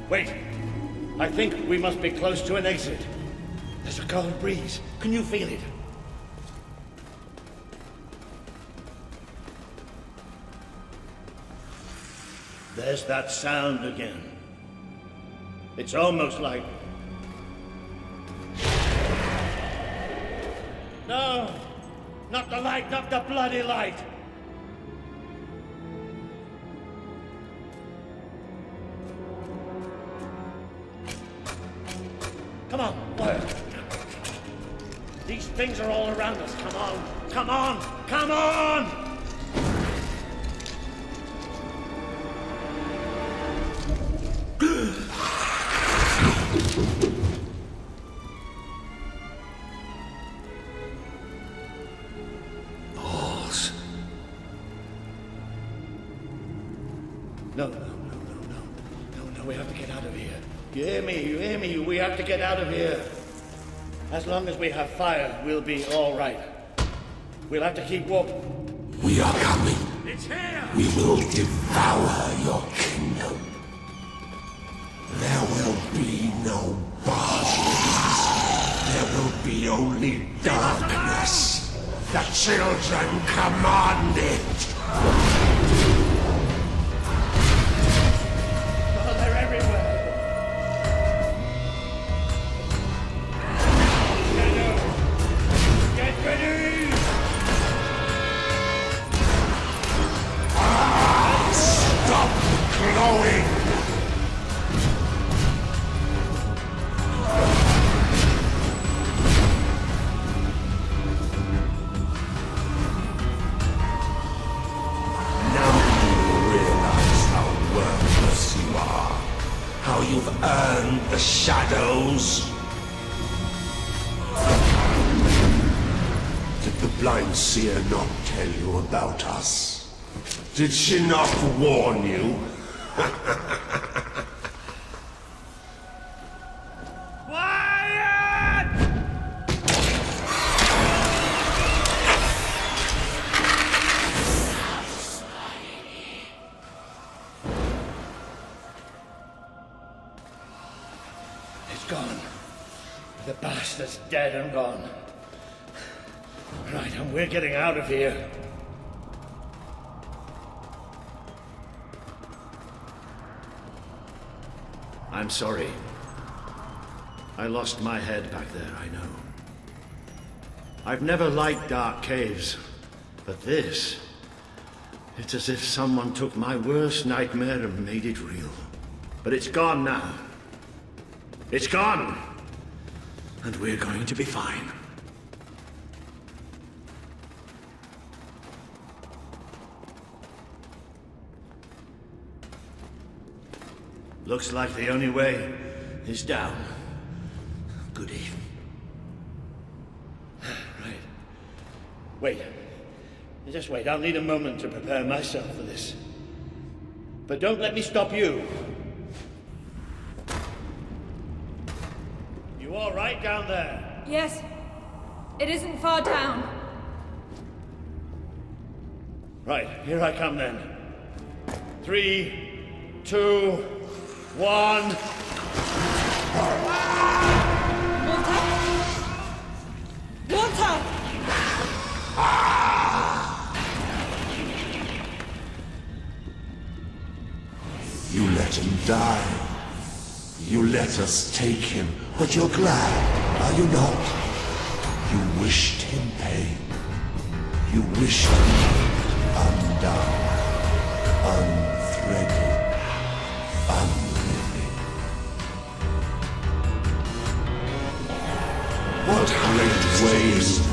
Wait. I think we must be close to an exit. There's a cold breeze. Can you feel it? There's that sound again. It's almost like... No! Not the light, not the bloody light! Come on, Wire. These things are all around us. Come on, come on, come on! Balls. No, we have to get out of here. You hear me, we have to get out of here. As long as we have fire, we'll be all right. We'll have to keep walking. We are coming. It's here! We will devour your kingdom. There will be no bodies. There will be only darkness. The children command it. Oh, they're everywhere. Get ready! Stop glowing! You've earned the shadows. Did the blind seer not tell you about us? Did she not warn you? The bastard's dead and gone. Right, and we're getting out of here. I'm sorry. I lost my head back there, I know. I've never liked dark caves, but this... It's as if someone took my worst nightmare and made it real. But it's gone now. It's gone! And we're going to be fine. Looks like the only way is down. Good evening. Right. Wait. Just wait. I'll need a moment to prepare myself for this. But don't let me stop you. You all right down there? Yes. It isn't far down. Right, here I come then. 3, 2, 1. Water! You let him die. You let us take him, but you're glad, are you not? You wished him pain. You wished him undone, unthreaded, unliving. What great waves of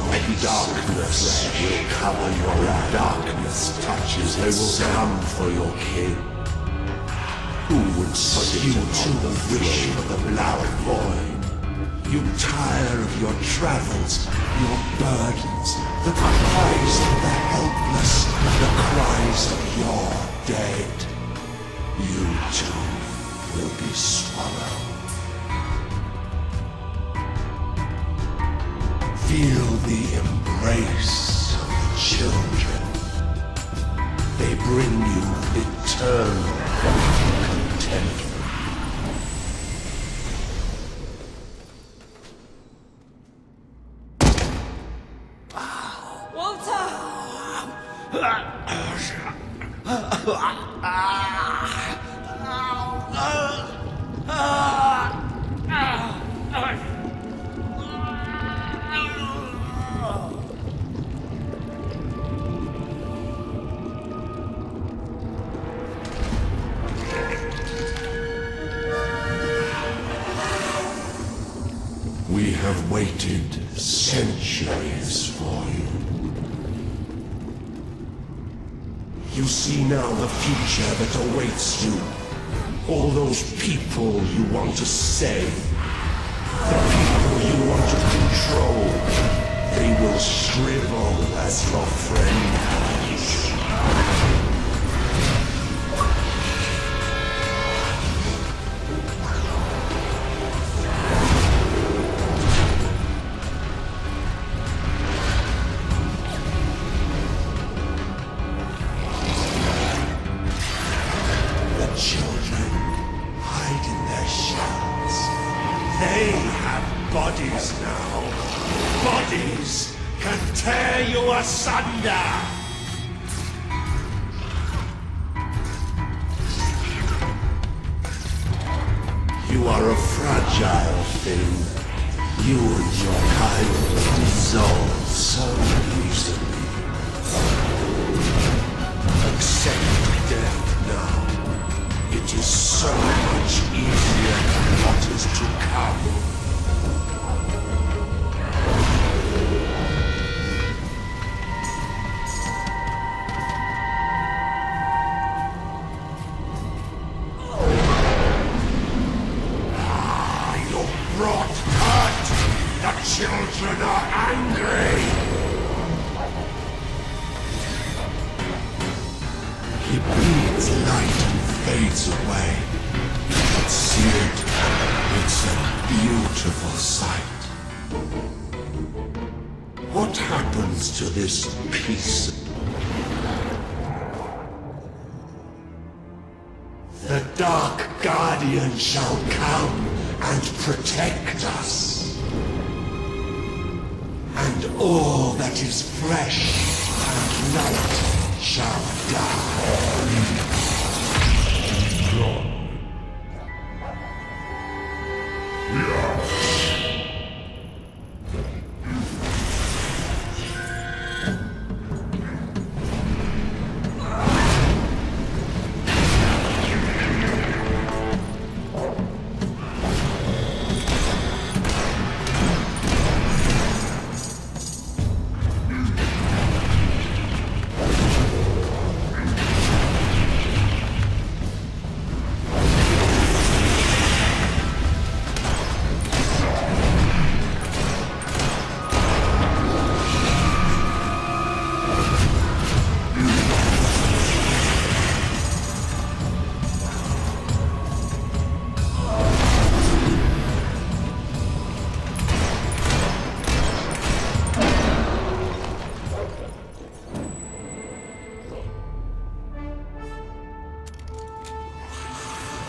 darkness will cover your darkness touches? They will come for your king. Who would put you to the wish of the black void? You tire of your travels, your burdens, the cries of the helpless, the cries of your dead. You too will be swallowed. Feel the embrace of the children. They bring you eternal contentment. have waited centuries for you. You see now the future that awaits you. All those people you want to save. The people you want to control. They will shrivel as your friend has. You are a fragile thing. You and your kind dissolve so easily. Accept death now. It is so much easier than what is to come. Children are angry! He bleeds light and fades away. But see it, it's a beautiful sight. What happens to this piece? The Dark Guardian shall come and protect us. And all that is fresh and light shall die.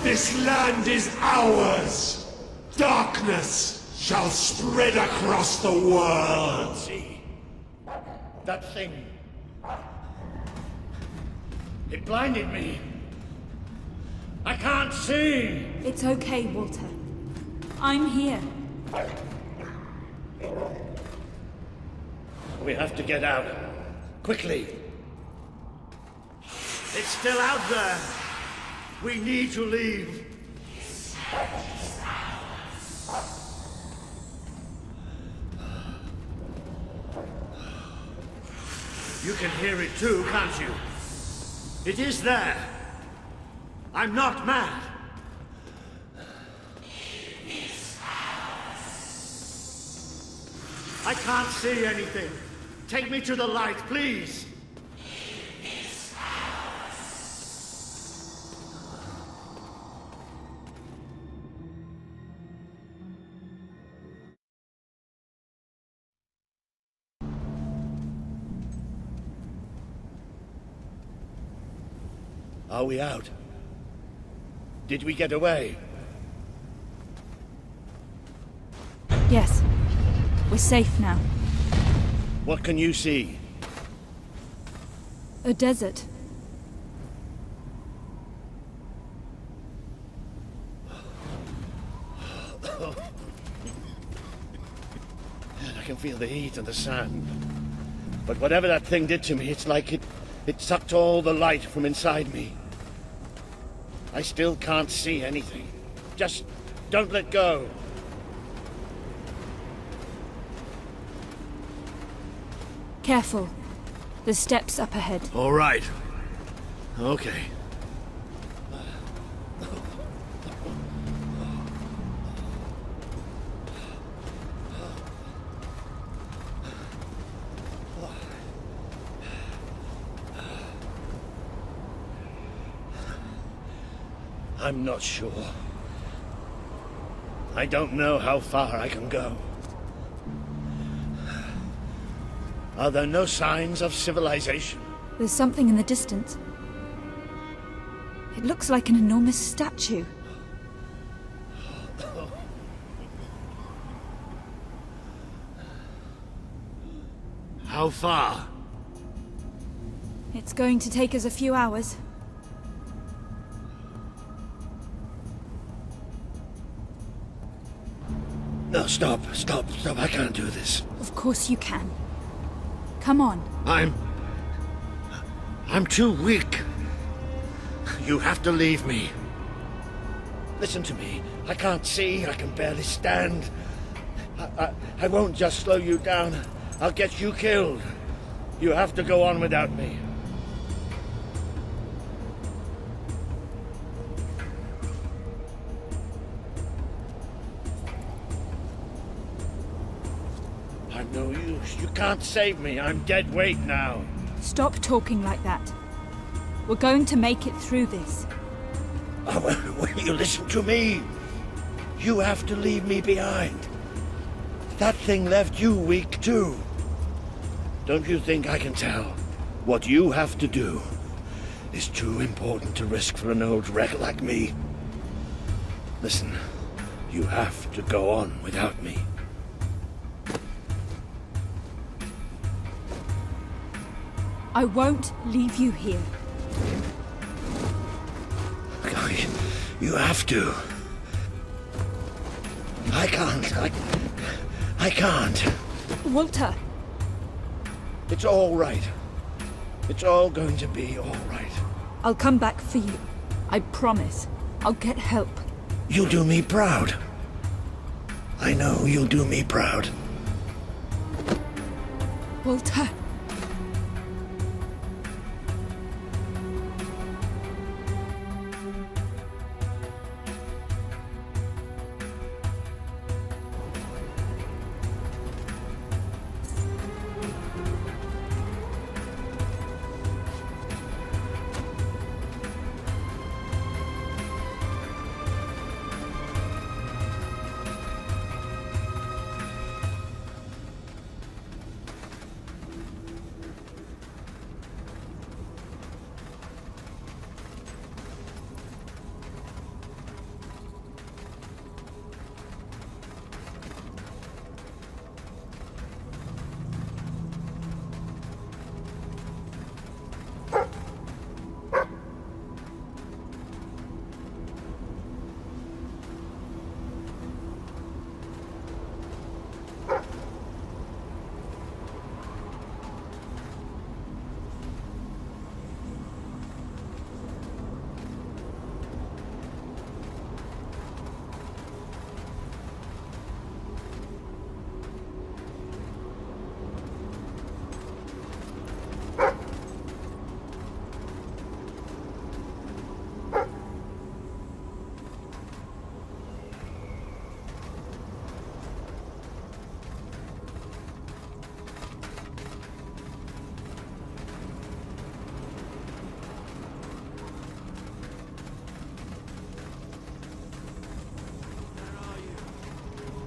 This land is ours! Darkness shall spread across the world! See? That thing... It blinded me! I can't see! It's okay, Walter. I'm here. We have to get out. Quickly! It's still out there! We need to leave. You can hear it too, can't you? It is there. I'm not mad. I can't see anything. Take me to the light, please. Are we out? Did we get away? Yes. We're safe now. What can you see? A desert. I can feel the heat and the sand. But whatever that thing did to me, it's like it sucked all the light from inside me. I still can't see anything. Just don't let go. Careful. The steps up ahead. All right. Okay. I'm not sure. I don't know how far I can go. Are there no signs of civilization? There's something in the distance. It looks like an enormous statue. How far? It's going to take us a few hours. No, stop. I can't do this. Of course you can. Come on. I'm too weak. You have to leave me. Listen to me. I can't see. I can barely stand. I won't just slow you down. I'll get you killed. You have to go on without me. I'm no use. You can't save me. I'm dead weight now. Stop talking like that. We're going to make it through this. Oh, will you listen to me? You have to leave me behind. That thing left you weak too. Don't you think I can tell? What you have to do is too important to risk for an old wreck like me. Listen, you have to go on without me. I won't leave you here. You have to. I can't. I can't. Walter! It's all right. It's all going to be all right. I'll come back for you. I promise. I'll get help. You'll do me proud. I know you'll do me proud. Walter!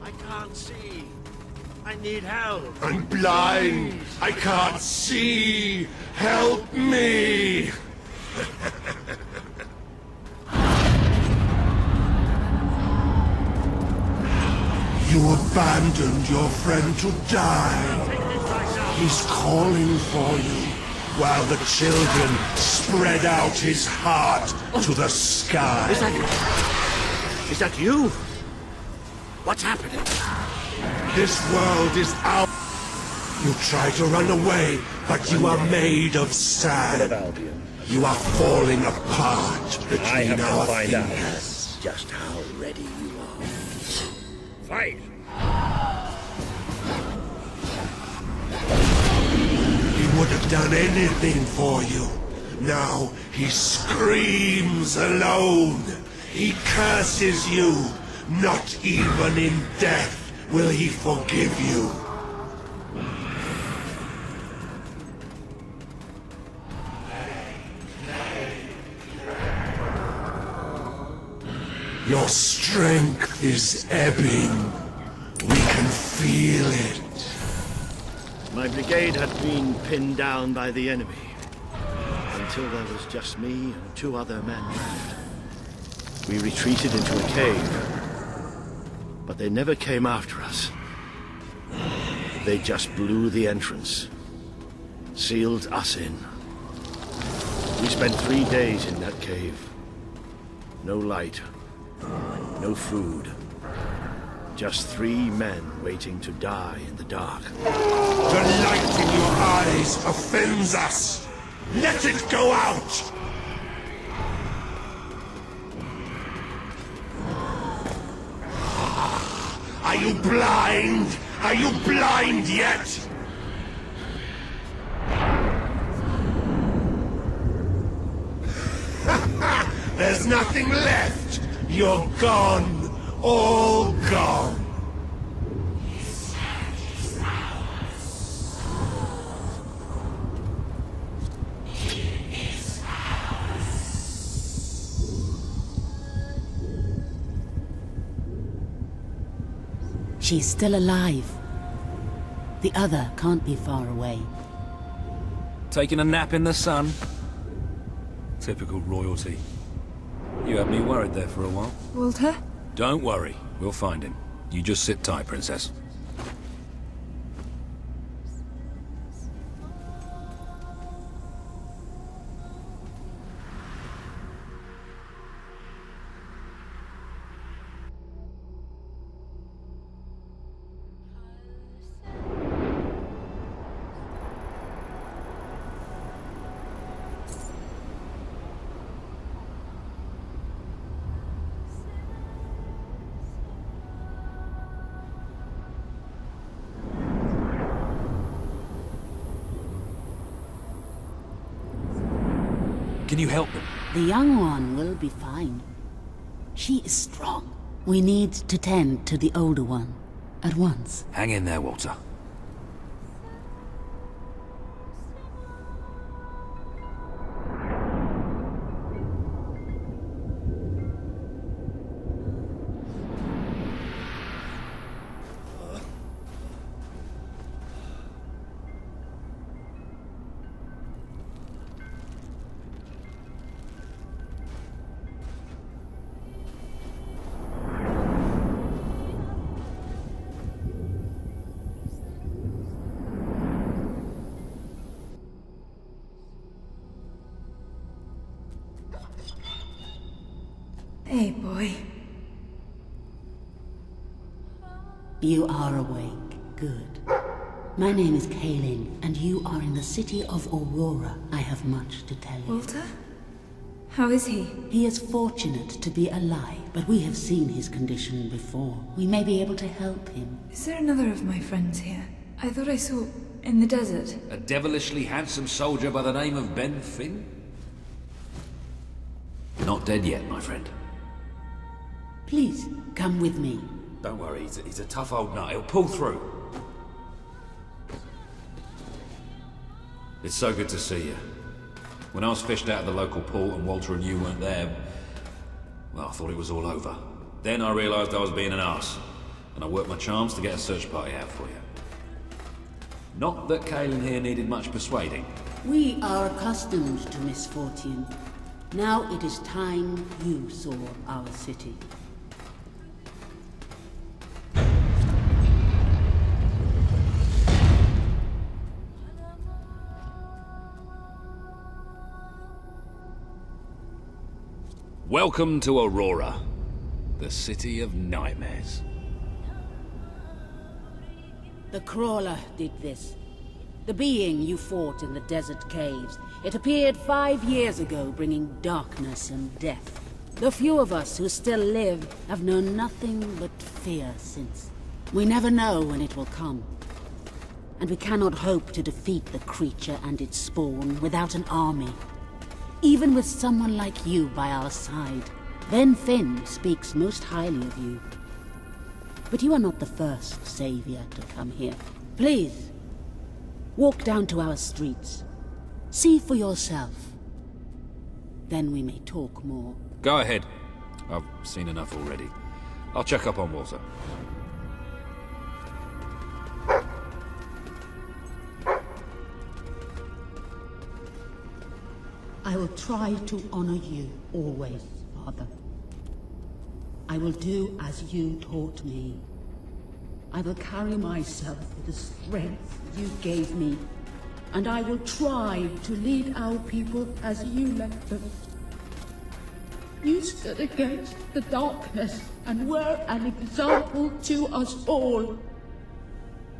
I can't see. I need help. I'm blind. I can't see. Help me. You abandoned your friend to die. He's calling for you, while the children spread out his heart to the sky. Is that you? What's happening? This world is out. You try to run away, but you are made of sand. Albion. You are falling apart between I have our to find out fingers. just how ready you are. Fight! done anything for you. Now he screams alone. He curses you. Not even in death will he forgive you. Your strength is ebbing. We can feel it. My brigade had been pinned down by the enemy, until there was just me and 2 other men left. We retreated into a cave, but they never came after us. They just blew the entrance, sealed us in. We spent 3 days in that cave. No light, no food. Just 3 men waiting to die in the dark. The light in your eyes offends us. Let it go out! Are you blind? Are you blind yet? There's nothing left. You're gone. All gone. She's still alive. The other can't be far away. Taking a nap in the sun? Typical royalty. You had me worried there for a while. Walter? Don't worry, we'll find him. You just sit tight, Princess. Can you help them? The young one will be fine. She is strong. We need to tend to the older one at once. Hang in there, Walter. Hey, boy. You are awake. Good. My name is Kaelin, and you are in the city of Aurora. I have much to tell you. Walter? How is he? He is fortunate to be alive, but we have seen his condition before. We may be able to help him. Is there another of my friends here? I thought I saw... in the desert. A devilishly handsome soldier by the name of Ben Finn? Not dead yet, my friend. Please, come with me. Don't worry, he's a tough old nut. He'll pull through. It's so good to see you. When I was fished out of the local port and Walter and you weren't there, well, I thought it was all over. Then I realized I was being an arse, and I worked my charms to get a search party out for you. Not that Kaelin here needed much persuading. We are accustomed to misfortune. Now it is time you saw our city. Welcome to Aurora, the city of nightmares. The Crawler did this. The being you fought in the desert caves. It appeared 5 years ago, bringing darkness and death. The few of us who still live have known nothing but fear since. We never know when it will come. And we cannot hope to defeat the creature and its spawn without an army. Even with someone like you by our side, Ben Finn speaks most highly of you. But you are not the first savior to come here. Please, walk down to our streets. See for yourself. Then we may talk more. Go ahead. I've seen enough already. I'll check up on Walter. I will try to honor you always, Father. I will do as you taught me. I will carry myself with the strength you gave me, and I will try to lead our people as you led them. You stood against the darkness and were an example to us all.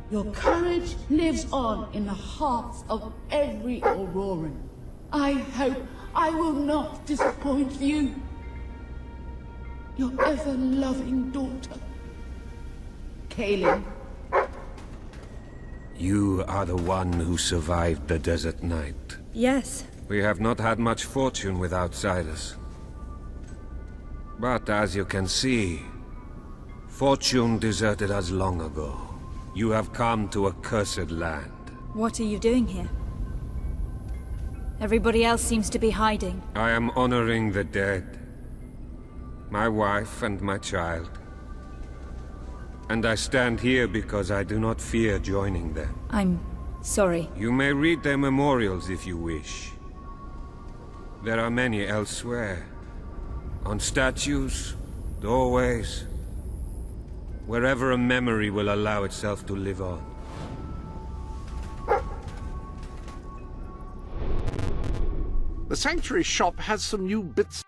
Your courage lives on in the hearts of every Auroran. I hope I will not disappoint you. Your ever-loving daughter, Kaelin. You are the one who survived the desert night. Yes. We have not had much fortune with outsiders. But as you can see, fortune deserted us long ago. You have come to a cursed land. What are you doing here? Everybody else seems to be hiding. I am honoring the dead. My wife and my child. And I stand here because I do not fear joining them. I'm sorry. You may read their memorials if you wish. There are many elsewhere. On statues, doorways, wherever a memory will allow itself to live on. The Sanctuary shop has some new bits.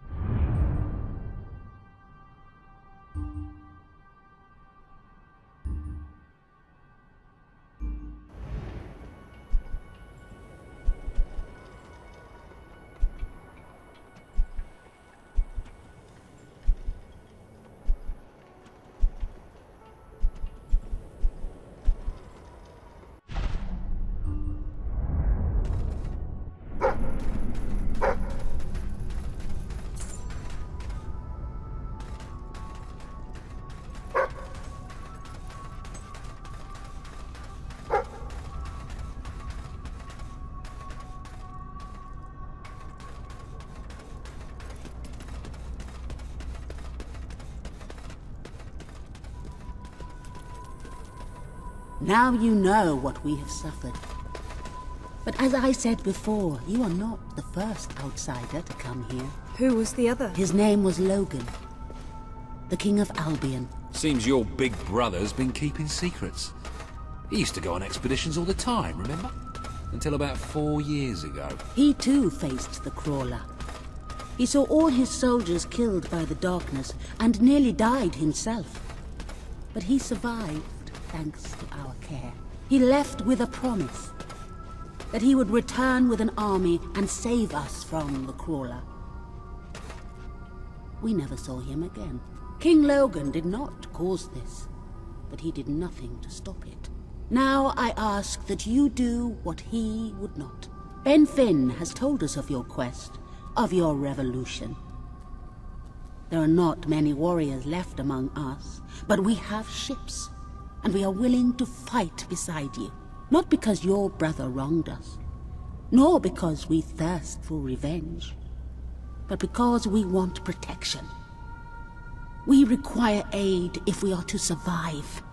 Now you know what we have suffered. But as I said before, you are not the first outsider to come here. Who was the other? His name was Logan, the King of Albion. Seems your big brother's been keeping secrets. He used to go on expeditions all the time, remember? Until about 4 years ago. He too faced the Crawler. He saw all his soldiers killed by the darkness and nearly died himself. But he survived thanks to our care. He left with a promise that he would return with an army and save us from the Crawler. We never saw him again. King Logan did not cause this, but he did nothing to stop it. Now I ask that you do what he would not. Ben Finn has told us of your quest, of your revolution. There are not many warriors left among us, but we have ships, and we are willing to fight beside you. Not because your brother wronged us, nor because we thirst for revenge, but because we want protection. We require aid if we are to survive.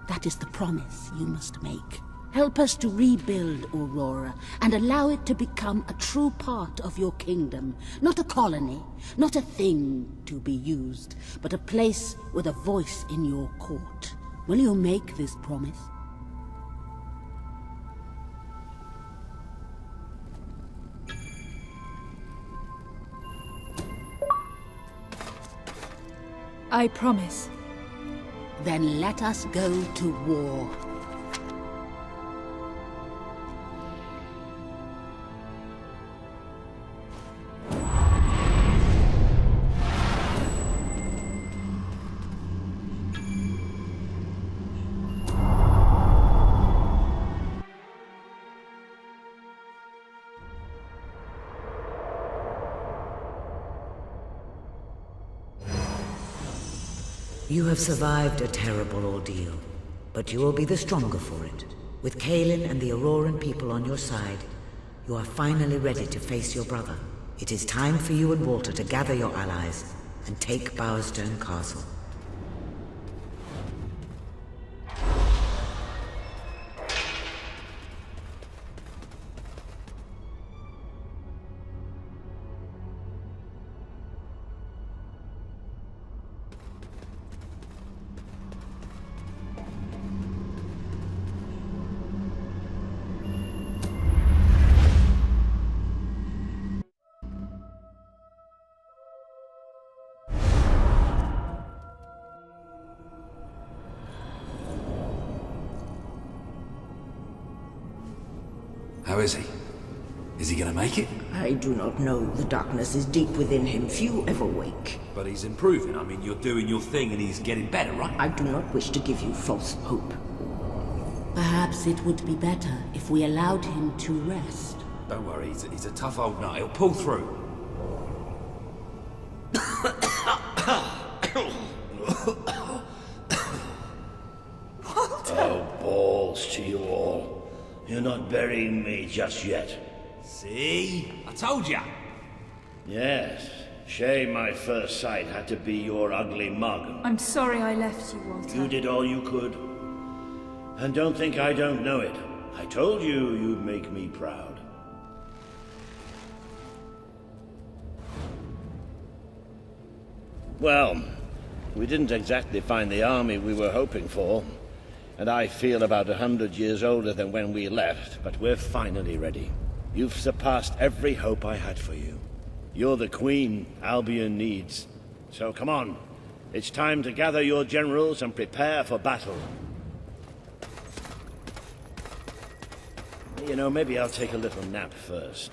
That is the promise you must make. Help us to rebuild Aurora and allow it to become a true part of your kingdom. Not a colony, not a thing to be used, but a place with a voice in your court. Will you make this promise? I promise. Then let us go to war. You have survived a terrible ordeal, but you will be the stronger for it. With Kaelin and the Auroran people on your side, you are finally ready to face your brother. It is time for you and Walter to gather your allies and take Bowerstone Castle. How is he? Is he gonna make it? I do not know. The darkness is deep within him. Few ever wake. But he's improving. I mean, you're doing your thing and he's getting better, right? I do not wish to give you false hope. Perhaps it would be better if we allowed him to rest. Don't worry, he's a tough old nut. He'll pull through. Oh, balls to you all. You're not burying me just yet. See? I told ya! Yes. Shame my first sight had to be your ugly mug. I'm sorry I left you, Walter. You did all you could. And don't think I don't know it. I told you you'd make me proud. Well, we didn't exactly find the army we were hoping for. And I feel about 100 years older than when we left, but we're finally ready. You've surpassed every hope I had for you. You're the queen Albion needs. So come on. It's time to gather your generals and prepare for battle. You know, maybe I'll take a little nap first.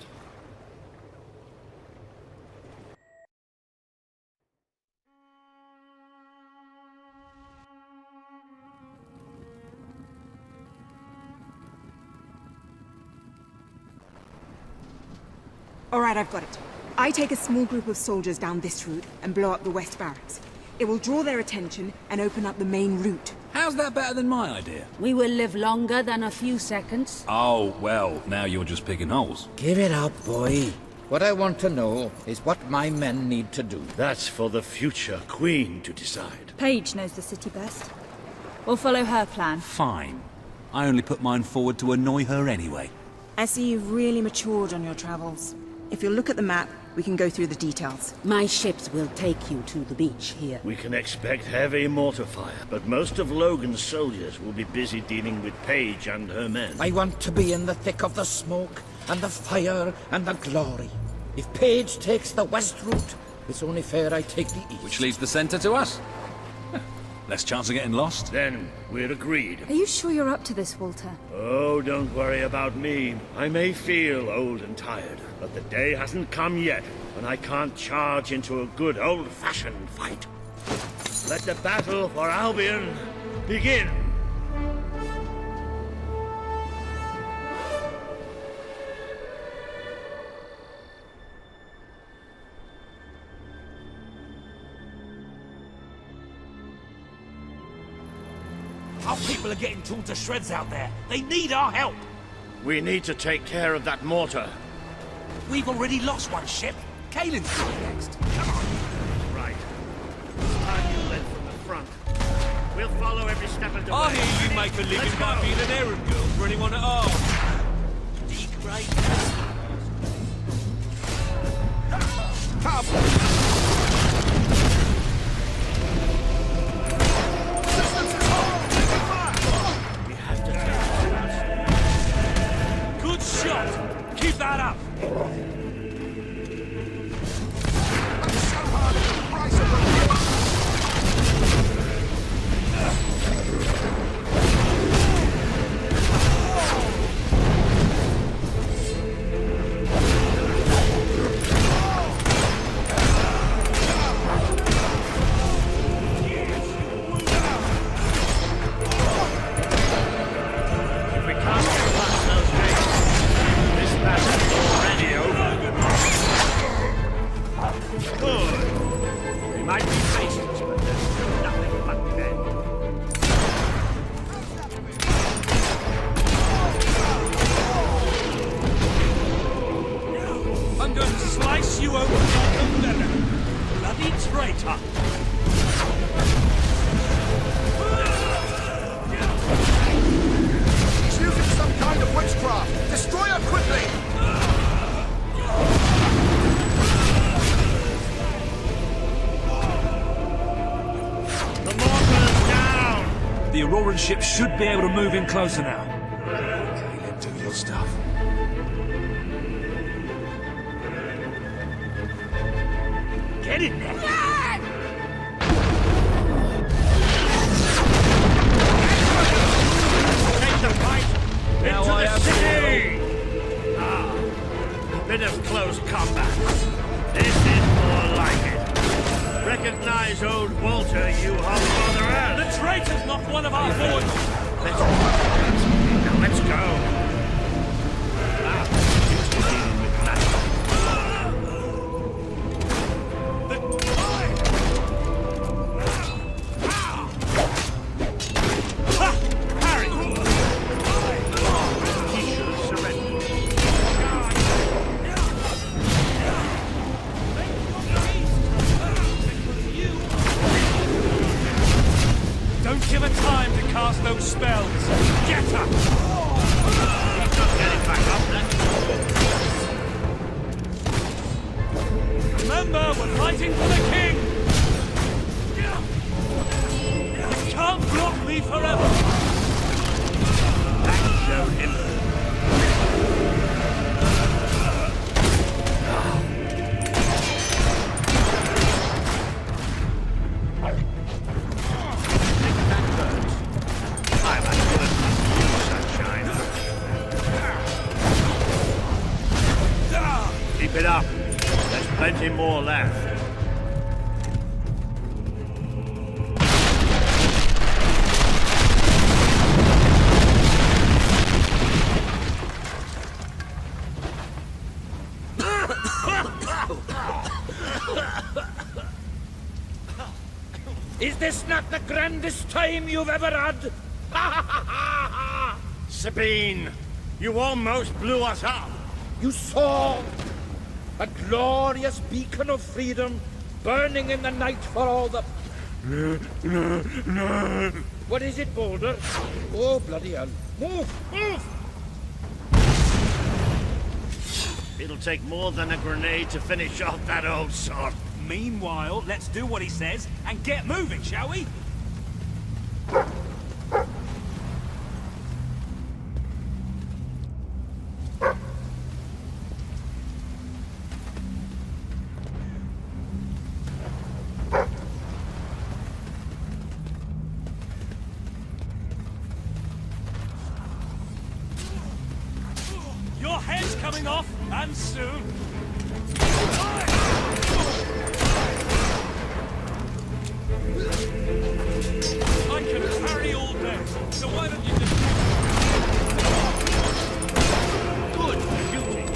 All right, I've got it. I take a small group of soldiers down this route and blow up the west barracks. It will draw their attention and open up the main route. How's that better than my idea? We will live longer than a few seconds. Oh, well, now you're just picking holes. Give it up, boy. What I want to know is what my men need to do. That's for the future queen to decide. Paige knows the city best. We'll follow her plan. Fine. I only put mine forward to annoy her anyway. I see you've really matured on your travels. If you'll look at the map, we can go through the details. My ships will take you to the beach here. We can expect heavy mortar fire, but most of Logan's soldiers will be busy dealing with Paige and her men. I want to be in the thick of the smoke, and the fire, and the glory. If Paige takes the west route, it's only fair I take the east. Which leaves the center to us. Less chance of getting lost. Then we're agreed. Are you sure you're up to this, Walter? Oh, don't worry about me. I may feel old and tired, but the day hasn't come yet when I can't charge into a good old-fashioned fight. Let the battle for Albion begin. Our people are getting torn to shreds out there. They need our help. We need to take care of that mortar. We've already lost one ship. Kaelin's going next. Come on. Right. This time you led from the front. We'll follow every step of the way. I hear you make a living by being an errand girl for anyone at all. Degrade. Good shot! Keep that up! The Auroran ship should be able to move in closer now. Okay, do your stuff. Get in there! Take the fight Now into I the have city! Ah, a bit of close combat. This is more like it. Recognize old Walter, you hot earth. The traitor's not one of our boys! Now let's go. Ah, used to dealing with magic. He should have surrendered. Don't give her time to cast those spells! Get her! He's not getting back up then. Remember, we're fighting for the king! You can't block me forever! That showed him. Keep it up. There's plenty more left. Is this not the grandest time you've ever had? Sabine, you almost blew us up. You saw a glorious beacon of freedom burning in the night for all the... What is it, Boulder? Oh, bloody hell. Move! Move! It'll take more than a grenade to finish off that old sod. Meanwhile, let's do what he says and get moving, shall we? Your head's coming off, and soon. I can carry all day, so why don't you just... Good shooting.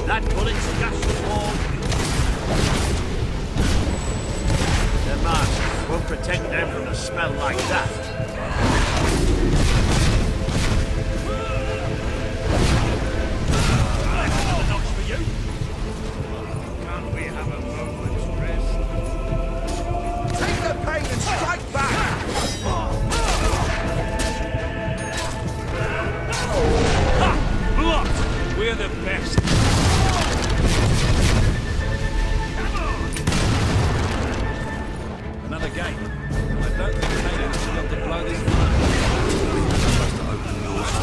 That bullet scratched the wall. Their mask won't protect them from a smell like that. Another notch for you. Can't we have a moment's rest? Take the pain and strike back! Ha! Blocked! We're the best. Another game. I don't think Kaden should have to blow this one. Supposed to open doors so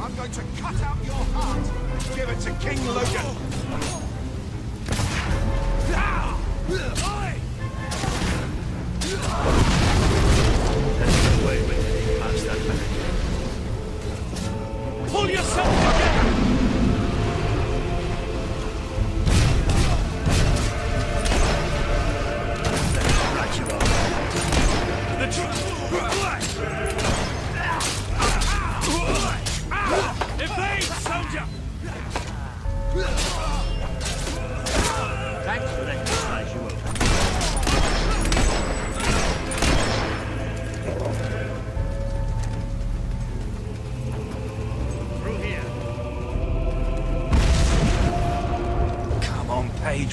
I'm going to cut out your heart and give it to King Logan. Ah! Oi!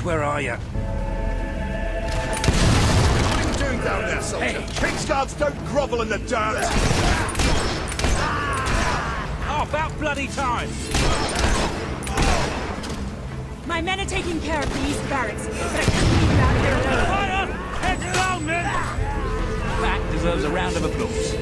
George, where are you? What are you doing down there, soldier? Hey. Kingsguards don't grovel in the dirt! Oh, about bloody time! My men are taking care of the east barracks, but I can't leave you out here alone. Fire! Heads down, men! That deserves a round of applause.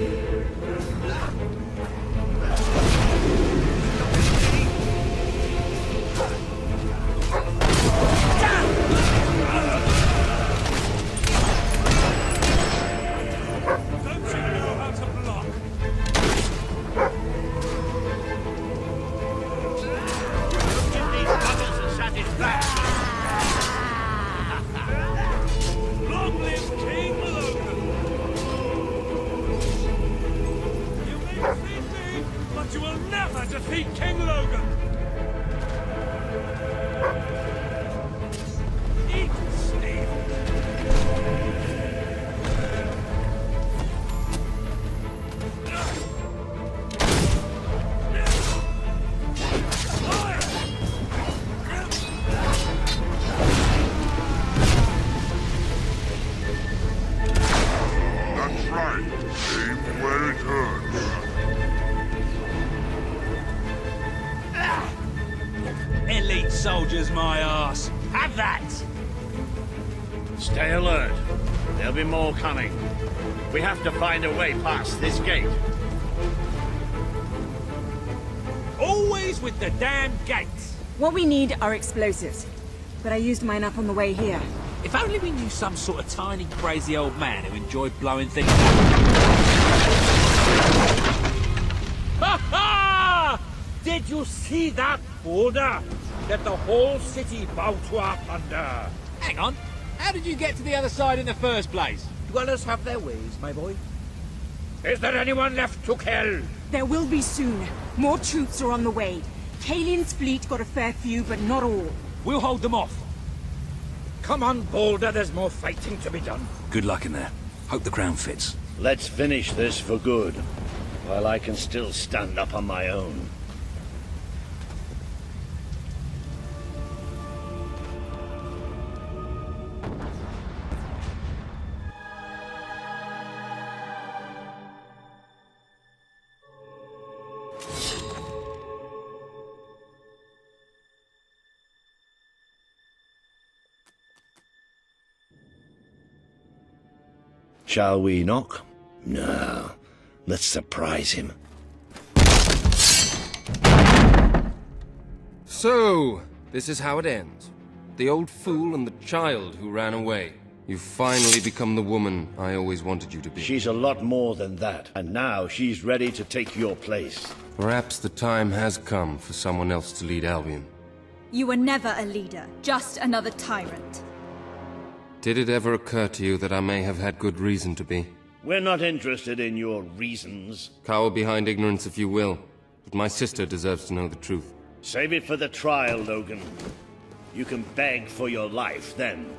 Long live King Logan! You may defeat me, but you will never defeat King Logan! Eat, Steve! That's right. Aim where it hurts. Elite soldiers, my ass! Have that! Stay alert. There'll be more coming. We have to find a way past this gate. Always with the damn gates! What we need are explosives. But I used mine up on the way here. If only we knew some sort of tiny, crazy old man who enjoyed blowing things up. Ha ha! Did you see that boulder that the whole city bowed to our thunder? Hang on. How did you get to the other side in the first place? Dwellers have their ways, my boy. Is there anyone left to kill? There will be soon. More troops are on the way. Kalian's fleet got a fair few, but not all. We'll hold them off. Come on, Boulder, there's more fighting to be done. Good luck in there. Hope the crown fits. Let's finish this for good, while I can still stand up on my own. Shall we knock? No. Let's surprise him. So, this is how it ends. The old fool and the child who ran away. You've finally become the woman I always wanted you to be. She's a lot more than that, and now she's ready to take your place. Perhaps the time has come for someone else to lead Albion. You were never a leader, just another tyrant. Did it ever occur to you that I may have had good reason to be? We're not interested in your reasons. Cower behind ignorance if you will, but my sister deserves to know the truth. Save it for the trial, Logan. You can beg for your life then.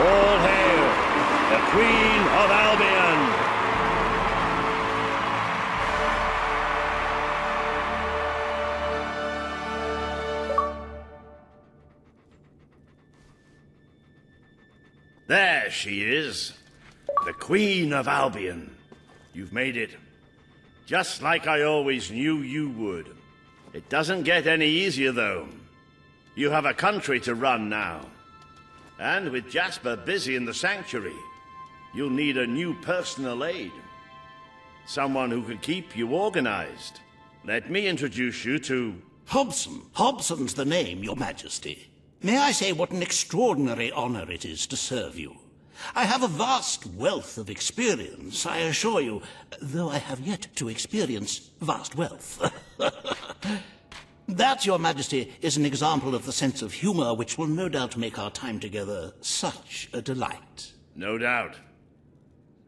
All hail the Queen of Albion! There she is, the Queen of Albion. You've made it. Just like I always knew you would. It doesn't get any easier, though. You have a country to run now. And with Jasper busy in the sanctuary, you'll need a new personal aid. Someone who could keep you organized. Let me introduce you to... Hobson. Hobson's the name, Your Majesty. May I say what an extraordinary honor it is to serve you? I have a vast wealth of experience, I assure you, though I have yet to experience vast wealth. That, Your Majesty, is an example of the sense of humor which will no doubt make our time together such a delight. No doubt.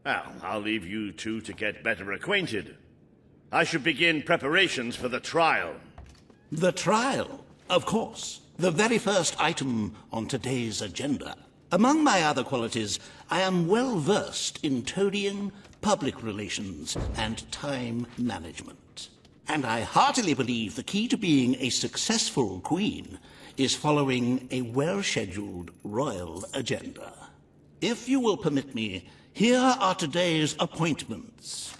Well, I'll leave you two to get better acquainted. I should begin preparations for the trial. The trial? Of course. The very first item on today's agenda. Among my other qualities, I am well versed in toadying, public relations, and time management. And I heartily believe the key to being a successful queen is following a well-scheduled royal agenda. If you will permit me, here are today's appointments.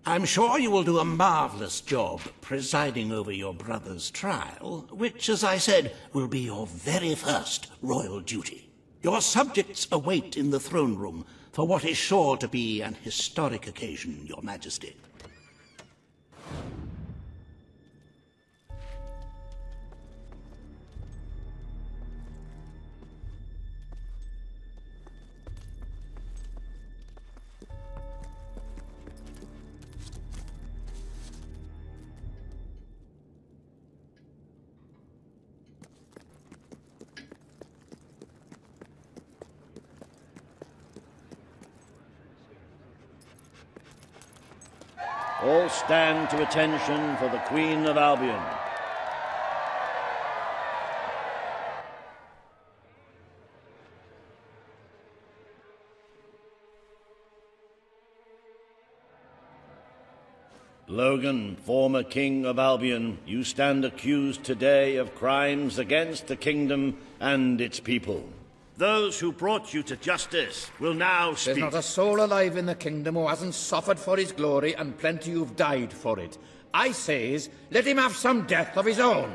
I'm sure you will do a marvelous job presiding over your brother's trial, which, as I said, will be your very first royal duty. Your subjects await in the throne room for what is sure to be an historic occasion, Your Majesty. All stand to attention for the Queen of Albion. Logan, former King of Albion, you stand accused today of crimes against the kingdom and its people. Those who brought you to justice will now speak. There's not a soul alive in the kingdom who hasn't suffered for his glory, and plenty who've died for it. I says, let him have some death of his own.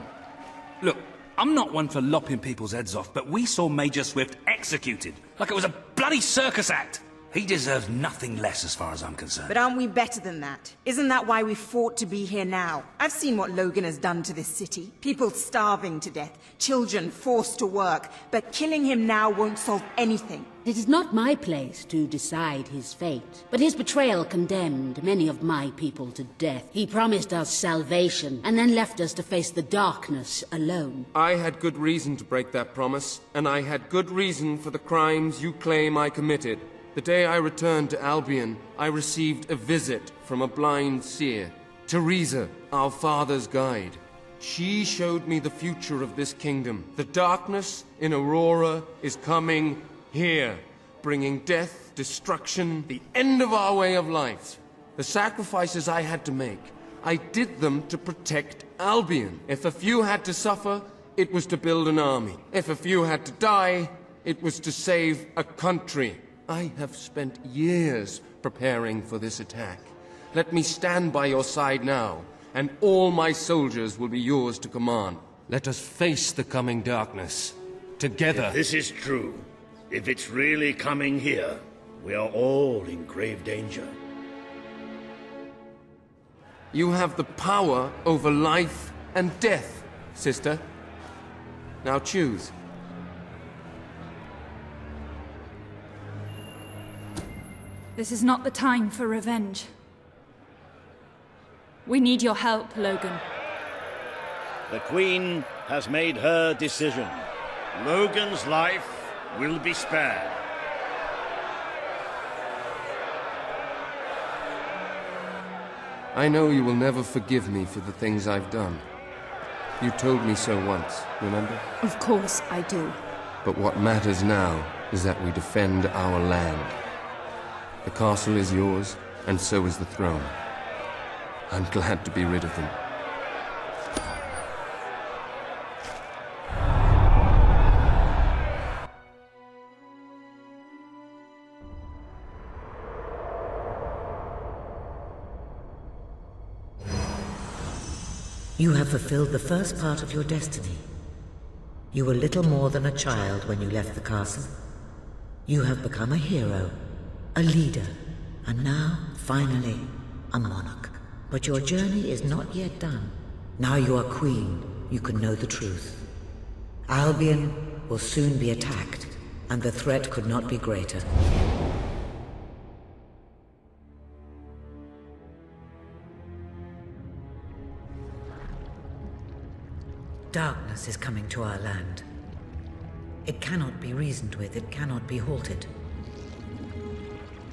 Look, I'm not one for lopping people's heads off, but we saw Major Swift executed like it was a bloody circus act. He deserves nothing less as far as I'm concerned. But aren't we better than that? Isn't that why we fought to be here now? I've seen what Logan has done to this city. People starving to death, children forced to work. But killing him now won't solve anything. It is not my place to decide his fate, but his betrayal condemned many of my people to death. He promised us salvation, and then left us to face the darkness alone. I had good reason to break that promise, and I had good reason for the crimes you claim I committed. The day I returned to Albion, I received a visit from a blind seer, Teresa, our father's guide. She showed me the future of this kingdom. The darkness in Aurora is coming here, bringing death, destruction, the end of our way of life. The sacrifices I had to make, I did them to protect Albion. If a few had to suffer, it was to build an army. If a few had to die, it was to save a country. I have spent years preparing for this attack. Let me stand by your side now, and all my soldiers will be yours to command. Let us face the coming darkness, together. If this is true, if it's really coming here, we are all in grave danger. You have the power over life and death, sister. Now choose. This is not the time for revenge. We need your help, Logan. The Queen has made her decision. Logan's life will be spared. I know you will never forgive me for the things I've done. You told me so once, remember? Of course I do. But what matters now is that we defend our land. The castle is yours, and so is the throne. I'm glad to be rid of them. You have fulfilled the first part of your destiny. You were little more than a child when you left the castle. You have become a hero, a leader, and now, finally, a monarch. But your journey is not yet done. Now you are queen, you can know the truth. Albion will soon be attacked, and the threat could not be greater. Darkness is coming to our land. It cannot be reasoned with, it cannot be halted.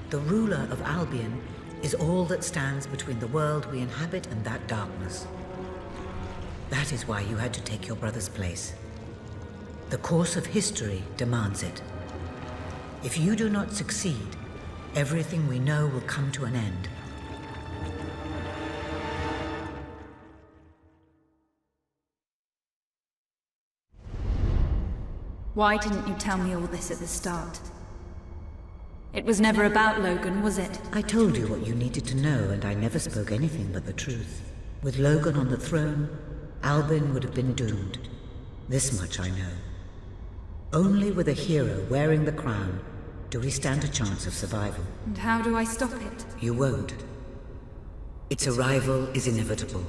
The ruler of Albion is all that stands between the world we inhabit and that darkness. That is why you had to take your brother's place. The course of history demands it. If you do not succeed, everything we know will come to an end. Why didn't you tell me all this at the start? It was never about Logan, was it? I told you what you needed to know, and I never spoke anything but the truth. With Logan on the throne, Albion would have been doomed. This much I know. Only with a hero wearing the crown do we stand a chance of survival. And how do I stop it? You won't. Its arrival is inevitable.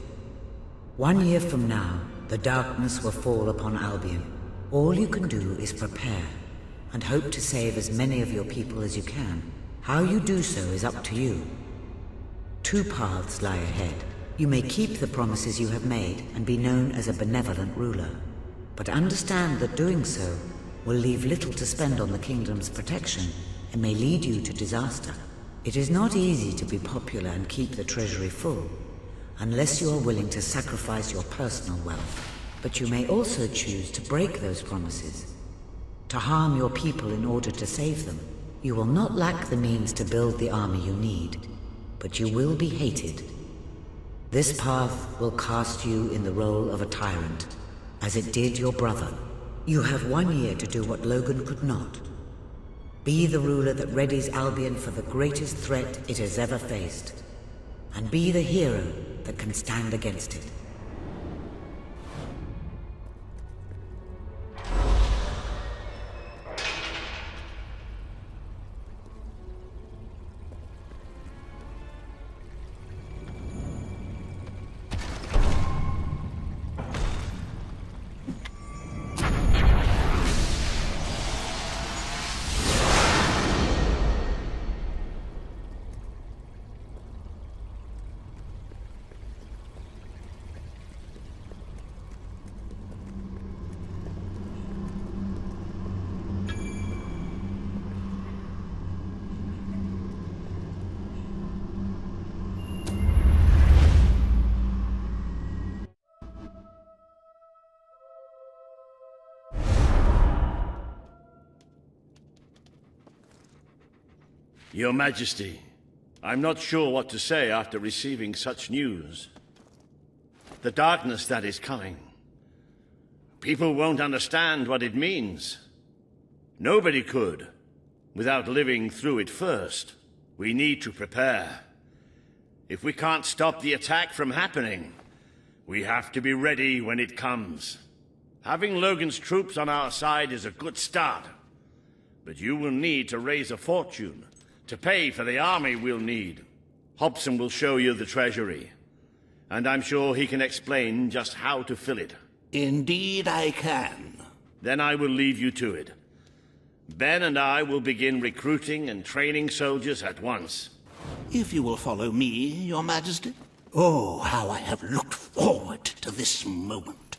1 year from now, the darkness will fall upon Albion. All you can do is prepare, and hope to save as many of your people as you can. How you do so is up to you. 2 paths lie ahead. You may keep the promises you have made and be known as a benevolent ruler. But understand that doing so will leave little to spend on the kingdom's protection and may lead you to disaster. It is not easy to be popular and keep the treasury full, unless you are willing to sacrifice your personal wealth. But you may also choose to break those promises, to harm your people in order to save them. You will not lack the means to build the army you need, but you will be hated. This path will cast you in the role of a tyrant, as it did your brother. You have 1 year to do what Logan could not. Be the ruler that readies Albion for the greatest threat it has ever faced, and be the hero that can stand against it. Your Majesty, I'm not sure what to say after receiving such news. The darkness that is coming. People won't understand what it means. Nobody could, without living through it first. We need to prepare. If we can't stop the attack from happening, we have to be ready when it comes. Having Logan's troops on our side is a good start, but you will need to raise a fortune to pay for the army we'll need. Hobson will show you the treasury, and I'm sure he can explain just how to fill it. Indeed I can. Then I will leave you to it. Ben and I will begin recruiting and training soldiers at once. If you will follow me, Your Majesty. Oh, how I have looked forward to this moment.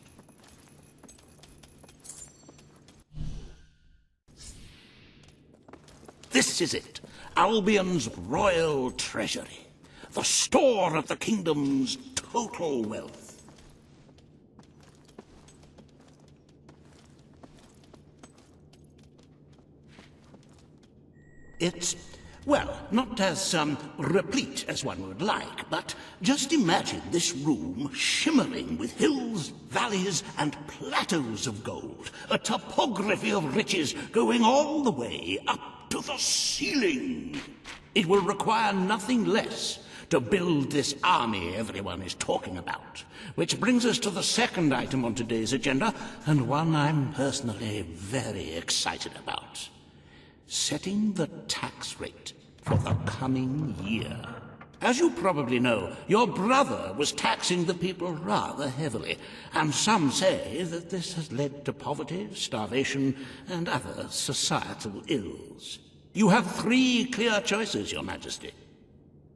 This is it. Albion's royal treasury, the store of the kingdom's total wealth. It's, well, not as replete as one would like, but just imagine this room shimmering with hills, valleys, and plateaus of gold, a topography of riches going all the way up to the ceiling. It will require nothing less to build this army everyone is talking about. Which brings us to the second item on today's agenda, and one I'm personally very excited about. setting the tax rate for the coming year. As you probably know, your brother was taxing the people rather heavily, and some say that this has led to poverty, starvation, and other societal ills. You have 3 clear choices, Your Majesty.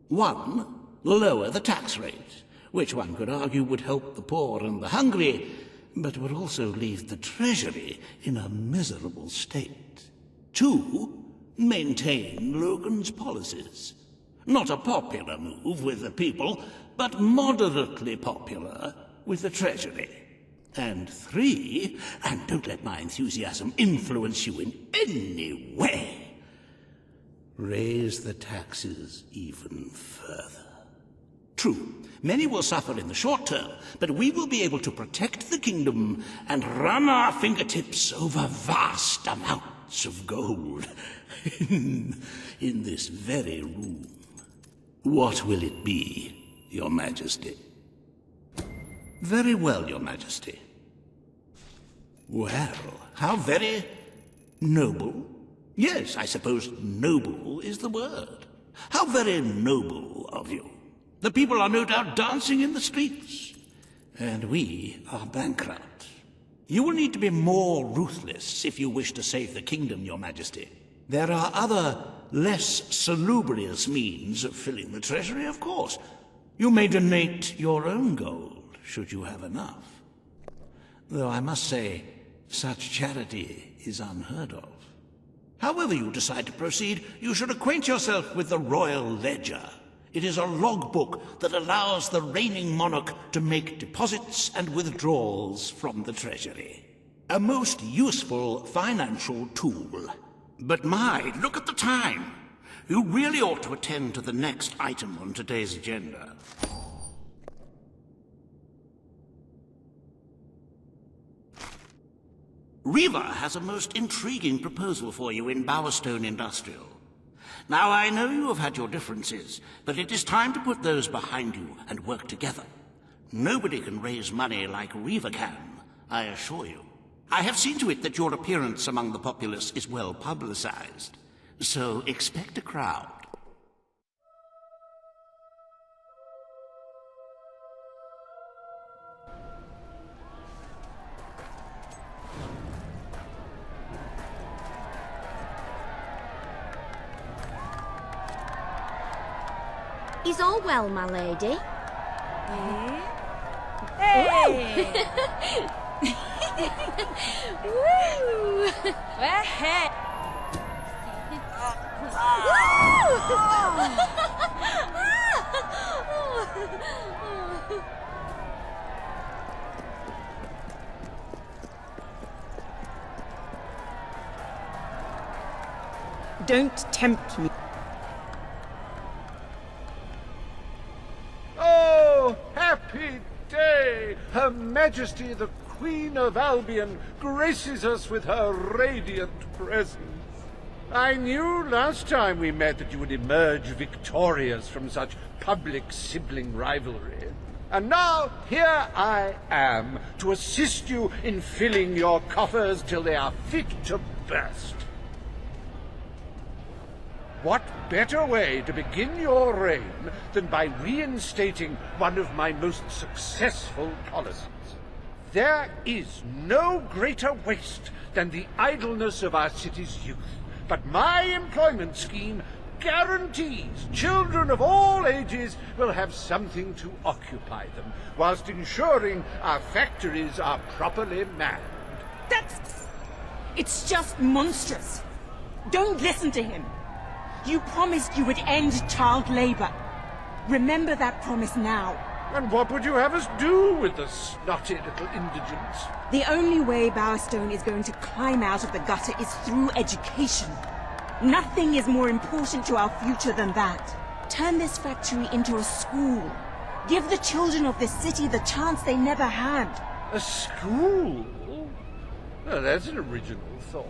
1, lower the tax rate, which one could argue would help the poor and the hungry, but would also leave the treasury in a miserable state. 2, maintain Logan's policies. Not a popular move with the people, but moderately popular with the treasury. And 3, and don't let my enthusiasm influence you in any way, raise the taxes even further. True, many will suffer in the short term, but we will be able to protect the kingdom and run our fingertips over vast amounts of gold in this very room. What will it be, Your Majesty? Very well, Your Majesty. Well, how very noble. Yes, I suppose noble is the word. How very noble of you. The people are no doubt dancing in the streets, and we are bankrupt. You will need to be more ruthless if you wish to save the kingdom, Your Majesty. There are other, less salubrious means of filling the treasury, of course. You may donate your own gold, should you have enough. Though I must say, such charity is unheard of. However you decide to proceed, you should acquaint yourself with the Royal Ledger. It is a logbook that allows the reigning monarch to make deposits and withdrawals from the treasury. A most useful financial tool. But my, look at the time! You really ought to attend to the next item on today's agenda. Riva has a most intriguing proposal for you in Bowerstone Industrial. Now, I know you have had your differences, but it is time to put those behind you and work together. Nobody can raise money like Riva can, I assure you. I have seen to it that your appearance among the populace is well publicized, so expect a crowd. Is all well, my lady? Hey! Woo! Ahead! Don't tempt me. Oh, happy day! Her Majesty the Queen of Albion graces us with her radiant presence. I knew last time we met that you would emerge victorious from such public sibling rivalry. And now, here I am, to assist you in filling your coffers till they are fit to burst. What better way to begin your reign than by reinstating one of my most successful policies? There is no greater waste than the idleness of our city's youth, but my employment scheme guarantees children of all ages will have something to occupy them, whilst ensuring our factories are properly manned. It's just monstrous. Don't listen to him. You promised you would end child labor. Remember that promise now. And what would you have us do with the snotty little indigents? The only way Bowerstone is going to climb out of the gutter is through education. Nothing is more important to our future than that. Turn this factory into a school. Give the children of this city the chance they never had. A school? Well, that's an original thought.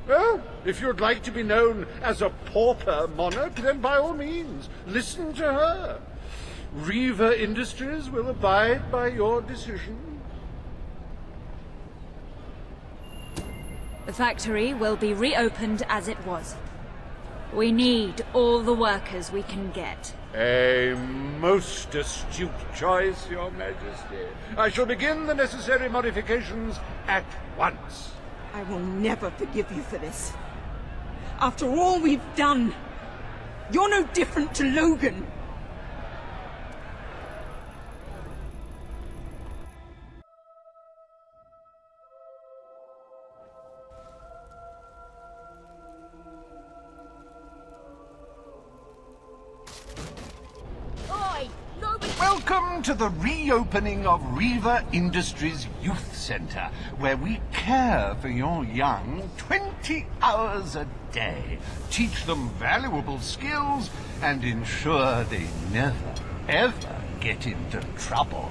Well, if you'd like to be known as a pauper monarch, then by all means, listen to her. Riva Industries will abide by your decision. The factory will be reopened as it was. We need all the workers we can get. A most astute choice, Your Majesty. I shall begin the necessary modifications at once. I will never forgive you for this. After all we've done, you're no different to Logan. Welcome to the reopening of Reaver Industries Youth Centre, where we care for your young 20 hours a day, teach them valuable skills, and ensure they never, ever get into trouble.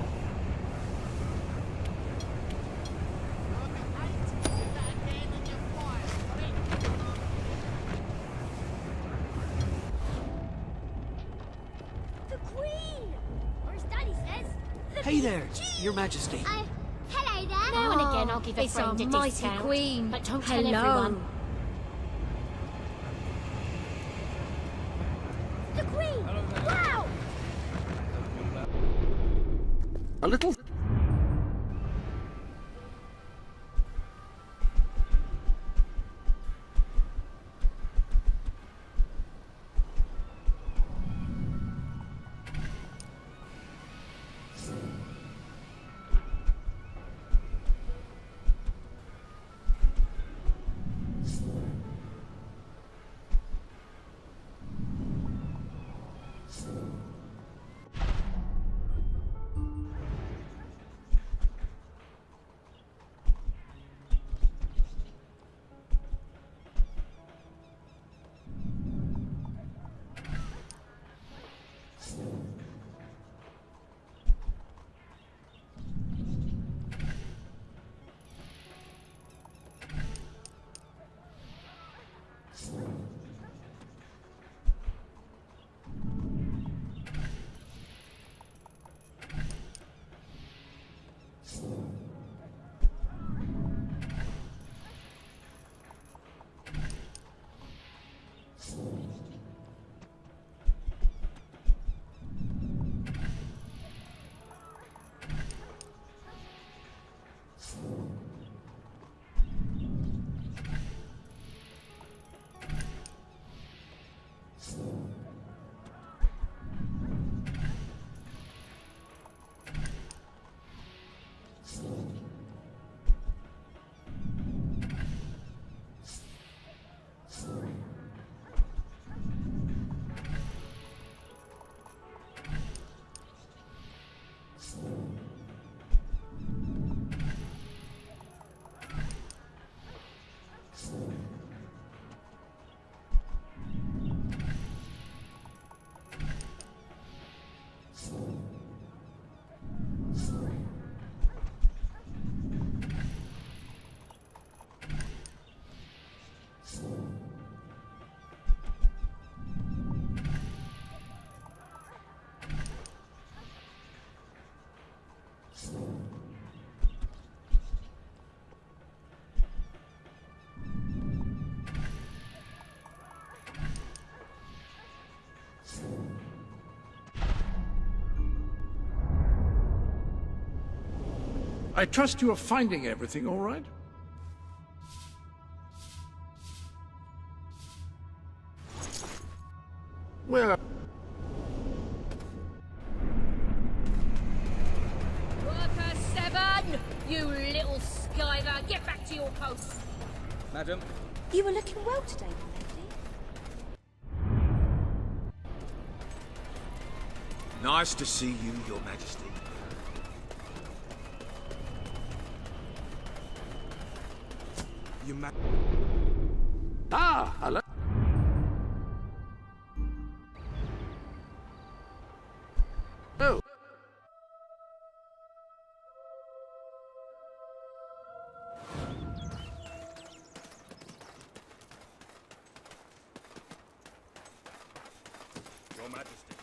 Hey there, Your Majesty. Hello there. Now and again I'll give a friend a mighty discount. queen. But don't tell Hello. everyone. The queen! Wow! A little... I trust you are finding everything all right? Well... Worker 7! You little skiver! Get back to your post! Madam? You were looking well today, my lady. Nice to see you, Your Majesty. Ah, hello. Oh. Your Majesty.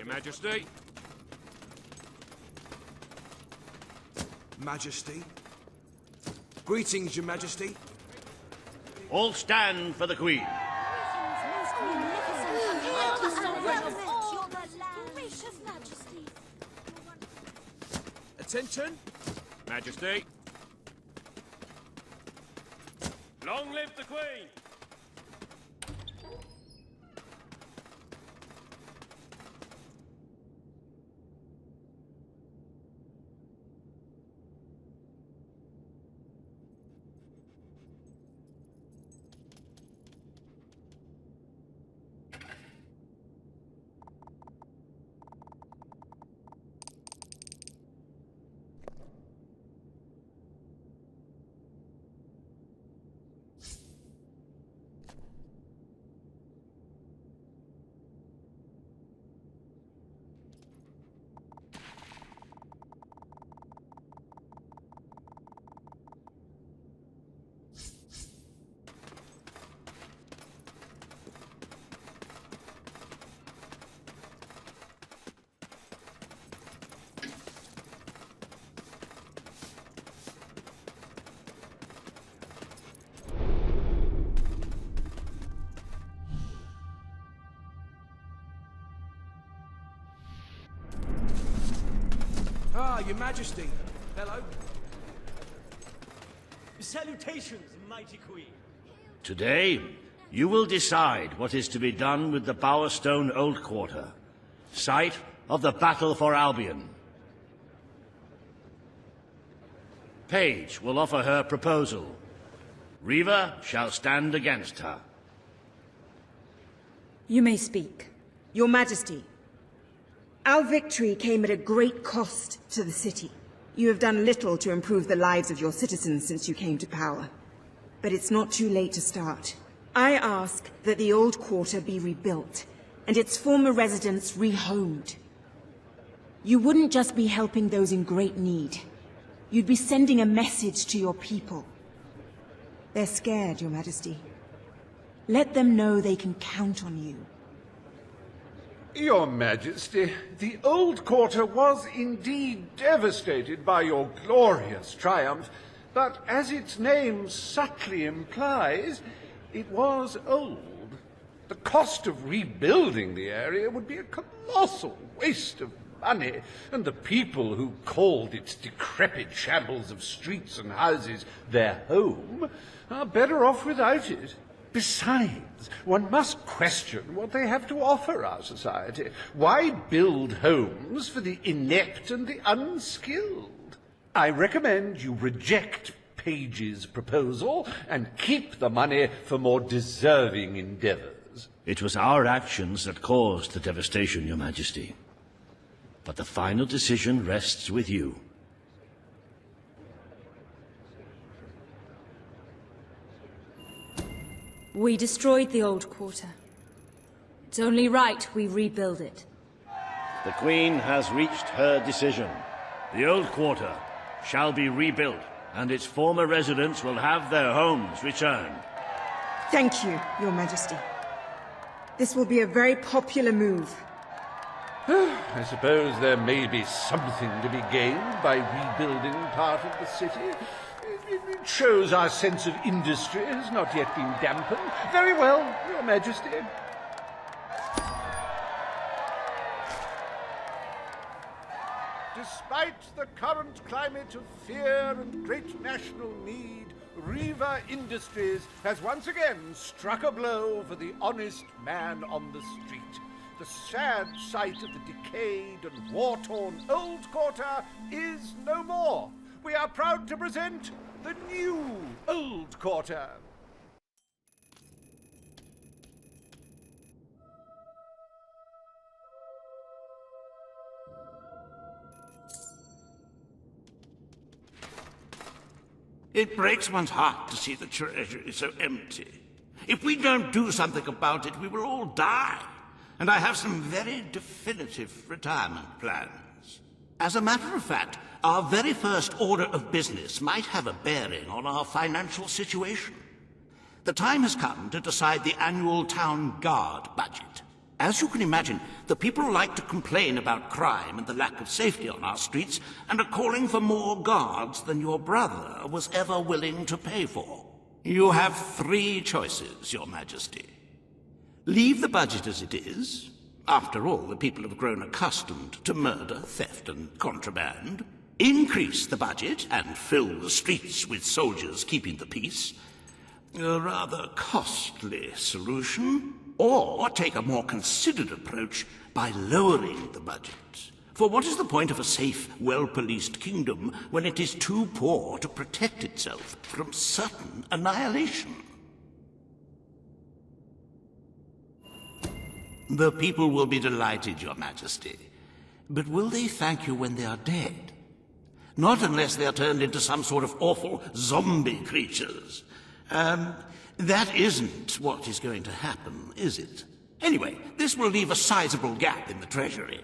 Your Majesty. Majesty. Greetings, Your Majesty. All stand for the Queen. Attention. Majesty. Long live the Queen! Ah, Your Majesty. Hello. Salutations, mighty Queen. Today, you will decide what is to be done with the Bowerstone Old Quarter, site of the Battle for Albion. Paige will offer her proposal. Riva shall stand against her. You may speak. Your Majesty, our victory came at a great cost to the city. You have done little to improve the lives of your citizens since you came to power. But it's not too late to start. I ask that the old quarter be rebuilt, and its former residents rehomed. You wouldn't just be helping those in great need. You'd be sending a message to your people. They're scared, Your Majesty. Let them know they can count on you. Your Majesty, the old quarter was indeed devastated by your glorious triumph, but as its name subtly implies, it was old. The cost of rebuilding the area would be a colossal waste of money, and the people who called its decrepit shambles of streets and houses their home are better off without it. Besides, one must question what they have to offer our society. Why build homes for the inept and the unskilled? I recommend you reject Paige's proposal and keep the money for more deserving endeavors. It was our actions that caused the devastation, Your Majesty. But the final decision rests with you. We destroyed the old quarter. It's only right we rebuild it. The Queen has reached her decision. The old quarter shall be rebuilt, and its former residents will have their homes returned. Thank you, Your Majesty. This will be a very popular move. I suppose there may be something to be gained by rebuilding part of the city. It shows our sense of industry has not yet been dampened. Very well, Your Majesty. Despite the current climate of fear and great national need, Riva Industries has once again struck a blow for the honest man on the street. The sad sight of the decayed and war-torn old quarter is no more. We are proud to present the new old quarter. It breaks one's heart to see the treasury so empty. If we don't do something about it, we will all die. And I have some very definitive retirement plans. As a matter of fact, our very first order of business might have a bearing on our financial situation. The time has come to decide the annual town guard budget. As you can imagine, the people like to complain about crime and the lack of safety on our streets, and are calling for more guards than your brother was ever willing to pay for. You have 3 choices, Your Majesty. Leave the budget as it is. After all, the people have grown accustomed to murder, theft, and contraband. Increase the budget and fill the streets with soldiers keeping the peace. A rather costly solution. Or take a more considered approach by lowering the budget. For what is the point of a safe, well-policed kingdom when it is too poor to protect itself from certain annihilation? The people will be delighted, Your Majesty. But will they thank you when they are dead? Not unless they are turned into some sort of awful zombie creatures. That isn't what is going to happen, is it? Anyway, this will leave a sizable gap in the treasury.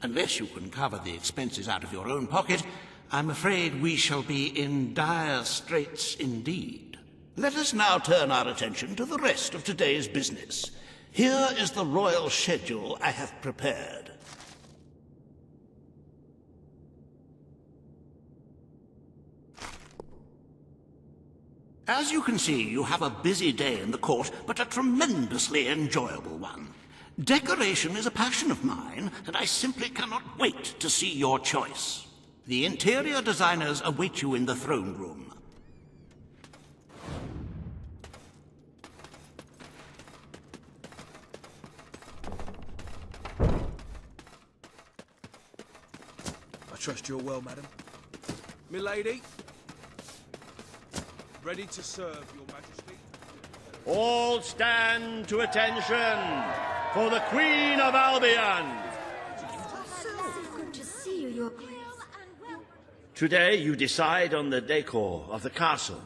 Unless you can cover the expenses out of your own pocket, I'm afraid we shall be in dire straits indeed. Let us now turn our attention to the rest of today's business. Here is the royal schedule I have prepared. As you can see, you have a busy day in the court, but a tremendously enjoyable one. Decoration is a passion of mine, and I simply cannot wait to see your choice. The interior designers await you in the throne room. I trust you're well, madam. Milady? Ready to serve, Your Majesty. All stand to attention for the Queen of Albion. So good to see you, Your Grace. Today you decide on the decor of the castle.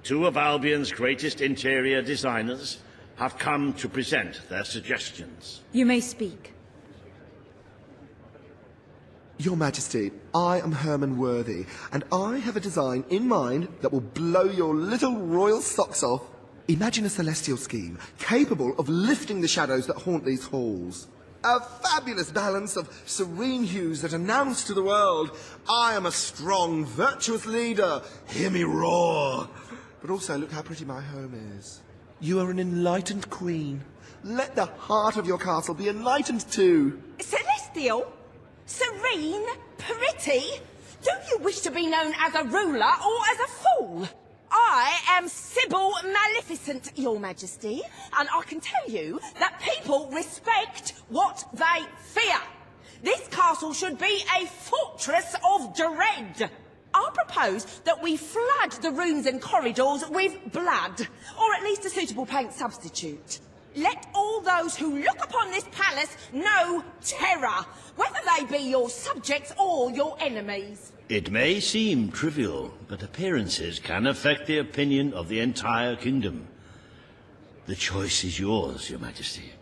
2 of Albion's greatest interior designers have come to present their suggestions. You may speak. Your Majesty, I am Herman Worthy, and I have a design in mind that will blow your little royal socks off. Imagine a celestial scheme capable of lifting the shadows that haunt these halls. A fabulous balance of serene hues that announce to the world, I am a strong, virtuous leader. Hear me roar. But also, look how pretty my home is. You are an enlightened queen. Let the heart of your castle be enlightened too. Celestial? Serene? Pretty? Do you wish to be known as a ruler or as a fool? I am Sybil Maleficent, Your Majesty, and I can tell you that people respect what they fear. This castle should be a fortress of dread. I propose that we flood the rooms and corridors with blood, or at least a suitable paint substitute. Let all those who look upon this palace know terror, whether they be your subjects or your enemies. It may seem trivial, but appearances can affect the opinion of the entire kingdom. The choice is yours, Your Majesty.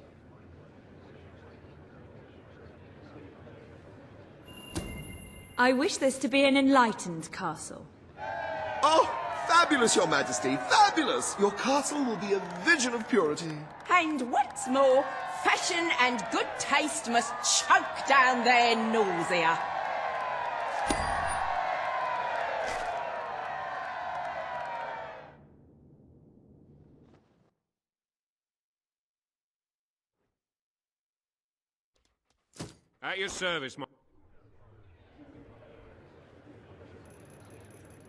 I wish this to be an enlightened castle. Oh, fabulous, Your Majesty, fabulous! Your castle will be a vision of purity. And what's more, fashion and good taste must choke down their nausea. At your service, my...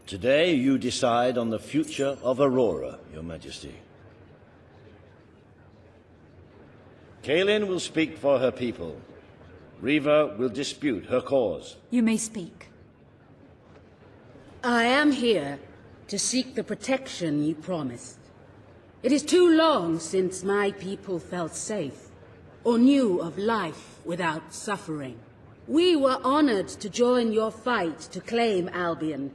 Today you decide on the future of Aurora, Your Majesty. Kaelin will speak for her people. Riva will dispute her cause. You may speak. I am here to seek the protection you promised. It is too long since my people felt safe, or knew of life without suffering. We were honored to join your fight to claim Albion.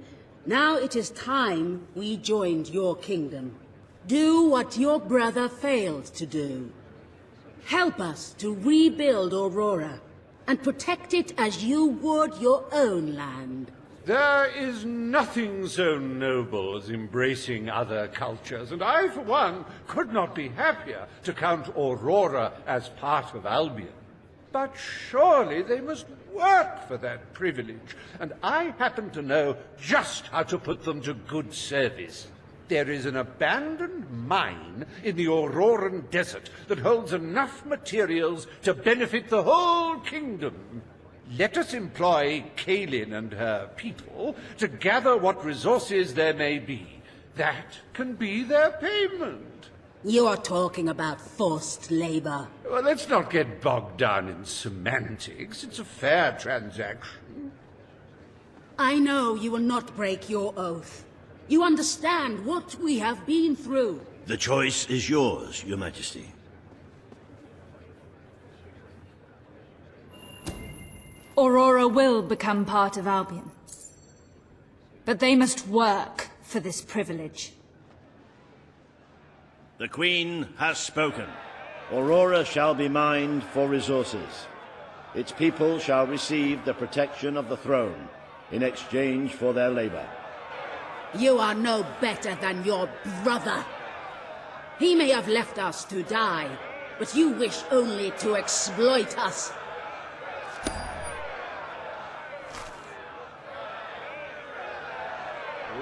Now it is time we joined your kingdom. Do what your brother failed to do. Help us to rebuild Aurora, and protect it as you would your own land. There is nothing so noble as embracing other cultures, and I, for one, could not be happier to count Aurora as part of Albion. But surely they must work for that privilege, and I happen to know just how to put them to good service. There is an abandoned mine in the Auroran desert that holds enough materials to benefit the whole kingdom. Let us employ Kaelin and her people to gather what resources there may be. That can be their payment. You are talking about forced labor. Well, let's not get bogged down in semantics. It's a fair transaction. I know you will not break your oath. You understand what we have been through. The choice is yours, Your Majesty. Aurora will become part of Albion. But they must work for this privilege. The Queen has spoken. Aurora shall be mined for resources. Its people shall receive the protection of the throne in exchange for their labor. You are no better than your brother. He may have left us to die, but you wish only to exploit us.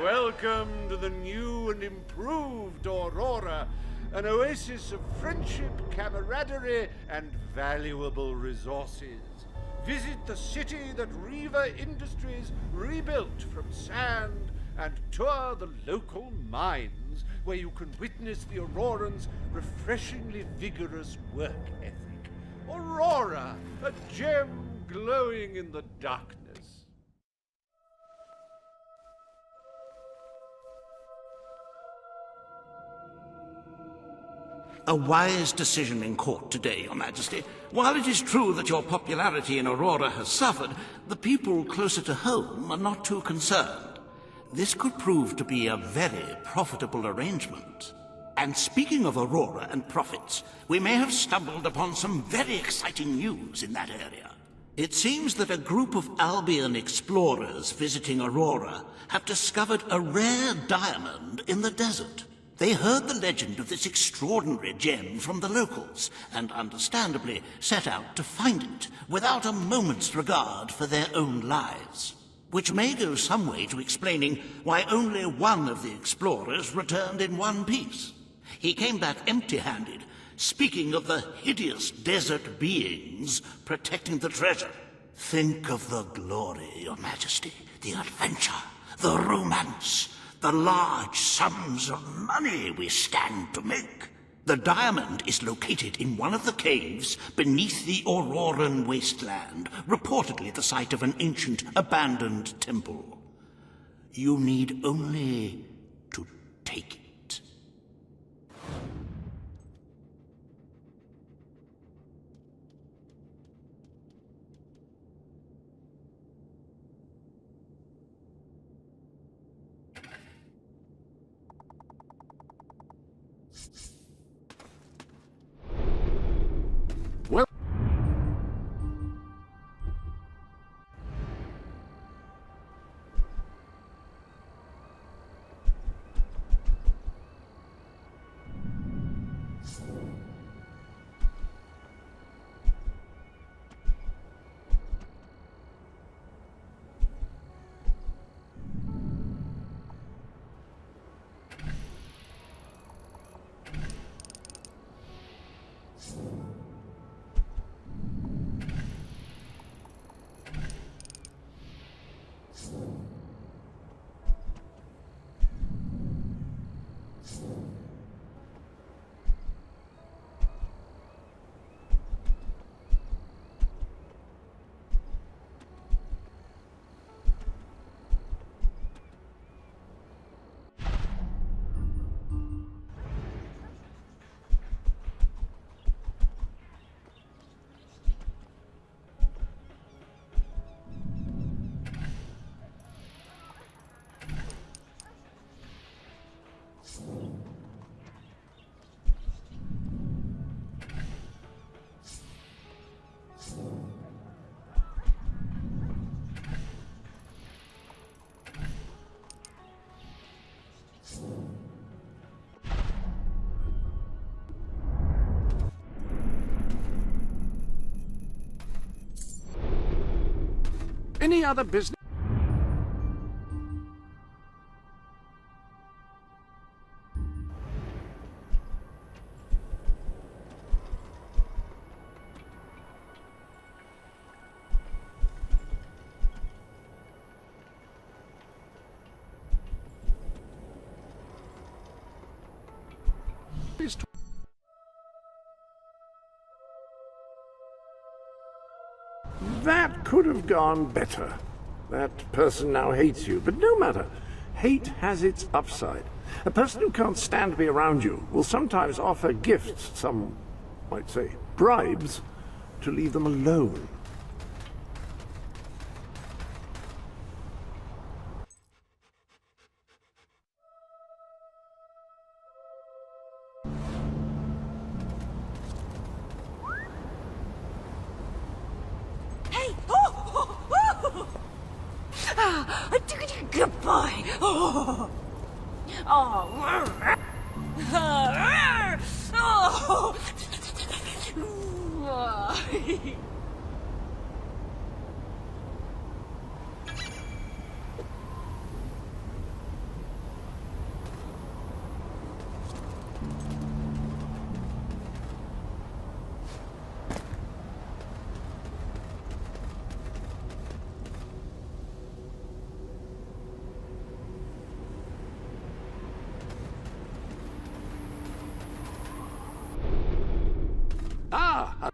Welcome to the new and improved Aurora, an oasis of friendship, camaraderie, and valuable resources. Visit the city that Reaver Industries rebuilt from sand and tour the local mines, where you can witness the Aurorans' refreshingly vigorous work ethic. Aurora, a gem glowing in the darkness. A wise decision in court today, Your Majesty. While it is true that your popularity in Aurora has suffered, the people closer to home are not too concerned. This could prove to be a very profitable arrangement. And speaking of Aurora and profits, we may have stumbled upon some very exciting news in that area. It seems that a group of Albion explorers visiting Aurora have discovered a rare diamond in the desert. They heard the legend of this extraordinary gem from the locals, and understandably set out to find it, without a moment's regard for their own lives. Which may go some way to explaining why only one of the explorers returned in one piece. He came back empty-handed, speaking of the hideous desert beings protecting the treasure. Think of the glory, Your Majesty, the adventure, the romance, the large sums of money we stand to make. The diamond is located in one of the caves beneath the Auroran wasteland, reportedly the site of an ancient, abandoned temple. You need only to take it. Any other business? That could have gone better. That person now hates you, but no matter. Hate has its upside. A person who can't stand to be around you will sometimes offer gifts, some might say bribes, to leave them alone. Goodbye. Oh. Ah!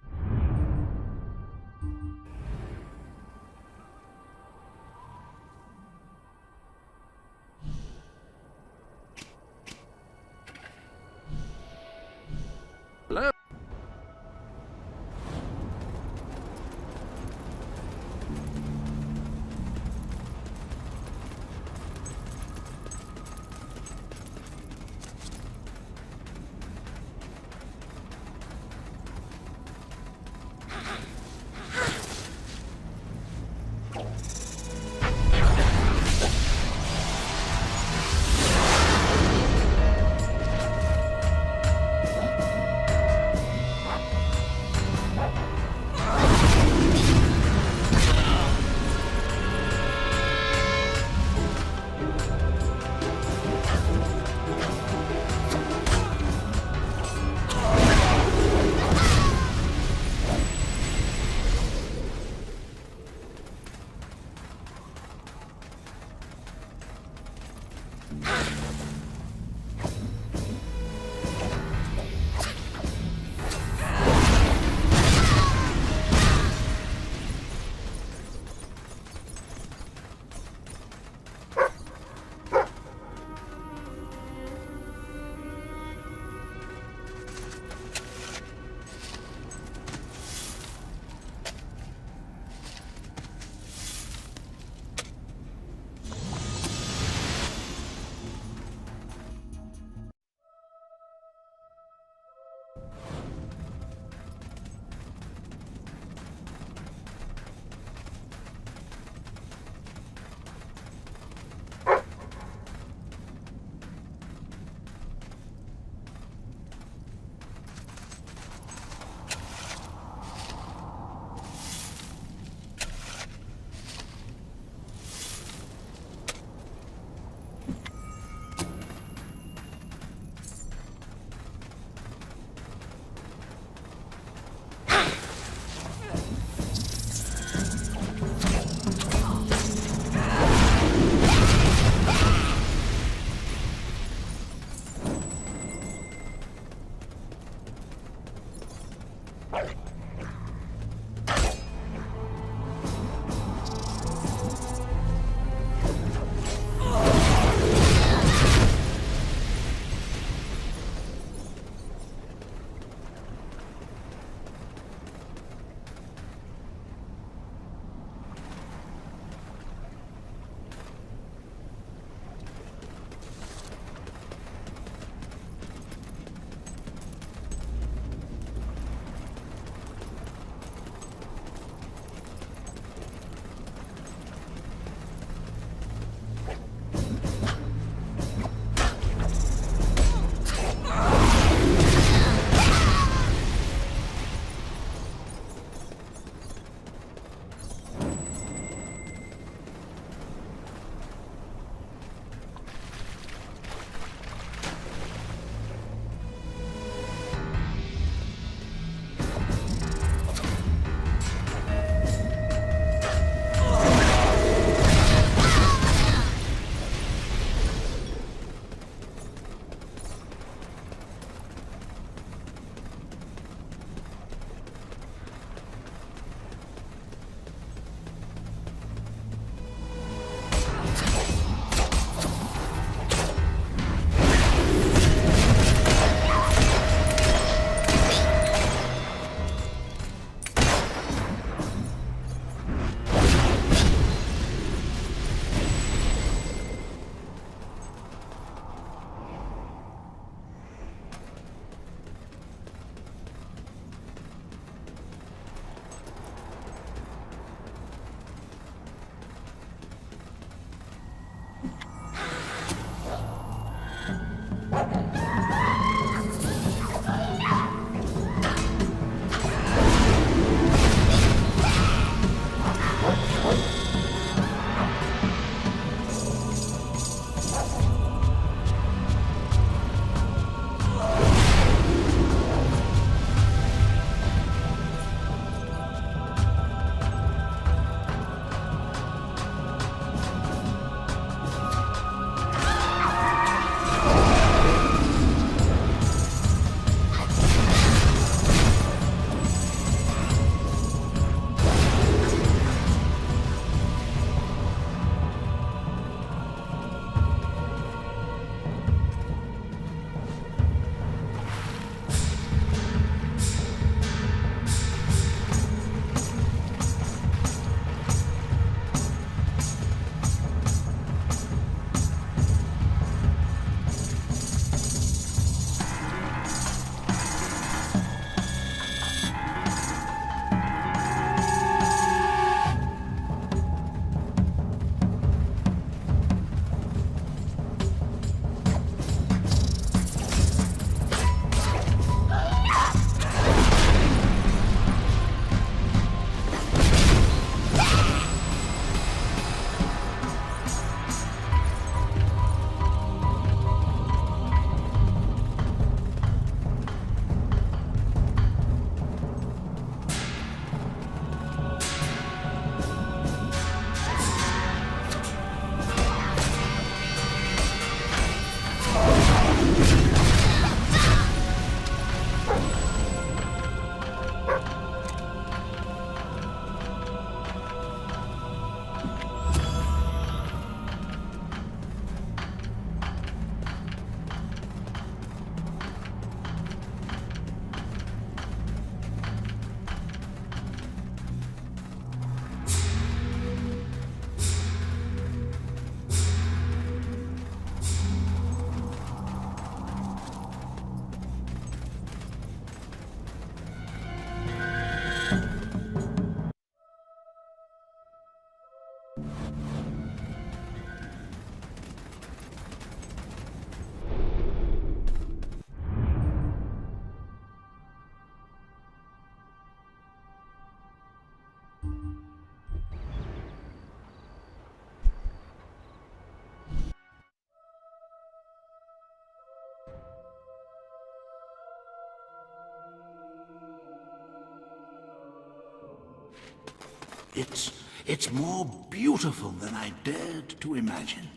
It's more beautiful than I dared to imagine.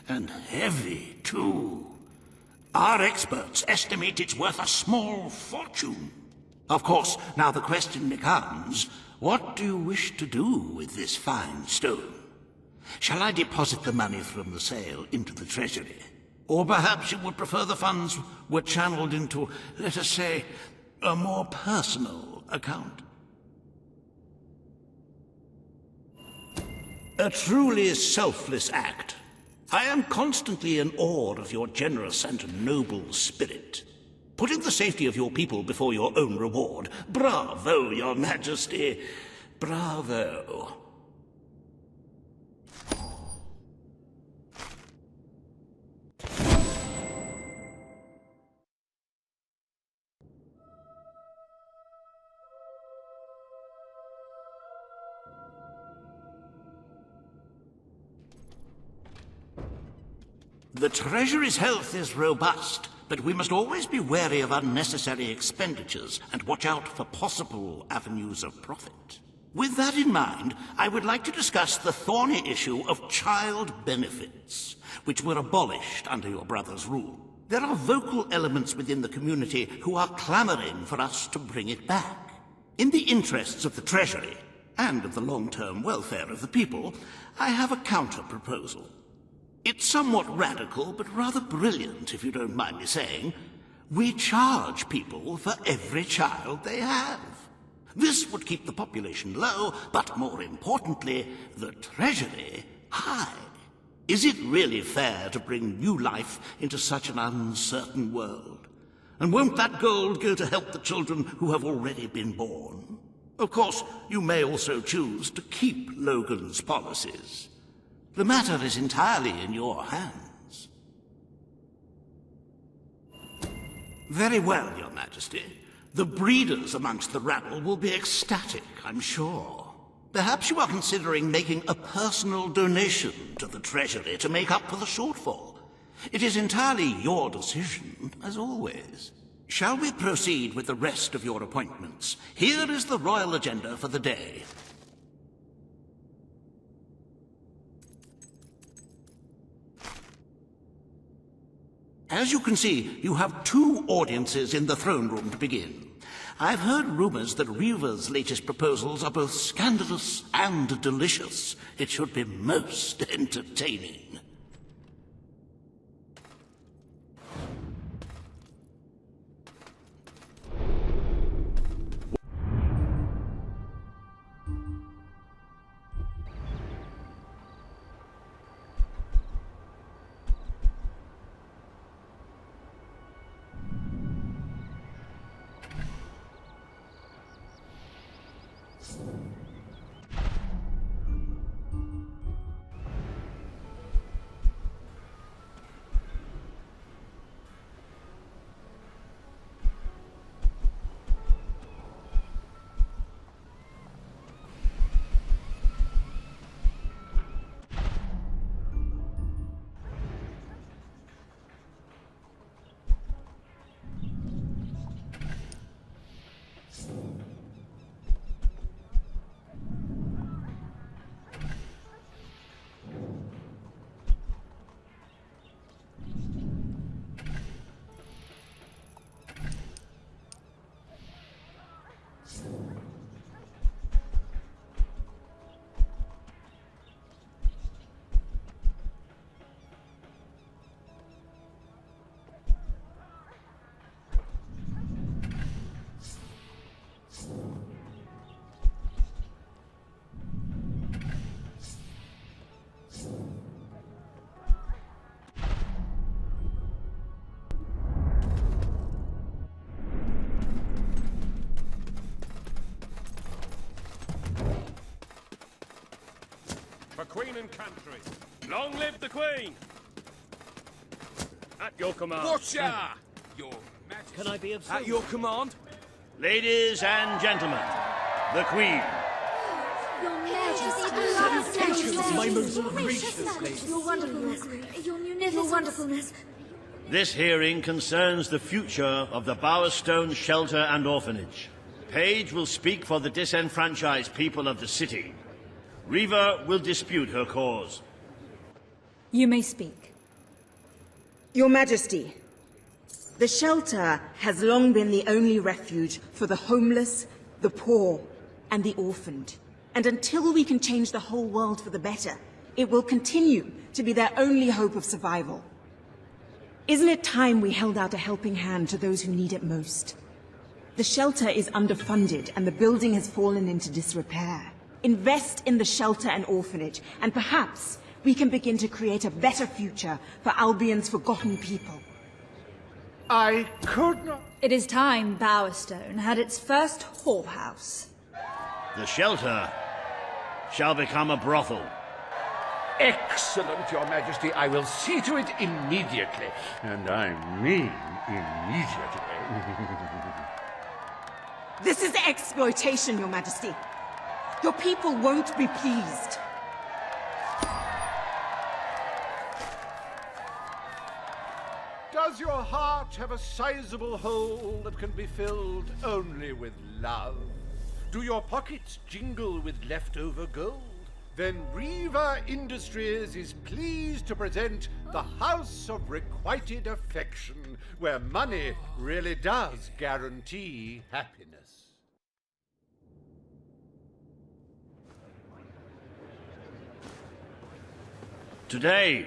And heavy, too. Our experts estimate it's worth a small fortune. Of course, now the question becomes, what do you wish to do with this fine stone? Shall I deposit the money from the sale into the treasury? Or perhaps you would prefer the funds were channeled into, let us say, a more personal account? A truly selfless act. I am constantly in awe of your generous and noble spirit. Putting the safety of your people before your own reward. Bravo, Your Majesty. Bravo. The Treasury's health is robust, but we must always be wary of unnecessary expenditures and watch out for possible avenues of profit. With that in mind, I would like to discuss the thorny issue of child benefits, which were abolished under your brother's rule. There are vocal elements within the community who are clamoring for us to bring it back. In the interests of the Treasury, and of the long-term welfare of the people, I have a counter-proposal. It's somewhat radical, but rather brilliant, if you don't mind me saying. We charge people for every child they have. This would keep the population low, but more importantly, the Treasury high. Is it really fair to bring new life into such an uncertain world? And won't that gold go to help the children who have already been born? Of course, you may also choose to keep Logan's policies. The matter is entirely in your hands. Very well, Your Majesty. The breeders amongst the rabble will be ecstatic, I'm sure. Perhaps you are considering making a personal donation to the Treasury to make up for the shortfall. It is entirely your decision, as always. Shall we proceed with the rest of your appointments? Here is the royal agenda for the day. As you can see, you have 2 audiences in the throne room to begin. I've heard rumors that Reaver's latest proposals are both scandalous and delicious. It should be most entertaining. For Queen and country. Long live the Queen! At your command. Watcha! Your Majesty. Can I be of At your command? Ladies and gentlemen, the Queen. Your Majesty, Salutations, my most gracious lady. Your wonderfulness, your munificence, your wonderfulness. This hearing concerns the future of the Bowerstone Shelter and Orphanage. Page will speak for the disenfranchised people of the city. Riva will dispute her cause. You may speak. Your Majesty, the shelter has long been the only refuge for the homeless, the poor, and the orphaned. And until we can change the whole world for the better, it will continue to be their only hope of survival. Isn't it time we held out a helping hand to those who need it most? The shelter is underfunded and the building has fallen into disrepair. Invest in the shelter and orphanage, and perhaps we can begin to create a better future for Albion's forgotten people. I could not... It is time Bowerstone had its first whorehouse. The shelter shall become a brothel. Excellent, Your Majesty. I will see to it immediately. And I mean immediately. This is exploitation, Your Majesty. Your people won't be pleased. Does your heart have a sizable hole that can be filled only with love? Do your pockets jingle with leftover gold? Then Riva Industries is pleased to present the House of Requited Affection, where money really does guarantee happiness. Today,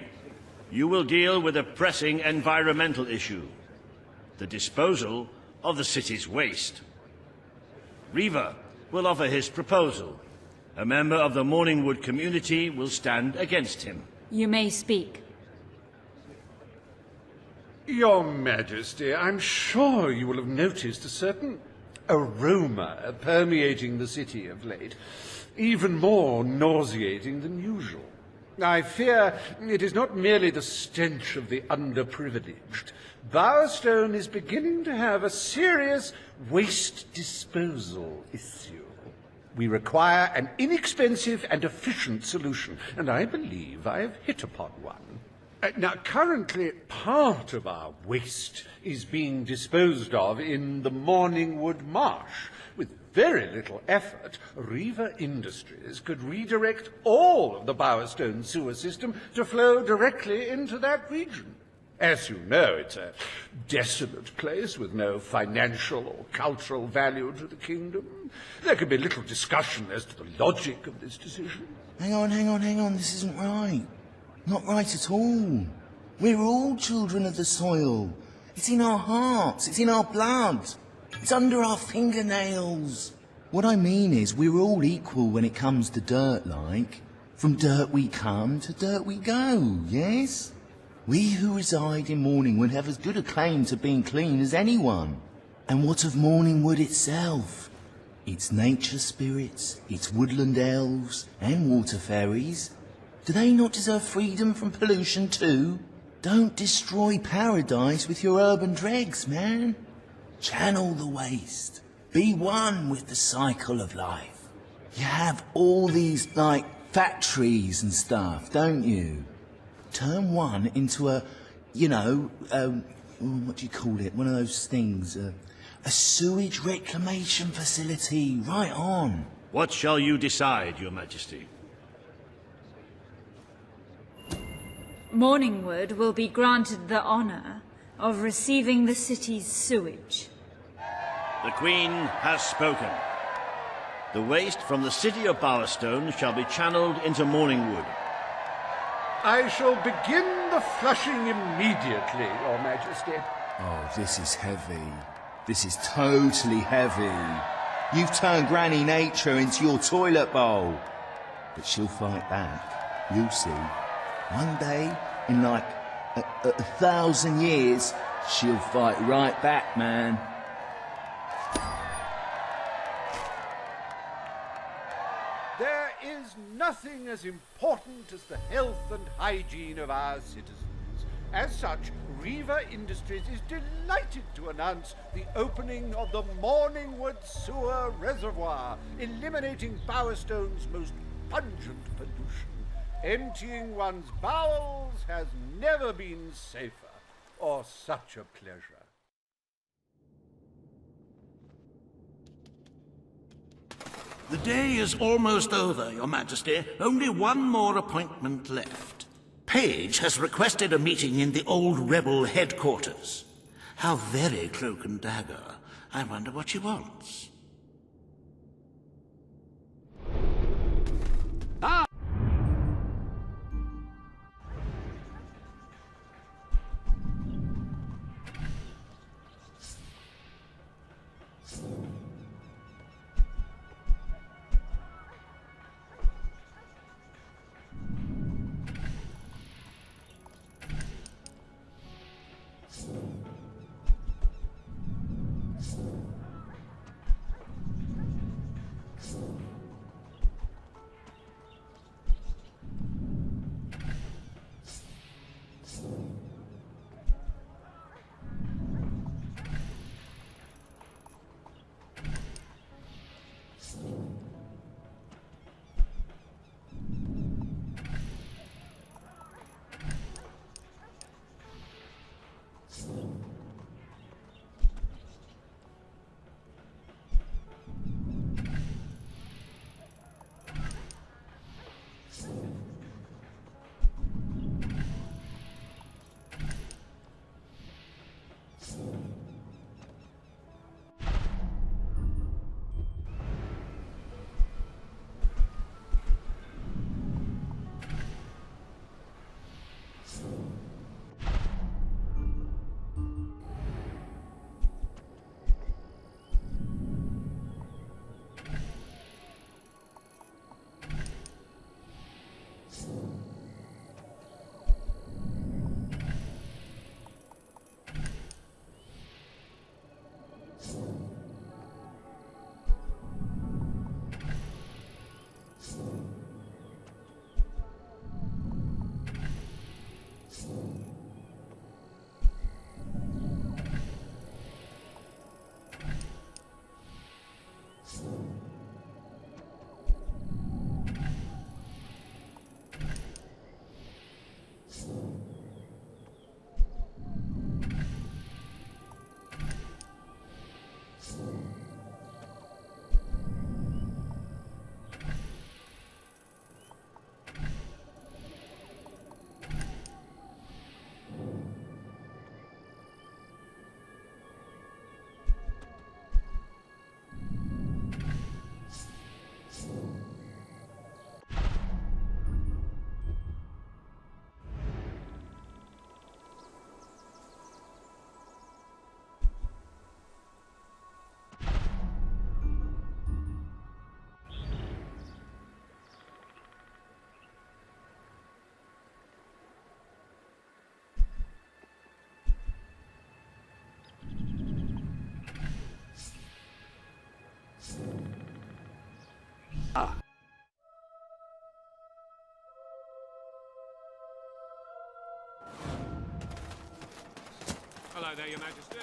you will deal with a pressing environmental issue, the disposal of the city's waste. Riva will offer his proposal. A member of the Morningwood community will stand against him. You may speak. Your Majesty, I'm sure you will have noticed a certain aroma permeating the city of late, even more nauseating than usual. I fear it is not merely the stench of the underprivileged. Bowerstone is beginning to have a serious waste disposal issue. We require an inexpensive and efficient solution, and I believe I have hit upon one. Now, currently, part of our waste is being disposed of in the Morningwood Marsh. With very little effort, Riva Industries could redirect all of the Bowerstone sewer system to flow directly into that region. As you know, it's a desolate place with no financial or cultural value to the kingdom. There can be little discussion as to the logic of this decision. Hang on, this isn't right. Not right at all. We're all children of the soil. It's in our hearts, it's in our blood. It's under our fingernails. What I mean is, we're all equal when it comes to dirt, like. From dirt we come to dirt we go, yes? We who reside in Morningwood have as good a claim to being clean as anyone. And what of Morningwood itself? Its nature spirits, its woodland elves, and water fairies. Do they not deserve freedom from pollution too? Don't destroy paradise with your urban dregs, man. Channel the waste. Be one with the cycle of life. You have all these, like, factories and stuff, don't you? Turn one into a, what do you call it? One of those things, a sewage reclamation facility. Right on. What shall you decide, Your Majesty? Morningwood will be granted the honor of receiving the city's sewage. The Queen has spoken. The waste from the city of Bowerstone shall be channeled into Morningwood. I shall begin the flushing immediately, Your Majesty. Oh, this is heavy. This is totally heavy. You've turned Granny Nature into your toilet bowl. But she'll fight back. You'll see. One day, in like a 1,000 years, she'll fight right back, man. There is nothing as important as the health and hygiene of our citizens. As such, Riva Industries is delighted to announce the opening of the Morningwood Sewer Reservoir, eliminating Bowerstone's most pungent pollution. Emptying one's bowels has never been safer, or such a pleasure. The day is almost over, Your Majesty. Only one more appointment left. Page has requested a meeting in the old rebel headquarters. How very cloak and dagger. I wonder what she wants. Ah! Ah. Hello there, Your Majesty.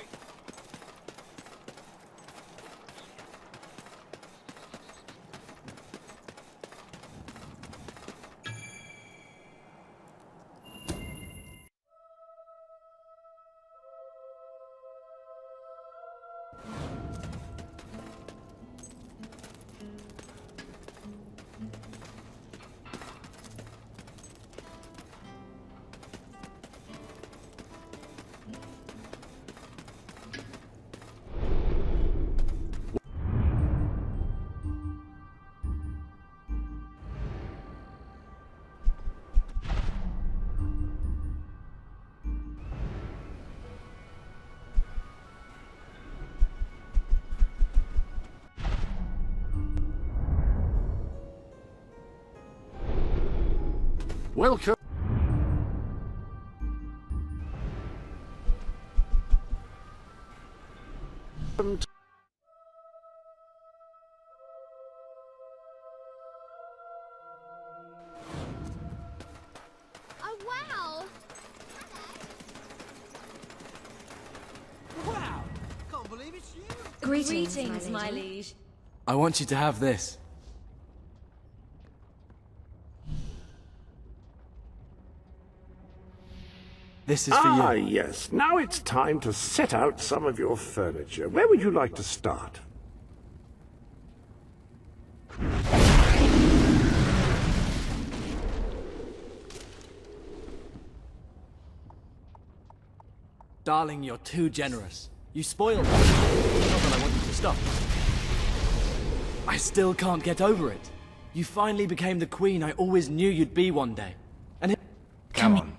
Welcome. Oh, wow! Wow! Can't believe it's you! Greetings, my liege. I want you to have this. This is for you. Ah, yes. Now it's time to set out some of your furniture. Where would you like to start? Darling, you're too generous. You spoiled me. Not that I want you to stop. I still can't get over it. You finally became the queen I always knew you'd be one day. And it... Come on.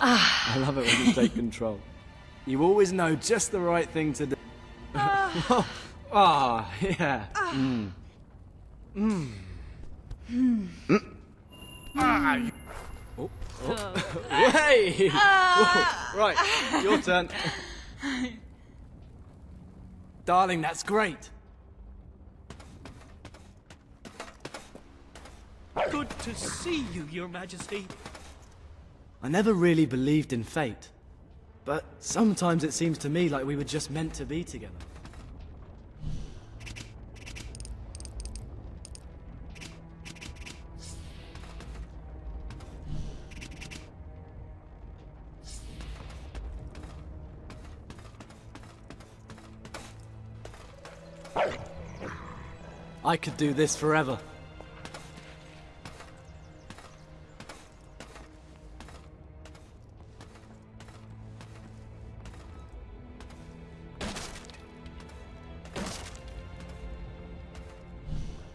I love it when you take control. You always know just the right thing to do. Yeah. Hey! Whoa. Right, your turn. Darling, that's great. Good to see you, Your Majesty. I never really believed in fate, but sometimes it seems to me like we were just meant to be together. I could do this forever.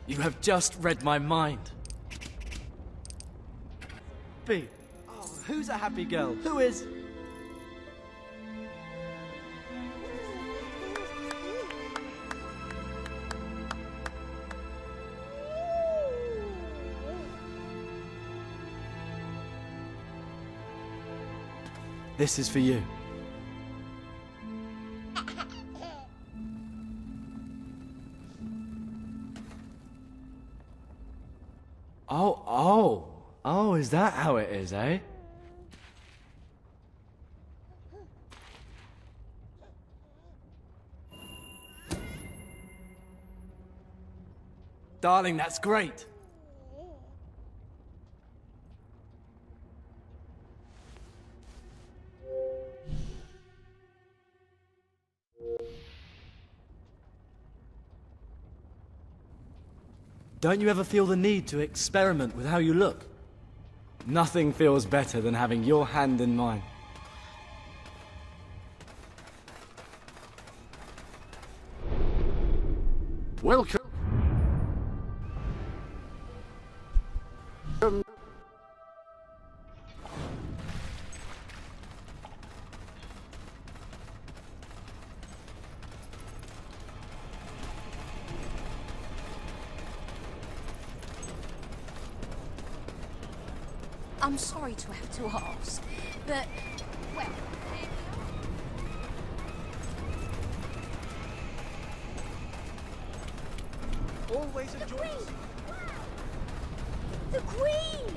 You have just read my mind. B. Oh, who's a happy girl? Who is? This is for you. Oh, is that how it is, eh? Darling, that's great. Don't you ever feel the need to experiment with how you look? Nothing feels better than having your hand in mine. Welcome. I'm sorry to have to ask, but, well... Always a joy. The Queen!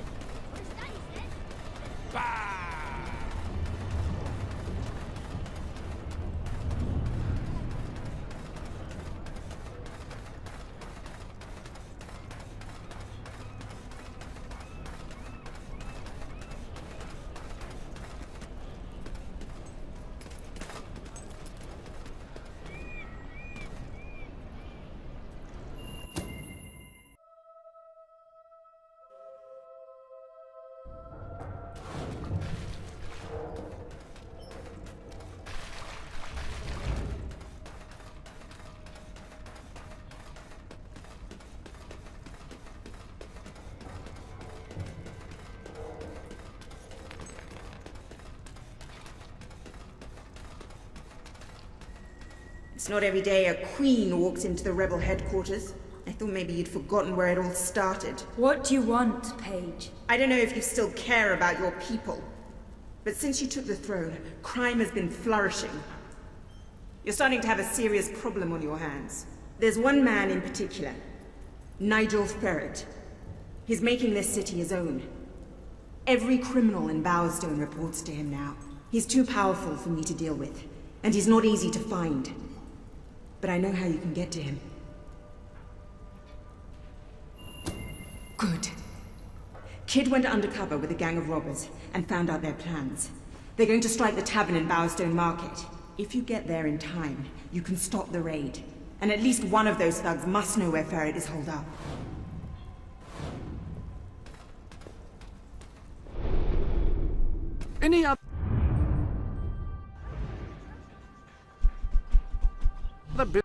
It's not every day a queen walks into the rebel headquarters. I thought maybe you'd forgotten where it all started. What do you want, Paige? I don't know if you still care about your people, but since you took the throne, crime has been flourishing. You're starting to have a serious problem on your hands. There's one man in particular, Nigel Ferret. He's making this city his own. Every criminal in Bowerstone reports to him now. He's too powerful for me to deal with, and he's not easy to find. But I know how you can get to him. Good. Kid went undercover with a gang of robbers and found out their plans. They're going to strike the tavern in Bowerstone Market. If you get there in time, you can stop the raid. And at least one of those thugs must know where Ferret is holed up. Any other business?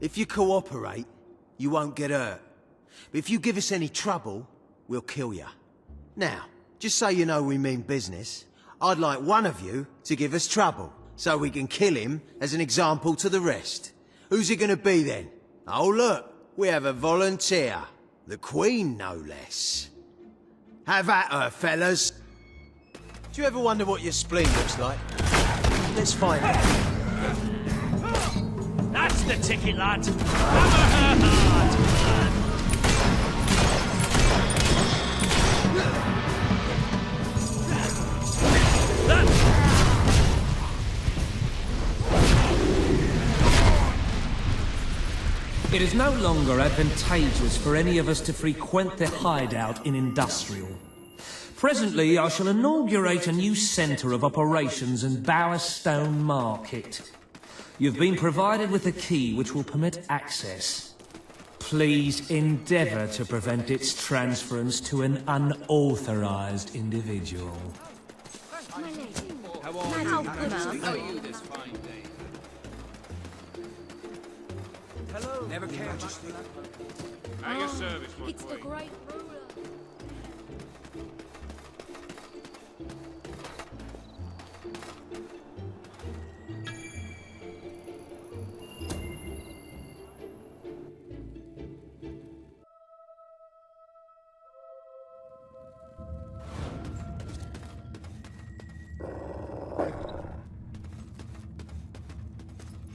If you cooperate, you won't get hurt. But if you give us any trouble, we'll kill you. Now, just so you know we mean business, I'd like one of you to give us trouble, so we can kill him as an example to the rest. Who's it gonna be then? Oh look, we have a volunteer. The Queen, no less. Have at her, fellas. Do you ever wonder what your spleen looks like? Let's find out. That's the ticket, lad. Hammer her hard. It is no longer advantageous for any of us to frequent the hideout in Industrial. Presently, I shall inaugurate a new centre of operations in Bowerstone Market. You've been provided with a key which will permit access. Please endeavour to prevent its transference to an unauthorised individual. How are you this fine day? Hello. Never came. At your service, my It's the queen. great ruler.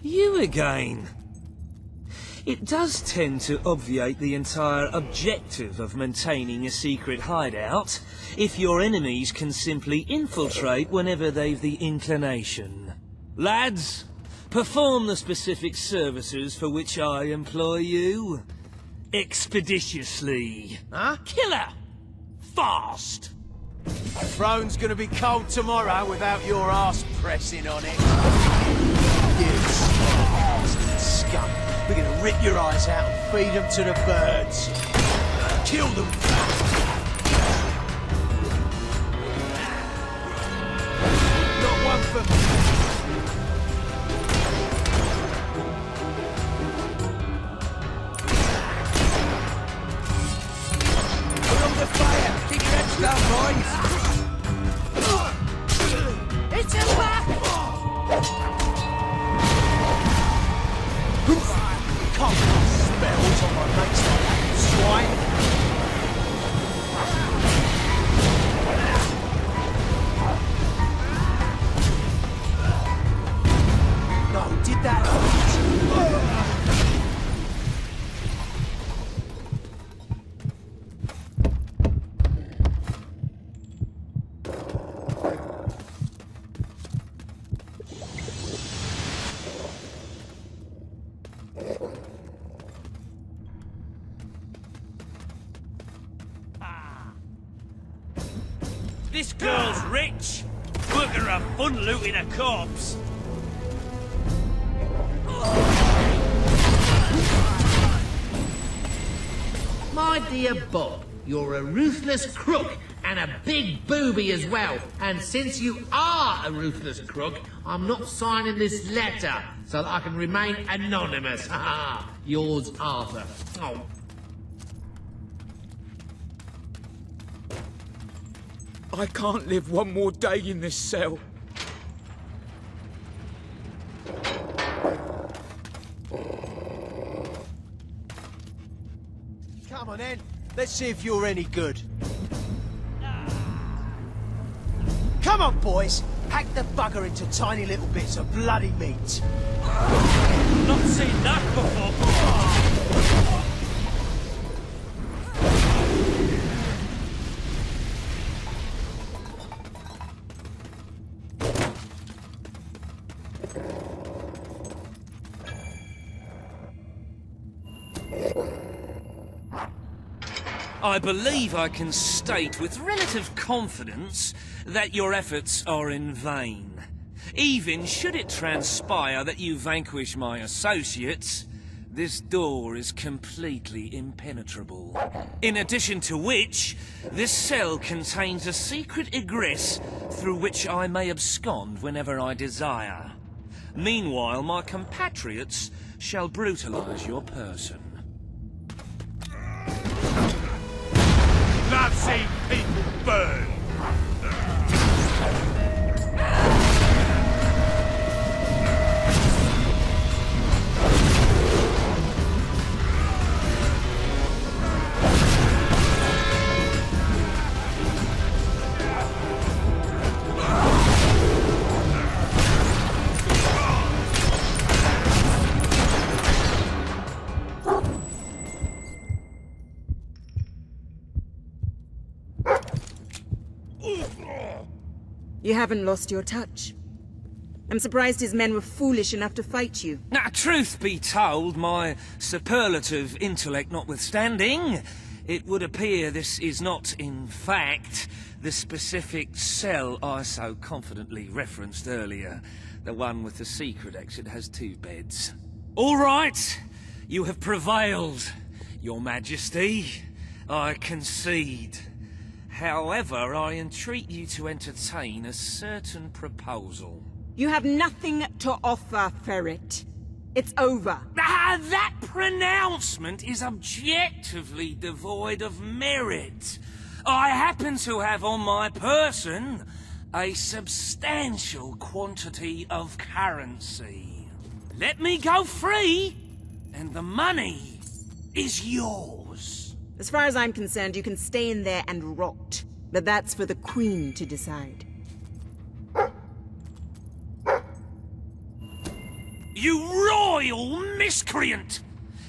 You again. It does tend to obviate the entire objective of maintaining a secret hideout if your enemies can simply infiltrate whenever they've the inclination. Lads, perform the specific services for which I employ you. Expeditiously. Huh? Killer! Fast! Throne's gonna be cold tomorrow without your ass pressing on it. You bastard scum. We're gonna rip your eyes out and feed them to the birds. Kill them. Not one for me. Put on the fire. Keep your heads down, boys. It's a back! Can't cast spells on my mates like that, swine. No, did that This girl's rich. We're gonna have fun looting a corpse. My dear Bob, you're a ruthless crook and a big booby as well. And since you are a ruthless crook, I'm not signing this letter so that I can remain anonymous. Ha! Yours, Arthur. Oh. I can't live one more day in this cell. Come on then, let's see if you're any good. Come on, boys! Hack the bugger into tiny little bits of bloody meat. Not seen that before. I believe I can state with relative confidence that your efforts are in vain. Even should it transpire that you vanquish my associates, this door is completely impenetrable. In addition to which, this cell contains a secret egress through which I may abscond whenever I desire. Meanwhile, my compatriots shall brutalize your person. Love seeing people burn! You haven't lost your touch. I'm surprised his men were foolish enough to fight you. Now, truth be told, my superlative intellect notwithstanding, it would appear this is not, in fact, the specific cell I so confidently referenced earlier. The one with the secret exit has 2 beds. All right, you have prevailed, Your Majesty. I concede. However, I entreat you to entertain a certain proposal. You have nothing to offer, Ferret. It's over. That pronouncement is objectively devoid of merit. I happen to have on my person a substantial quantity of currency. Let me go free, and the money is yours. As far as I'm concerned, you can stay in there and rot. But that's for the Queen to decide. You royal miscreant!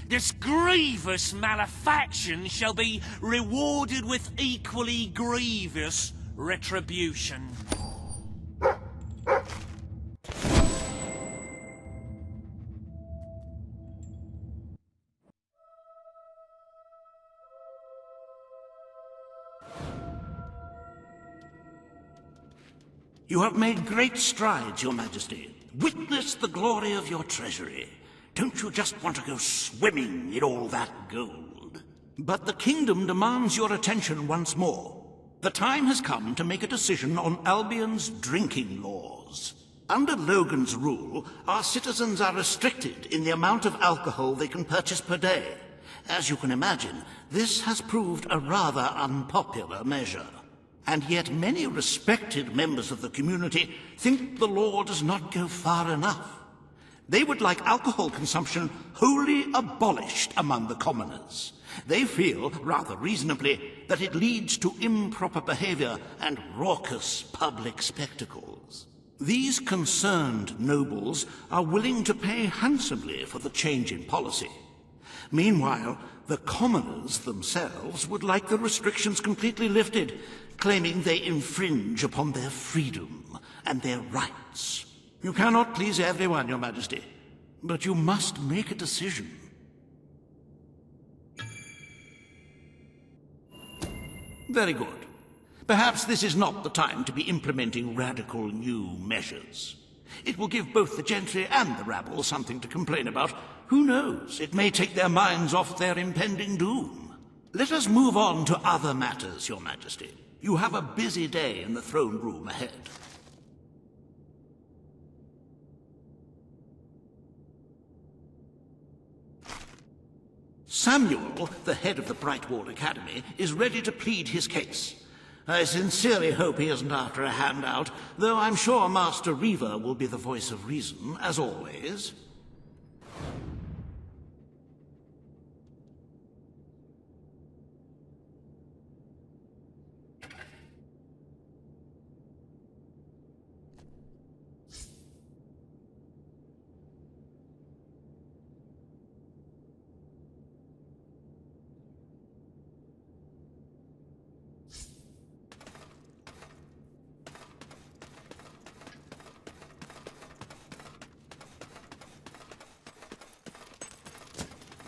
This grievous malefaction shall be rewarded with equally grievous retribution. You have made great strides, Your Majesty. Witness the glory of your treasury. Don't you just want to go swimming in all that gold? But the kingdom demands your attention once more. The time has come to make a decision on Albion's drinking laws. Under Logan's rule, our citizens are restricted in the amount of alcohol they can purchase per day. As you can imagine, this has proved a rather unpopular measure. And yet many respected members of the community think the law does not go far enough. They would like alcohol consumption wholly abolished among the commoners. They feel, rather reasonably, that it leads to improper behavior and raucous public spectacles. These concerned nobles are willing to pay handsomely for the change in policy. Meanwhile, the commoners themselves would like the restrictions completely lifted, claiming they infringe upon their freedom and their rights. You cannot please everyone, Your Majesty, but you must make a decision. Very good. Perhaps this is not the time to be implementing radical new measures. It will give both the gentry and the rabble something to complain about. Who knows? It may take their minds off their impending doom. Let us move on to other matters, Your Majesty. You have a busy day in the throne room ahead. Samuel, the head of the Brightwall Academy, is ready to plead his case. I sincerely hope he isn't after a handout, though I'm sure Master Reaver will be the voice of reason, as always.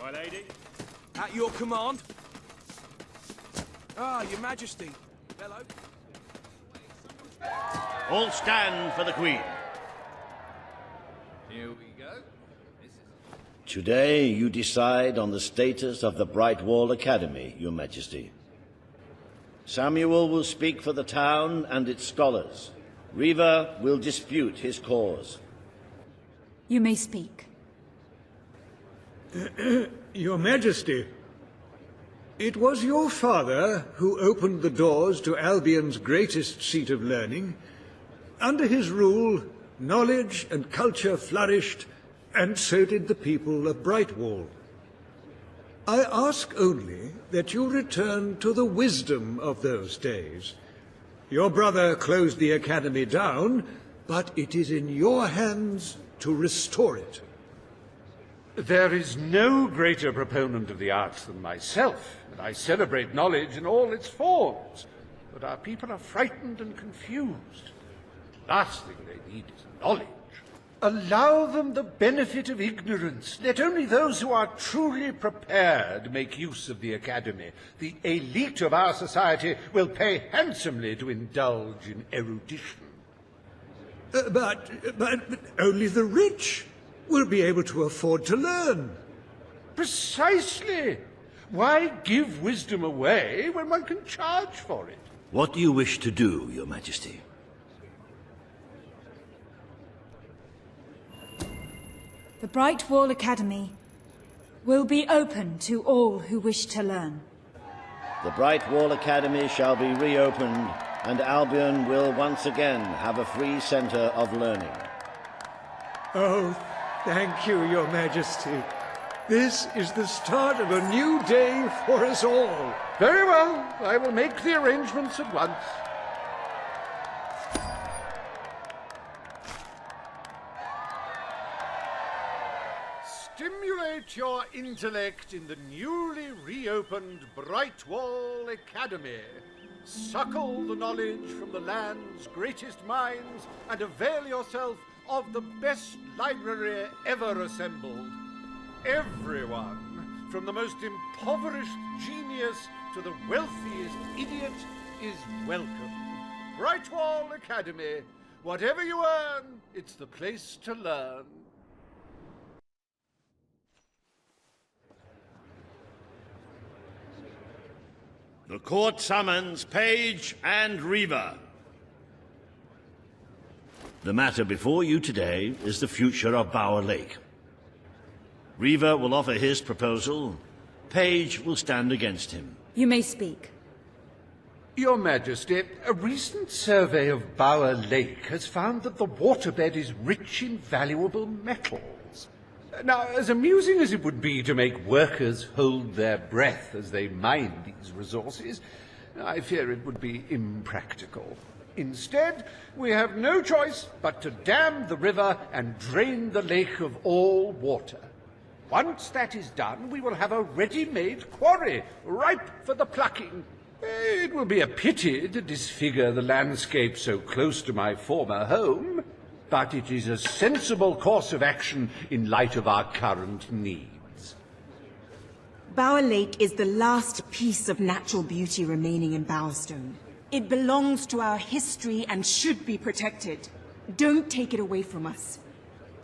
My lady? At your command. Ah, Your Majesty. Hello. All stand for the Queen. Here we go. Today you decide on the status of the Brightwall Academy, Your Majesty. Samuel will speak for the town and its scholars. Riva will dispute his cause. You may speak. Your Majesty, it was your father who opened the doors to Albion's greatest seat of learning. Under his rule, knowledge and culture flourished, and so did the people of Brightwall. I ask only that you return to the wisdom of those days. Your brother closed the academy down, but it is in your hands to restore it. There is no greater proponent of the arts than myself, and I celebrate knowledge in all its forms. But our people are frightened and confused. The last thing they need is knowledge. Allow them the benefit of ignorance. Let only those who are truly prepared make use of the academy. The elite of our society will pay handsomely to indulge in erudition. But only the rich will be able to afford to learn. Precisely. Why give wisdom away when one can charge for it? What do you wish to do, Your Majesty? The Brightwall Academy will be open to all who wish to learn. The Brightwall Academy shall be reopened, and Albion will once again have a free centre of learning. Oh, thank you, Your Majesty. This is the start of a new day for us all. Very well. I will make the arrangements at once. Stimulate your intellect in the newly reopened Brightwall Academy. Suckle the knowledge from the land's greatest minds and avail yourself of the best library ever assembled. Everyone, from the most impoverished genius to the wealthiest idiot, is welcome. Brightwall Academy. Whatever you earn, it's the place to learn. The court summons Page and Riva. The matter before you today is the future of Bower Lake. Riva will offer his proposal. Page will stand against him. You may speak. Your Majesty, a recent survey of Bower Lake has found that the waterbed is rich in valuable metals. Now, as amusing as it would be to make workers hold their breath as they mine these resources, I fear it would be impractical. Instead, we have no choice but to dam the river and drain the lake of all water. Once that is done, we will have a ready-made quarry, ripe for the plucking. It will be a pity to disfigure the landscape so close to my former home, but it is a sensible course of action in light of our current needs. Bower Lake is the last piece of natural beauty remaining in Bowerstone. It belongs to our history and should be protected. Don't take it away from us.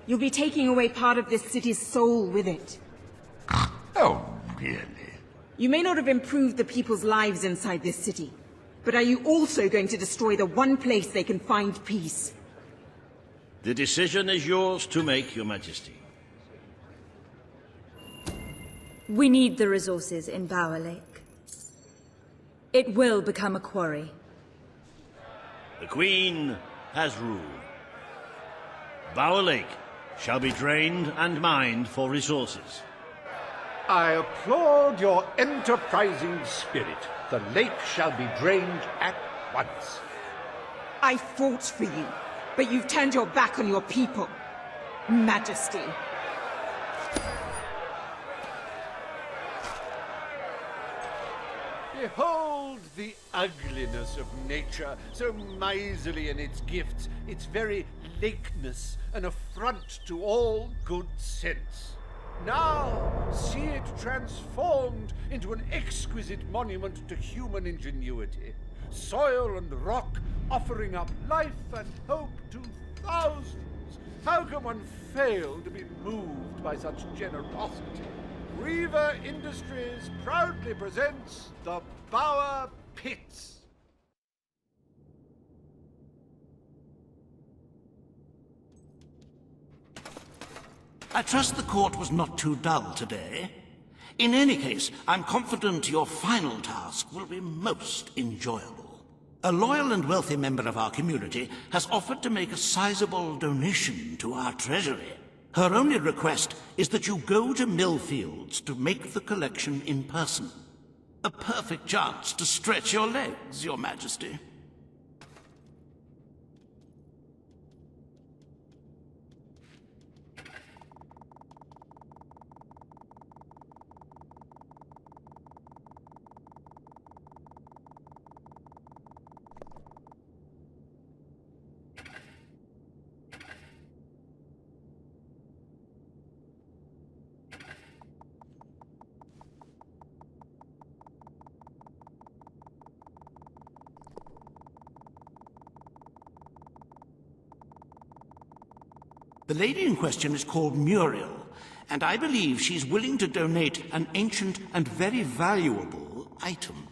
You'll be taking away part of this city's soul with it. Oh, really? You may not have improved the people's lives inside this city, but are you also going to destroy the one place they can find peace? The decision is yours to make, Your Majesty. We need the resources in Bower Lake. It will become a quarry. The Queen has ruled. Bower Lake shall be drained and mined for resources. I applaud your enterprising spirit. The lake shall be drained at once. I fought for you, but you've turned your back on your people. Majesty. Behold the ugliness of nature, so miserly in its gifts, its very lakeness, an affront to all good sense. Now, see it transformed into an exquisite monument to human ingenuity. Soil and rock offering up life and hope to thousands. How can one fail to be moved by such generosity? Reaver Industries proudly presents the Bower Pits. I trust the court was not too dull today. In any case, I'm confident your final task will be most enjoyable. A loyal and wealthy member of our community has offered to make a sizable donation to our treasury. Her only request is that you go to Millfields to make the collection in person. A perfect chance to stretch your legs, Your Majesty. The lady in question is called Muriel, and I believe she's willing to donate an ancient and very valuable item.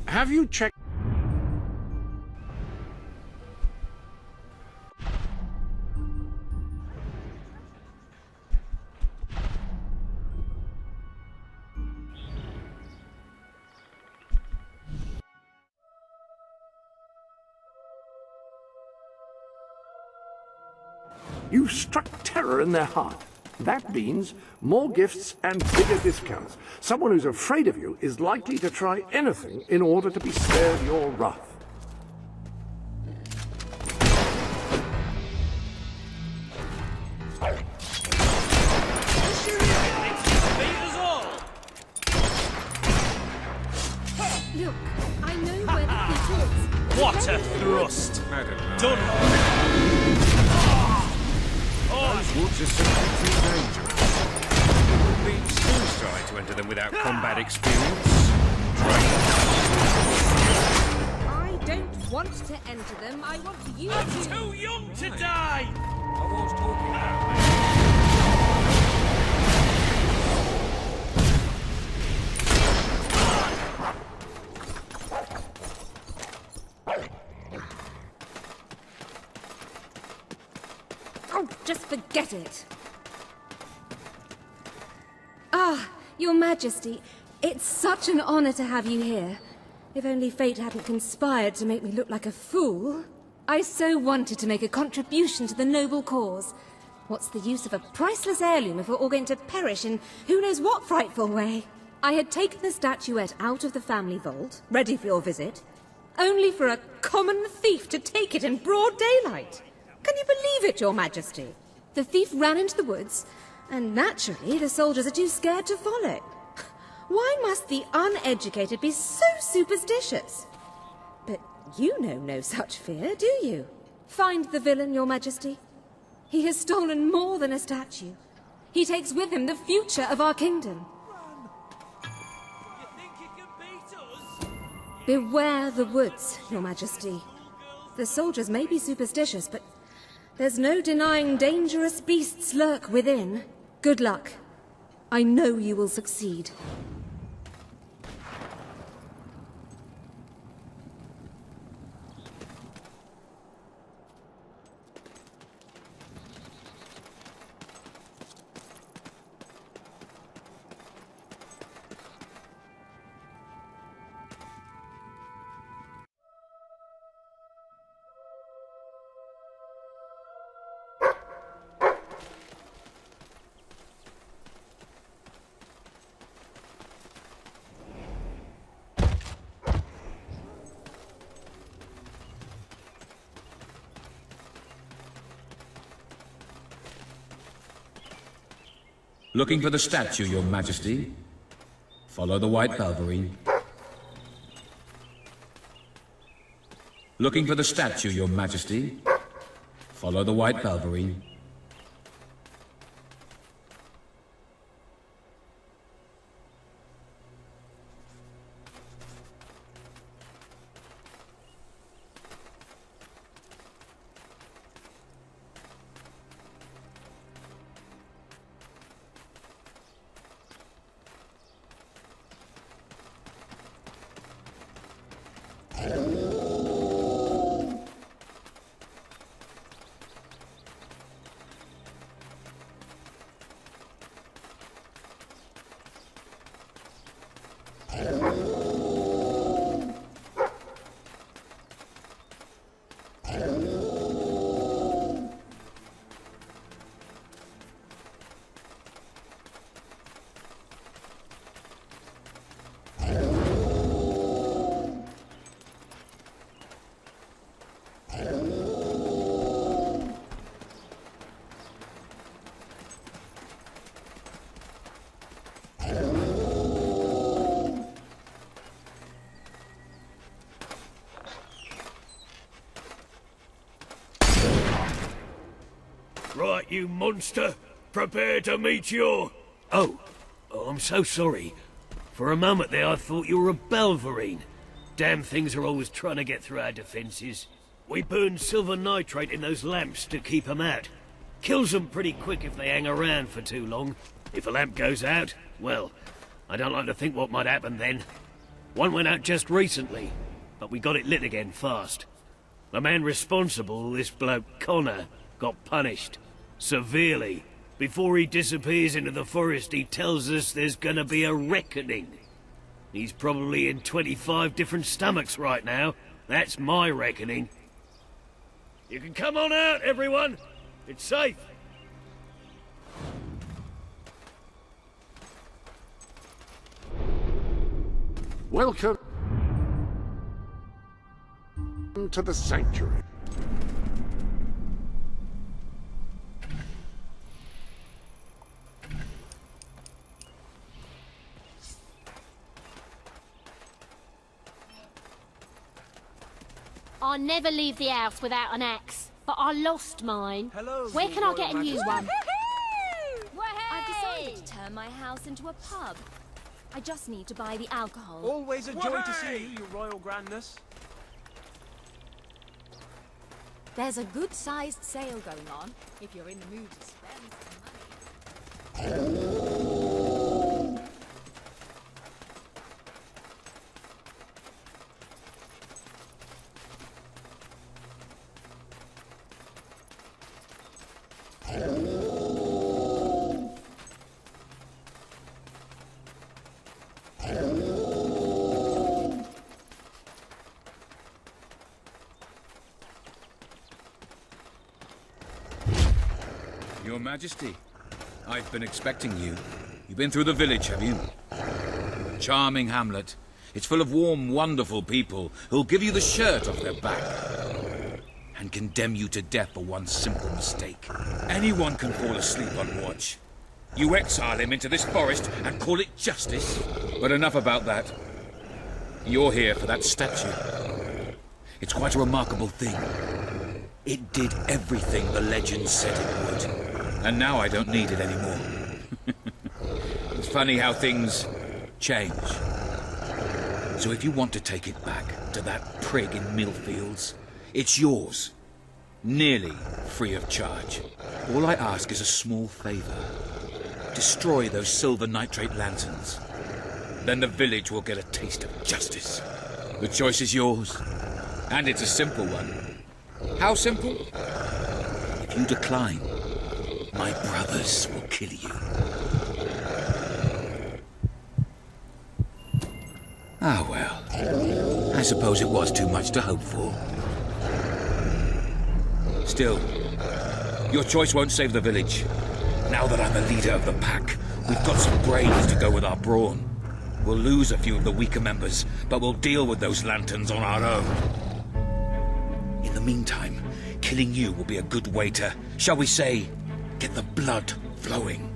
Have you checked? You've struck terror in their heart. That means more gifts and bigger discounts. Someone who's afraid of you is likely to try anything in order to be spared your wrath. Look, I know where the pit is. What a thrust! Done! Those woods are simply too dangerous. It would be suicide to enter them without combat experience. I don't want to enter them. I want you to. I'm too young to die! I was talking about me. Oh, just forget it. Ah, Your Majesty, it's such an honor to have you here. If only fate hadn't conspired to make me look like a fool. I so wanted to make a contribution to the noble cause. What's the use of a priceless heirloom if we're all going to perish in who knows what frightful way? I had taken the statuette out of the family vault, ready for your visit, only for a common thief to take it in broad daylight. Can you believe it, Your Majesty? The thief ran into the woods, and naturally the soldiers are too scared to follow. Why must the uneducated be so superstitious? But you know no such fear, do you? Find the villain, Your Majesty. He has stolen more than a statue. He takes with him the future of our kingdom. You think you can beat us? Beware the woods, Your Majesty. The soldiers may be superstitious, but there's no denying dangerous beasts lurk within. Good luck. I know you will succeed. Looking for the statue, Your Majesty. Follow the white Balverine. Looking for the statue, Your Majesty. Follow the white Balverine. Right, you monster. Prepare to meet your... Oh, I'm so sorry. For a moment there I thought you were a Balverine. Damn things are always trying to get through our defences. We burn silver nitrate in those lamps to keep them out. Kills them pretty quick if they hang around for too long. If a lamp goes out, well, I don't like to think what might happen then. One went out just recently, but we got it lit again fast. The man responsible, this bloke Connor, got punished. Severely. Before he disappears into the forest, he tells us there's gonna be a reckoning. He's probably in 25 different stomachs right now. That's my reckoning. You can come on out, everyone. It's safe. Welcome to the sanctuary. I never leave the house without an axe, but I lost mine. Hello, where can I get a new one? I've decided to turn my house into a pub. I just need to buy the alcohol. Always a joy to see you, Your Royal Grandness. There's a good-sized sale going on, if you're in the mood to spend some money. Your Majesty, I've been expecting you. You've been through the village, have you? Charming hamlet. It's full of warm, wonderful people who'll give you the shirt off their back and condemn you to death for one simple mistake. Anyone can fall asleep on watch. You exile him into this forest and call it justice. But enough about that. You're here for that statue. It's quite a remarkable thing. It did everything the legend said it would. And now I don't need it anymore. It's funny how things change. So if you want to take it back to that prig in Millfields, it's yours. Nearly free of charge. All I ask is a small favor. Destroy those silver nitrate lanterns. Then the village will get a taste of justice. The choice is yours. And it's a simple one. How simple? If you decline, my brothers will kill you. Ah, well. I suppose it was too much to hope for. Still, your choice won't save the village. Now that I'm the leader of the pack, we've got some brains to go with our brawn. We'll lose a few of the weaker members, but we'll deal with those lanterns on our own. In the meantime, killing you will be a good way to, shall we say, get the blood flowing.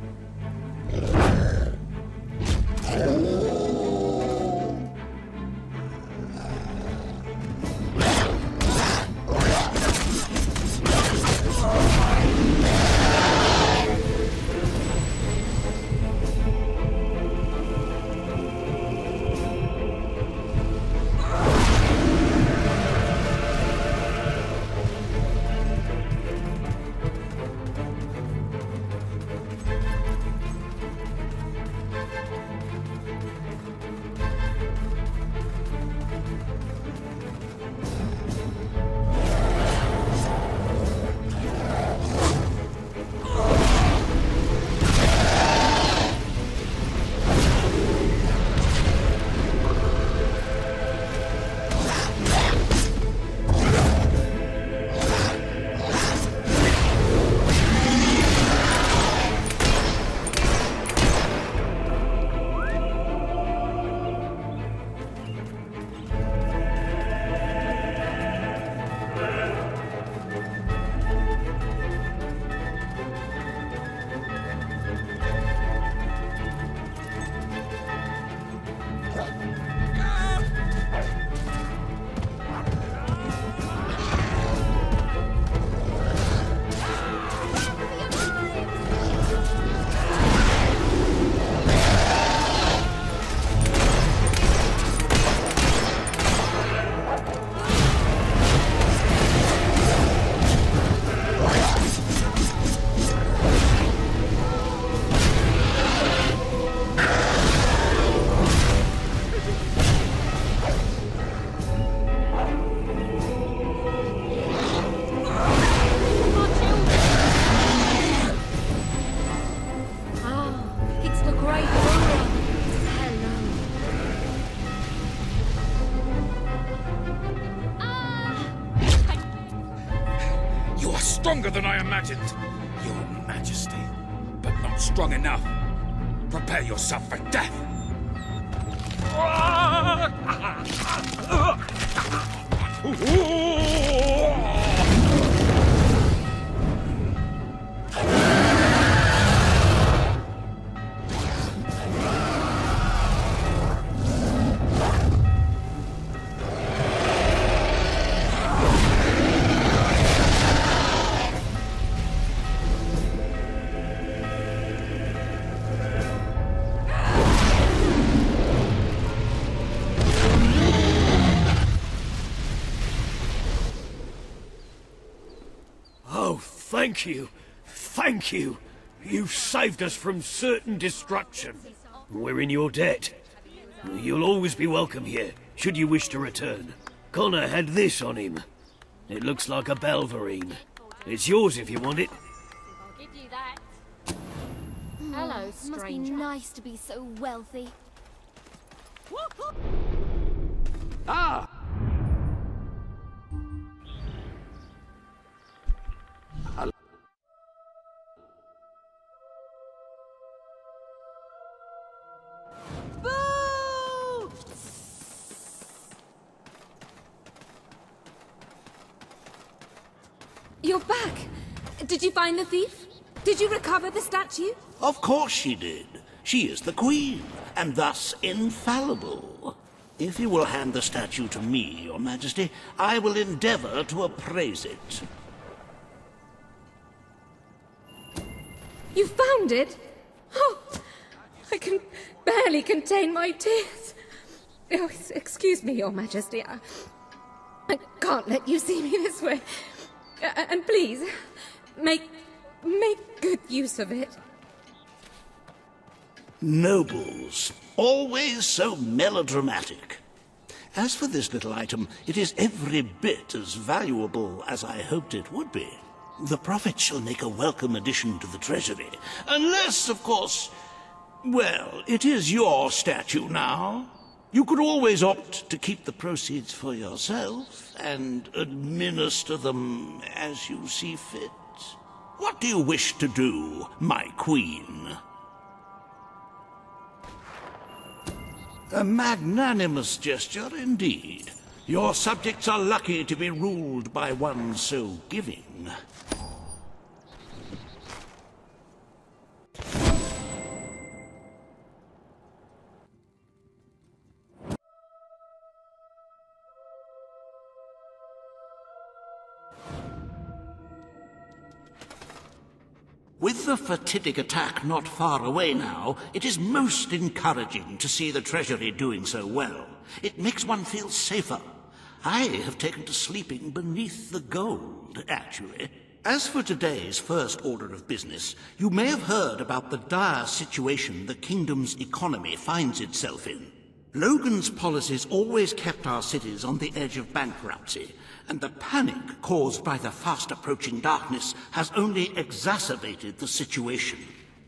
Stronger than I imagined, Your Majesty, but not strong enough. Prepare yourself for death. Thank you. Thank you. You saved us from certain destruction. We're in your debt. You'll always be welcome here, should you wish to return. Connor had this on him. It looks like a Belverine. It's yours if you want it. I'll give you that. Hello, stranger. Must be nice to be so wealthy. Ah! You're back! Did you find the thief? Did you recover the statue? Of course she did. She is the queen, and thus infallible. If you will hand the statue to me, Your Majesty, I will endeavor to appraise it. You found it? Oh, I can barely contain my tears. Oh, excuse me, Your Majesty. I can't let you see me this way. And please, make good use of it. Nobles, always so melodramatic. As for this little item, it is every bit as valuable as I hoped it would be. The profit shall make a welcome addition to the treasury. Unless, of course, well, it is your statue now. You could always opt to keep the proceeds for yourself and administer them as you see fit. What do you wish to do, my queen? A magnanimous gesture indeed. Your subjects are lucky to be ruled by one so giving. With the fatidic attack not far away now, it is most encouraging to see the Treasury doing so well. It makes one feel safer. I have taken to sleeping beneath the gold, actually. As for today's first order of business, you may have heard about the dire situation the kingdom's economy finds itself in. Logan's policies always kept our cities on the edge of bankruptcy, and the panic caused by the fast-approaching darkness has only exacerbated the situation.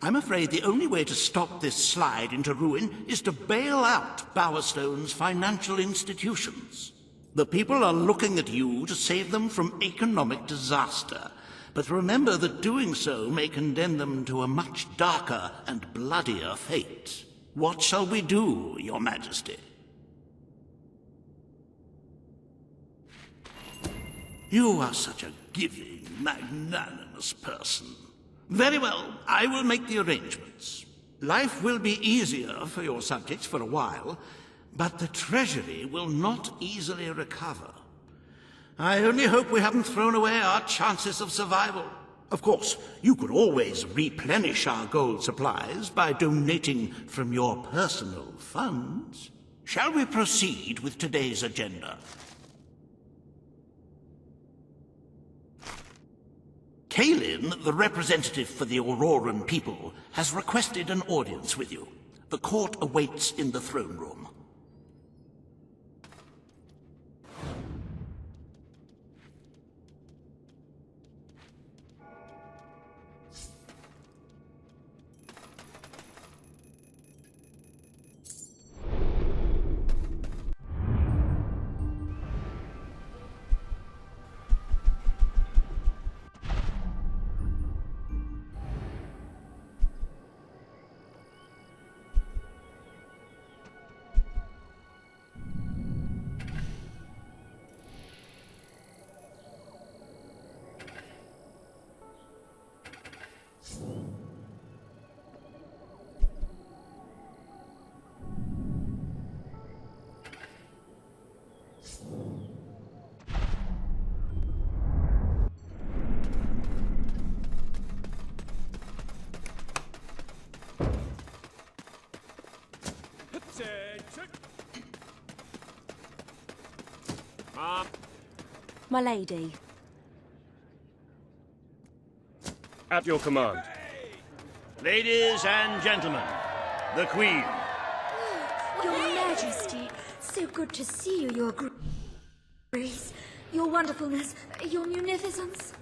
I'm afraid the only way to stop this slide into ruin is to bail out Bowerstone's financial institutions. The people are looking at you to save them from economic disaster, but remember that doing so may condemn them to a much darker and bloodier fate. What shall we do, Your Majesty? You are such a giving, magnanimous person. Very well, I will make the arrangements. Life will be easier for your subjects for a while, but the Treasury will not easily recover. I only hope we haven't thrown away our chances of survival. Of course, you could always replenish our gold supplies by donating from your personal funds. Shall we proceed with today's agenda? Kalin, the representative for the Auroran people, has requested an audience with you. The court awaits in the throne room. My lady. At your command. Ladies and gentlemen, the Queen. Your Majesty, so good to see you, Your Grace, Your wonderfulness, Your munificence.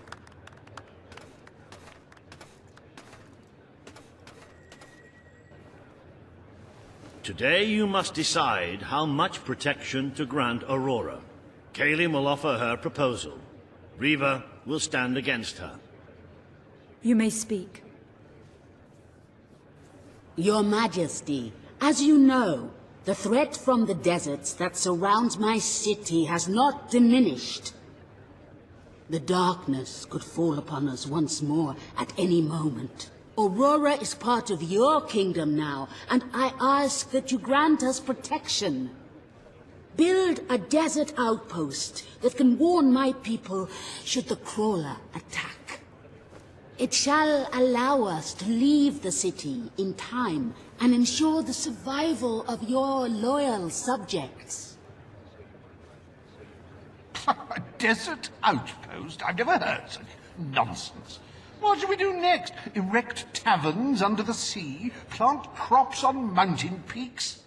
Today you must decide how much protection to grant Aurora. Kalin will offer her proposal. Riva will stand against her. You may speak. Your Majesty, as you know, the threat from the deserts that surrounds my city has not diminished. The darkness could fall upon us once more at any moment. Aurora is part of your kingdom now, and I ask that you grant us protection. Build a desert outpost that can warn my people should the crawler attack. It shall allow us to leave the city in time and ensure the survival of your loyal subjects. A desert outpost? I've never heard such nonsense. What shall we do next? Erect taverns under the sea? Plant crops on mountain peaks?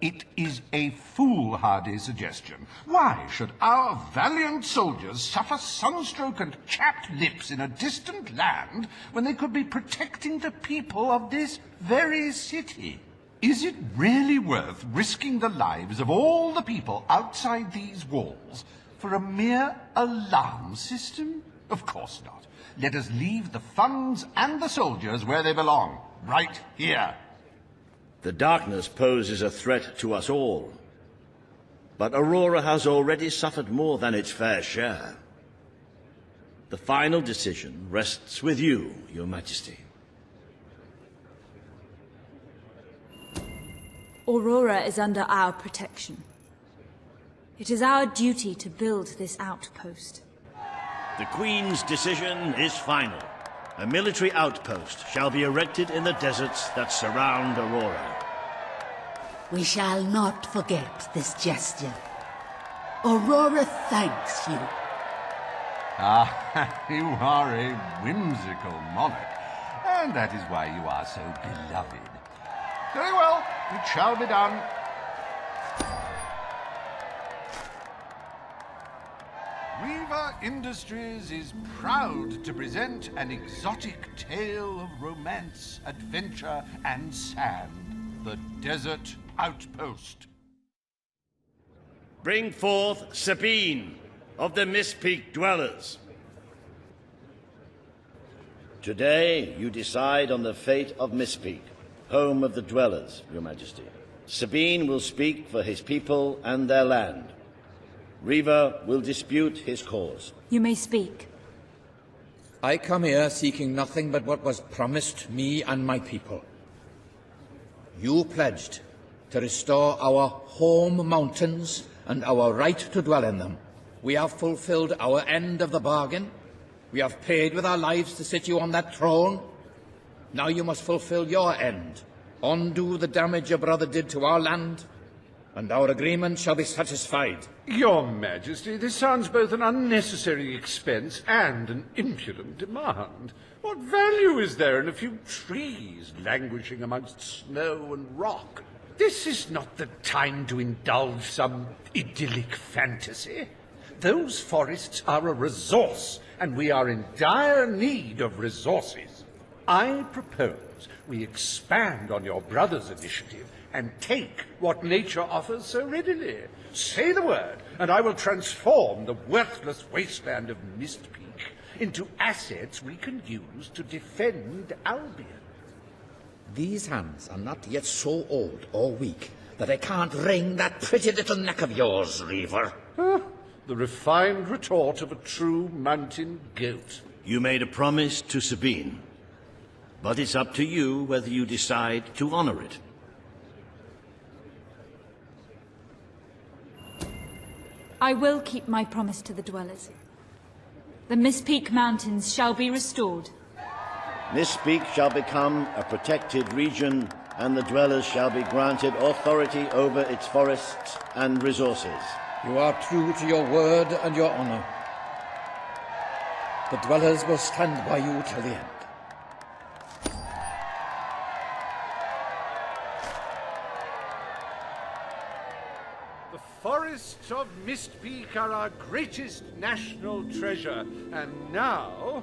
It is a foolhardy suggestion. Why should our valiant soldiers suffer sunstroke and chapped lips in a distant land when they could be protecting the people of this very city? Is it really worth risking the lives of all the people outside these walls for a mere alarm system? Of course not. Let us leave the funds and the soldiers where they belong, right here. The darkness poses a threat to us all. But Aurora has already suffered more than its fair share. The final decision rests with you, Your Majesty. Aurora is under our protection. It is our duty to build this outpost. The Queen's decision is final. A military outpost shall be erected in the deserts that surround Aurora. We shall not forget this gesture. Aurora thanks you. Ah, you are a whimsical monarch, and that is why you are so beloved. Very well, it shall be done. Reaver Industries is proud to present an exotic tale of romance, adventure, and sand. The Desert Outpost. Bring forth Sabine of the Mist Peak Dwellers. Today, you decide on the fate of Mist Peak, home of the Dwellers, Your Majesty. Sabine will speak for his people and their land. Reaver will dispute his cause. You may speak. I come here seeking nothing but what was promised me and my people. You pledged to restore our home mountains and our right to dwell in them. We have fulfilled our end of the bargain. We have paid with our lives to sit you on that throne. Now you must fulfill your end. Undo the damage your brother did to our land, and our agreement shall be satisfied. Your Majesty, this sounds both an unnecessary expense and an impudent demand. What value is there in a few trees languishing amongst snow and rock? This is not the time to indulge some idyllic fantasy. Those forests are a resource, and we are in dire need of resources. I propose we expand on your brother's initiative and take what nature offers so readily. Say the word, and I will transform the worthless wasteland of Mist Peak into assets we can use to defend Albion. These hands are not yet so old or weak that I can't wring that pretty little neck of yours, Reaver. The refined retort of a true mountain goat. You made a promise to Sabine, but it's up to you whether you decide to honor it. I will keep my promise to the Dwellers. The Mist Peak Mountains shall be restored. Mist Peak shall become a protected region, and the Dwellers shall be granted authority over its forests and resources. You are true to your word and your honor. The Dwellers will stand by you till the end. The forests of Mist Peak are our greatest national treasure, and now,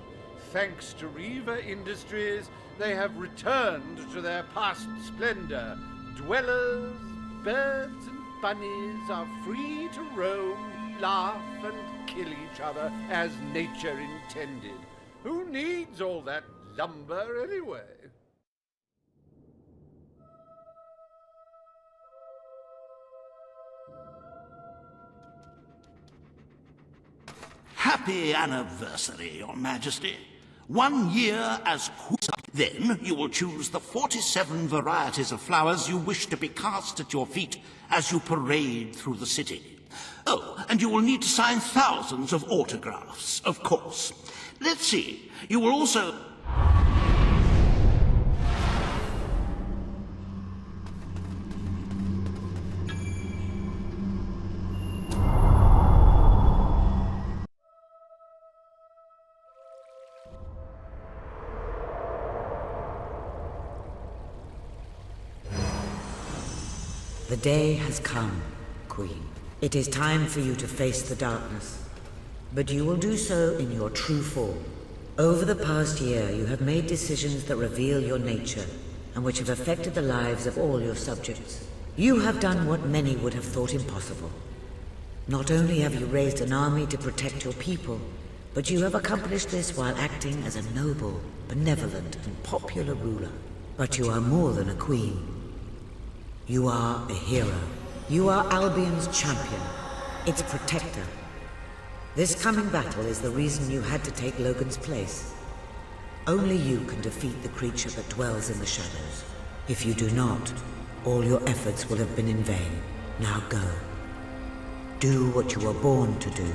thanks to Reaver Industries, they have returned to their past splendor. Dwellers, birds, and bunnies are free to roam, laugh, and kill each other as nature intended. Who needs all that lumber anyway? Happy anniversary, Your Majesty. 1 year as queen. Then you will choose the 47 varieties of flowers you wish to be cast at your feet as you parade through the city. Oh, and you will need to sign thousands of autographs, of course. Let's see, you will also... The day has come, Queen. It is time for you to face the darkness. But you will do so in your true form. Over the past year, you have made decisions that reveal your nature, and which have affected the lives of all your subjects. You have done what many would have thought impossible. Not only have you raised an army to protect your people, but you have accomplished this while acting as a noble, benevolent, and popular ruler. But you are more than a queen. You are a hero. You are Albion's champion, its protector. This coming battle is the reason you had to take Logan's place. Only you can defeat the creature that dwells in the shadows. If you do not, all your efforts will have been in vain. Now go. Do what you were born to do.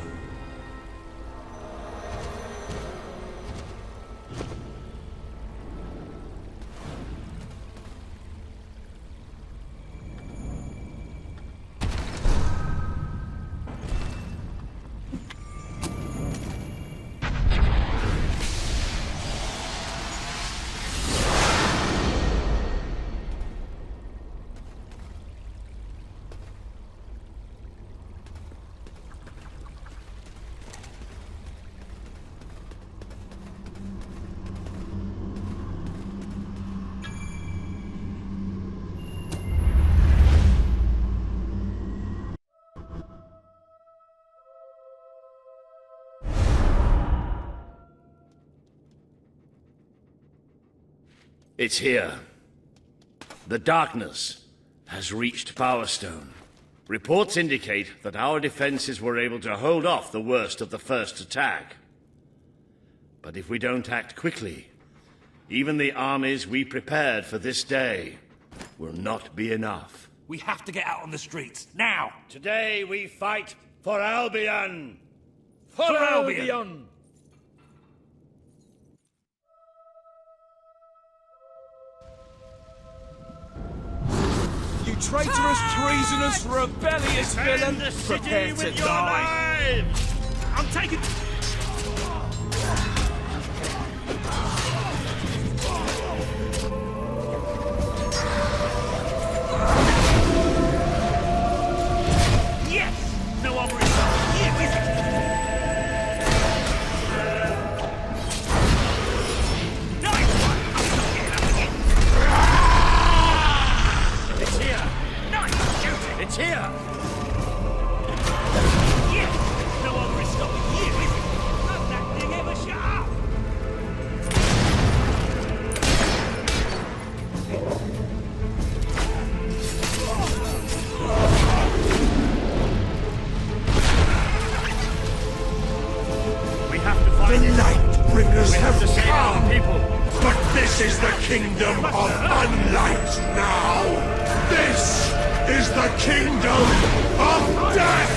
It's here. The darkness has reached Power Stone. Reports indicate that our defenses were able to hold off the worst of the first attack. But if we don't act quickly, even the armies we prepared for this day will not be enough. We have to get out on the streets, now! Today we fight for Albion! For Albion! You traitorous, treasonous, rebellious villain! Prepare to die! I'm taking... Yes! No other is here, is it? Nice one! It's here! Nice! Shoot it! It's here! Yes! No other is stopping you, is it? Don't that thing ever shut up! We have to find The it. Lightbringers We have to save our come! people. But this is the kingdom of unlight now! This is the kingdom of death!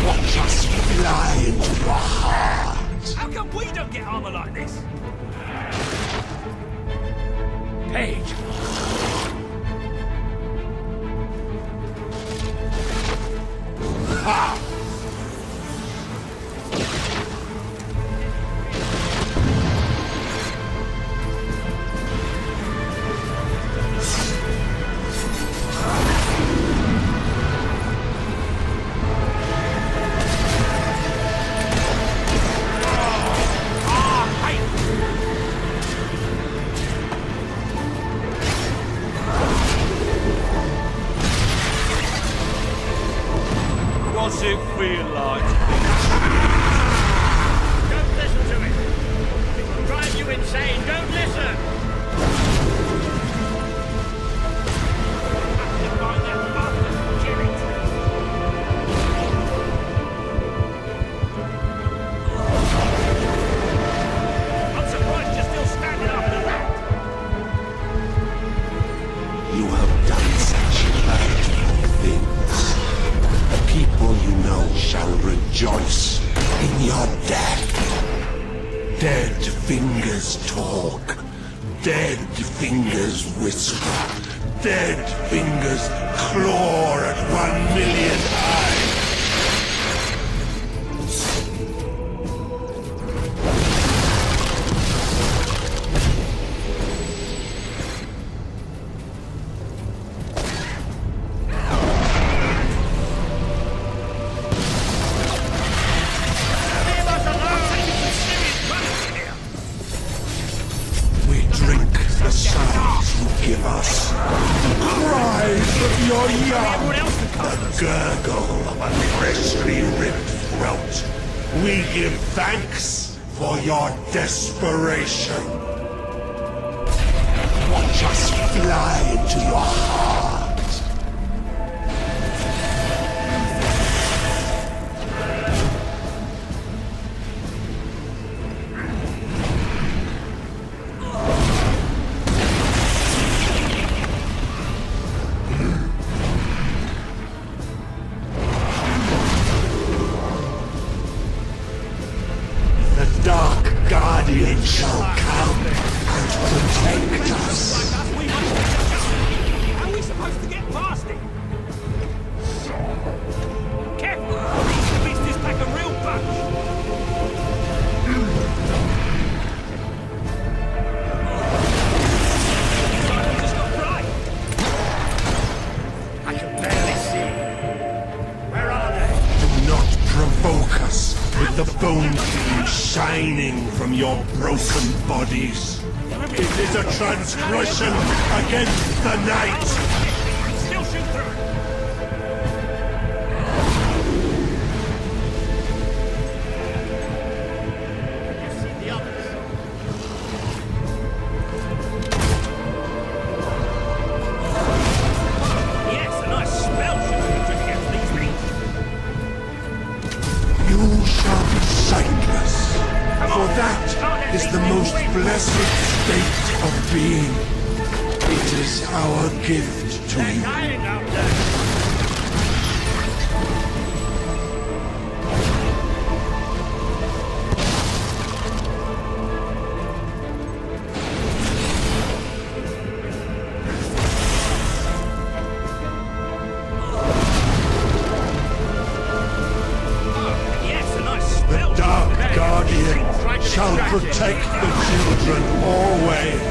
Watch us fly into your heart! How come we don't get armor like this? Page! Ha! What's it feel like? Don't listen to it! It will drive you insane! Don't listen! Have to find that bastard and kill it. I'm surprised you're still standing after that. You have done such hurtful things. The people you know shall rejoice in your death. Dead fingers talk. Dead fingers whisper. Dead fingers claw at 1,000,000 eyes. We drink the sighs you give us, the cries of your young, the gurgle of a freshly ripped throat. We give thanks for your desperation. Watch us fly into your heart. The Dark Guardian shall come and protect us. How are we supposed to get past it? Careful! These beasties pack a real punch! Silence has got right! I can barely see. Where are they? Do not provoke us with the bone fiend shining from your broken bodies. It is a transgression against the night. Still shoot through it! That is the most blessed state of being. It is our gift to you. The Dark Guardian shall protect the children always.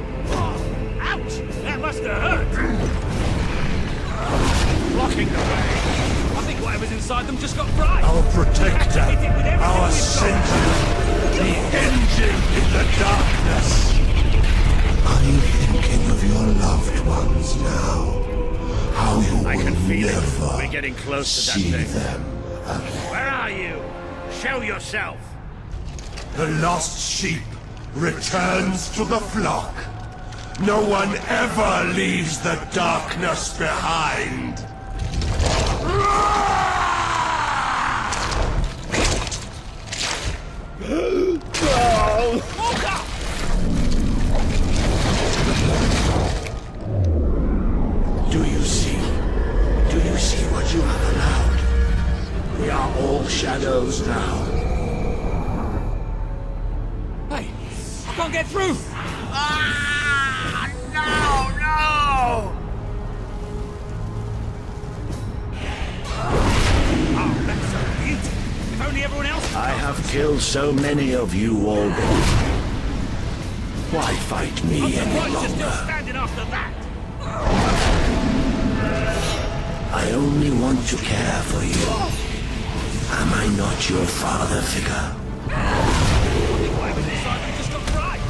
Ouch! That must have hurt! Blocking the way. I think whatever's inside them just got fried. Our protector, our sentinel, the engine in the darkness. Are you thinking of your loved ones now? How you I can will feel it. never We're getting close to see that thing. them again. Where are you? Show yourself. The lost sheep returns to the flock. No one ever leaves the darkness behind. Do you see? Do you see what you have allowed? We are all shadows now. Hey, I can't get through! No! Oh, that's so beautiful. If only everyone else... I have killed so many of you already. Why fight me any Surprised you're still longer? standing after that! I only want to care for you. Am I not your father figure? I think whatever's inside them just got fried.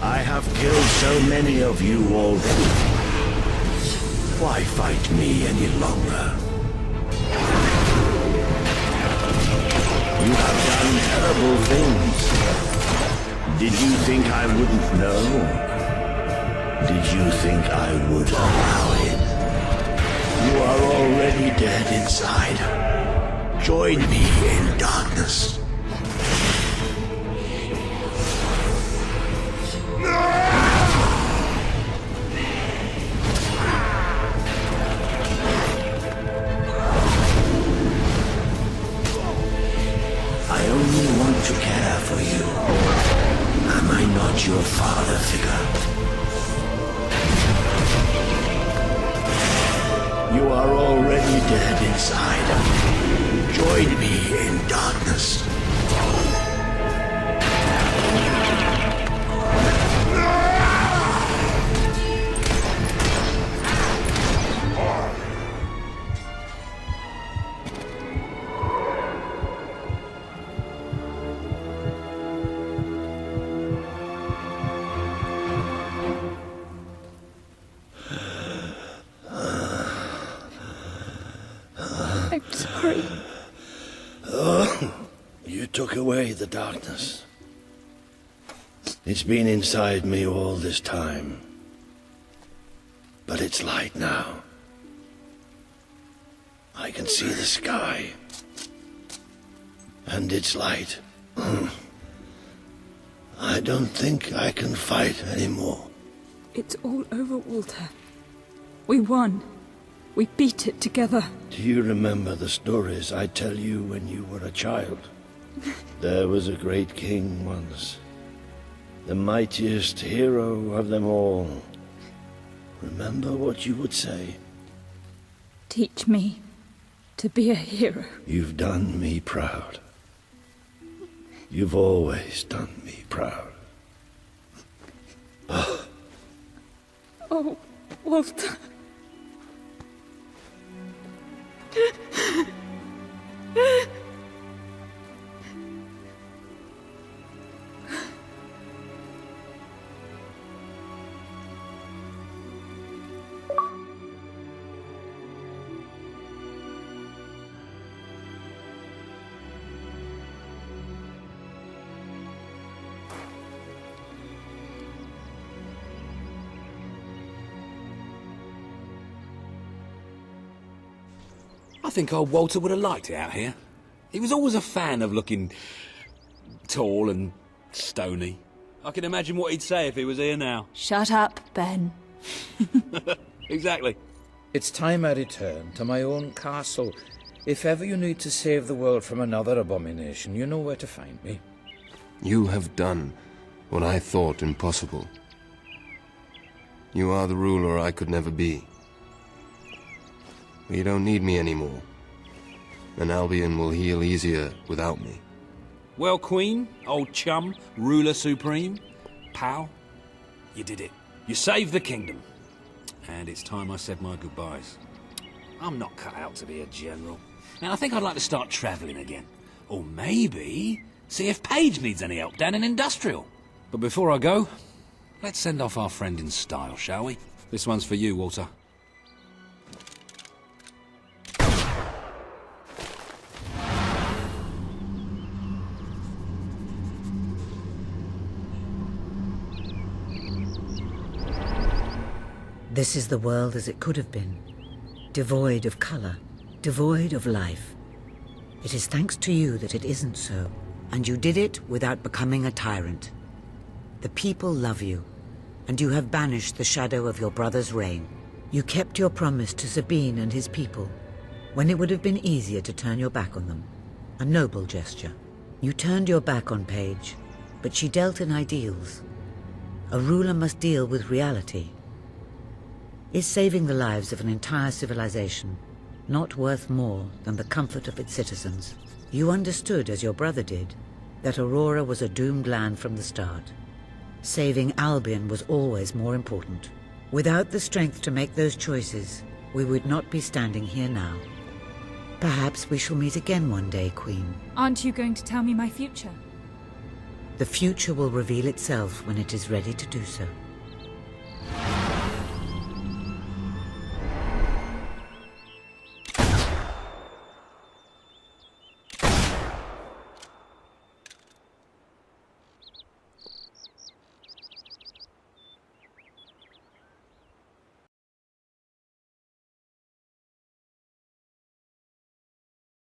I have killed so many of you already. Why fight me any longer? You have done terrible things. Did you think I wouldn't know? Did you think I would allow it? You are already dead inside. Join me in darkness. I only want to care for you. Am I not your father figure? You are already dead inside. Join me in darkness. I'm sorry. Oh, you took away the darkness. It's been inside me all this time. But it's light now. I can see the sky. And it's light. I don't think I can fight anymore. It's all over, Walter. We won. We beat it together. Do you remember the stories I tell you when you were a child? There was a great king once. The mightiest hero of them all. Remember what you would say? Teach me to be a hero. You've done me proud. You've always done me proud. Oh, Walter. I think old Walter would have liked it out here. He was always a fan of looking tall and stony. I can imagine what he'd say if he was here now. Shut up, Ben. Exactly. It's time I return to my own castle. If ever you need to save the world from another abomination, you know where to find me. You have done what I thought impossible. You are the ruler I could never be. But you don't need me anymore. And Albion will heal easier without me. Well, Queen, old chum, ruler supreme, pal, you did it. You saved the kingdom. And it's time I said my goodbyes. I'm not cut out to be a general. And I think I'd like to start travelling again. Or maybe see if Paige needs any help down in Industrial. But before I go, let's send off our friend in style, shall we? This one's for you, Walter. This is the world as it could have been, devoid of color, devoid of life. It is thanks to you that it isn't so, and you did it without becoming a tyrant. The people love you, and you have banished the shadow of your brother's reign. You kept your promise to Sabine and his people, when it would have been easier to turn your back on them. A noble gesture. You turned your back on Paige, but she dealt in ideals. A ruler must deal with reality. Is saving the lives of an entire civilization not worth more than the comfort of its citizens? You understood, as your brother did, that Aurora was a doomed land from the start. Saving Albion was always more important. Without the strength to make those choices, we would not be standing here now. Perhaps we shall meet again one day, Queen. Aren't you going to tell me my future? The future will reveal itself when it is ready to do so.